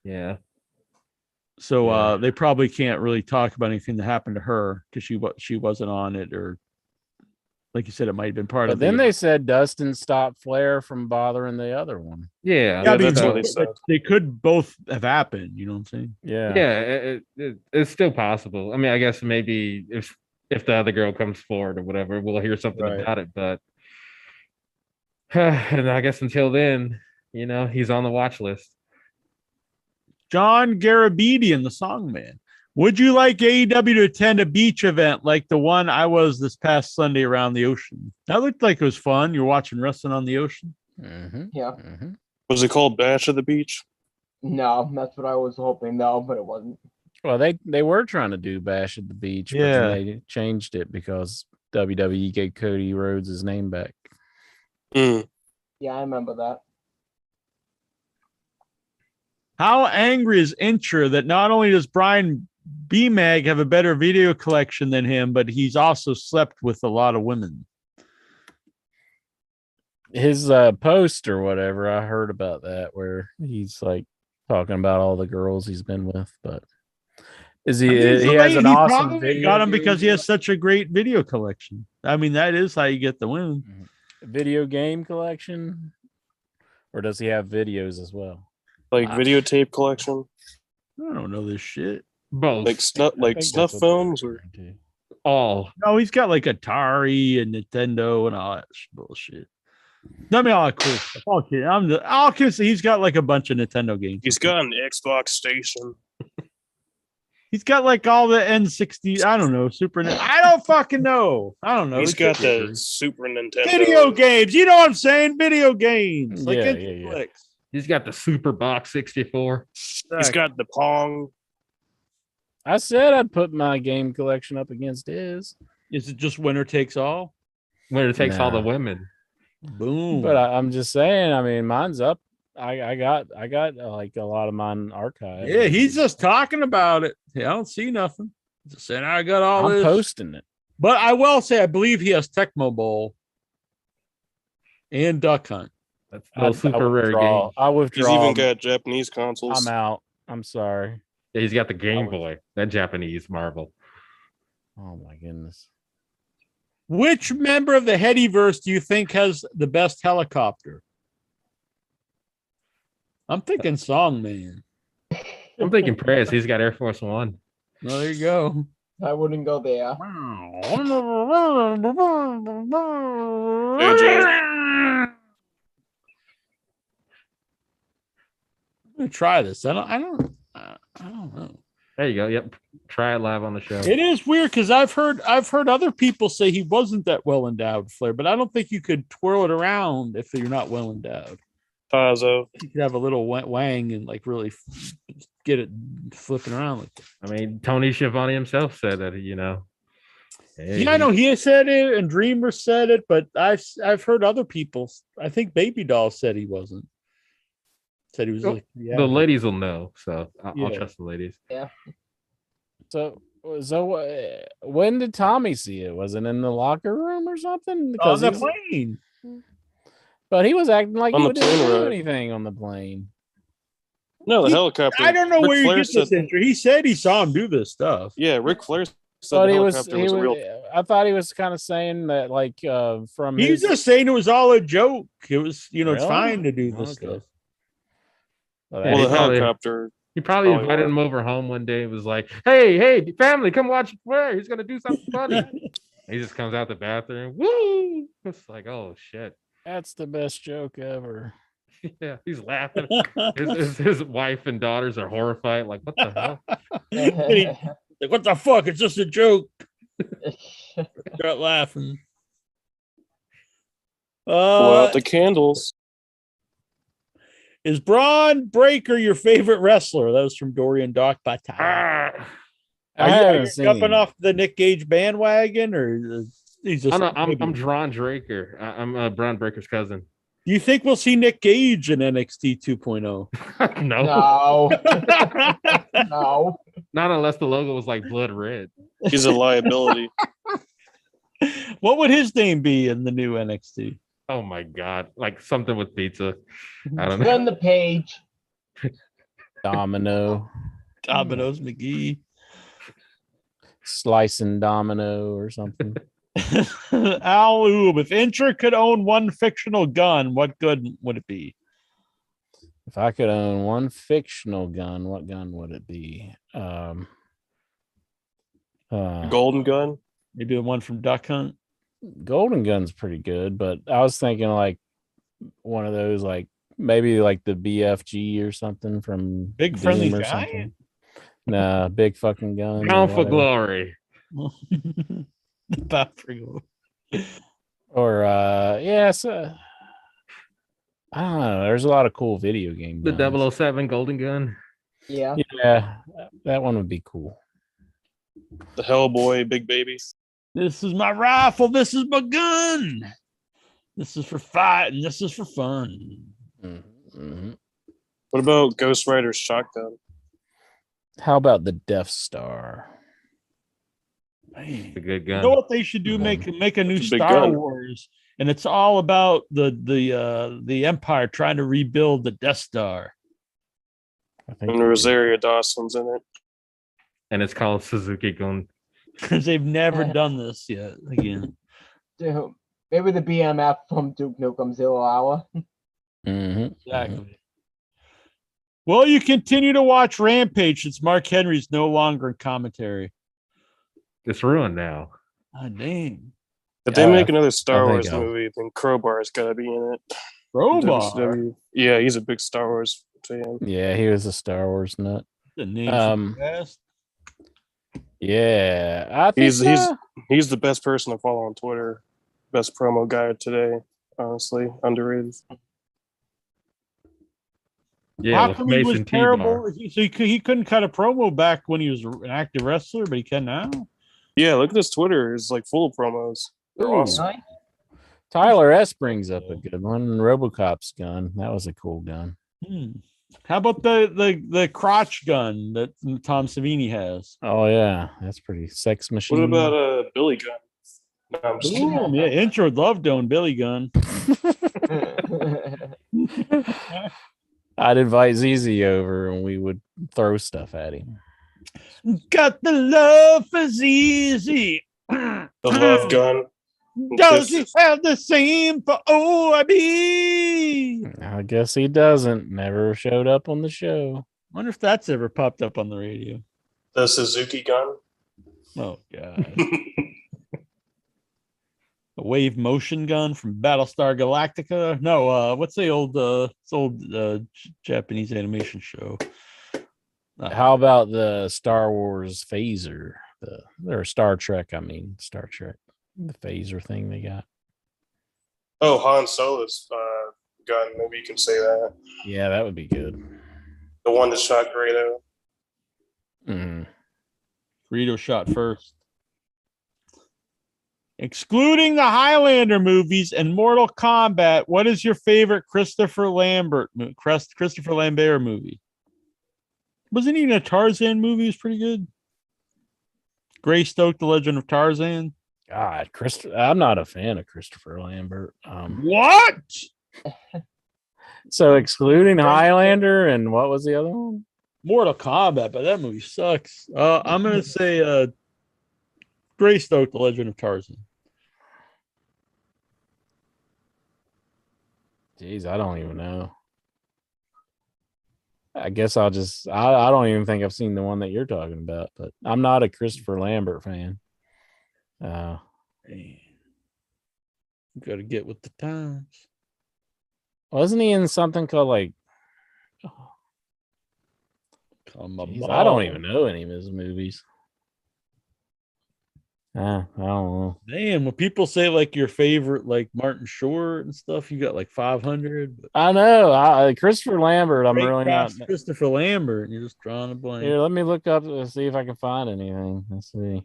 Yeah, So they probably can't really talk about anything that happened to her because she wasn't on it, or like you said, it might have been part But of. then they said Dustin stopped Flair from bothering the other one. yeah, yeah, I mean, that's what they said. they could both have happened. You know what I'm saying? Yeah. yeah. It's still possible. I mean, I guess maybe if the other girl comes forward or whatever, we'll hear something Right. about it. But and I guess until then, he's on the watch list. John Garabedian, the song man. Would you like AEW to attend a beach event like the one I was this past Sunday around the ocean? That looked like it was fun. You're watching wrestling on the ocean. Mm-hmm. Yeah. Mm-hmm. Was it called Bash at the Beach? No, that's what I was hoping, though, but it wasn't. Well, they were trying to do Bash at the Beach, but Yeah. then they changed it because WWE gave Cody Rhodes his name back. Mm. Yeah, I remember that. How angry is Incher that not only does Brian B-Mag have a better video collection than him, but he's also slept with a lot of women? His post or whatever, I heard about that where he's like talking about all the girls he's been with, but is he? I mean, He has an awesome probably video. got him because he has such a great video collection. I mean, that is how you get the women. video game collection, or does he have videos as well? Like videotape collection? I don't know this shit. Both. Like snuff films or all. No, he's got like Atari and Nintendo and all that bullshit. I mean, all that cool stuff. All kidding. He's got like a bunch of Nintendo games. he's got an Xbox station. He's got like all the N60. I don't know. I don't fucking know. I don't know. He's got the Super Nintendo. video games. You know what I'm saying? Video games. Like Yeah, Netflix. He's got the Super Box 64. He's got the Pong. I said I'd put my game collection up against his. Is it just winner takes all? When it takes all the Nah. women. Boom. But I'm just saying. I mean, mine's up. I got like a lot of mine archived. Yeah, he's just talking about it. Yeah, I don't see nothing. Just saying, I got all I'm this. posting it. But I will say, I believe he has Tecmo Bowl and Duck Hunt. That's I those super rare withdraw. games. I He's withdraw. even got Japanese consoles. I'm out. I'm sorry. Yeah, he's got the Game Boy, that Japanese marvel. Oh my goodness. Which member of the Headyverse do you think has the best helicopter? I'm thinking Song Man. I'm thinking Prez. He's got Air Force One. Well, there you go. I wouldn't go there. I'm gonna try this. I don't know. There you go. Yep. Try it live on the show. It is weird because I've heard other people say he wasn't that well endowed, Flair, but I don't think you could twirl it around if you're not well endowed. Tazo. You could have a little wang and like really get it flipping around like that. I mean, Tony Schiavone himself said that, hey, Yeah, I know he said it and Dreamer said it, but I've heard other people. I think Baby Doll said he wasn't. Said he was like the ladies will know, so I'll Yeah. trust the ladies. Yeah. So when did Tommy see it? Was it in the locker room or something? on the he was- plane. But he was acting like On he the didn't plane do ride. anything on the plane. No, the He- helicopter. I don't know Ric where you Flair get this said- intro. He said he saw him do this stuff. Yeah, Ric Flair said But the he was, helicopter was a real. I thought he was kind of saying that, like, from He was his. just saying it was all a joke. It was, it's Really? fine to do this Okay. stuff. Well, Well, he the probably- helicopter. He probably Probably invited were. him over home one day. It was like, hey, family, come watch Flair. He's gonna do something funny. He just comes out the bathroom. Woo! It's like, oh shit. that's the best joke ever. Yeah, he's laughing. His wife and daughters are horrified. Like, what the hell? Like, what the fuck? It's just a joke. Start laughing. Blow out the candles. Is Braun Breaker your favorite wrestler? That was from Dorian Doc Bata. I Are haven't you seen jumping him. off the Nick Gage bandwagon, or he's just? I'm Drawn Draker. I'm Braun Breaker's cousin. Do you think we'll see Nick Gage in NXT 2.0? No, No. not unless the logo was like blood red. He's a liability. What would his name be in the new NXT? Oh my god, like something with pizza. I don't know. Turn the page. Domino, Domino's McGee. slicing domino or something. Al Oob, if Intra could own one fictional gun, what gun would it be? If I could own one fictional gun, what gun would it be? Golden gun. Maybe the one from Duck Hunt. Golden Gun's pretty good, but I was thinking like one of those, like maybe like the BFG or something from Big Friendly Doom or Giant? something. Nah, big fucking gun. Bound for glory. Or yeah, so I don't know. There's a lot of cool video game The guns. 007 Golden Gun. Yeah. Yeah, that one would be cool. The Hellboy, Big Baby. This is my rifle. This is my gun. This is for fighting. This is for fun. Mm-hmm. What about Ghost Rider's shotgun? How about the Death Star? It's a good You gun. know what they should do? Make a new It's a big Star gun. Wars, and it's all about the Empire trying to rebuild the Death Star. I think And Rosario Dawson's in it. And it's called Suzuki Gun. Because they've never done this yet. Again, Dude, maybe the BMF from Duke Nukem 0 Hour. exactly. Well, you continue to watch Rampage since Mark Henry's no longer in commentary. It's ruined now. Ah, dang. If they make another I Star think Wars I'll- movie, then Crowbar's got to be in it. Crowbar. WCW. Yeah, he's a big Star Wars fan. Yeah, he was a Star Wars nut. The name from the past. Yeah, I think He's the best person to follow on Twitter. Best promo guy today. Honestly, underrated. Yeah, How with come he was Mason terrible? T-Bar. So he couldn't cut a promo back when he was an active wrestler, but he can now. Yeah, look at his Twitter. It's like full of promos. They're Ooh. awesome. Right? Tyler S brings up a good one. RoboCop's gun. That was a cool gun. How about the crotch gun that Tom Savini has? Oh yeah, that's pretty sex machine. What about Billy Gunn? No, I'm just kidding. Ooh, yeah, Intro would love to own Billy Gunn. I'd invite ZZ over and we would throw stuff at him. Got the love for ZZ. The Love Gun. Does he have the same for OIB? I guess he doesn't. Never showed up on the show. Wonder if that's ever popped up on the radio. The Suzuki Gun. Oh god. A wave motion gun from Battlestar Galactica. No, what's the old Japanese animation show? How about the Star Wars phaser? Or Star Trek, I mean Star Trek. The phaser thing they got. Oh, Han Solo's gun. Maybe you can say that. Yeah, that would be good. The one that shot Greedo. Greedo shot first. Excluding the Highlander movies and Mortal Kombat, what is your favorite Christopher Lambert movie? Wasn't he in a Tarzan movie? It was pretty good. Greystoke, The Legend of Tarzan. God, I'm not a fan of Christopher Lambert. What? So excluding Highlander and what was the other one? Mortal Kombat, but that movie sucks. I'm gonna say Greystoke, The Legend of Tarzan. Jeez, I don't even know. I guess I don't even think I've seen the one that you're talking about, but I'm not a Christopher Lambert fan. Got to get with the times. Wasn't he in something called like? Come Jeez, I don't even know any of his movies. I don't know. Damn, when people say like your favorite, like Martin Short and stuff, you got like 500. But I know. Christopher Lambert, I'm really not. Christopher Lambert, and you're just drawing a blank. Here, let me look up to see if I can find anything. Let's see.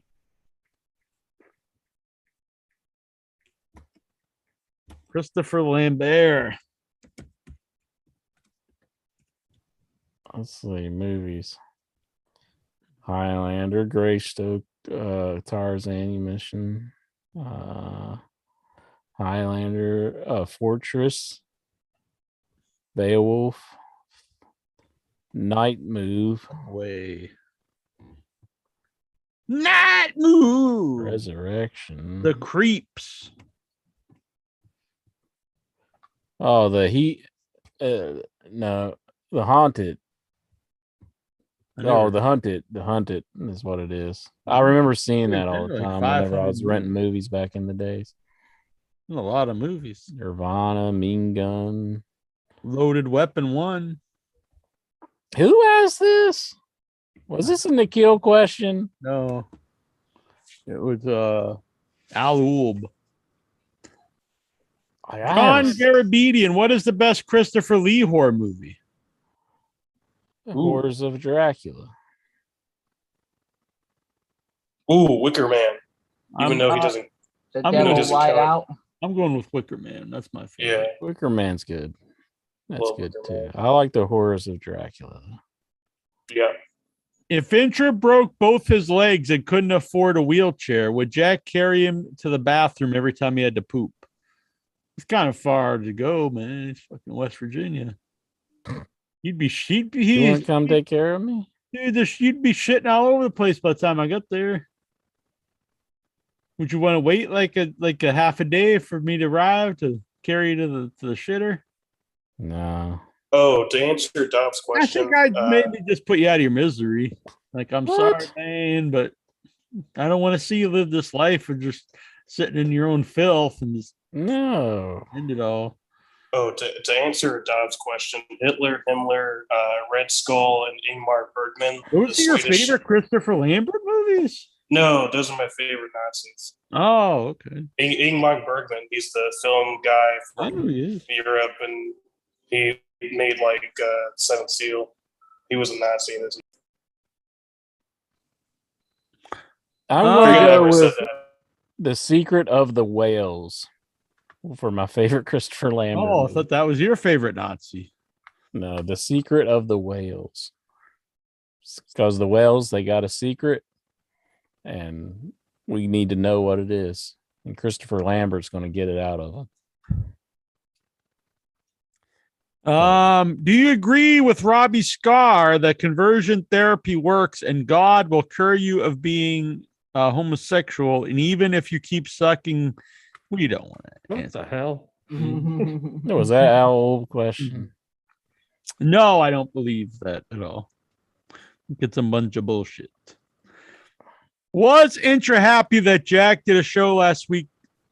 Christopher Lambert. Let's see. Movies. Highlander, Greystoke, Tarzan Mission, Highlander, Fortress, Beowulf, Night Move, Night Move, Resurrection, The Creeps. Oh, no, The Haunted. Oh, the Hunted is what it is. I remember seeing that all the time whenever I was renting movies back in the days. A lot of movies. Nirvana, Mean Gun, Loaded Weapon 1. Who asked this? Was this a Nikhil question? No. It was Al Ulb. John Garabedian, what is the best Christopher Lee horror movie? Horrors of Dracula. Wicker Man. Even though he doesn't. I'm going with Wicker Man. That's my favorite. Yeah. Wicker Man's good. That's good too. I like the Horrors of Dracula. Yeah. If Fincher broke both his legs and couldn't afford a wheelchair, would Jack carry him to the bathroom every time he had to poop? It's kind of far to go, man. It's fucking West Virginia. You'd be You want to come take care of me? Dude, you'd be shitting all over the place by the time I got there. Would you want to wait like a half a day for me to arrive to carry you to the shitter? No. Oh, to answer Dom's question, I think I'd maybe just put you out of your misery. Like, I'm sorry, man, but I don't want to see you live this life of just sitting in your own filth and just end it all. Oh, to answer Dom's question, Hitler, Himmler, Red Skull, and Ingmar Bergman. Those are your favorite Christopher Lambert movies? No, those are my favorite Nazis. Oh, okay. Ingmar Bergman, he's the film guy from Europe, and he made like Seventh Seal. He was a Nazi in his. I'm going to go with The Secret of the Whales for my favorite Christopher Lambert. Oh, I thought that was your favorite Nazi. No, The Secret of the Whales. Because the whales, they got a secret, and we need to know what it is. And Christopher Lambert's going to get it out of them. Do you agree with Robbie Scar that conversion therapy works and God will cure you of being homosexual, and even if you keep sucking, we don't want to answer. What the hell? Was that our old question? No, I don't believe that at all. It's a bunch of bullshit. Was Intra happy that Jack did a show last week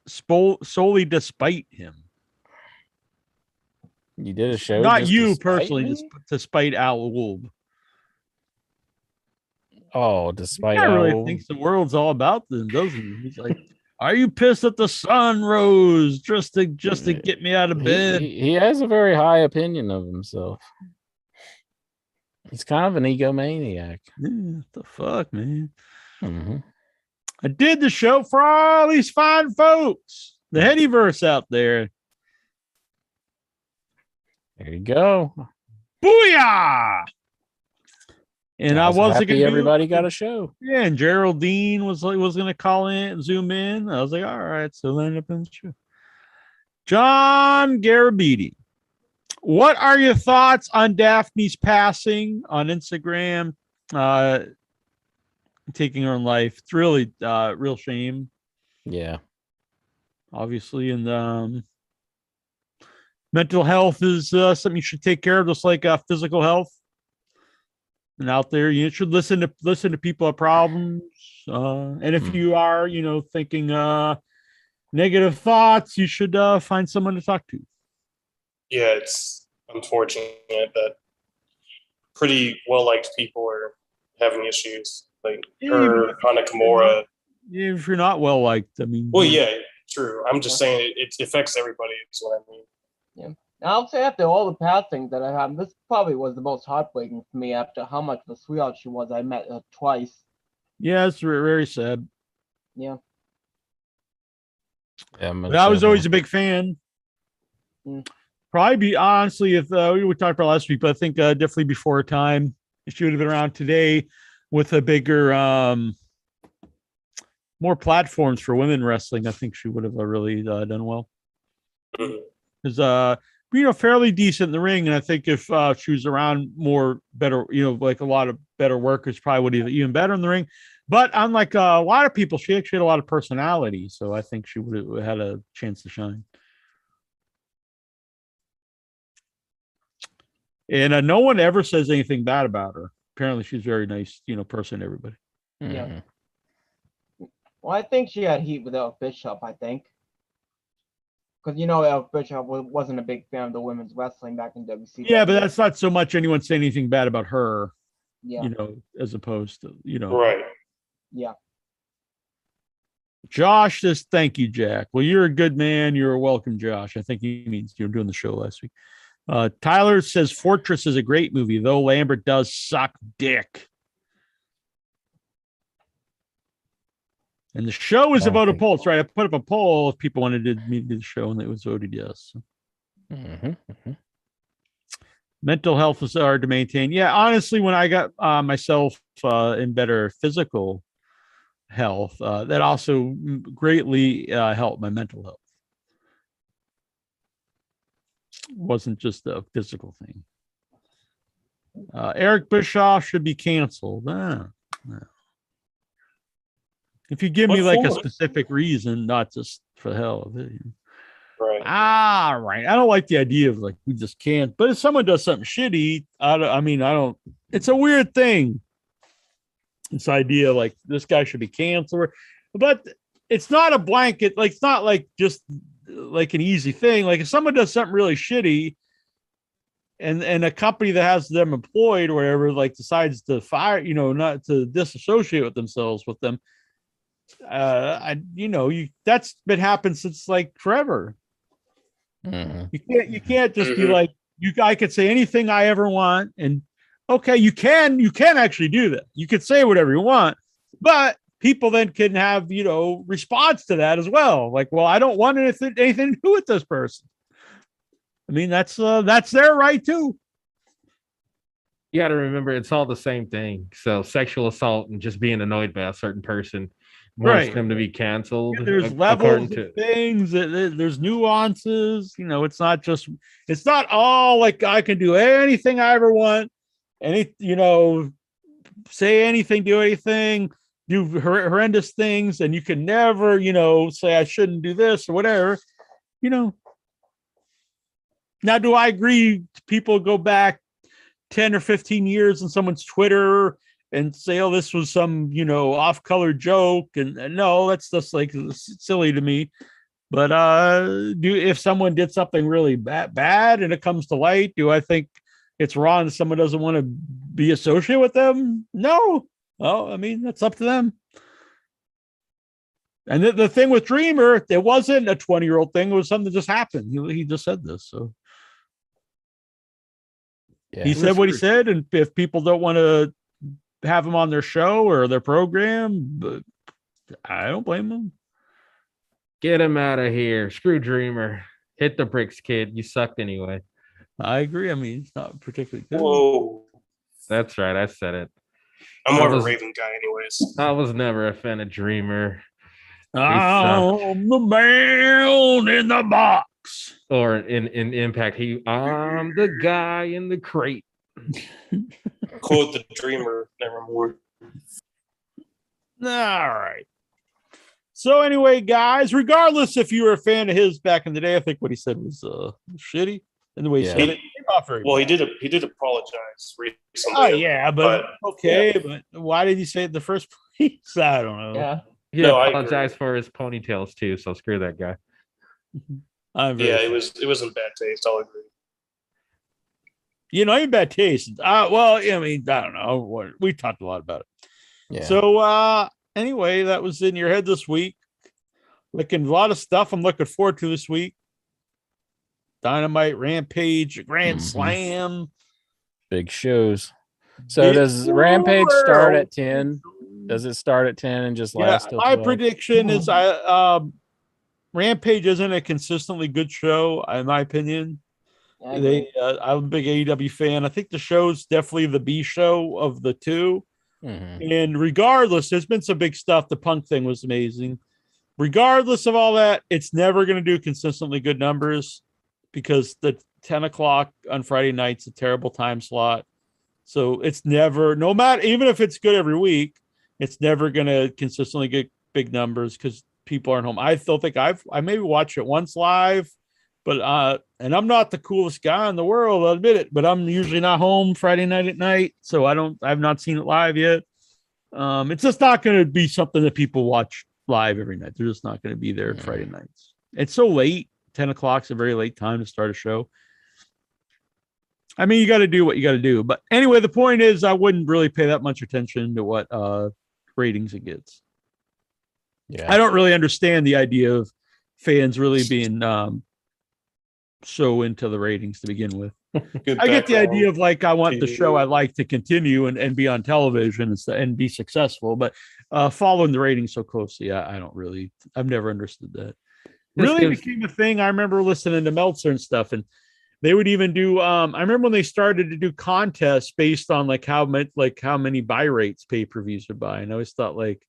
solely despite him? You did a show? Not you personally, despite Al Wolb. Oh, despite I really Al thinks the world's all about them, doesn't he? He's like, are you pissed that the sun rose just to get me out of bed? He has a very high opinion of himself. He's kind of an egomaniac. Yeah, what the fuck, man? Mm-hmm. I did the show for all these fine folks. The Headyverse out there. There you go. Booyah! And I wasn't happy gonna everybody got a show. Yeah, and Geraldine was going to call in and zoom in. I was like, all right, so then up in the show. John Garabedian. What are your thoughts on Daphne's passing on Instagram? Taking her own life. It's really real shame. Yeah. Obviously, and mental health is something you should take care of, just like physical health. And out there, you should listen to people with problems. And if you are, thinking negative thoughts, you should find someone to talk to. Yeah, it's unfortunate that pretty well-liked people are having issues. Like her, Hana Kimura. if you're not well liked, I mean. Well, yeah, true. I'm just saying it affects everybody. Is what I mean. Yeah. I'll say after all the passings that I had, this probably was the most heartbreaking for me after how much of a sweetheart she was. I met her twice. Yeah, it's very sad. Yeah. Yeah, But I was always a big fan. Probably be honestly, if we talked about last week, but I think definitely before her time, if she would have been around today with a bigger, more platforms for women wrestling, I think she would have really done well. Because fairly decent in the ring, and I think if she was around more better, like a lot of better workers, probably would have even better in the ring. But unlike a lot of people, she actually had a lot of personality, so I think she would have had a chance to shine. And no one ever says anything bad about her. Apparently, she's a very nice, person to everybody. Yeah. Well, I think she had heat with Eric Bischoff, I think. Because, Eric Bischoff wasn't a big fan of the women's wrestling back in WCW. Yeah, but that's not so much anyone saying anything bad about her, yeah. As opposed to, Right. Yeah. Josh says, thank you, Jack. Well, you're a good man. You're welcome, Josh. I think he means you're doing the show last week. Tyler says Fortress is a great movie, though Lambert does suck dick. And the show is about a poll. That's right. I put up a poll if people wanted me to do the show, and it was voted yes. Mental health is hard to maintain. Yeah, honestly, when I got myself in better physical health, that also greatly helped my mental health. It wasn't just a physical thing. Eric Bischoff should be canceled. No. If you give me like a specific reason, not just for the hell of it. Right. Right. I don't like the idea of like we just can't. But if someone does something shitty, I don't. It's a weird thing. This idea like this guy should be canceled, but it's not a blanket. Like it's not like just like an easy thing. Like if someone does something really shitty, and a company that has them employed or whatever like decides to fire, not to disassociate with themselves with them. That's been happening since like forever. You can't just be like I could say anything I ever want, and okay, you can actually do that. You could say whatever you want, but people then can have response to that as well. Like, well, I don't want anything to do with this person. I mean, that's their right too. You got to remember, it's all the same thing. So sexual assault and just being annoyed by a certain person wants them to be canceled. Yeah, there's levels of things. There's nuances. It's not all like I can do anything I ever want. Say anything, do anything, do horrendous things, and you can never, say I shouldn't do this or whatever. Now, do I agree people go back 10 or 15 years on someone's Twitter and say, oh, this was some, off-color joke? And no, that's just like silly to me. But if someone did something really bad and it comes to light, do I think it's wrong that someone doesn't want to be associated with them? No. Well, I mean, that's up to them. And the thing with Dreamer, it wasn't a 20-year-old thing. It was something that just happened. He just said this. So he said what he said. And if people don't want to have him on their show or their program, but I don't blame them. Get him out of here. Screw Dreamer. Hit the bricks, kid. You sucked anyway. I agree. I mean, it's not particularly good. Whoa. That's right. I said it. I'm more of a Raven guy anyways. I was never a fan of Dreamer. I'm the man in the box. Or in Impact, I'm the guy in the crate. Quote the Dreamer, nevermore. All right. So anyway, guys, regardless if you were a fan of his back in the day, I think what he said was shitty. And the way he said it came off very well, he did apologize recently. Oh yeah, but why did he say it in the first place? I don't know. Yeah. He apologized for his ponytails too, so screw that guy. It was in bad taste. I'll agree. In bad taste. Well, I mean, I don't know. We talked a lot about it. Yeah. So anyway, that was in your head this week. Looking a lot of stuff I'm looking forward to this week. Dynamite, Rampage, Grand Slam. Big shows. So does Rampage start at 10? Does it start at 10 and just last till 12? My prediction is Rampage isn't a consistently good show, in my opinion. I'm a big AEW fan. I think the show's definitely the B show of the two. And regardless, there's been some big stuff. The Punk thing was amazing. Regardless of all that, it's never going to do consistently good numbers because the 10 o'clock on Friday night's a terrible time slot. So it's never, no matter, even if it's good every week, it's never going to consistently get big numbers because people aren't home. I still think I maybe watched it once live, but and I'm not the coolest guy in the world, I'll admit it, but I'm usually not home Friday night at night, so I've not seen it live yet. It's just not going to be something that people watch live every night. They're just not going to be there Friday nights. It's so late. 10 o'clock's a very late time to start a show. I mean, you got to do what you got to do. But anyway, the point is I wouldn't really pay that much attention to what ratings it gets. Yeah, I don't really understand the idea of fans really being so into the ratings to begin with. I get the idea of like, I want the show I like to continue and be on television and be successful, but following the ratings so closely, I've never understood that. Really became a thing. I remember listening to Meltzer and stuff, and they would even do, I remember when they started to do contests based on like how many buy rates pay-per-views would buy. And I always thought like,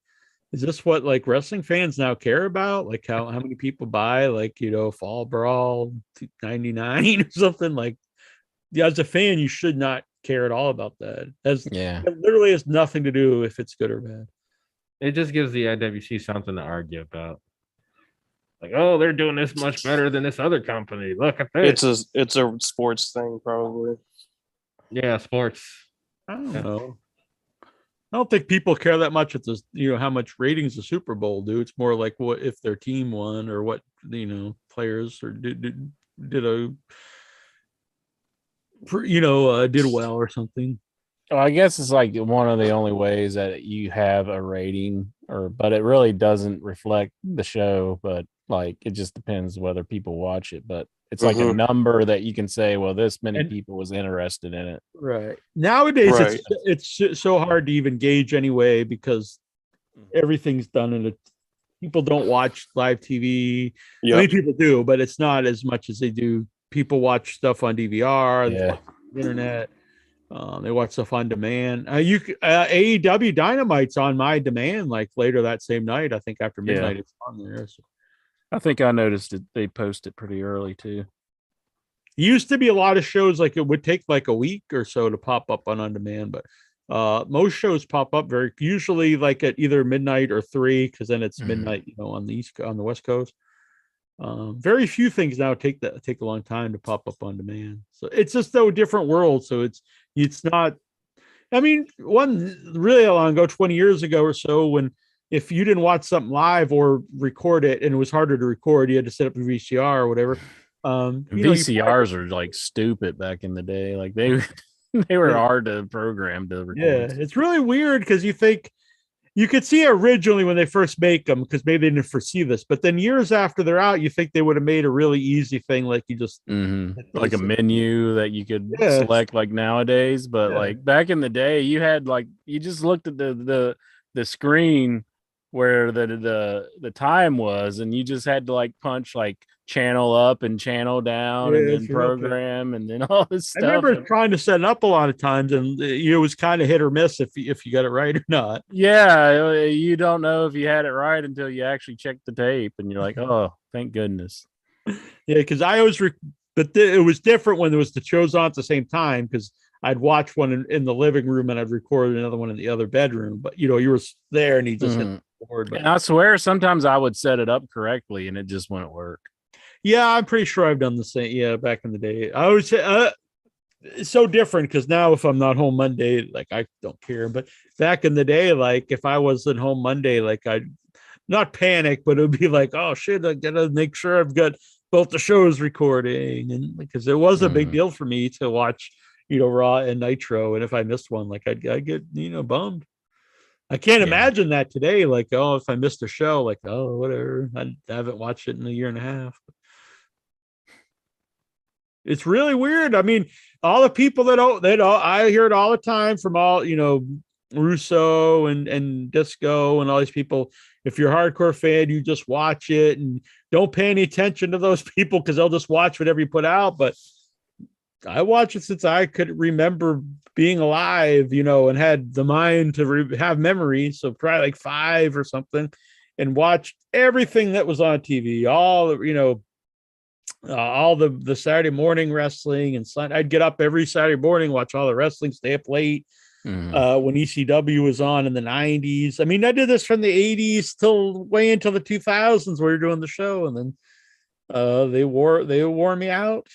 is this what like wrestling fans now care about? Like how many people buy like, Fall Brawl 99 or something like. Yeah, as a fan, you should not care at all about that. It literally has nothing to do if it's good or bad. It just gives the IWC something to argue about. Like, oh, they're doing this much better than this other company. Look at this. It's a sports thing, probably. Yeah, sports. I don't know. I don't think people care that much at this, how much ratings the Super Bowl do. It's more like what if their team won or what, players or did well or something. Well, I guess it's like one of the only ways that you have a rating, but it really doesn't reflect the show. But like, it just depends whether people watch it. But it's like a number that you can say, well, this many people was interested in it. Right. Nowadays, it's so hard to even gauge anyway because everything's done people don't watch live TV. Yep. Many people do, but it's not as much as they do. People watch stuff on DVR, they watch the internet, they watch stuff on demand. AEW Dynamite's on my demand, like later that same night. I think after midnight it's on there. So. I think I noticed it. They post it pretty early too. It used to be a lot of shows like it would take like a week or so to pop up on demand, but most shows pop up usually like at either midnight or 3 because then it's midnight, on the West Coast. Very few things now take a long time to pop up on demand. So it's just a different world. So it's not. I mean, one really long ago, 20 years ago or so, when if you didn't watch something live or record it, and it was harder to record, you had to set up a VCR or whatever. VCRs are like stupid back in the day. Like they were hard to program to record. Yeah, it's really weird because you think. You could see originally when they first make them because maybe they didn't foresee this, but then years after they're out, you think they would have made a really easy thing like you just like a menu that you could select like nowadays. But like back in the day, you had like you just looked at the screen where the time was, and you just had to like punch like channel up and channel down and then program and then all this stuff. I remember trying to set it up a lot of times, and it was kind of hit or miss if you got it right or not. Yeah, you don't know if you had it right until you actually check the tape, and you're like, oh, thank goodness. Yeah, because I always, but it was different when there was the shows on at the same time because I'd watch one in the living room and I'd record another one in the other bedroom. But you were there and you just hit record. But and I swear sometimes I would set it up correctly and it just wouldn't work. Yeah, I'm pretty sure I've done the same. Yeah, back in the day, I always say it's so different because now if I'm not home Monday, like I don't care. But back in the day, like if I wasn't home Monday, like I'd not panic, but it would be like, oh shit, I gotta make sure I've got both the shows recording, and because it was a big deal for me to watch, Raw and Nitro, and if I missed one, like I'd get bummed. I can't Yeah. imagine that today. Like, oh, if I missed a show, like, oh, whatever. I haven't watched it in a year and a half. It's really weird. I mean, all the people I hear it all the time from all, Russo and Disco and all these people. If you're a hardcore fan, you just watch it and don't pay any attention to those people because they'll just watch whatever you put out. But I watched it since I could remember being alive, and had the mind to have memories. So probably like 5 or something, and watched everything that was on TV, all the Saturday morning wrestling and Sunday. I'd get up every Saturday morning, watch all the wrestling, stay up late. When ECW was on in the 90s. I mean, I did this from the 80s till way until the 2000s where you're doing the show. And then they wore me out.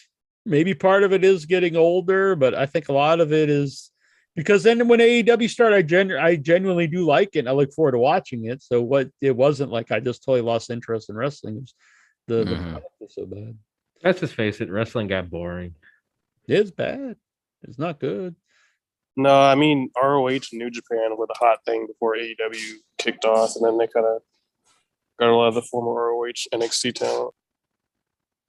Maybe part of it is getting older, but I think a lot of it is because then when AEW started, I genuinely do like it. And I look forward to watching it. So it wasn't like I just totally lost interest in wrestling. It was the product was so bad. Let's just face it, wrestling got boring. It's bad. It's not good. No, I mean ROH and New Japan were the hot thing before AEW kicked off, and then they kind of got a lot of the former ROH NXT talent.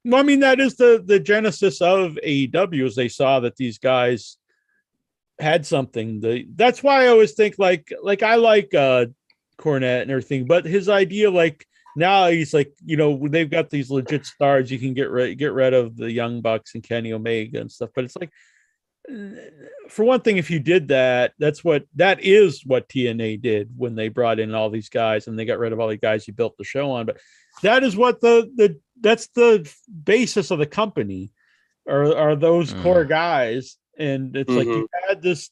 Well, I mean, that is the genesis of AEW is they saw that these guys had something. That's why I always think like I like Cornette and everything, but his idea, like now he's like, they've got these legit stars. You can get rid of the Young Bucks and Kenny Omega and stuff, but it's like, for one thing, if you did that is what TNA did when they brought in all these guys and they got rid of all the guys you built the show on. But that is what that's the basis of the company are those core guys. And it's like you had this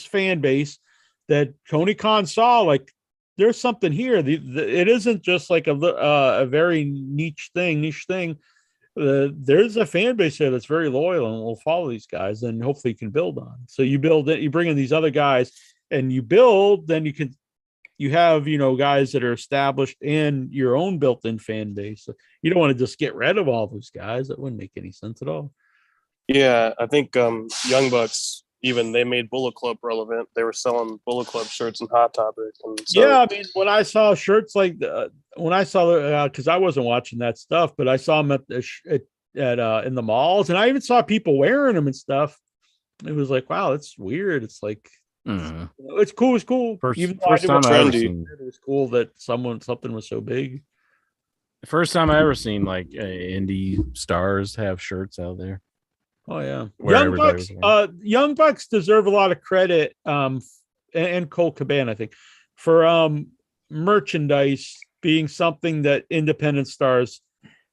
fan base that Tony Khan saw, like there's something here. It isn't just like a very niche thing. There's a fan base there that's very loyal and will follow these guys, and hopefully you can build on. So you build it, you bring in these other guys, and you build. Then you have guys that are established and your own built-in fan base. So you don't want to just get rid of all those guys. That wouldn't make any sense at all. Yeah, I think Young Bucks, even they made Bullet Club relevant. They were selling Bullet Club shirts and Hot Topic. And so, yeah, I mean, when I saw shirts like when I saw because I wasn't watching that stuff, but I saw them at in the malls, and I even saw people wearing them and stuff. It was like, wow, that's weird. It's like it's cool. It's cool. First time I ever seen it was cool that something was so big. The first time I ever seen like indie stars have shirts out there. Oh yeah, Wherever Young Bucks deserve a lot of credit, and Cole Cabana, I think, for merchandise being something that independent stars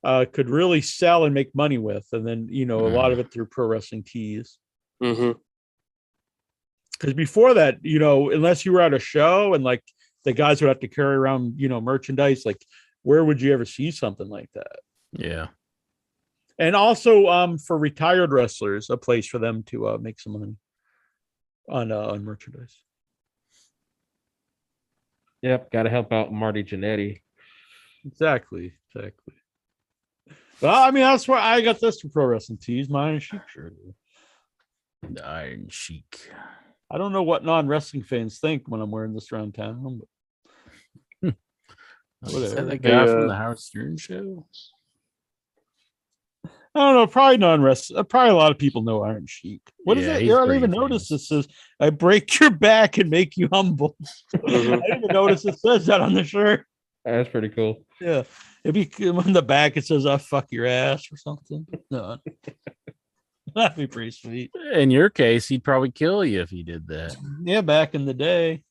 could really sell and make money with, and then a lot of it through Pro Wrestling Tees. Because before that, unless you were at a show and like the guys would have to carry around, merchandise, like where would you ever see something like that? Yeah. And also for retired wrestlers, a place for them to make some money on merchandise. Yep, got to help out Marty Jannetty. Exactly. Well, I mean, that's where I got this from Pro Wrestling Tees, my Iron Sheik shirt. The Iron Sheik. I don't know what non-wrestling fans think when I'm wearing this around town, but whatever. Is that the guy from the Howard Stern show? I don't know. Probably non-wrestling. Probably a lot of people know Iron Sheik. What is it? You don't even notice it says, "I break your back and make you humble." I didn't even notice it says that on the shirt. That's pretty cool. Yeah, if you on the back, it says, "I fuck your ass" or something. No, that'd be pretty sweet. In your case, he'd probably kill you if he did that. Yeah, back in the day.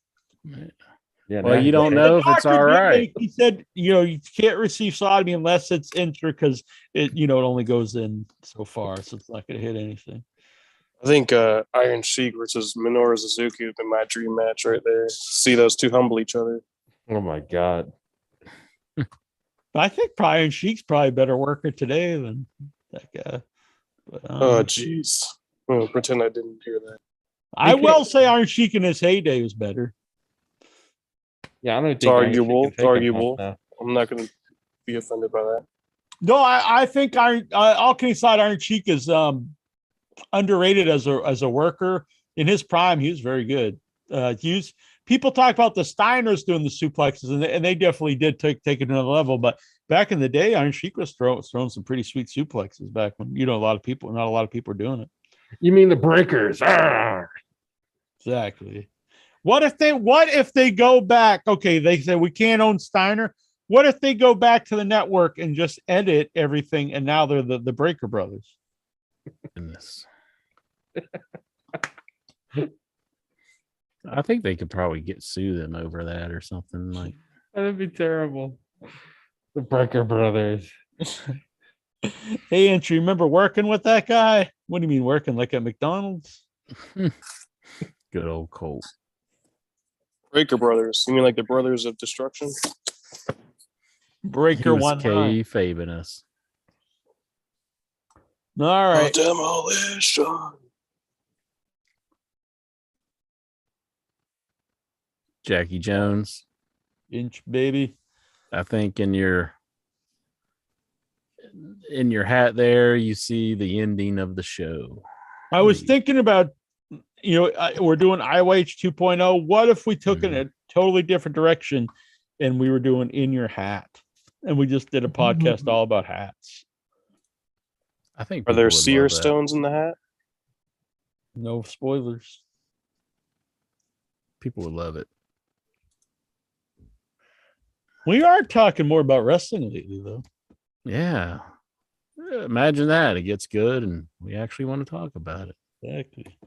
Yeah, well, you don't know if it's all right. He said, you can't receive sodomy unless it's intra because it only goes in so far, so it's not going to hit anything. I think Iron Sheik versus Minoru Suzuki would be my dream match right there. See those two humble each other. Oh my god! I think Iron Sheik's probably a better worker today than that guy. But, oh jeez! Pretend I didn't hear that. I will say Iron Sheik in his heyday was better. Yeah, I don't think it's arguable. It's arguable. I'm not going to be offended by that. No, I think all kidding aside, Iron Sheik is underrated as a worker. In his prime, he was very good. people talk about the Steiners doing the suplexes, and they definitely did take it to another level. But back in the day, Iron Sheik was throwing some pretty sweet suplexes back when not a lot of people were doing it. You mean the breakers? Exactly. What if they go back? Okay, they say we can't own Steiner. What if they go back to the network and just edit everything, and now they're the Breaker Brothers? Goodness. I think they could probably sue them over that or something like. That'd be terrible. The Breaker Brothers. Hey, Entry, remember working with that guy? What do you mean working like at McDonald's? Good old Colt. Breaker Brothers. You mean like the Brothers of Destruction? Breaker one. Kayfabing us. All right. Demolition. Jackie Jones. Inch baby. I think in your hat there, you see the ending of the show. I was thinking about, we're doing IYH 2.0. What if we took it in a totally different direction and we were doing In Your Hat? And we just did a podcast all about hats. I think. Are there seer stones in the hat? No spoilers. People would love it. We are talking more about wrestling lately, though. Yeah. Imagine that. It gets good and we actually want to talk about it. Exactly.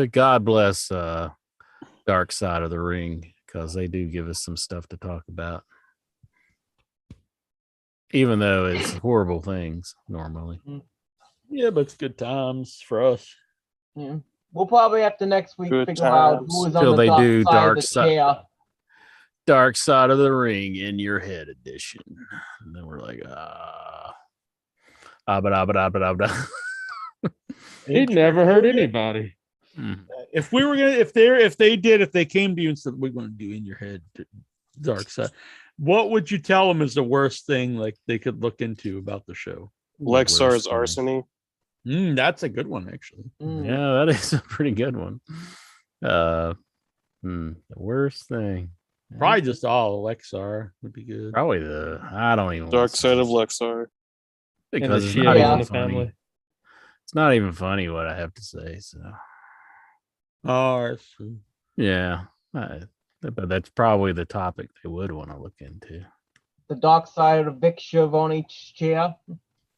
God bless Dark Side of the Ring, because they do give us some stuff to talk about. Even though it's horrible things normally. Yeah, but it's good times for us. Yeah. We'll probably have to next week Good figure out times. who is Till on the they do dark side. Dark Side of the Ring in Your Head edition. And then we're like, He'd never hurt anybody. If they came to you and said, we're going to do In Your Head Dark Side, what would you tell them is the worst thing like they could look into about the show? Lexar's arsony. That's a good one, actually. Yeah, that is a pretty good one. The worst thing. Probably just all Lexar would be good. Probably I don't even Dark Side of Lexar. Because it's Shield not on even the funny. family. It's not even funny what I have to say. So, yeah, but that's probably the topic they would want to look into. The dark side of Vic Schiavone's chair.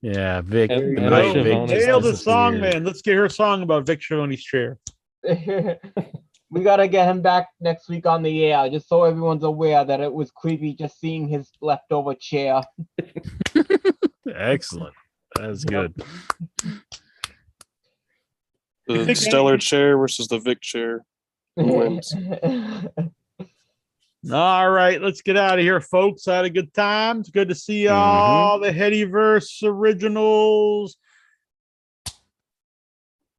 Yeah, Vic. And the night Vic Vic just Nail the song, disappeared. man. Let's get her song about Vic Schiavone's chair. We gotta get him back next week on the air, just so everyone's aware that it was creepy just seeing his leftover chair. Excellent. That's good. The Stellar chair versus the Vic chair. Who wins? All right, let's get out of here, folks. I had a good time. It's good to see all the Headyverse originals.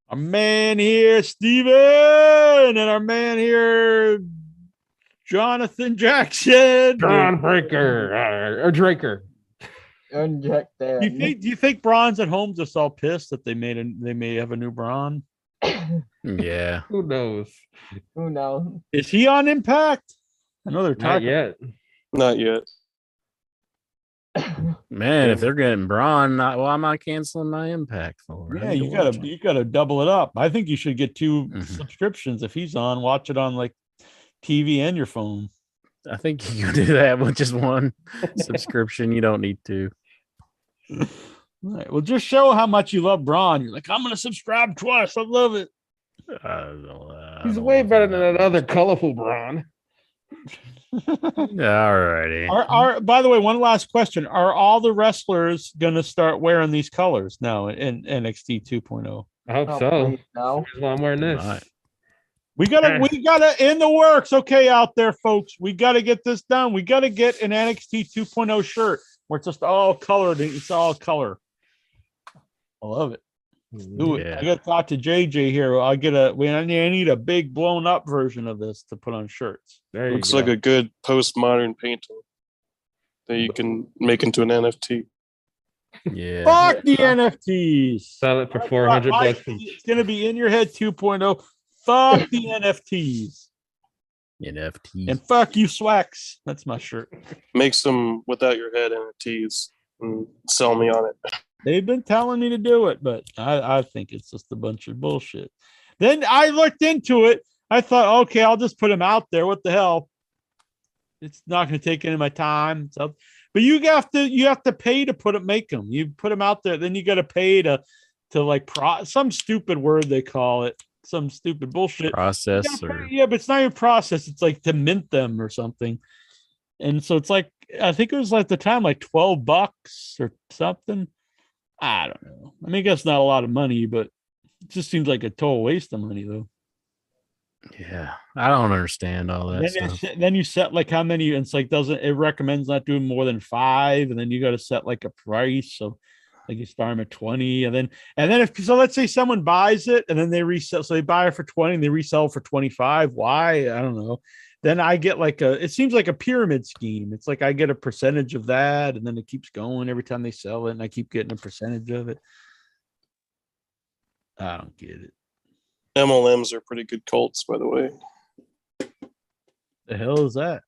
Our man here, Steven, and our man here, Jonathan Jackson. John Breaker or Draker. Inject there. Do you think Braun's at home just all pissed that they may have a new Braun? Yeah. Who knows? Who knows? Is he on Impact? I know they're Not talking. yet. Not yet. Man, if they're getting Braun, why am I canceling my Impact for? Yeah, you gotta double it up. I think you should get two subscriptions if he's on. Watch it on like TV and your phone. I think you can do that with just one subscription. You don't need two. All right. Well, just show how much you love Braun. You're like, I'm gonna subscribe twice. I love it. He's way better than that other colorful Braun. All righty. By the way, one last question: are all the wrestlers gonna start wearing these colors now in NXT 2.0? I hope so. No. That's why I'm wearing this. Right. We gotta in the works. Okay, out there, folks, we gotta get this done. We gotta get an NXT 2.0 shirt where it's just all colored. It's all color. I love it. Ooh, Yeah. I gotta talk to JJ here. I need a big blown up version of this to put on shirts. There you Looks go. like a good postmodern painting that you can make into an NFT. Yeah. Fuck the NFTs. Sell it for $400. It's gonna be In Your Head 2.0. Fuck the NFTs. NFTs. And fuck you, Swax. That's my shirt. Make some without your head NFTs and sell me on it. They've been telling me to do it, but I think it's just a bunch of bullshit. Then I looked into it. I thought, okay, I'll just put them out there. What the hell? It's not going to take any of my time. So, but you have to pay to make them. You put them out there, then you got to pay to like some stupid word they call it, some stupid bullshit Process yeah, but it's not even process. It's like to mint them or something. And so it's like, I think it was like the time like $12 or something. I don't know. I mean, I guess not a lot of money, but it just seems like a total waste of money though. Yeah, I don't understand all that stuff. Then you set like how many, and it's like it recommends not doing more than 5, and then you got to set like a price. So like you start them at 20, and then if so, let's say someone buys it and then they resell, so they buy it for 20 and they resell for 25. Why? I don't know. Then I get it seems like a pyramid scheme. It's like I get a percentage of that, and then it keeps going every time they sell it, and I keep getting a percentage of it. I don't get it. MLMs are pretty good cults, by the way. The hell is that?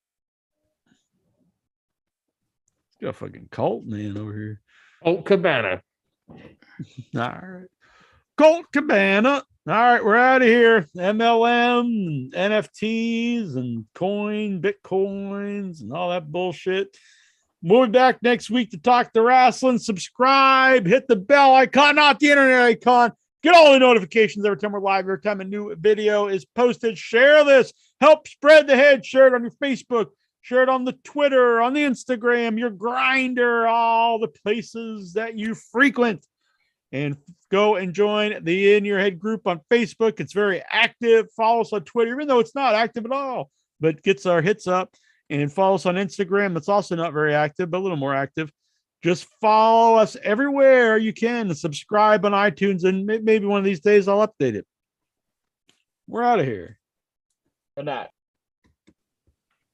It's got a fucking cult man over here. Colt Cabana. All right. Colt Cabana. All right, we're out of here. MLM, NFTs, and Bitcoins, and all that bullshit. We'll be back next week to talk the wrestling. Subscribe, hit the bell icon, not the internet icon. Get all the notifications every time we're live, every time a new video is posted. Share this. Help spread the head. Share it on your Facebook. Share it on the Twitter, on the Instagram, your Grinder, all the places that you frequent. And go and join the In Your Head group on Facebook. It's very active. Follow us on Twitter, even though it's not active at all, but gets our hits up. And follow us on Instagram. It's also not very active, but a little more active. Just follow us everywhere you can and subscribe on iTunes. And maybe one of these days I'll update it. We're out of here. Good night.